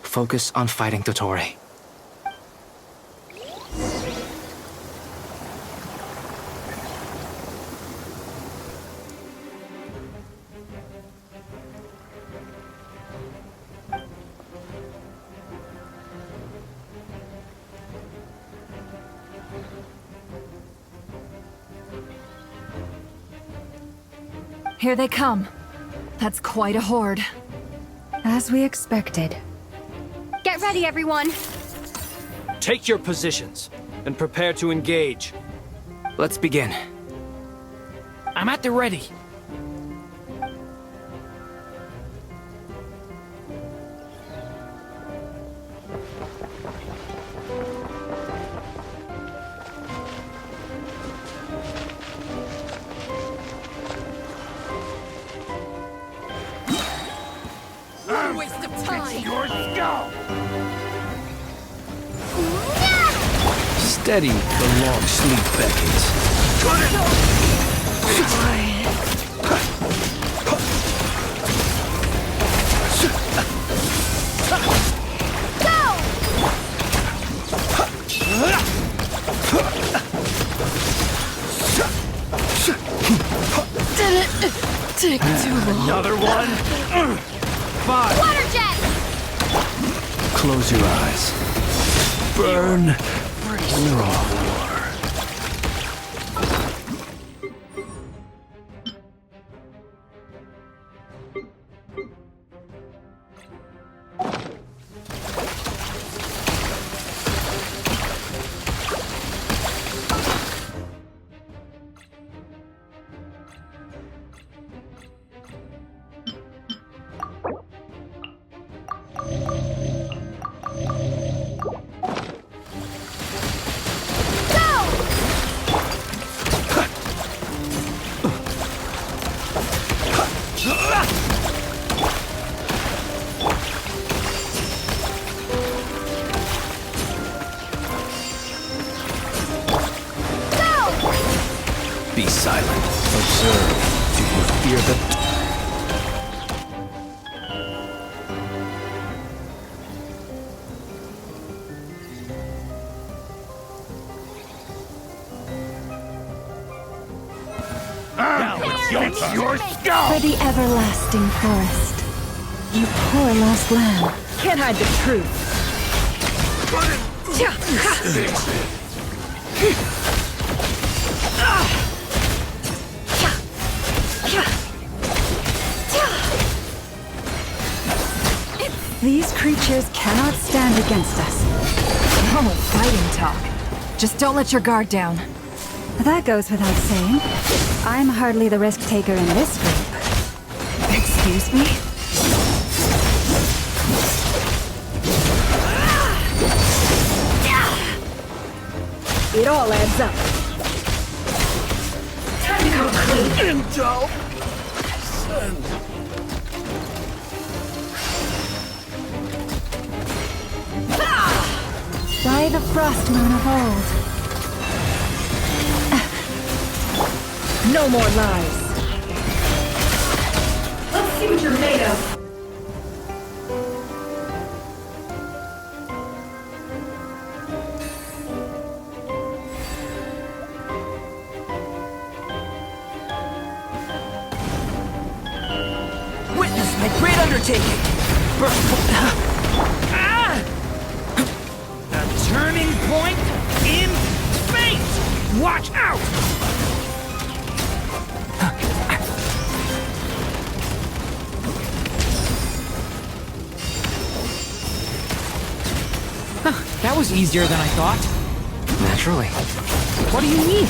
U: Focus on fighting Dottore.
D: Here they come. That's quite a horde.
B: As we expected.
K: Get ready, everyone.
E: Take your positions and prepare to engage.
U: Let's begin.
S: I'm at the ready.
N: Your skull!
E: Steady, the long sleep beckons.
D: Did it take too long?
E: Another one? 5.
K: Water jet!
E: Close your eyes. Burn. We're all war. Be silent. Observe. Do you fear the...
N: Your skull!
B: For the everlasting forest. You poor lost lamb. Can't hide the truth. These creatures cannot stand against us.
D: No fighting talk. Just don't let your guard down.
B: That goes without saying. I'm hardly the risk taker in this group.
D: Excuse me?
B: It all adds up.
N: Time to go clean.
E: Indulge.
B: By the frost moon of old. No more lies.
N: Let's see what you're made of.
F: Witness my great undertaking!
S: A turning point in space! Watch out! That was easier than I thought.
F: Naturally.
S: What do you mean?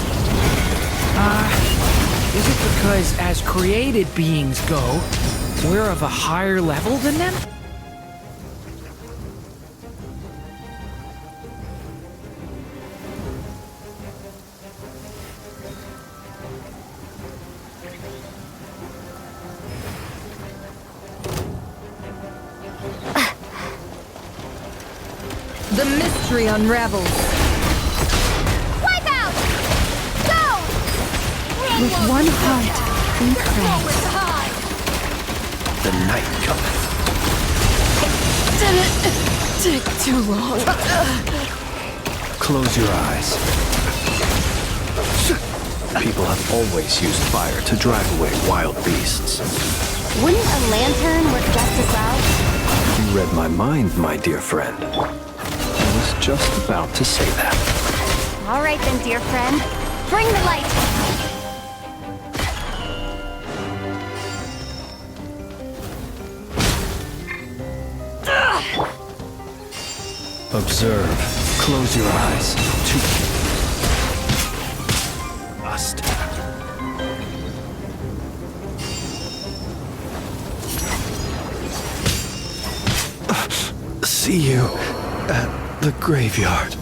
S: Is it because as created beings go, we're of a higher level than them?
D: The mystery unravels.
K: Wipe out! Go!
B: With one heart, we pray.
E: The night cometh.
D: Did it take too long?
E: Close your eyes. People have always used fire to drive away wild beasts.
K: Wouldn't a lantern work just as well?
E: You read my mind, my dear friend. I was just about to say that.
K: All right then, dear friend. Bring the light.
E: Observe. Close your eyes. Rust. See you at the graveyard.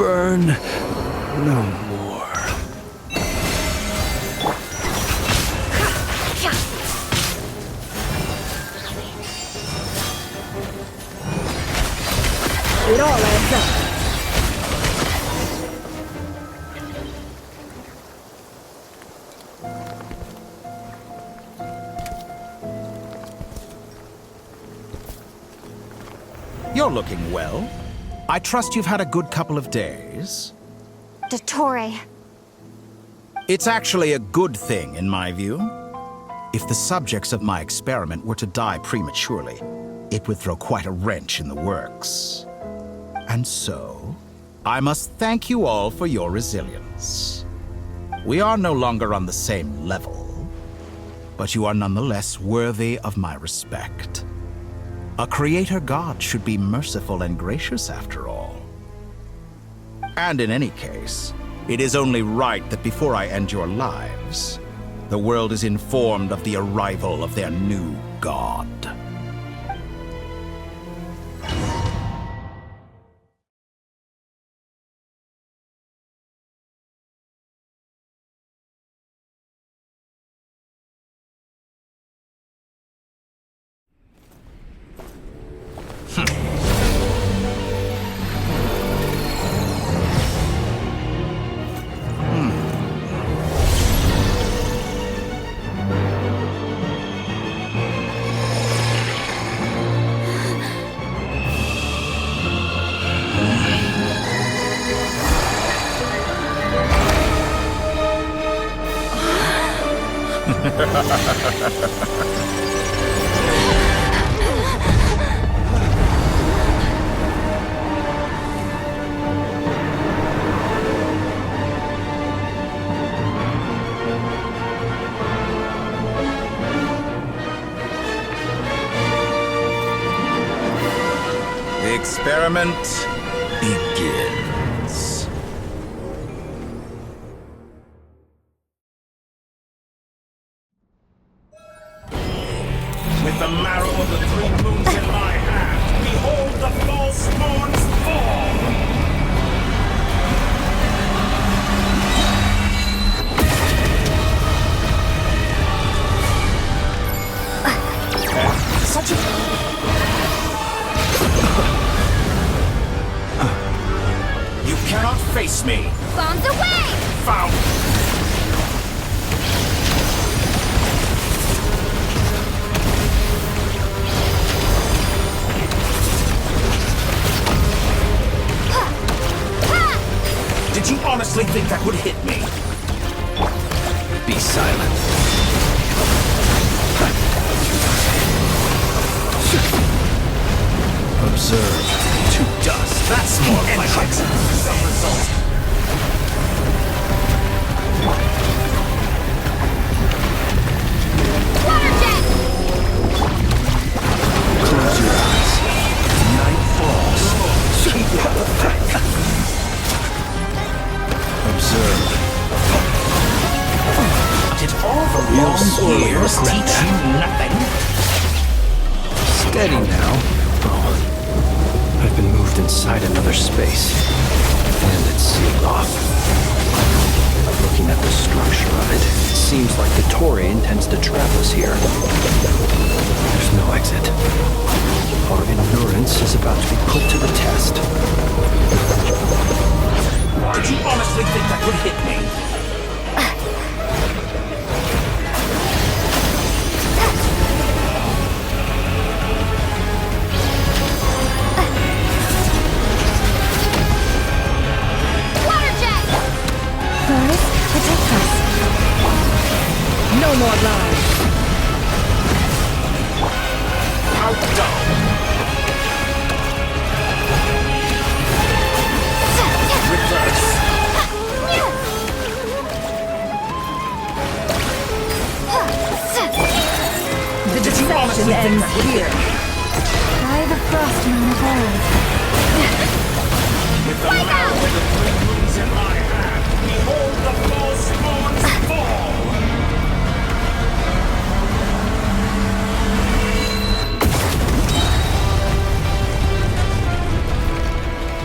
E: burn no more.
M: It all adds up.
T: You're looking well. I trust you've had a good couple of days.
K: Dottore.
T: It's actually a good thing, in my view. If the subjects of my experiment were to die prematurely, it would throw quite a wrench in the works. And so, I must thank you all for your resilience. We are no longer on the same level, but you are nonetheless worthy of my respect. A creator god should be merciful and gracious after all. And in any case, it is only right that before I end your lives, the world is informed of the arrival of their new god. The experiment begins. With the marrow of the 3 moons in my hand, behold the false moons fall!
M: Such a...
T: You cannot face me!
R: Bombs away!
T: Found! Did you honestly think that would hit me? Be silent. Observe. To dust. That's more like some result.
R: Water jet!
E: Close your eyes. Night falls. Observe.
T: Did all the long years teach you nothing?
E: Steady now. I've been moved inside another space, and it's sealed off. Looking at the structure of it, it seems like the Torii intends to trap us here. There's no exit. Our endurance is about to be put to the test.
T: Did you honestly think that would hit me?
M: Protect us. No more lies.
T: Outdone. Reverse.
M: The deception ends here.
K: By the frost moon of old.
T: With the marrow of the 3 moons in my hand, behold the false moons fall!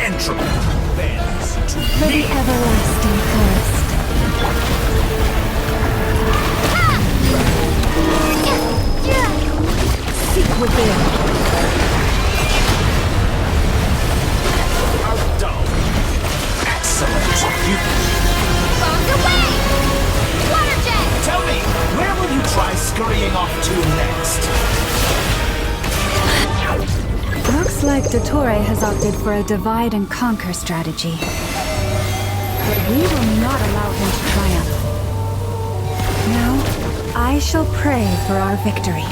T: Entropy bends to
N: to next.
B: Looks like Dottore has opted for a divide and conquer strategy. But we will not allow him to triumph. Now, I shall pray for our victory.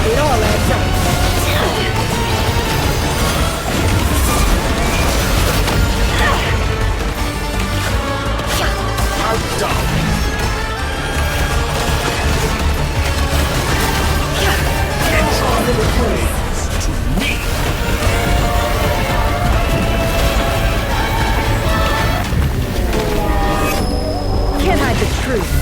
M: It all adds up. Can't hide the truth.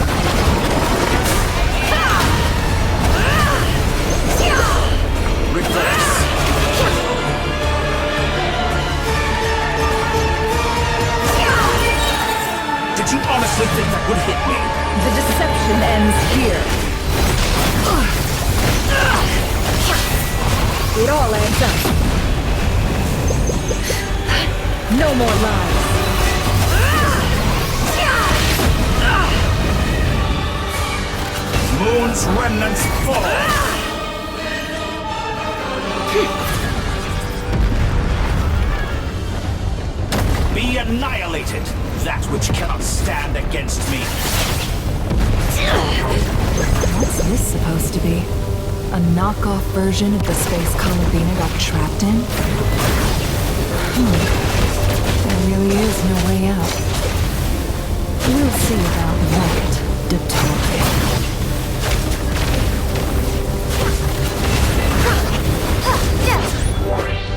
N: Did you honestly think that would hit me?
M: The deception ends here. It all adds up. No more lies.
N: Moon's remnants fall. Be annihilated, that which cannot stand against me.
D: What's this supposed to be? A knockoff version of the space Columbina got trapped in? There really is no way out. We'll see about that, Dottore.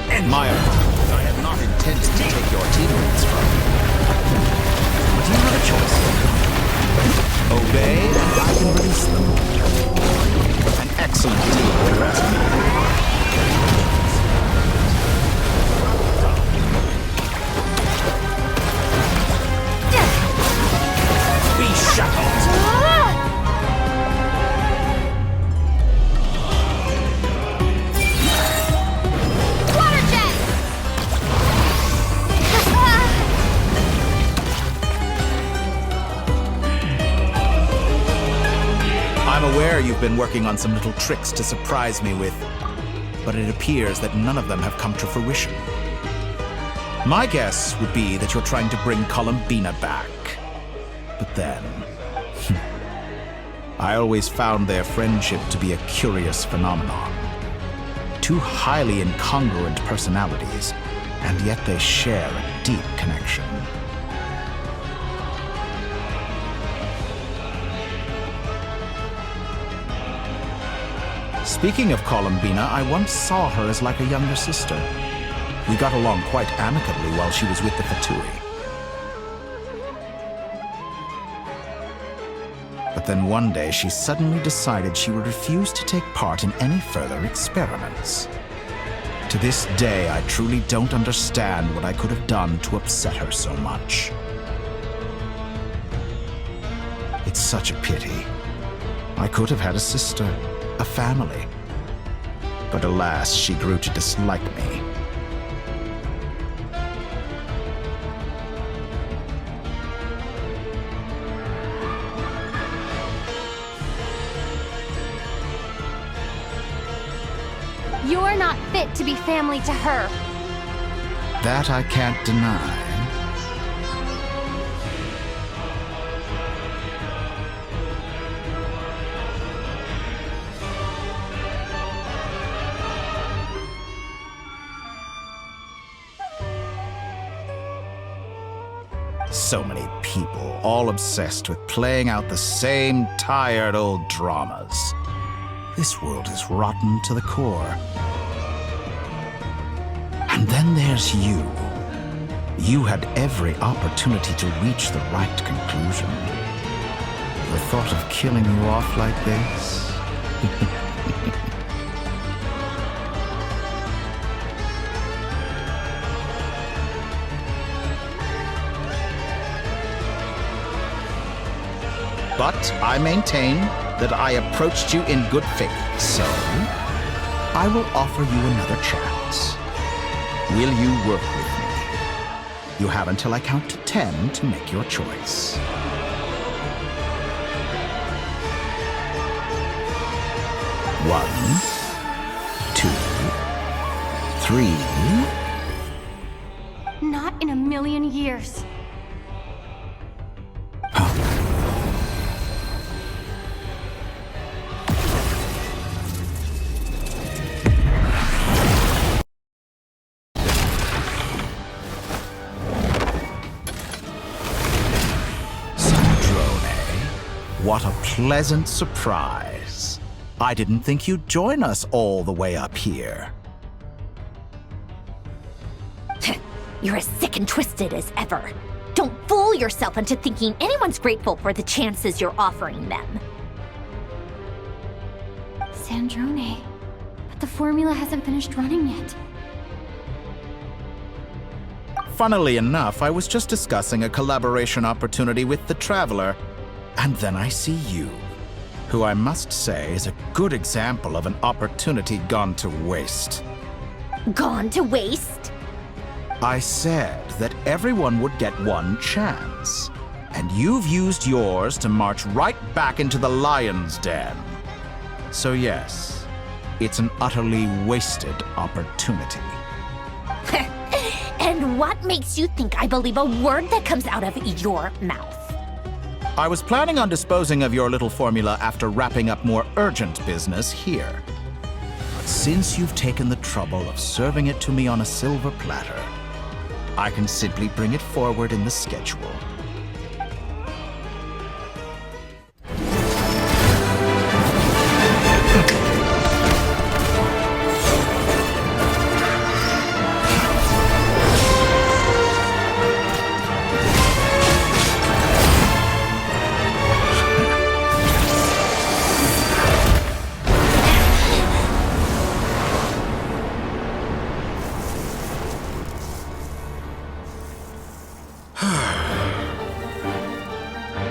T: And my apologies, I had not intended to take your teammates from you. But you have a choice. Obey, and I can release them. An excellent deal, if you ask me.
N: Be shackled.
T: I'm aware you've been working on some little tricks to surprise me with, but it appears that none of them have come to fruition. My guess would be that you're trying to bring Columbina back. But then... I always found their friendship to be a curious phenomenon. Two highly incongruent personalities, and yet they share a deep connection. Speaking of Columbina, I once saw her as like a younger sister. We got along quite amicably while she was with the Fatui. But then one day she suddenly decided she would refuse to take part in any further experiments. To this day, I truly don't understand what I could have done to upset her so much. It's such a pity. I could have had a sister, a family. But alas, she grew to dislike me.
K: You're not fit to be family to her.
T: That I can't deny. So many people, all obsessed with playing out the same tired old dramas. This world is rotten to the core. And then there's you. You had every opportunity to reach the right conclusion. The thought of killing you off like this? But I maintain that I approached you in good faith, so I will offer you another chance. Will you work with me? You have until I count to 10 to make your choice. 1, 2, 3.
K: Not in a million years.
T: What a pleasant surprise. I didn't think you'd join us all the way up here.
A: You're as sick and twisted as ever. Don't fool yourself into thinking anyone's grateful for the chances you're offering them.
K: Sandrone, but the formula hasn't finished running yet.
T: Funnily enough, I was just discussing a collaboration opportunity with the Traveler, and then I see you, who I must say is a good example of an opportunity gone to waste.
A: Gone to waste?
T: I said that everyone would get one chance, and you've used yours to march right back into the lion's den. So yes, it's an utterly wasted opportunity.
A: And what makes you think I believe a word that comes out of your mouth?
T: I was planning on disposing of your little formula after wrapping up more urgent business here. But since you've taken the trouble of serving it to me on a silver platter, I can simply bring it forward in the schedule.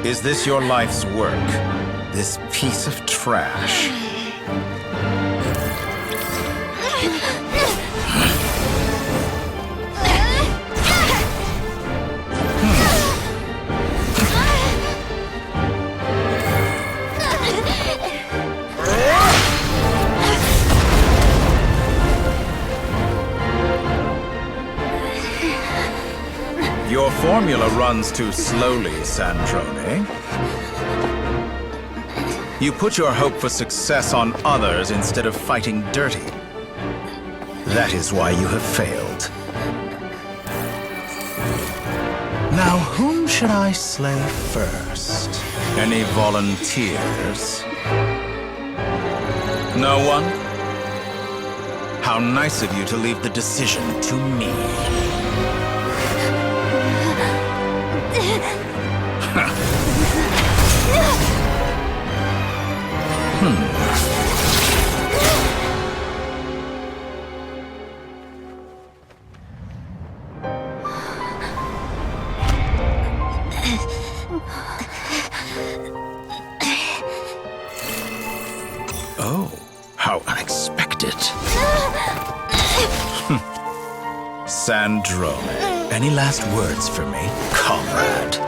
T: Is this your life's work? This piece of trash? Your formula runs too slowly, Sandrone. You put your hope for success on others instead of fighting dirty. That is why you have failed. Now, whom should I slay first? Any volunteers? No one? How nice of you to leave the decision to me. Oh, how unexpected. Sandrone, any last words for me, comrade?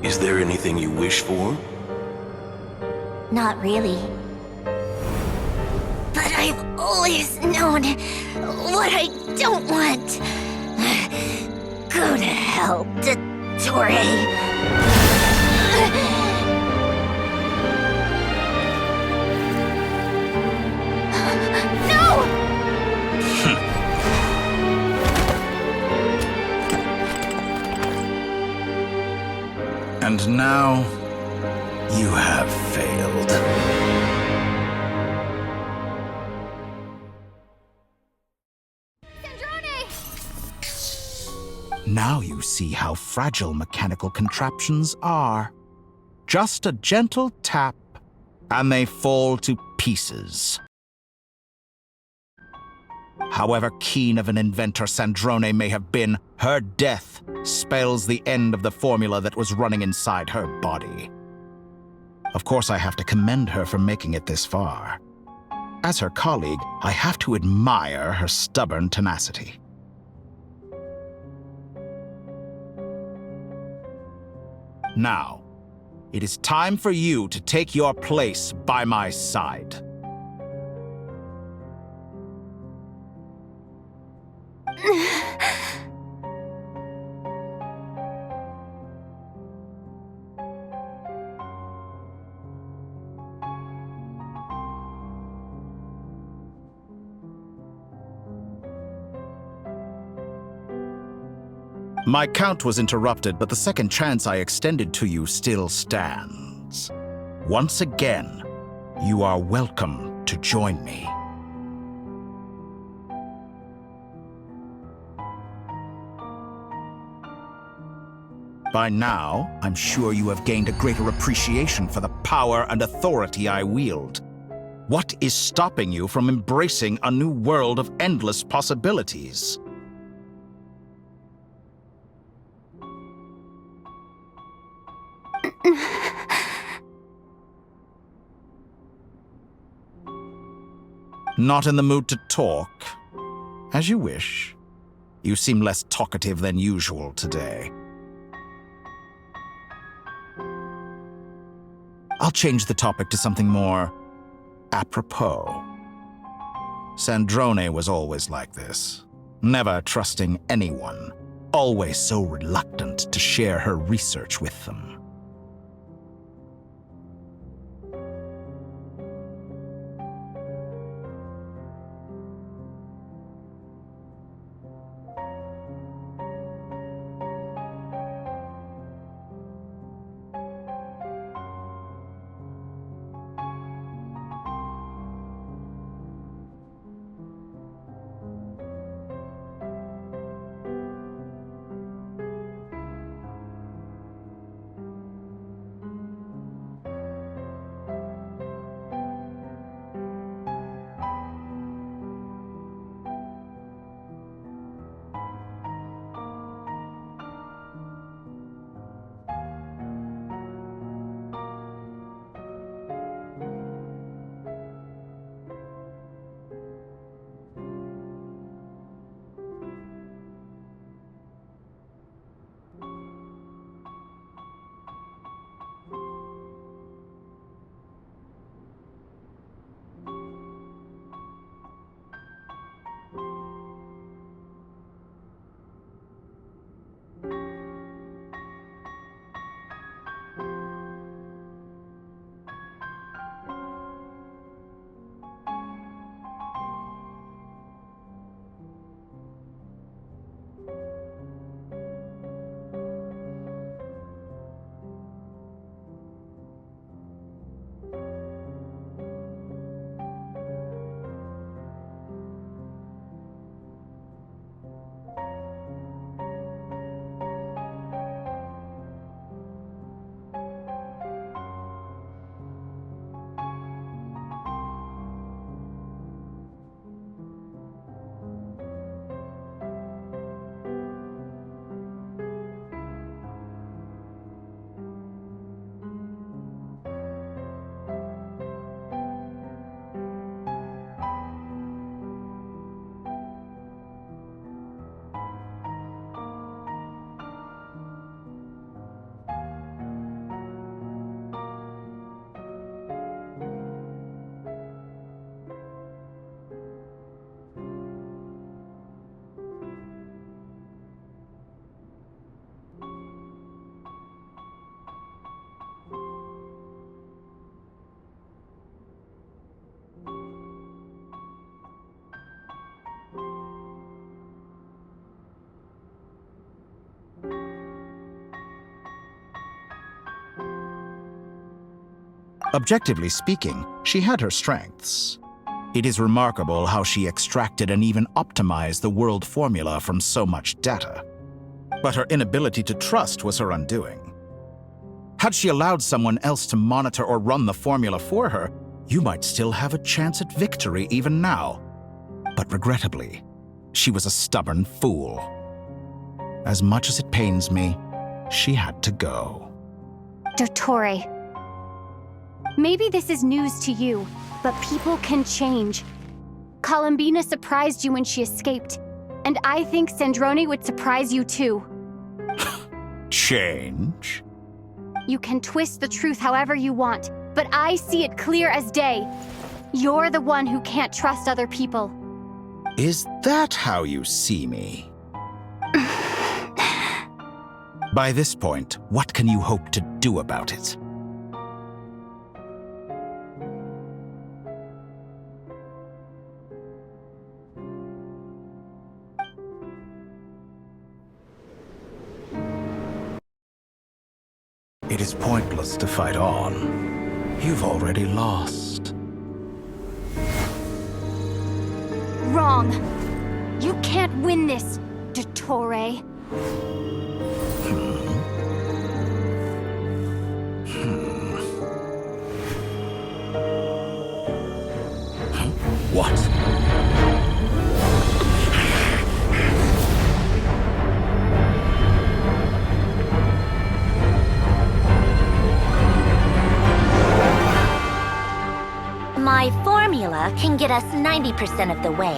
H: Is there anything you wish for?
A: Not really. But I've always known what I don't want. Go to hell, Dottore.
T: And now, you have failed. Now you see how fragile mechanical contraptions are. Just a gentle tap, and they fall to pieces. However keen of an inventor Sandrone may have been, her death spells the end of the formula that was running inside her body. Of course, I have to commend her for making it this far. As her colleague, I have to admire her stubborn tenacity. Now, it is time for you to take your place by my side. My count was interrupted, but the second chance I extended to you still stands. Once again, you are welcome to join me. By now, I'm sure you have gained a greater appreciation for the power and authority I wield. What is stopping you from embracing a new world of endless possibilities? Not in the mood to talk? As you wish. You seem less talkative than usual today. I'll change the topic to something more apropos. Sandrone was always like this, never trusting anyone, always so reluctant to share her research with them. Objectively speaking, she had her strengths. It is remarkable how she extracted and even optimized the world formula from so much data. But her inability to trust was her undoing. Had she allowed someone else to monitor or run the formula for her, you might still have a chance at victory even now. But regrettably, she was a stubborn fool. As much as it pains me, she had to go.
K: Dottore. Maybe this is news to you, But people can change. Columbina surprised you when she escaped, and I think Sandrone would surprise you too.
T: Change?
K: You can twist the truth however you want, but I see it clear as day. You're the one who can't trust other people.
T: Is that how you see me? By this point, what can you hope to do about it? It is pointless to fight on. You've already lost.
K: Wrong. You can't win this, Dottore.
T: What?
A: My formula can get us 90% of the way.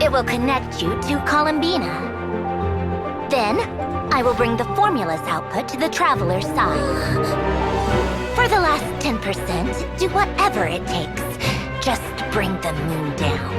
A: It will connect you to Columbina. Then, I will bring the formula's output to the Traveler's side. For the last 10%, do whatever it takes. Just bring the moon down.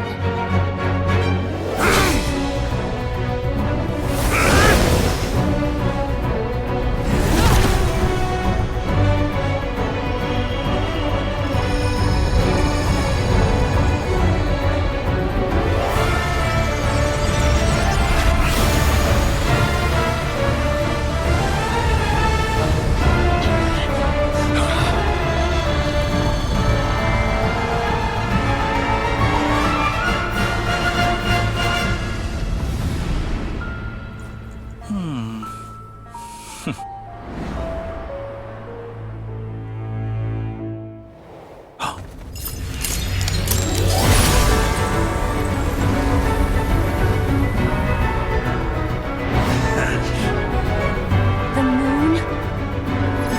K: The moon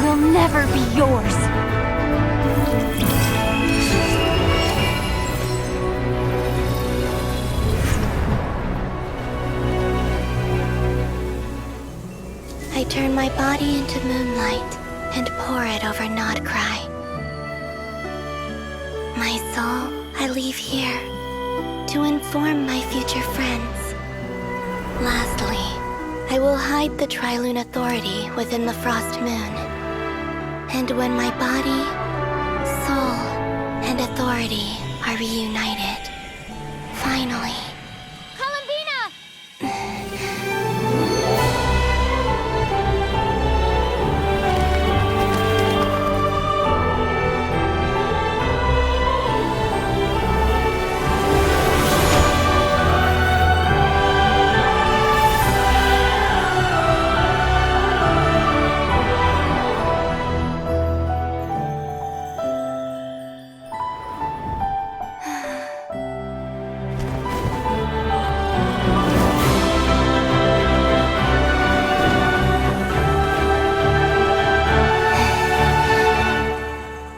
K: will never be yours.
P: I turn my body into moonlight and pour it over Nodcry. My soul I leave here to inform my future friends. Lastly, I will hide the Trilune Authority within the Frost Moon. And when my body, soul, and authority are reunited, finally...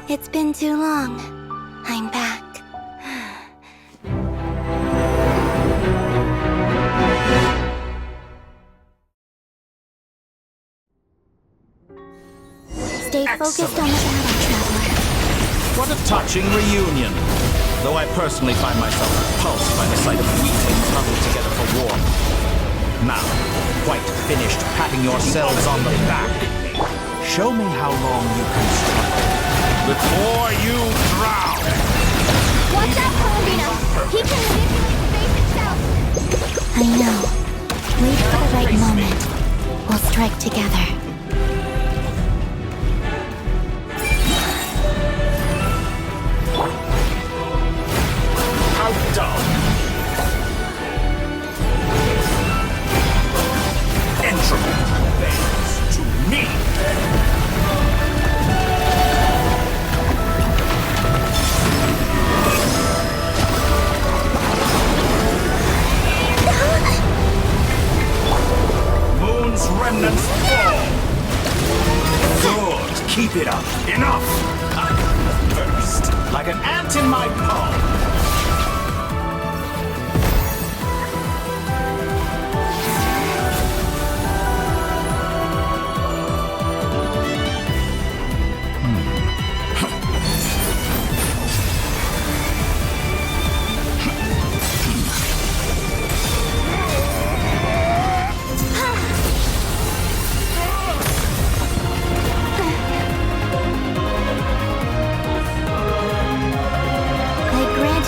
P: It's been too long. I'm back. Stay focused on the battle, Traveler.
T: What a touching reunion! Though I personally find myself repulsed by the sight of weaklings huddled together for war. Now, quite finished patting yourselves on the back, show me how long you can struggle before you drown!
K: Watch out, Columbina! He can manipulate space itself!
P: I know. Wait for the right moment. We'll strike together.
T: How dumb! Entropy bends to me! Moon's remnants fall! Good, keep it up. Enough! Burst like a ant in my palm.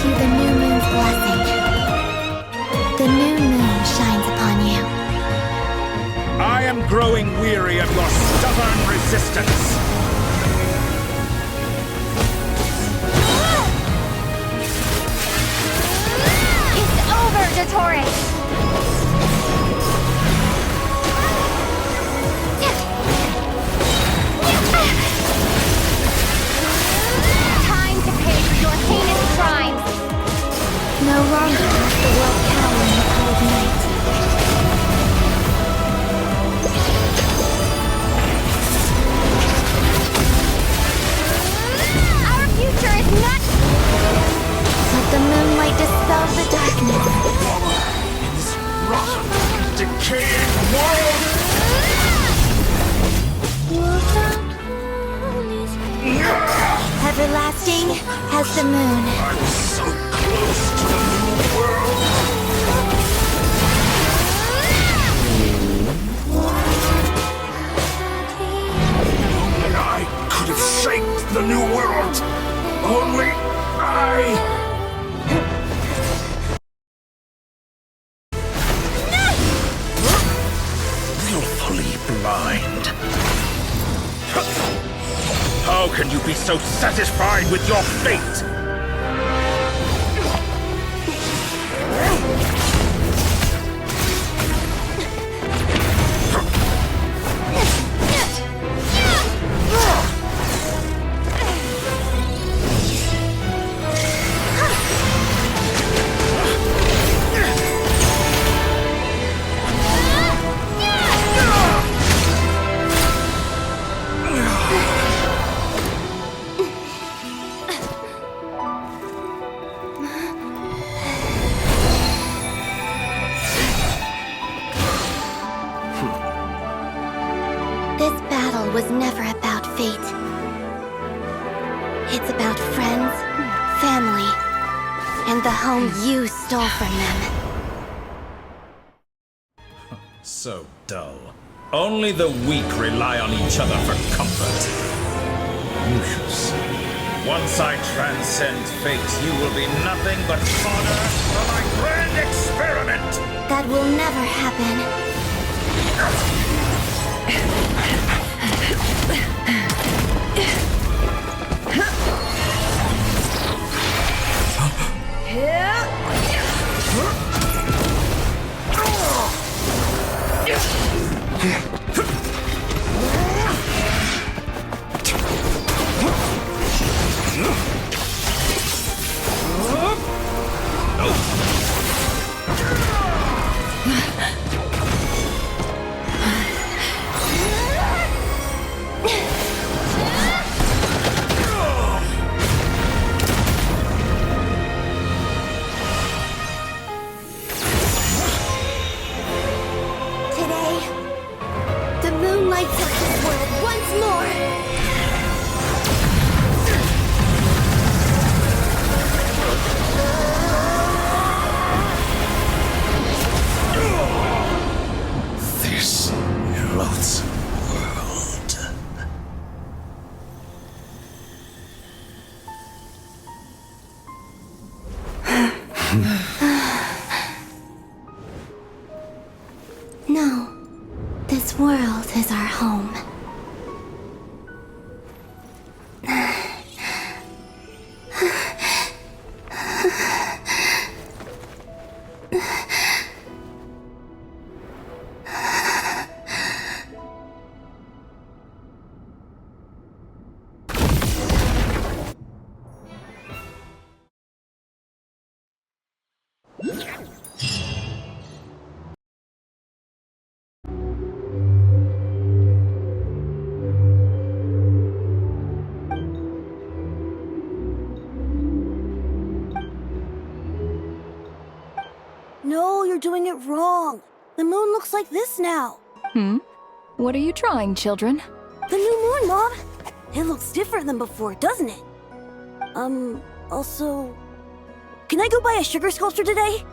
J: You the new moon's blessing. The new moon shines upon you.
T: I am growing weary of your stubborn resistance.
K: It's over, Dottore! Time to pay for your heinous crimes!
J: No longer must the world cower in the cold night.
K: Our future is not...
J: Let the moonlight dispel the darkness.
T: In this rotten, decaying world!
J: Everlasting as the moon.
T: I'm so close to the new world. And I could have shaped the new world. Only I... Willfully blind. How can you be so satisfied with your fate?
J: This battle was never about fate. It's about friends, family, and the home you stole from them.
T: So dull. Only the weak rely on each other for comfort. You shall see. Once I transcend fate, you will be nothing but fodder for my grand experiment!
J: That will never happen. Today, the moon lights up this world once more.
T: This loathsome world.
J: No, this world is our home.
I: No, you're doing it wrong. The moon looks like this now.
K: What are you drawing, children?
I: The new moon, Mom. It looks different than before, doesn't it? Also... Can I go buy a sugar sculpture today?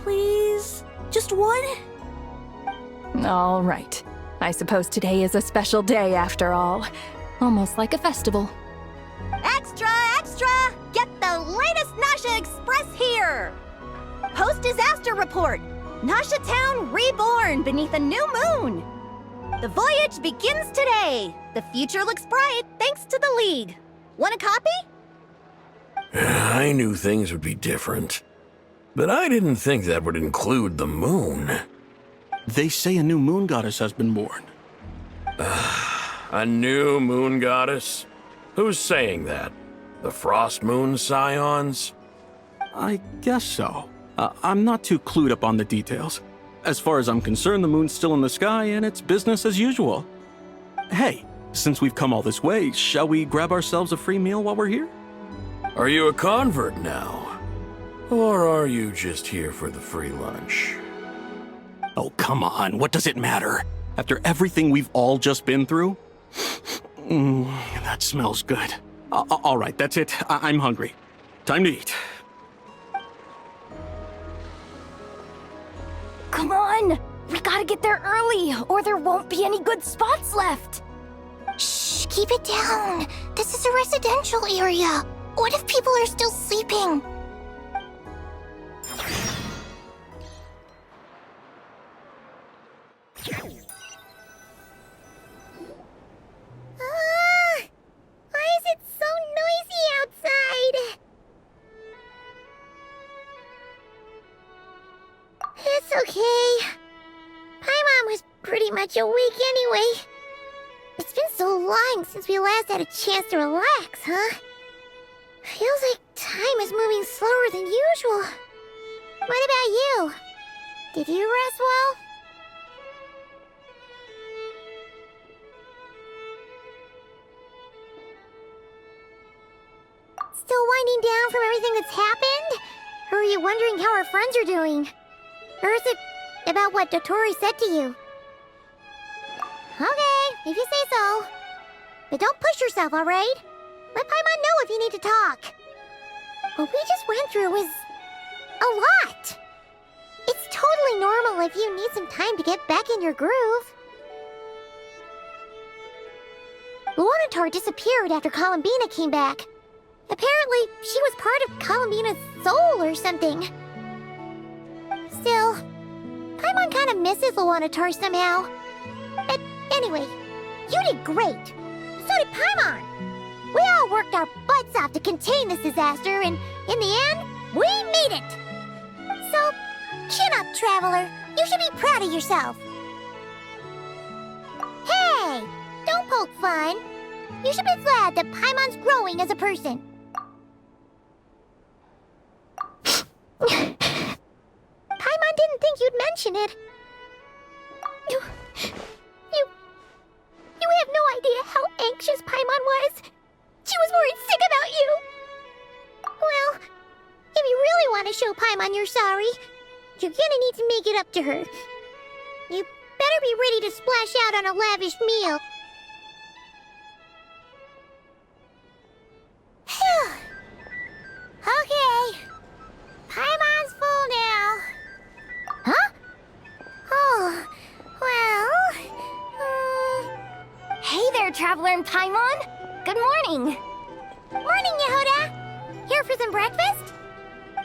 I: Please? Just one?
K: All right. I suppose today is a special day after all. Almost like a festival.
O: Extra, extra! Get the latest Nasha Express here! Post-disaster report! Nasha Town reborn beneath a new moon! The voyage begins today! The future looks bright thanks to the League. Want a copy?
H: I knew things would be different, but I didn't think that would include the moon.
W: They say a new moon goddess has been born.
H: A new moon goddess? Who's saying that? The Frost Moon Scions?
W: I guess so. I'm not too clued up on the details. As far as I'm concerned, the moon's still in the sky and it's business as usual. Hey, since we've come all this way, shall we grab ourselves a free meal while we're here?
H: Are you a convert now? Or are you just here for the free lunch?
W: Oh, come on. What does it matter? After everything we've all just been through? That smells good. All right, that's it. I'm hungry. Time to eat.
K: Come on! We gotta get there early, or there won't be any good spots left!
R: Shh, keep it down. This is a residential area. What if people are still sleeping? Why is it so noisy outside? It's okay. Paimon was pretty much awake anyway. It's been so long since we last had a chance to relax, huh? Feels like time is moving slower than usual. What about you? Did you rest well? Still winding down from everything that's happened? Or are you wondering how our friends are doing? Or is it about what Dotori said to you? Okay, if you say so. But don't push yourself, alright? Let Paimon know if you need to talk. What we just went through was a lot. It's totally normal if you need some time to get back in your groove. Luanatar disappeared after Columbina came back. Apparently, she was part of Columbina's soul or something. Still, Paimon kind of misses Luanatar somehow. But anyway, you did great. So did Paimon. We all worked our butts off to contain this disaster, and in the end, we made it. So, chin up, Traveler. You should be proud of yourself. Hey, don't poke fun. You should be glad that Paimon's growing as a person. Paimon didn't think you'd mention it. You have no idea how anxious Paimon was. She was worried sick about you. Well, if you really want to show Paimon you're sorry, you're gonna need to make it up to her. You better be ready to splash out on a lavish meal. Phew. Okay. Paimon's full now. Huh? Oh, well...
K: Hey there, Traveler and Paimon! Good morning!
R: Morning, Yehuda! Here for some breakfast?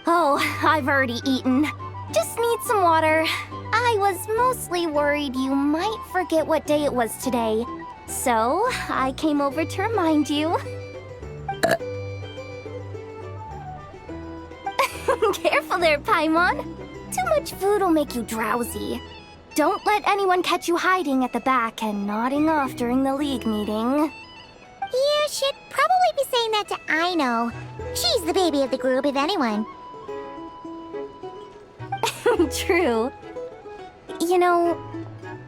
K: Oh, I've already eaten. Just need some water. I was mostly worried you might forget what day it was today. So, I came over to remind you. Careful there, Paimon. Too much food will make you drowsy. Don't let anyone catch you hiding at the back and nodding off during the League meeting.
R: You should probably be saying that to Aino. She's the baby of the group, if anyone.
K: True. You know,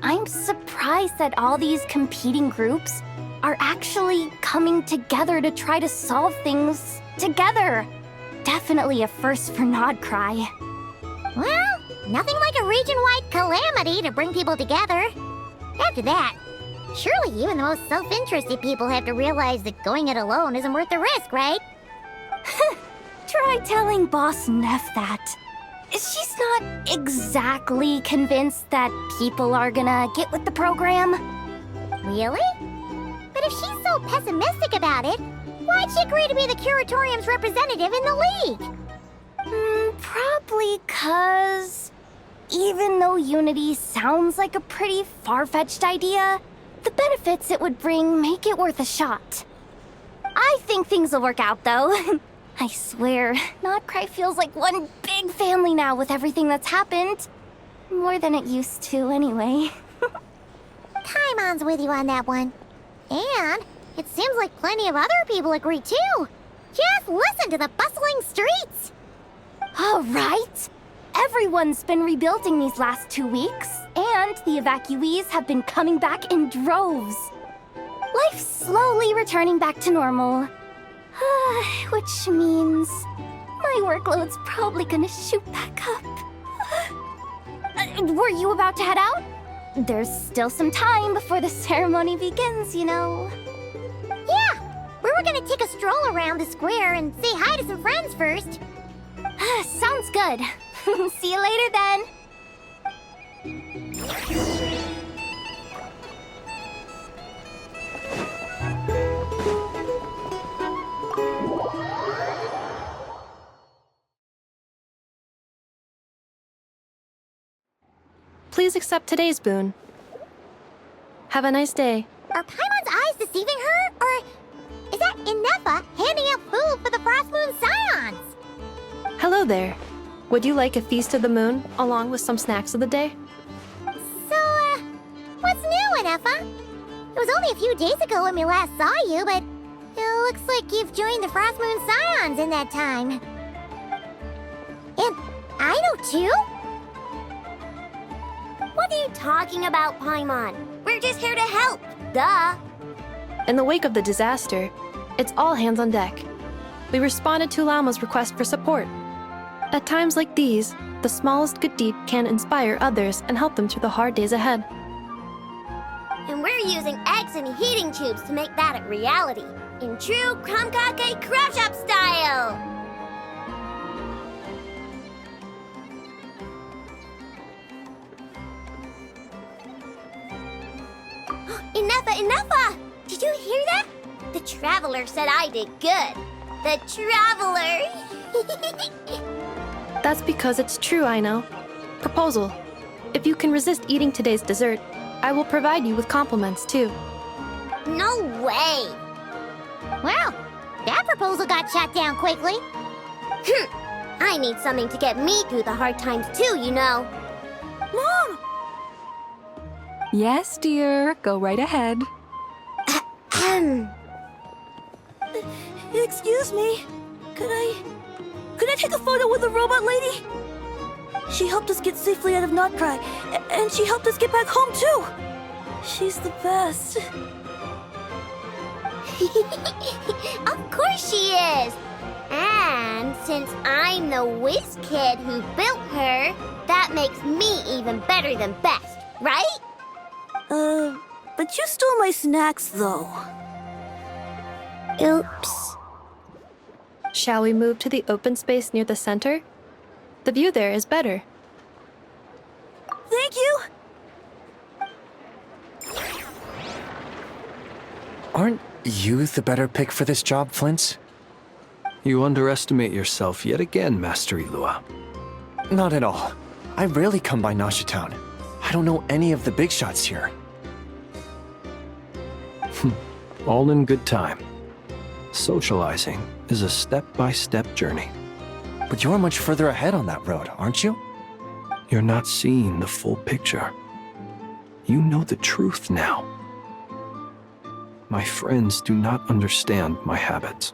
K: I'm surprised that all these competing groups are actually coming together to try to solve things together. Definitely a first for Nodcry.
R: Well, Nothing like a region-wide calamity to bring people together. After that, surely even the most self-interested people have to realize that going it alone isn't worth the risk, right?
K: Try telling Boss Neff that. She's not exactly convinced that people are gonna get with the program.
R: Really? But if she's so pessimistic about it, why'd she agree to be the Curatorium's representative in the League?
K: Probably 'cause even though Unity sounds like a pretty far-fetched idea, the benefits it would bring make it worth a shot. I think things will work out, though. I swear, Notcry feels like one big family now with everything that's happened. More than it used to, anyway.
R: Paimon's with you on that one. And it seems like plenty of other people agree, too. Just listen to the bustling streets.
K: All right. Everyone's been rebuilding these last 2 weeks, and the evacuees have been coming back in droves. Life's slowly returning back to normal. Which means my workload's probably gonna shoot back up. Were you about to head out? There's still some time before the ceremony begins, you know.
R: Yeah, we were gonna take a stroll around the square and say hi to some friends first.
K: Sounds good. See you later then.
G: Please accept today's boon. Have a nice day.
R: Are Paimon's eyes deceiving her? Or is that Inefa handing out food for the Frost Moon Scions?
G: Hello there. Would you like a feast of the moon, along with some snacks of the day?
R: So, what's new, Inefa? It was only a few days ago when we last saw you, but it looks like you've joined the Frost Moon Scions in that time. And I know too?
O: What are you talking about, Paimon? We're just here to help. Duh.
G: In the wake of the disaster, it's all hands on deck. We responded to Lama's request for support. At times like these, the smallest good deed can inspire others and help them through the hard days ahead.
O: And we're using eggs and heating tubes to make that a reality, in true Kromkake Crab Shop style! Enough! Did you hear that? The Traveler said I did good. The Traveler!
G: That's because it's true, I know. Proposal. If you can resist eating today's dessert, I will provide you with compliments, too.
O: No way!
R: Well, that proposal got shot down quickly.
O: I need something to get me through the hard times too, you know.
B: Mom! Yes, dear. Go right ahead.
I: Excuse me. Could I take a photo with the robot lady? She helped us get safely out of Notcry, and she helped us get back home too. She's the best.
O: Of course she is! And since I'm the whiz kid who built her, that makes me even better than best, right?
I: But you stole my snacks, though.
O: Oops.
G: Shall we move to the open space near the center? The view there is better.
I: Thank you!
E: Aren't you the better pick for this job, Flint's? You underestimate yourself yet again, Master Ilua.
L: Not at all. I rarely come by Nasha Town. I don't know any of the big shots here.
E: All in good time. Socializing is a step-by-step journey.
L: But you're much further ahead on that road, aren't you?
E: You're not seeing the full picture. You know the truth now. My friends do not understand my habits.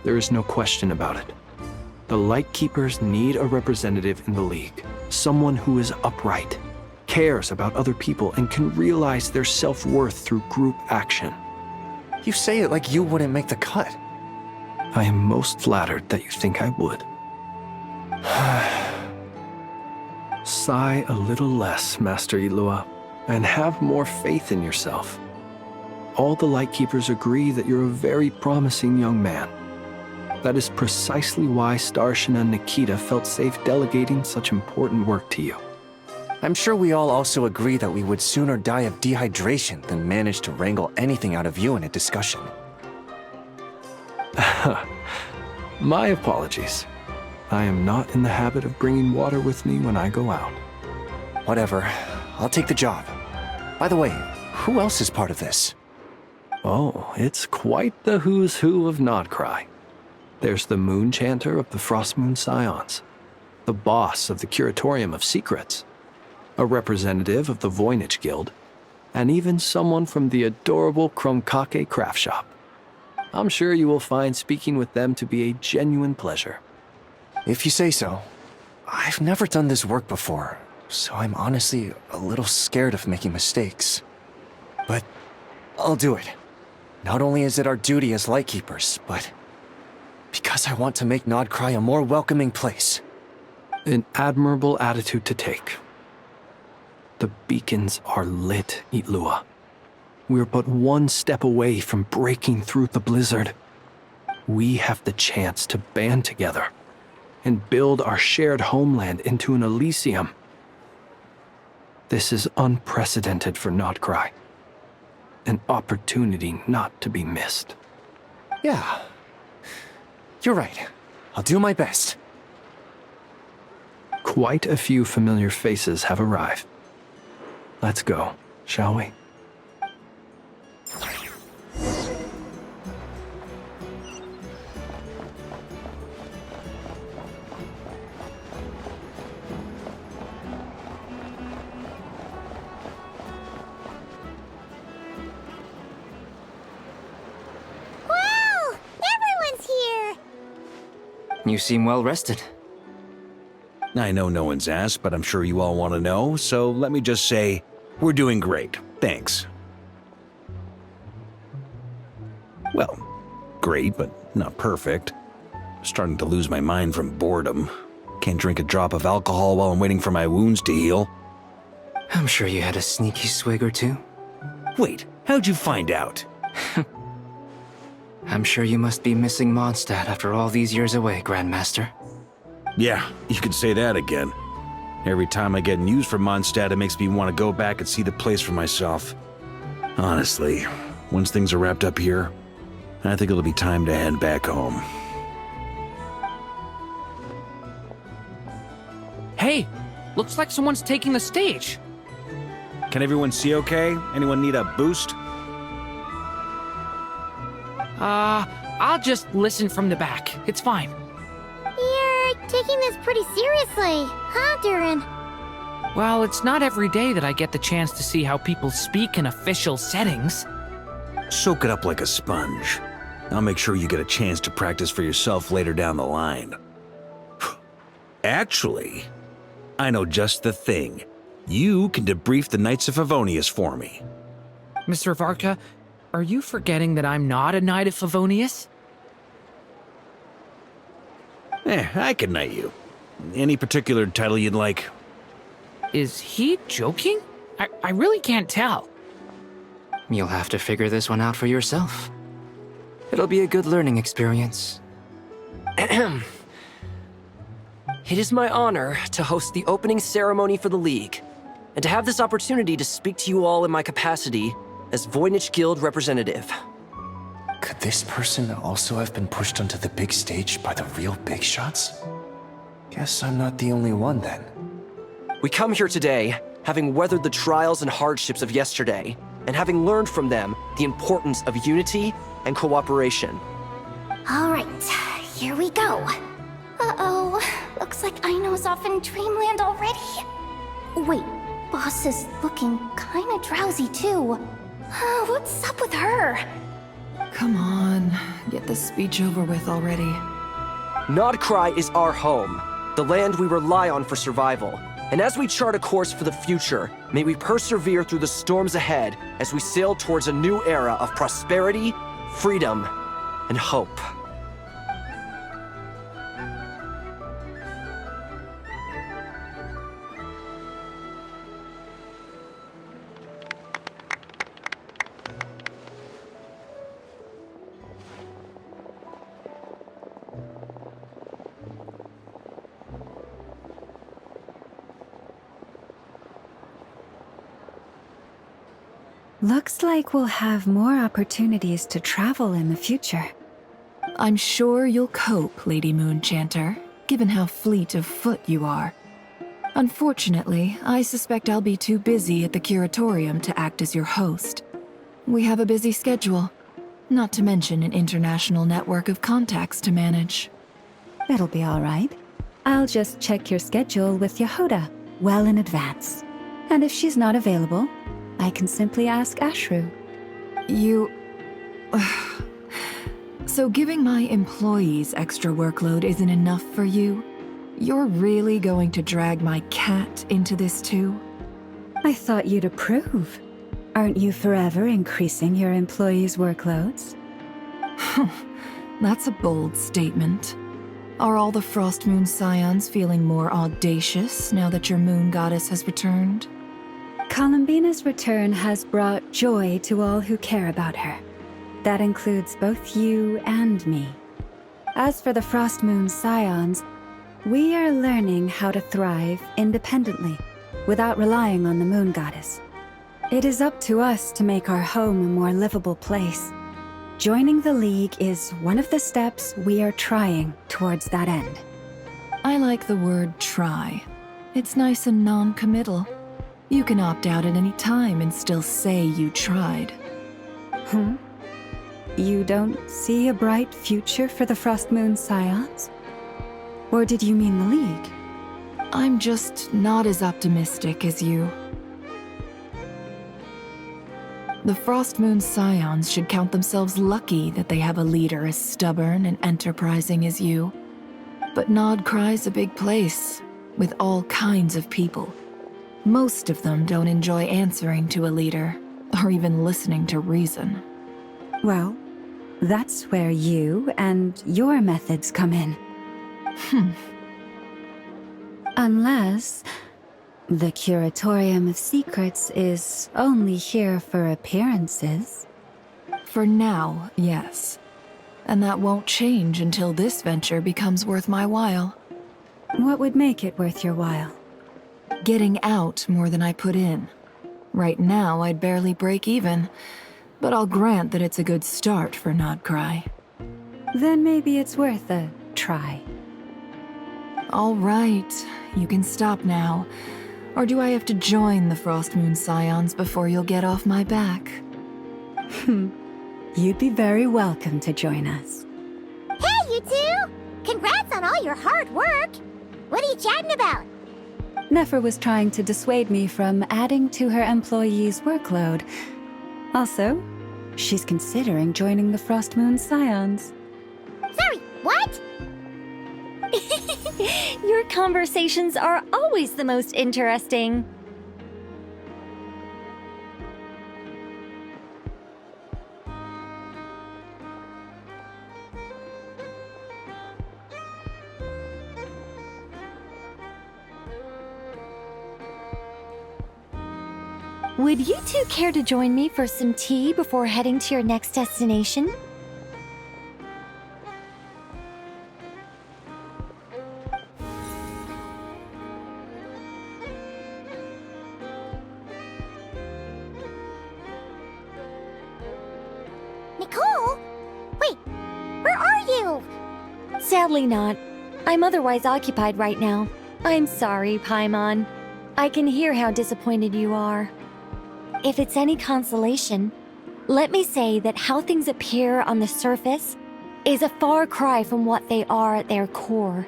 E: There is no question about it. The Lightkeepers need a representative in the League. Someone who is upright, cares about other people, and can realize their self-worth through group action.
L: You say it like you wouldn't make the cut.
E: I am most flattered that you think I would. Sigh a little less, Master Ilua, and have more faith in yourself. All the Lightkeepers agree that you're a very promising young man. That is precisely why Starshina and Nikita felt safe delegating such important work to you.
L: I'm sure we all also agree that we would sooner die of dehydration than manage to wrangle anything out of you in a discussion.
E: My apologies. I am not in the habit of bringing water with me when I go out.
L: Whatever. I'll take the job. By the way, who else is part of this?
E: Oh, it's quite the who's who of Nodcry. There's the Moon Chanter of the Frostmoon Scions, the boss of the Curatorium of Secrets, a representative of the Voynich Guild, and even someone from the adorable Kromkake craft shop. I'm sure you will find speaking with them to be a genuine pleasure.
L: If you say so. I've never done this work before, so I'm honestly a little scared of making mistakes. But I'll do it. Not only is it our duty as Lightkeepers, but because I want to make Nodcry a more welcoming place.
E: An admirable attitude to take. The beacons are lit, Itlua. We're but one step away from breaking through the blizzard. We have the chance to band together and build our shared homeland into an Elysium. This is unprecedented for Nodcry. An opportunity not to be missed.
L: Yeah. You're right. I'll do my best.
E: Quite a few familiar faces have arrived. Let's go, shall we?
U: You seem well rested.
T: I know no one's asked, but I'm sure you all want to know, so let me just say, we're doing great. Thanks. Well, great, but not perfect. Starting to lose my mind from boredom. Can't drink a drop of alcohol while I'm waiting for my wounds to heal.
U: I'm sure you had a sneaky swig or two.
T: Wait, how'd you find out?
U: I'm sure you must be missing Mondstadt after all these years away, Grandmaster.
T: Yeah, you could say that again. Every time I get news from Mondstadt, it makes me want to go back and see the place for myself. Honestly, once things are wrapped up here, I think it'll be time to head back home.
S: Hey, looks like someone's taking the stage.
T: Can everyone see okay? Anyone need a boost?
S: I'll just listen from the back. It's fine.
R: You're taking this pretty seriously, huh, Durin?
S: Well, it's not every day that I get the chance to see how people speak in official settings.
T: Soak it up like a sponge. I'll make sure you get a chance to practice for yourself later down the line. Actually, I know just the thing. You can debrief the Knights of Favonius for me.
S: Mr. Varka, are you forgetting that I'm not a Knight of Favonius?
T: I can knight you. Any particular title you'd like?
S: Is he joking? I really can't tell.
U: You'll have to figure this one out for yourself. It'll be a good learning experience.
C: It is my honor to host the opening ceremony for the League, and to have this opportunity to speak to you all in my capacity as Voynich Guild representative.
L: Could this person also have been pushed onto the big stage by the real big shots? Guess I'm not the only one then.
C: We come here today, having weathered the trials and hardships of yesterday, and having learned from them the importance of unity and cooperation.
R: All right, here we go. Uh-oh, looks like Aino's off in Dreamland already. Wait, Boss is looking kinda drowsy too. What's up with her?
D: Come on, get this speech over with already.
C: Nodcry is our home, the land we rely on for survival. And as we chart a course for the future, may we persevere through the storms ahead as we sail towards a new era of prosperity, freedom, and hope.
B: Looks like we'll have more opportunities to travel in the future.
D: I'm sure you'll cope, Lady Moonchanter, given how fleet of foot you are. Unfortunately, I suspect I'll be too busy at the curatorium to act as your host. We have a busy schedule, not to mention an international network of contacts to manage.
B: It'll be all right. I'll just check your schedule with Yehoda well in advance. And if she's not available, I can simply ask Ashru.
D: You... So giving my employees extra workload isn't enough for you? You're really going to drag my cat into this too?
B: I thought you'd approve. Aren't you forever increasing your employees' workloads?
D: That's a bold statement. Are all the Frost Moon Scions feeling more audacious now that your moon goddess has returned?
B: Columbina's return has brought joy to all who care about her. That includes both you and me. As for the Frost Moon Scions, we are learning how to thrive independently, without relying on the moon goddess. It is up to us to make our home a more livable place. Joining the League is one of the steps we are trying towards that end.
D: I like the word try. It's nice and non-committal. You can opt out at any time and still say you tried.
B: You don't see a bright future for the Frost Moon Scions? Or did you mean the League?
D: I'm just not as optimistic as you. The Frost Moon Scions should count themselves lucky that they have a leader as stubborn and enterprising as you. But Nodcry's a big place, with all kinds of people. Most of them don't enjoy answering to a leader, or even listening to reason.
B: Well, that's where you and your methods come in. Unless the Curatorium of Secrets is only here for appearances.
D: For now, yes. And that won't change until this venture becomes worth my while.
B: What would make it worth your while?
D: Getting out more than I put in. Right now, I'd barely break even, but I'll grant that it's a good start for Nodcry.
B: Then maybe it's worth a try.
D: All right, you can stop now. Or do I have to join the Frost Moon Scions before you'll get off my back?
B: You'd be very welcome to join us.
R: Hey, you two! Congrats on all your hard work! What are you chatting about?
B: Nefer was trying to dissuade me from adding to her employees' workload. Also, she's considering joining the Frost Moon Scions.
R: Sorry, what?
K: Your conversations are always the most interesting. Would you two care to join me for some tea before heading to your next destination?
R: Nicole? Wait, where are you?
K: Sadly not. I'm otherwise occupied right now. I'm sorry, Paimon. I can hear how disappointed you are. If it's any consolation, let me say that how things appear on the surface is a far cry from what they are at their core.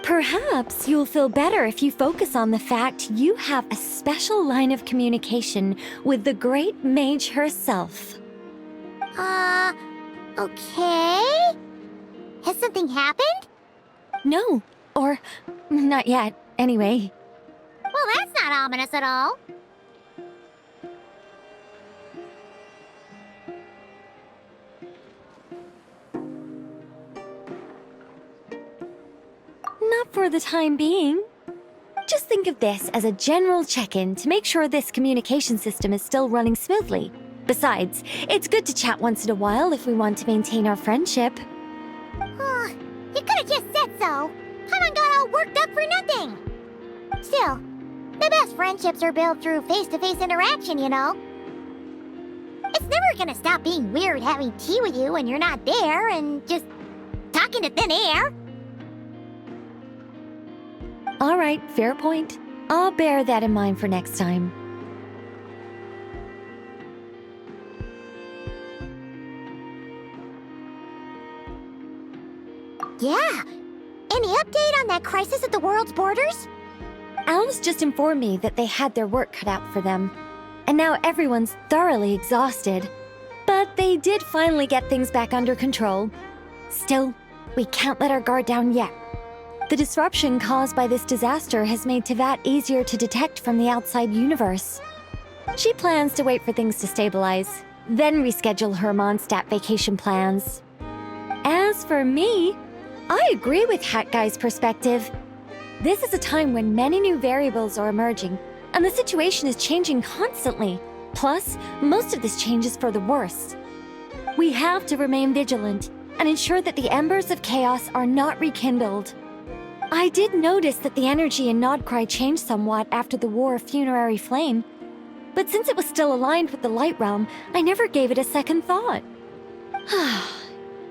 K: Perhaps you'll feel better if you focus on the fact you have a special line of communication with the great mage herself.
R: Okay? Has something happened?
K: No, or not yet, anyway.
R: Well, that's not ominous at all.
K: Not for the time being. Just think of this as a general check-in to make sure this communication system is still running smoothly. Besides, it's good to chat once in a while if we want to maintain our friendship.
R: You could have just said so. Paimon got all worked up for nothing. Still, the best friendships are built through face-to-face interaction, you know. It's never gonna stop being weird having tea with you when you're not there and just talking to thin air.
O: All right, fair point. I'll bear that in mind for next time.
R: Yeah. Any update on that crisis at the world's borders?
O: Alice just informed me that they had their work cut out for them, and now everyone's thoroughly exhausted. But they did finally get things back under control. Still, we can't let our guard down yet. The disruption caused by this disaster has made Tevat easier to detect from the outside universe. She plans to wait for things to stabilize, then reschedule her Mondstadt vacation plans. As for me, I agree with Hat Guy's perspective. This is a time when many new variables are emerging, and the situation is changing constantly. Plus, most of this change is for the worse. We have to remain vigilant and ensure that the embers of chaos are not rekindled. I did notice that the energy in Nodcry changed somewhat after the War of Funerary Flame, but since it was still aligned with the Light Realm, I never gave it a second thought.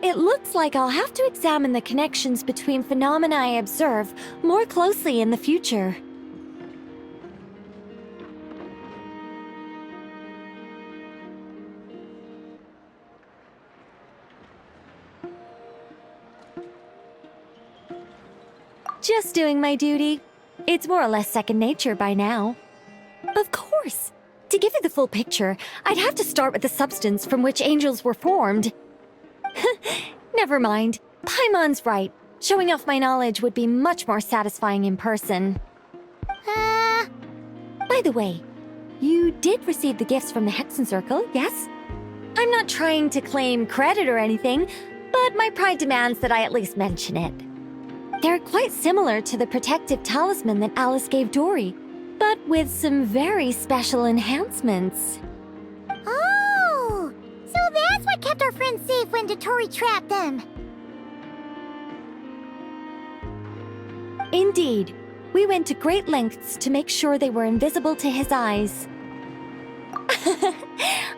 O: It looks like I'll have to examine the connections between phenomena I observe more closely in the future. Just doing my duty. It's more or less second nature by now. Of course. To give you the full picture, I'd have to start with the substance from which angels were formed. Never mind. Paimon's right. Showing off my knowledge would be much more satisfying in person. By the way, you did receive the gifts from the Hexen Circle, yes? I'm not trying to claim credit or anything, but my pride demands that I at least mention it. They're quite similar to the protective talisman that Alice gave Dory, but with some very special enhancements.
R: Oh! So that's what kept our friends safe when Dotori trapped them.
O: Indeed. We went to great lengths to make sure they were invisible to his eyes.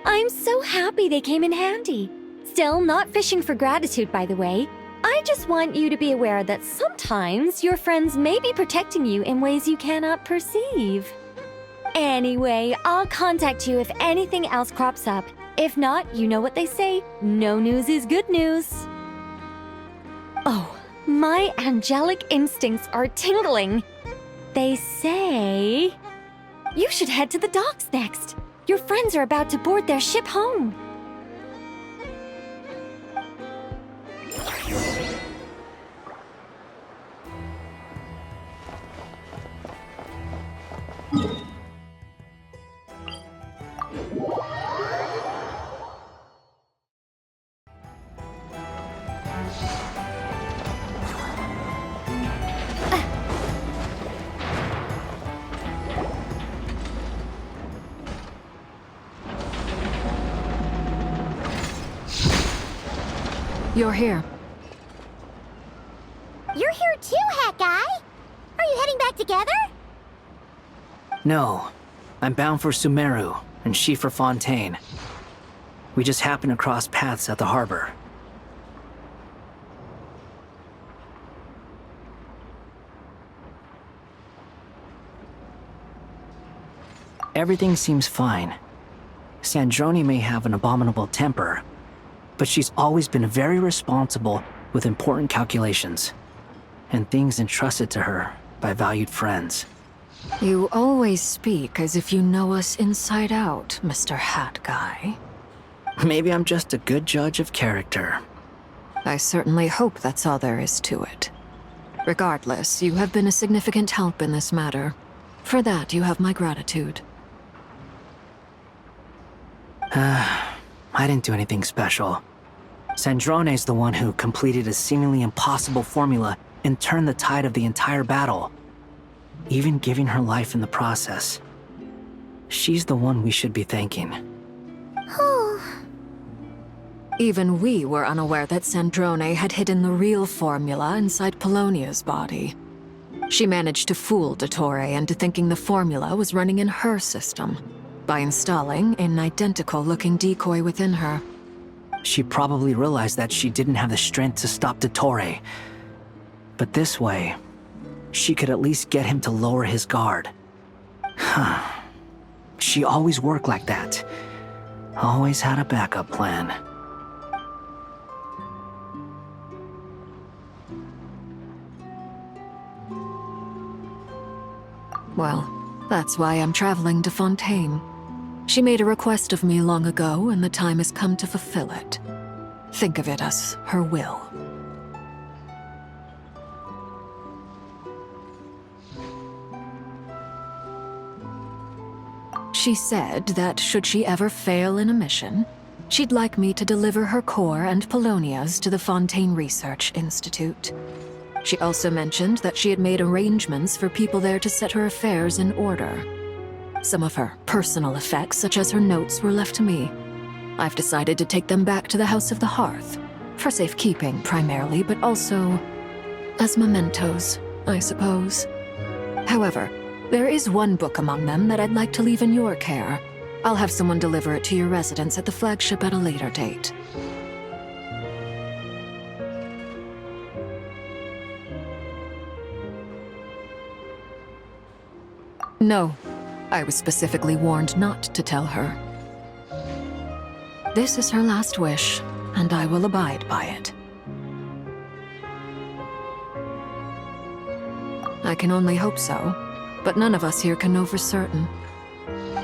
O: I'm so happy they came in handy. Still, not fishing for gratitude, by the way. I just want you to be aware that sometimes your friends may be protecting you in ways you cannot perceive. Anyway, I'll contact you if anything else crops up. If not, you know what they say, no news is good news. Oh, my angelic instincts are tingling. They say you should head to the docks next. Your friends are about to board their ship home.
B: You're here.
R: You're here too, Hat Guy! Are you heading back together?
U: No. I'm bound for Sumeru, and she for Fontaine. We just happened to cross paths at the harbor. Everything seems fine. Sandrone may have an abominable temper, but she's always been very responsible with important calculations and things entrusted to her by valued friends.
B: You always speak as if you know us inside out, Mr. Hat Guy.
U: Maybe I'm just a good judge of character.
B: I certainly hope that's all there is to it. Regardless, you have been a significant help in this matter. For that, you have my gratitude.
U: I didn't do anything special. Sandrone's the one who completed a seemingly impossible formula and turned the tide of the entire battle, even giving her life in the process. She's the one we should be thanking.
B: Even we were unaware that Sandrone had hidden the real formula inside Polonia's body. She managed to fool Dottore into thinking the formula was running in her system.
F: by installing an identical-looking decoy within her.
U: She probably realized that she didn't have the strength to stop Dottore. But this way, she could at least get him to lower his guard. She always worked like that. Always had a backup plan.
F: Well, that's why I'm traveling to Fontaine. She made a request of me long ago, and the time has come to fulfill it. Think of it as her will. She said that should she ever fail in a mission, she'd like me to deliver her core and Polonia's to the Fontaine Research Institute. She also mentioned that she had made arrangements for people there to set her affairs in order. Some of her personal effects, such as her notes, were left to me. I've decided to take them back to the House of the Hearth, for safekeeping primarily, but also as mementos, I suppose. However, there is one book among them that I'd like to leave in your care. I'll have someone deliver it to your residence at the flagship at a later date. No, I was specifically warned not to tell her. This is her last wish, and I will abide by it. I can only hope so, but none of us here can know for certain.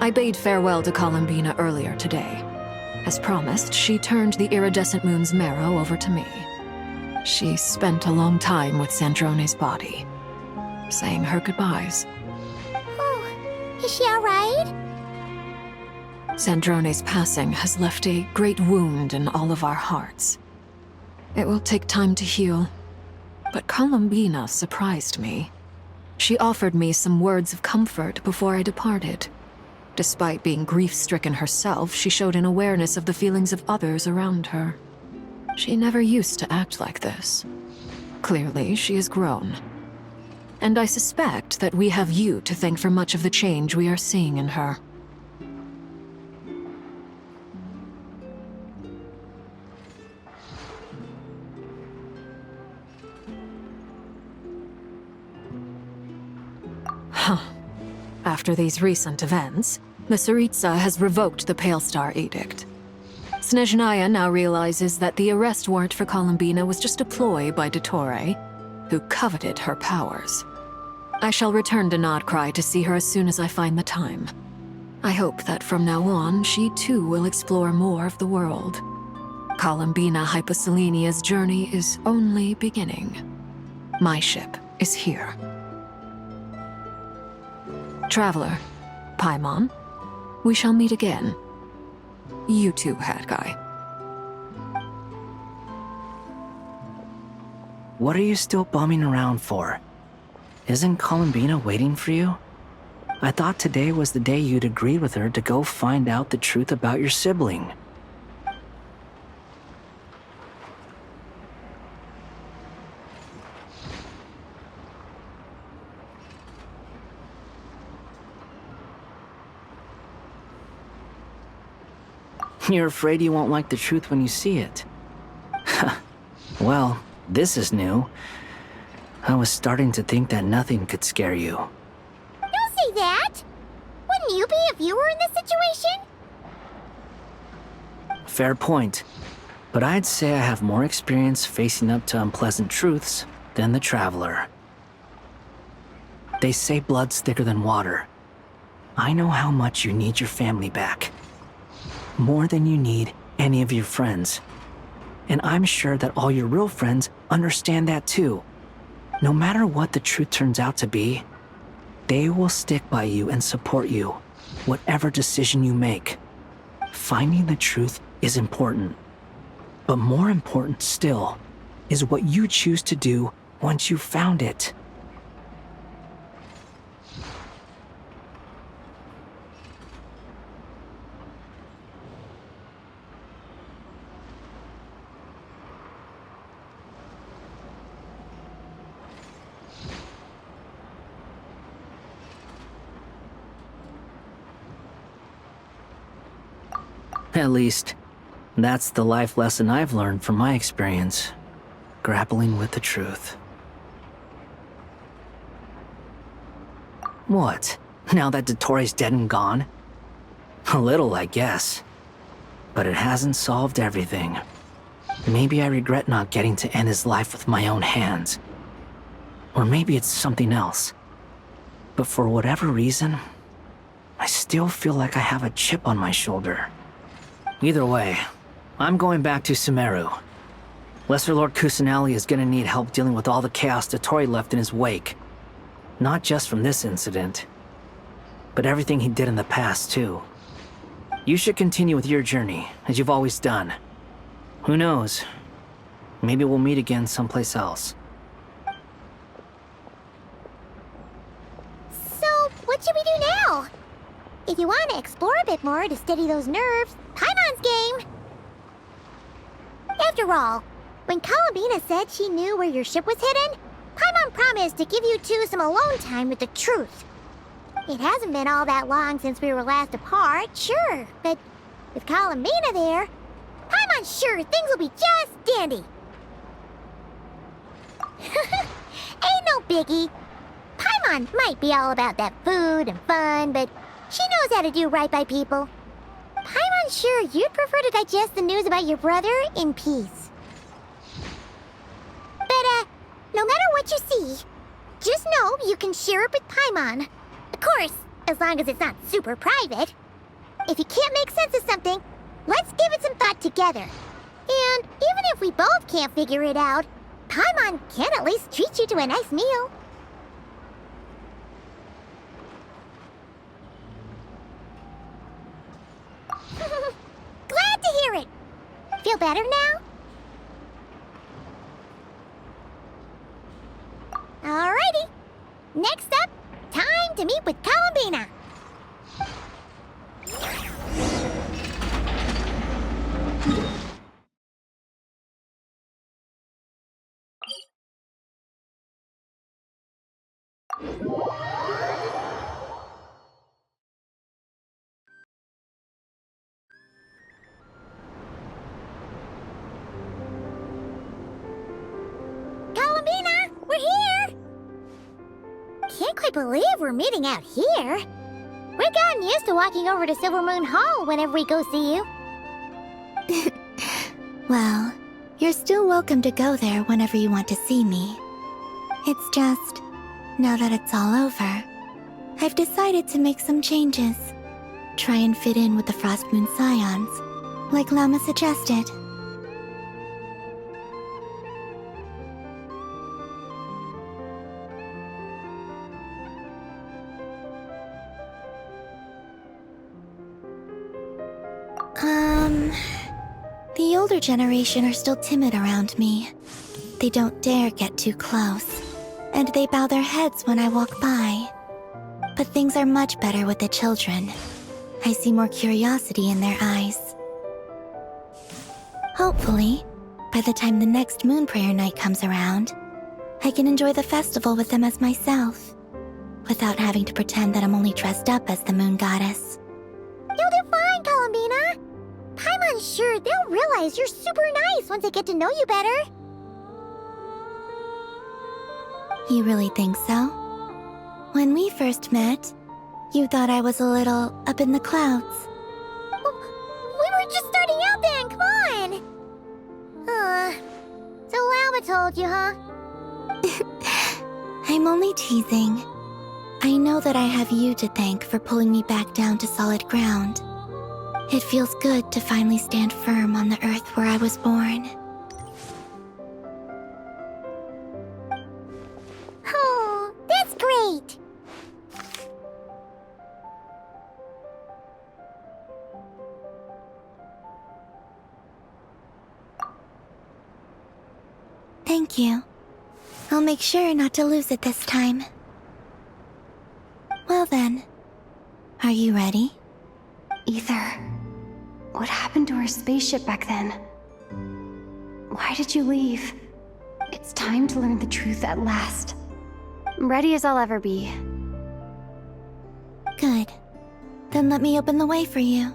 F: I bade farewell to Columbina earlier today. As promised, she turned the iridescent moon's marrow over to me. She spent a long time with Sandrone's body, saying her goodbyes.
R: Is she alright?
F: Sandrone's passing has left a great wound in all of our hearts. It will take time to heal, but Columbina surprised me. She offered me some words of comfort before I departed. Despite being grief-stricken herself, she showed an awareness of the feelings of others around her. She never used to act like this. Clearly, she has grown. And I suspect that we have you to thank for much of the change we are seeing in her. Huh. After these recent events, the Tsaritsa has revoked the Pale Star Edict. Snezhnaya now realizes that the arrest warrant for Columbina was just a ploy by Dottore, who coveted her powers. I shall return to Nodcry to see her as soon as I find the time. I hope that from now on, she too will explore more of the world. Columbina Hyposelenia's journey is only beginning. My ship is here. Traveler, Paimon, we shall meet again. You too, Hat Guy.
U: What are you still bumming around for? Isn't Columbina waiting for you? I thought today was the day you'd agreed with her to go find out the truth about your sibling. You're afraid you won't like the truth when you see it. Well, this is new. I was starting to think that nothing could scare you.
R: Don't say that! Wouldn't you be a viewer in this situation?
U: Fair point. But I'd say I have more experience facing up to unpleasant truths than the Traveler. They say blood's thicker than water. I know how much you need your family back. More than you need any of your friends. And I'm sure that all your real friends understand that too. No matter what the truth turns out to be, they will stick by you and support you, whatever decision you make. Finding the truth is important. But more important still is what you choose to do once you've found it.
M: At least, that's the life lesson I've learned from my experience, grappling with the truth. What? Now that Dottoro's dead and gone? A little, I guess. But it hasn't solved everything. Maybe I regret not getting to end his life with my own hands. Or maybe it's something else. But for whatever reason, I still feel like I have a chip on my shoulder. Either way, I'm going back to Sumeru. Lesser Lord Kusanali is gonna need help dealing with all the chaos Dottori left in his wake. Not just from this incident, but everything he did in the past, too. You should continue with your journey, as you've always done. Who knows? Maybe we'll meet again someplace else.
R: So, what should we do now? If you want to explore a bit more to steady those nerves, Paimon's game! After all, when Columbina said she knew where your ship was hidden, Paimon promised to give you two some alone time with the truth. It hasn't been all that long since we were last apart, sure, but with Columbina there, Paimon's sure things will be just dandy. Ain't no biggie. Paimon might be all about that food and fun, but she knows how to do right by people. Paimon's sure you'd prefer to digest the news about your brother in peace. But, no matter what you see, just know you can share it with Paimon. Of course, as long as it's not super private. If you can't make sense of something, let's give it some thought together. And even if we both can't figure it out, Paimon can at least treat you to a nice meal. Glad to hear it. Feel better now? Alrighty. Next up, time to meet with Columbina. Columbina, we're here! Can't quite believe we're meeting out here. We've gotten used to walking over to Silver Moon Hall whenever we go see you.
P: Well, you're still welcome to go there whenever you want to see me. It's just, now that it's all over, I've decided to make some changes. Try and fit in with the Frost Moon Scions, like Lama suggested. The older generation are still timid around me. They don't dare get too close, and they bow their heads when I walk by. But things are much better with the children. I see more curiosity in their eyes. Hopefully, by the time the next Moon Prayer night comes around, I can enjoy the festival with them as myself, without having to pretend that I'm only dressed up as the Moon Goddess.
R: You'll do fine, Columbina. Paimon's sure they'll realize you're super nice once they get to know you better.
P: You really think so? When we first met, you thought I was a little up in the clouds.
R: We were just starting out then, come on! So Lama told you, huh?
P: I'm only teasing. I know that I have you to thank for pulling me back down to solid ground. It feels good to finally stand firm on the earth where I was born.
R: Oh, that's great!
P: Thank you. I'll make sure not to lose it this time. Well then, are you ready?
K: Ether, what happened to our spaceship back then? Why did you leave? It's time to learn the truth at last. I'm ready as I'll ever be.
P: Good. Then let me open the way for you.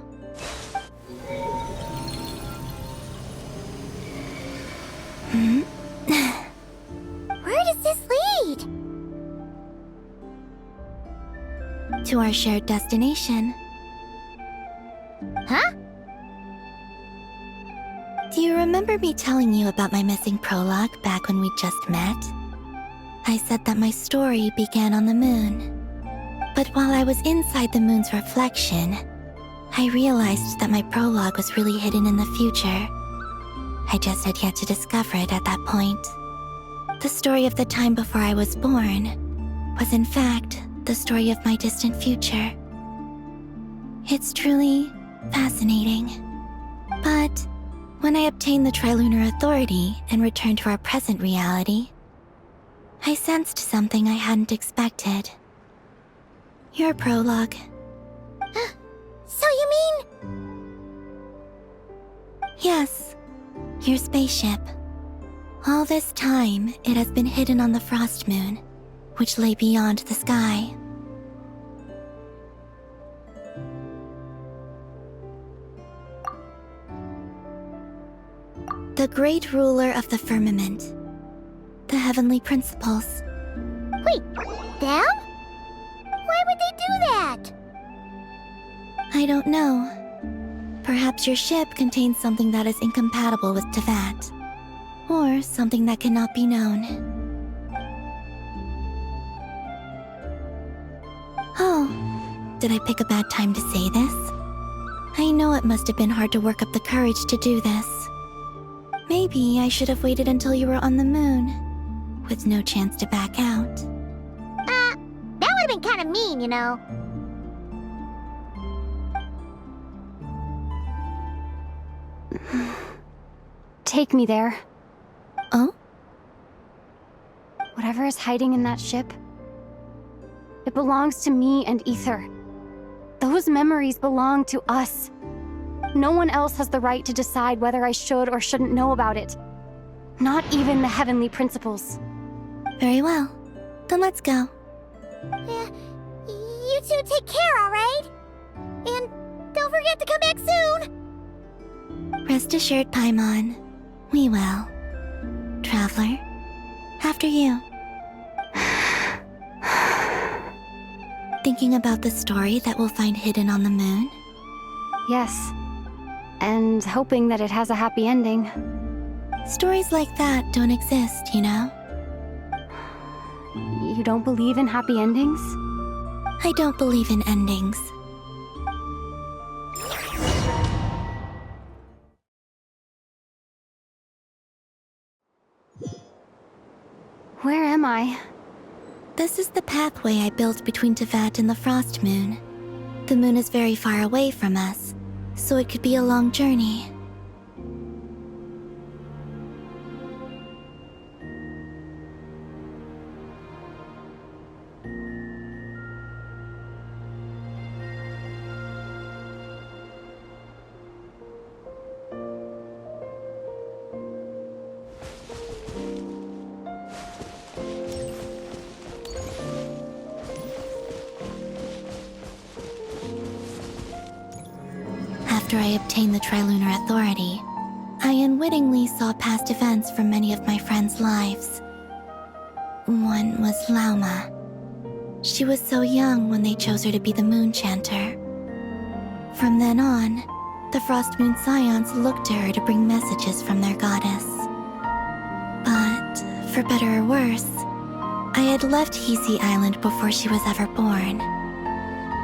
P: to our shared destination.
R: Huh?
P: Do you remember me telling you about my missing prologue back when we just met? I said that my story began on the moon. But while I was inside the moon's reflection, I realized that my prologue was really hidden in the future. I just had yet to discover it at that point. The story of the time before I was born was in fact the story of my distant future. It's truly fascinating. But when I obtained the Trilunar Authority and returned to our present reality, I sensed something I hadn't expected. Your prologue.
R: So you mean...
P: Yes, your spaceship. All this time, it has been hidden on the frost moon, which lay beyond the sky. The great ruler of the firmament. The heavenly principles.
R: Wait, them? Why would they do that?
P: I don't know. Perhaps your ship contains something that is incompatible with Tevat. Or something that cannot be known. Oh, did I pick a bad time to say this? I know it must have been hard to work up the courage to do this. Maybe I should have waited until you were on the moon, with no chance to back out.
R: That would've been kinda mean, you know.
K: Take me there.
P: Oh?
K: Whatever is hiding in that ship, it belongs to me and Ether. Those memories belong to us. No one else has the right to decide whether I should or shouldn't know about it. Not even the heavenly principles.
P: Very well. Then let's go.
R: Yeah, you two take care, alright? And don't forget to come back soon!
P: Rest assured, Paimon. We will. Traveler, after you. Thinking about the story that we'll find hidden on the moon?
K: Yes. And hoping that it has a happy ending.
P: Stories like that don't exist, you know?
K: You don't believe in happy endings?
P: I don't believe in endings.
K: Where am I?
P: This is the pathway I built between Tevat and the Frost Moon. The moon is very far away from us, so it could be a long journey. After I obtained the Trilunar Authority, I unwittingly saw past events from many of my friends' lives. One was Lauma. She was so young when they chose her to be the Moon Chanter. From then on, the Frost Moon Scions looked to her to bring messages from their goddess. But, for better or worse, I had left Hisi Island before she was ever born.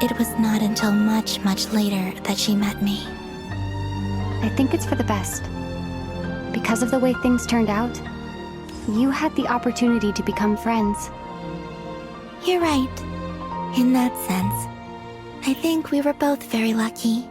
P: It was not until much, much later that she met me.
K: I think it's for the best. Because of the way things turned out, you had the opportunity to become friends.
P: You're right. In that sense, I think we were both very lucky.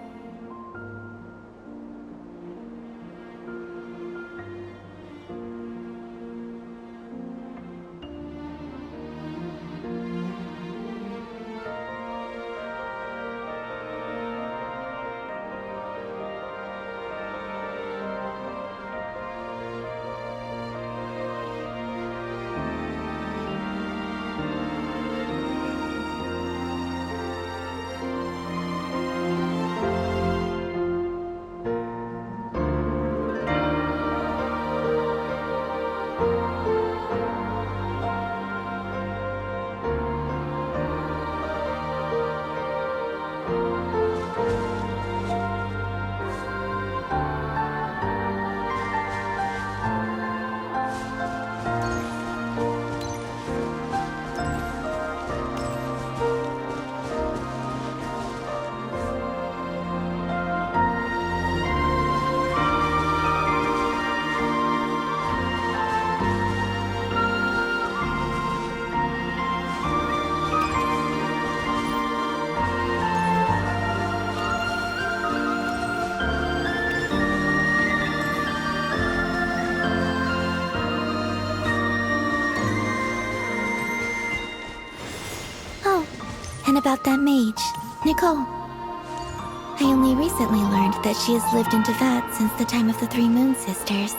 P: And about that mage, Nicole. I only recently learned that she has lived in Tevat since the time of the Three Moon Sisters.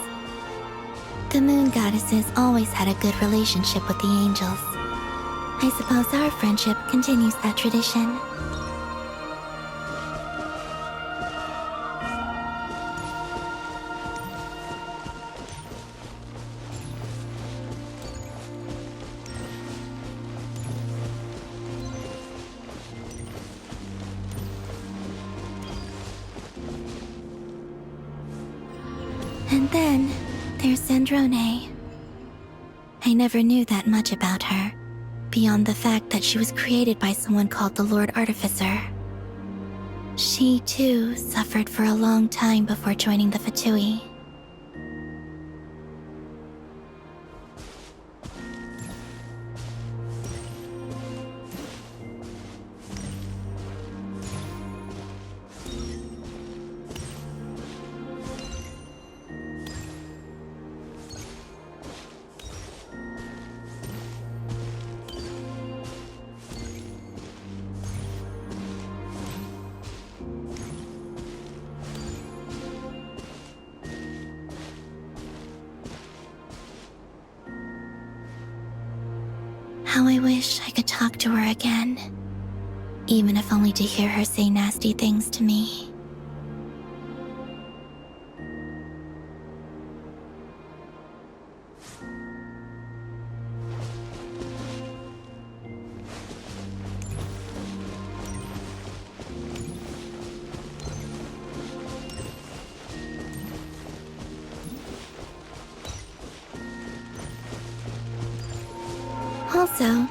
P: The moon goddesses always had a good relationship with the angels. I suppose our friendship continues that tradition. And then, there's Zandrone. I never knew that much about her, beyond the fact that she was created by someone called the Lord Artificer. She, too, suffered for a long time before joining the Fatui. How I wish I could talk to her again, even if only to hear her say nasty things to me. Also,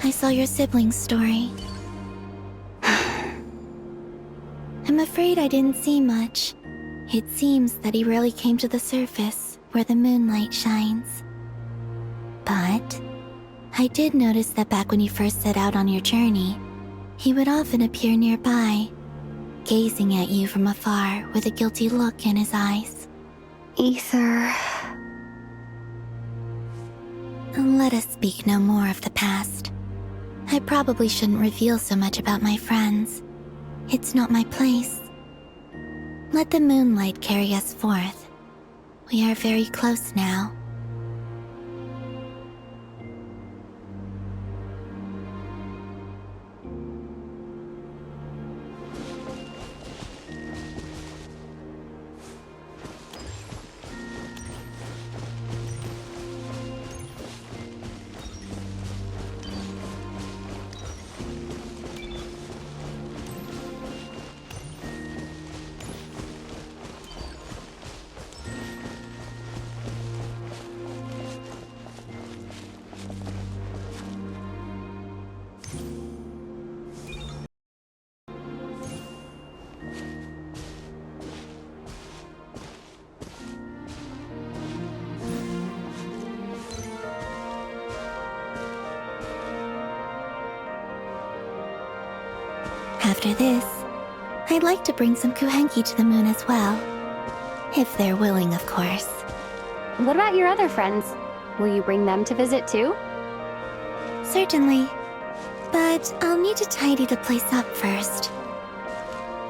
P: I saw your siblings' story. I'm afraid I didn't see much. It seems that he rarely came to the surface, where the moonlight shines. But I did notice that back when you first set out on your journey, he would often appear nearby, gazing at you from afar with a guilty look in his eyes.
K: Ether.
P: Let us speak no more of the past. I probably shouldn't reveal so much about my friends. It's not my place. Let the moonlight carry us forth. We are very close now. After this, I'd like to bring some Kuhenki to the moon as well. If they're willing, of course.
K: What about your other friends? Will you bring them to visit too?
P: Certainly. But I'll need to tidy the place up first.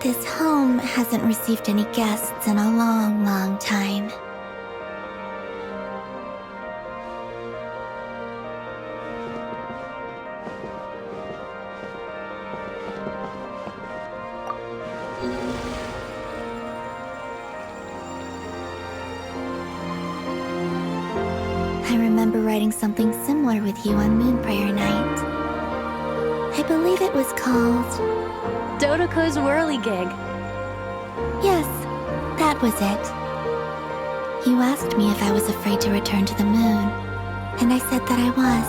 P: This home hasn't received any guests in a long, long time. I remember writing something similar with you on Moon Prayer Night. I believe it was called...
K: Dodoko's Whirligig.
P: Yes, that was it. You asked me if I was afraid to return to the moon, and I said that I was.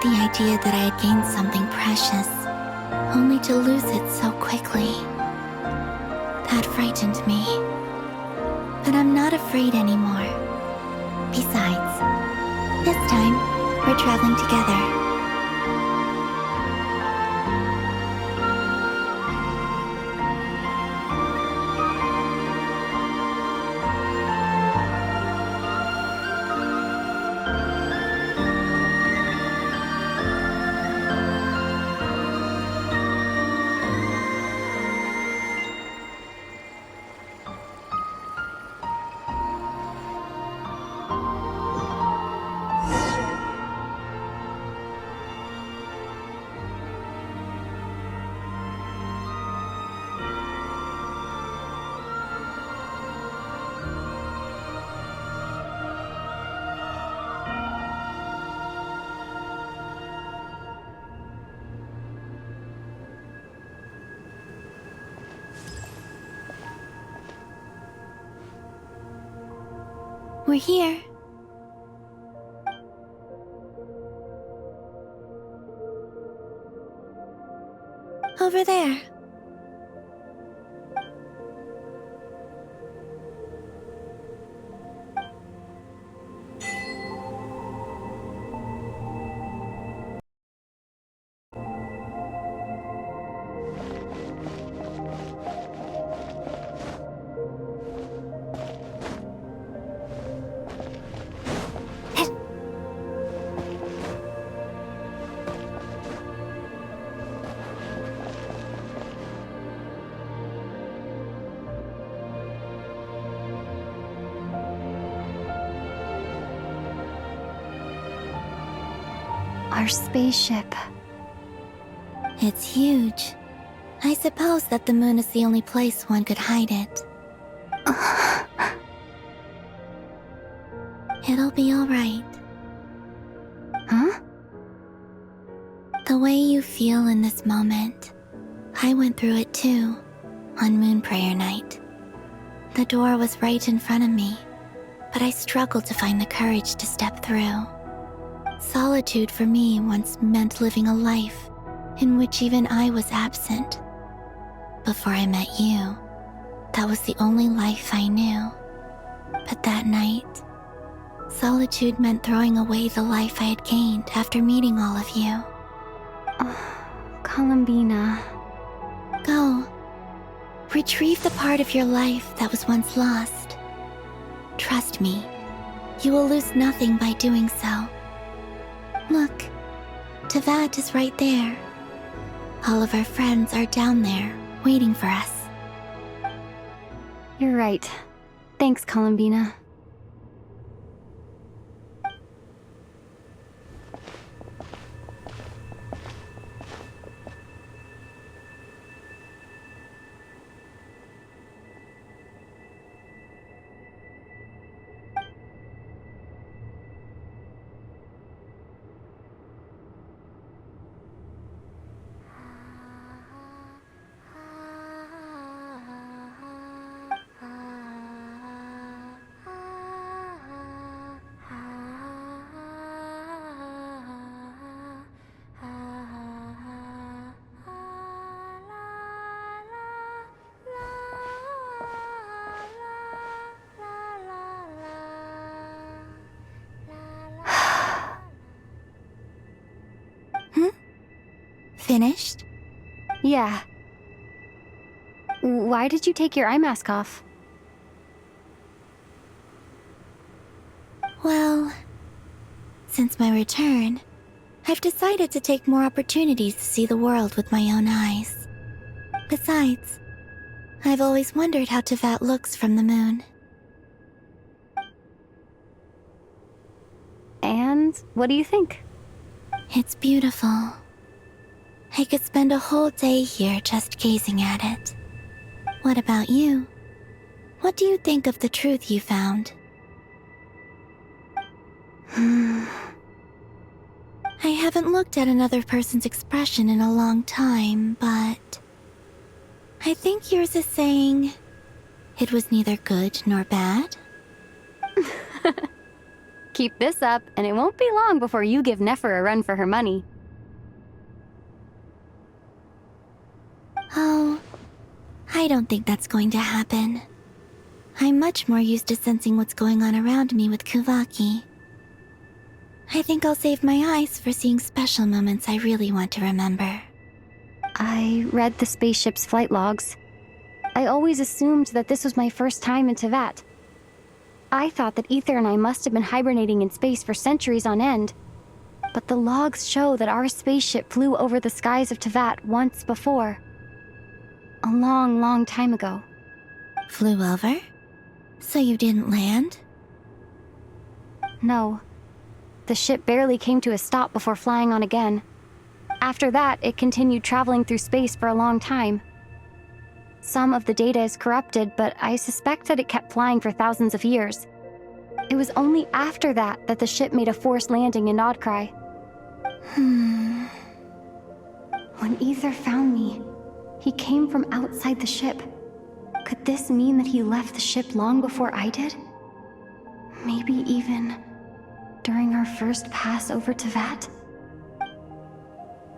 P: The idea that I had gained something precious, only to lose it so quickly. That frightened me. But I'm not afraid anymore. Besides, this time, we're traveling together. We're here. Over there.
K: Our spaceship.
P: It's huge. I suppose that the moon is the only place one could hide it. It'll be alright.
K: Huh?
P: The way you feel in this moment, I went through it too, on Moon Prayer Night. The door was right in front of me, but I struggled to find the courage to step through. Solitude for me once meant living a life in which even I was absent. Before I met you, that was the only life I knew. But that night, solitude meant throwing away the life I had gained after meeting all of you.
K: Columbina.
P: Go. Retrieve the part of your life that was once lost. Trust me, you will lose nothing by doing so. Look, Tevat is right there. All of our friends are down there, waiting for us.
K: You're right. Thanks, Columbina.
P: Finished?
K: Yeah. Why did you take your eye mask off?
P: Well, since my return, I've decided to take more opportunities to see the world with my own eyes. Besides, I've always wondered how Tevat looks from the moon.
K: And what do you think?
P: It's beautiful. I could spend a whole day here just gazing at it. What about you? What do you think of the truth you found? I haven't looked at another person's expression in a long time, but I think yours is saying it was neither good nor bad.
K: Keep this up, and it won't be long before you give Nefer a run for her money.
P: Oh, I don't think that's going to happen. I'm much more used to sensing what's going on around me with Kuvaki. I think I'll save my eyes for seeing special moments I really want to remember.
K: I read the spaceship's flight logs. I always assumed that this was my first time in Tevat. I thought that Ether and I must have been hibernating in space for centuries on end. But the logs show that our spaceship flew over the skies of Tevat once before. A long, long time ago.
P: Flew over? So you didn't land?
K: No. The ship barely came to a stop before flying on again. After that, it continued traveling through space for a long time. Some of the data is corrupted, but I suspect that it kept flying for thousands of years. It was only after that that the ship made a forced landing in Nodcry. When Ether found me, he came from outside the ship. Could this mean that he left the ship long before I did? Maybe even during our first pass over Tevat?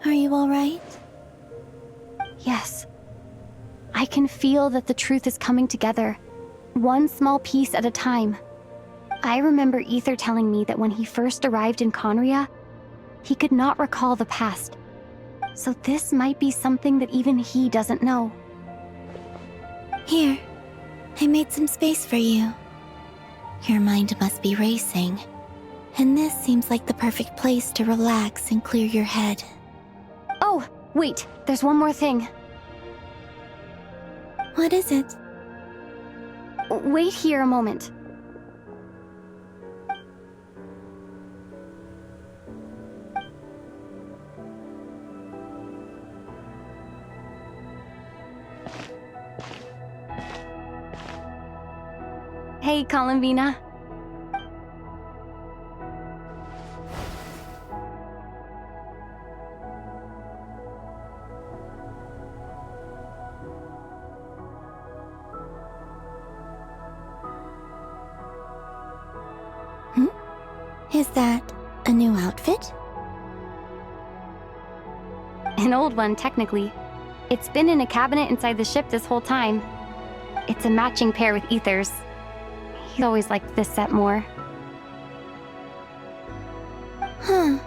P: Are you alright?
K: Yes. I can feel that the truth is coming together, one small piece at a time. I remember Ether telling me that when he first arrived in Conria, he could not recall the past. So this might be something that even he doesn't know.
P: Here, I made some space for you. Your mind must be racing, and this seems like the perfect place to relax and clear your head.
K: Oh, wait, there's one more thing.
P: What is it?
K: Wait here a moment. Hey, Columbina.
P: Is that a new outfit?
K: An old one, technically. It's been in a cabinet inside the ship this whole time. It's a matching pair with Ether's. He's always liked this set more.
P: Huh.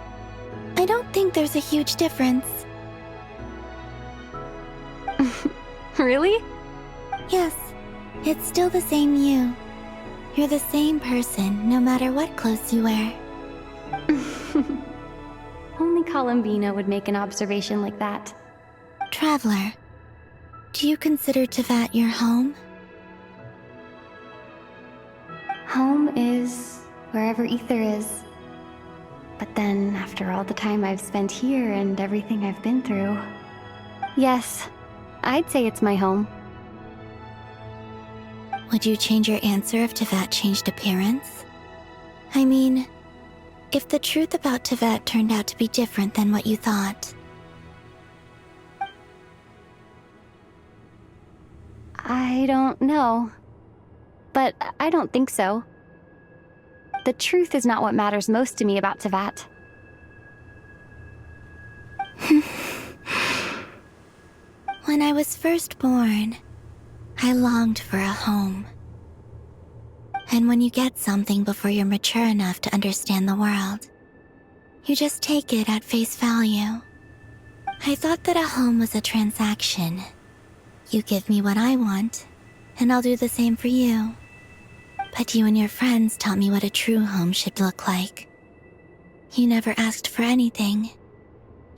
P: I don't think there's a huge difference.
K: Really?
P: Yes, it's still the same you. You're the same person, no matter what clothes you wear.
K: Only Columbina would make an observation like that.
P: Traveler, do you consider Tevat your home?
K: Home is wherever Ether is. But then, after all the time I've spent here and everything I've been through... Yes, I'd say it's my home.
P: Would you change your answer if Tevat changed appearance? I mean, if the truth about Tevat turned out to be different than what you thought.
K: I don't know. But I don't think so. The truth is not what matters most to me about Tevat.
P: When I was first born, I longed for a home. And when you get something before you're mature enough to understand the world, you just take it at face value. I thought that a home was a transaction. You give me what I want, and I'll do the same for you. But you and your friends taught me what a true home should look like. You never asked for anything,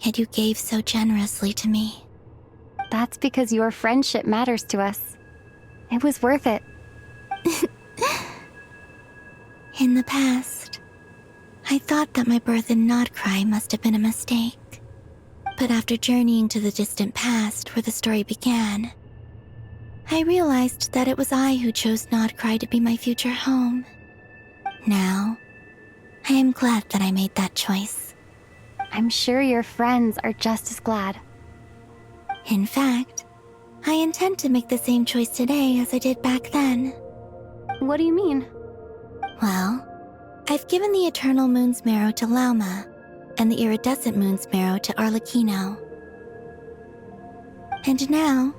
P: yet you gave so generously to me.
K: That's because your friendship matters to us. It was worth it.
P: In the past, I thought that my birth in Nodcry must have been a mistake. But after journeying to the distant past where the story began, I realized that it was I who chose Nodcry to be my future home. Now, I am glad that I made that choice.
K: I'm sure your friends are just as glad.
P: In fact, I intend to make the same choice today as I did back then.
K: What do you mean?
P: Well, I've given the Eternal Moon's Marrow to Lauma, and the Iridescent Moon's Marrow to Arlecchino. And now,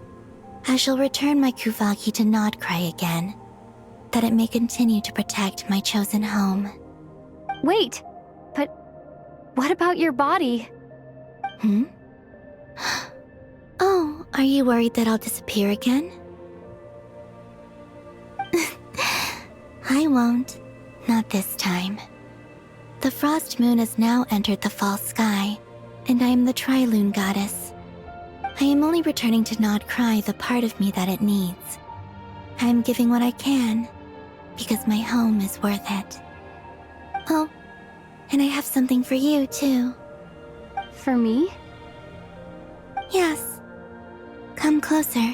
P: I shall return my Kuvagi to Nodcry again, that it may continue to protect my chosen home.
K: Wait, but what about your body?
P: Oh, are you worried that I'll disappear again? I won't. Not this time. The Frost Moon has now entered the fall sky, and I am the Trilune Goddess. I am only returning to Nodcry the part of me that it needs. I am giving what I can, because my home is worth it. Oh, and I have something for you, too.
K: For me?
P: Yes. Come closer.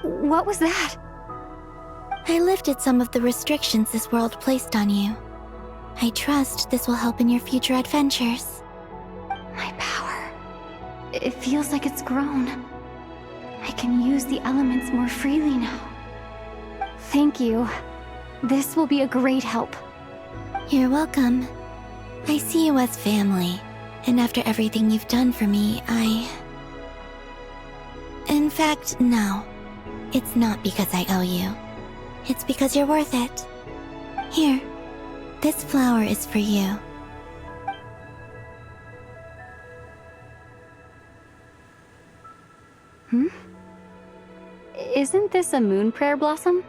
K: What was that?
P: I lifted some of the restrictions this world placed on you. I trust this will help in your future adventures.
K: My power. It feels like it's grown. I can use the elements more freely now. Thank you. This will be a great help.
P: You're welcome. I see you as family, and after everything you've done for me, In fact, no. It's not because I owe you. It's because you're worth it. Here, this flower is for you.
K: Isn't this a moon prayer blossom?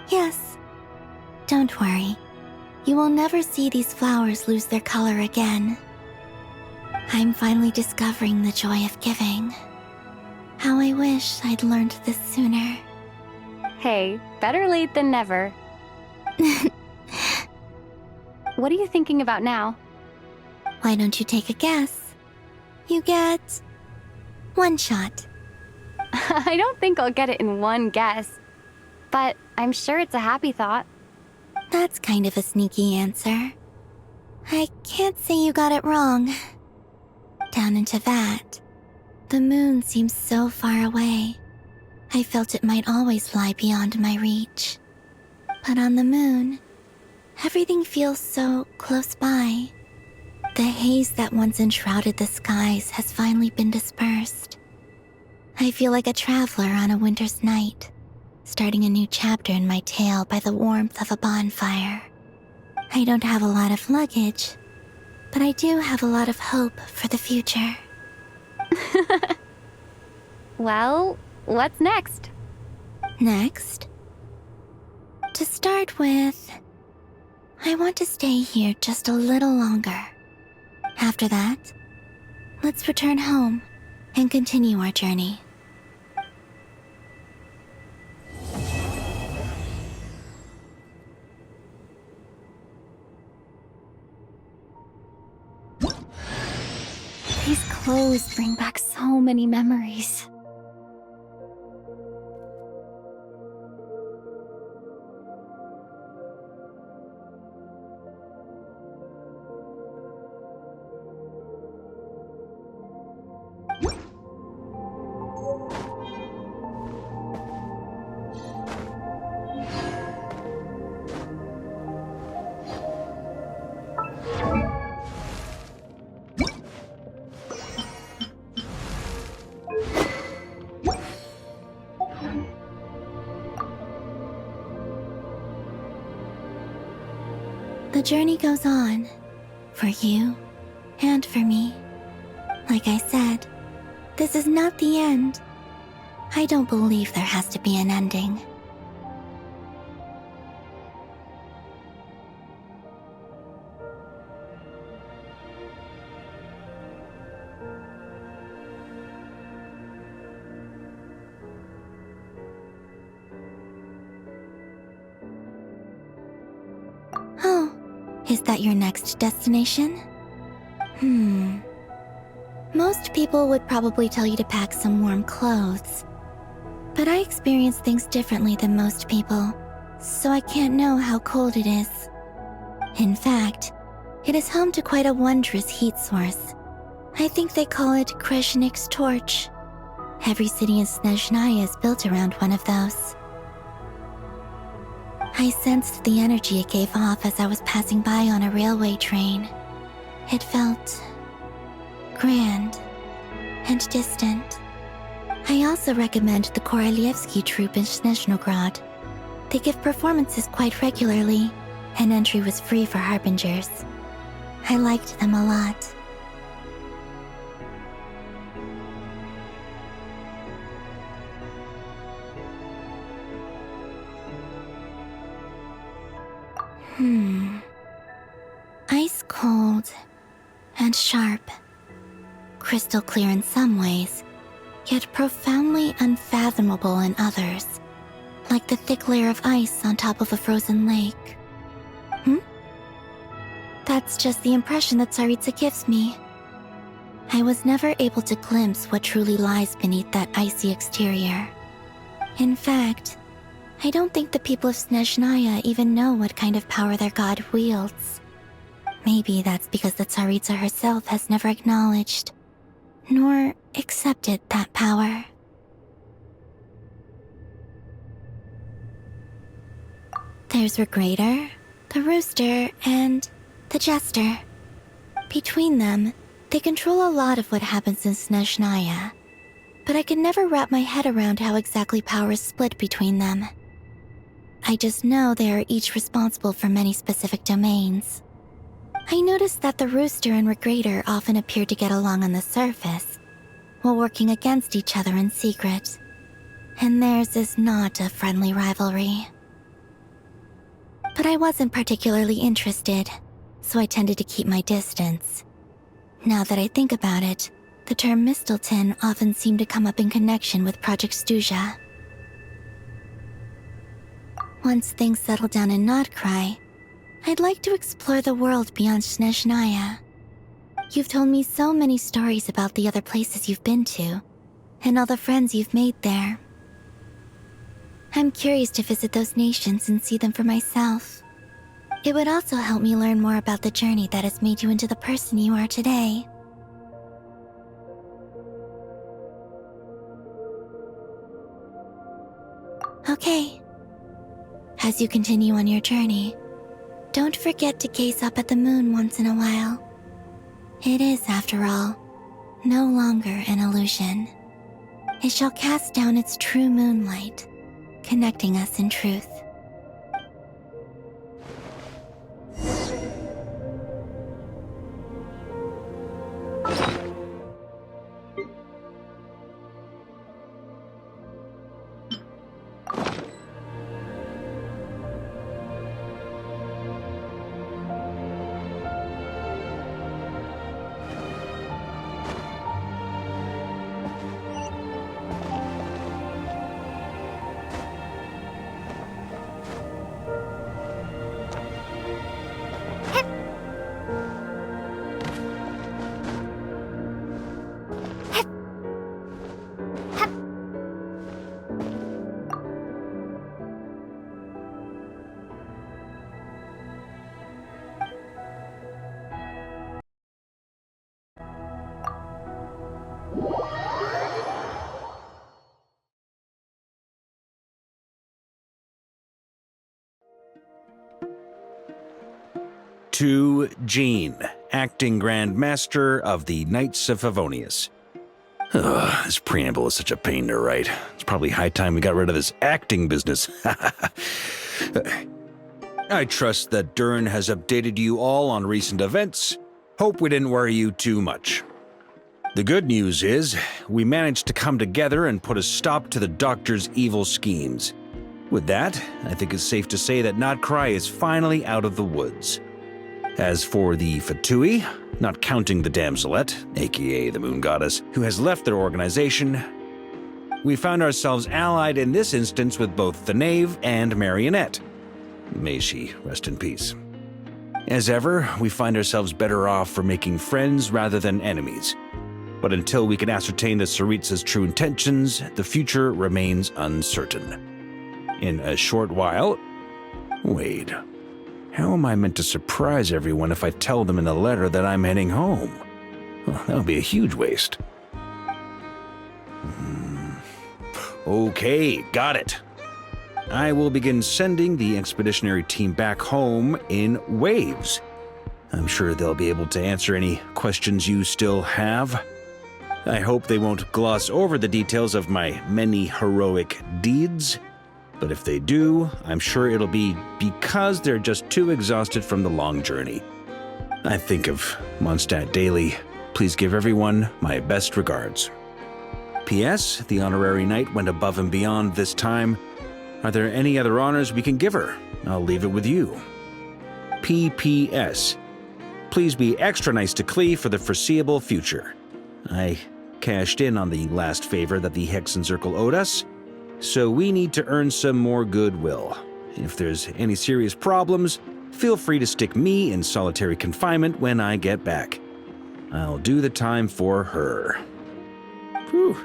P: Yes. Don't worry. You will never see these flowers lose their color again. I'm finally discovering the joy of giving. How I wish I'd learned this sooner.
K: Hey, better late than never. What are you thinking about now?
P: Why don't you take a guess? You get 1 shot.
K: I don't think I'll get it in one guess, but I'm sure it's a happy thought.
P: That's kind of a sneaky answer. I can't say you got it wrong. Down into that, the moon seems so far away. I felt it might always lie beyond my reach. But on the moon, everything feels so close by. The haze that once enshrouded the skies has finally been dispersed. I feel like a traveler on a winter's night, starting a new chapter in my tale by the warmth of a bonfire. I don't have a lot of luggage, but I do have a lot of hope for the future.
K: Well, what's next?
P: Next? To start with, I want to stay here just a little longer. After that, let's return home and continue our journey.
K: These clothes bring back so many memories.
P: The journey goes on, for you and for me. Like I said, this is not the end. I don't believe there has to be an ending. Oh, is that your next destination? Most people would probably tell you to pack some warm clothes. But I experience things differently than most people, so I can't know how cold it is. In fact, it is home to quite a wondrous heat source. I think they call it Kreshnik's torch. Every city in Snezhnaya is built around one of those. I sensed the energy it gave off as I was passing by on a railway train. It felt grand and distant. I also recommend the Korolievsky troupe in Snezhnograd. They give performances quite regularly, and entry was free for harbingers. I liked them a lot. Ice cold and sharp. Crystal clear in some ways, yet profoundly unfathomable in others, like the thick layer of ice on top of a frozen lake. That's just the impression that Tsaritsa gives me. I was never able to glimpse what truly lies beneath that icy exterior. In fact, I don't think the people of Snezhnaya even know what kind of power their god wields. Maybe that's because the Tsaritsa herself has never acknowledged, nor accepted that power. There's Regrator, the Rooster, and the Jester. Between them, they control a lot of what happens in Snezhnaya, but I can never wrap my head around how exactly power is split between them. I just know they are each responsible for many specific domains. I noticed that the Rooster and Regrator often appear to get along on the surface, while working against each other in secret. And theirs is not a friendly rivalry. But I wasn't particularly interested, so I tended to keep my distance. Now that I think about it, the term Mistelton often seemed to come up in connection with Project Stuja. Once things settle down in Notcry, I'd like to explore the world beyond Snezhnaya. You've told me so many stories about the other places you've been to, and all the friends you've made there. I'm curious to visit those nations and see them for myself. It would also help me learn more about the journey that has made you into the person you are today. Okay. As you continue on your journey, don't forget to gaze up at the moon once in a while. It is, after all, no longer an illusion. It shall cast down its true moonlight, connecting us in truth.
N: To Jean, Acting Grand Master of the Knights of Favonius. Ugh, this preamble is such a pain to write. It's probably high time we got rid of this acting business. I trust that Dern has updated you all on recent events. Hope we didn't worry you too much. The good news is, we managed to come together and put a stop to the Doctor's evil schemes. With that, I think it's safe to say that Notcry is finally out of the woods. As for the Fatui, not counting the Damselette, aka the Moon Goddess, who has left their organization, we found ourselves allied in this instance with both the Knave and Marionette. May she rest in peace. As ever, we find ourselves better off for making friends rather than enemies. But until we can ascertain the Tsaritsa's true intentions, the future remains uncertain. In a short while... Wait... How am I meant to surprise everyone if I tell them in the letter that I'm heading home? Well, that would be a huge waste. Okay, got it. I will begin sending the expeditionary team back home in waves. I'm sure they'll be able to answer any questions you still have. I hope they won't gloss over the details of my many heroic deeds. But if they do, I'm sure it'll be because they're just too exhausted from the long journey. I think of Mondstadt daily. Please give everyone my best regards. P.S. The honorary knight went above and beyond this time. Are there any other honors we can give her? I'll leave it with you. P.P.S. Please be extra nice to Klee for the foreseeable future. I cashed in on the last favor that the Hexen Circle owed us, so we need to earn some more goodwill. If there's any serious problems, feel free to stick me in solitary confinement when I get back. I'll do the time for her. Whew,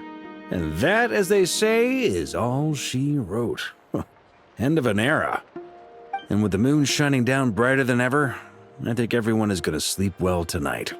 N: And that, as they say, is all she wrote. End of an era. And with the moon shining down brighter than ever, I think everyone is going to sleep well tonight.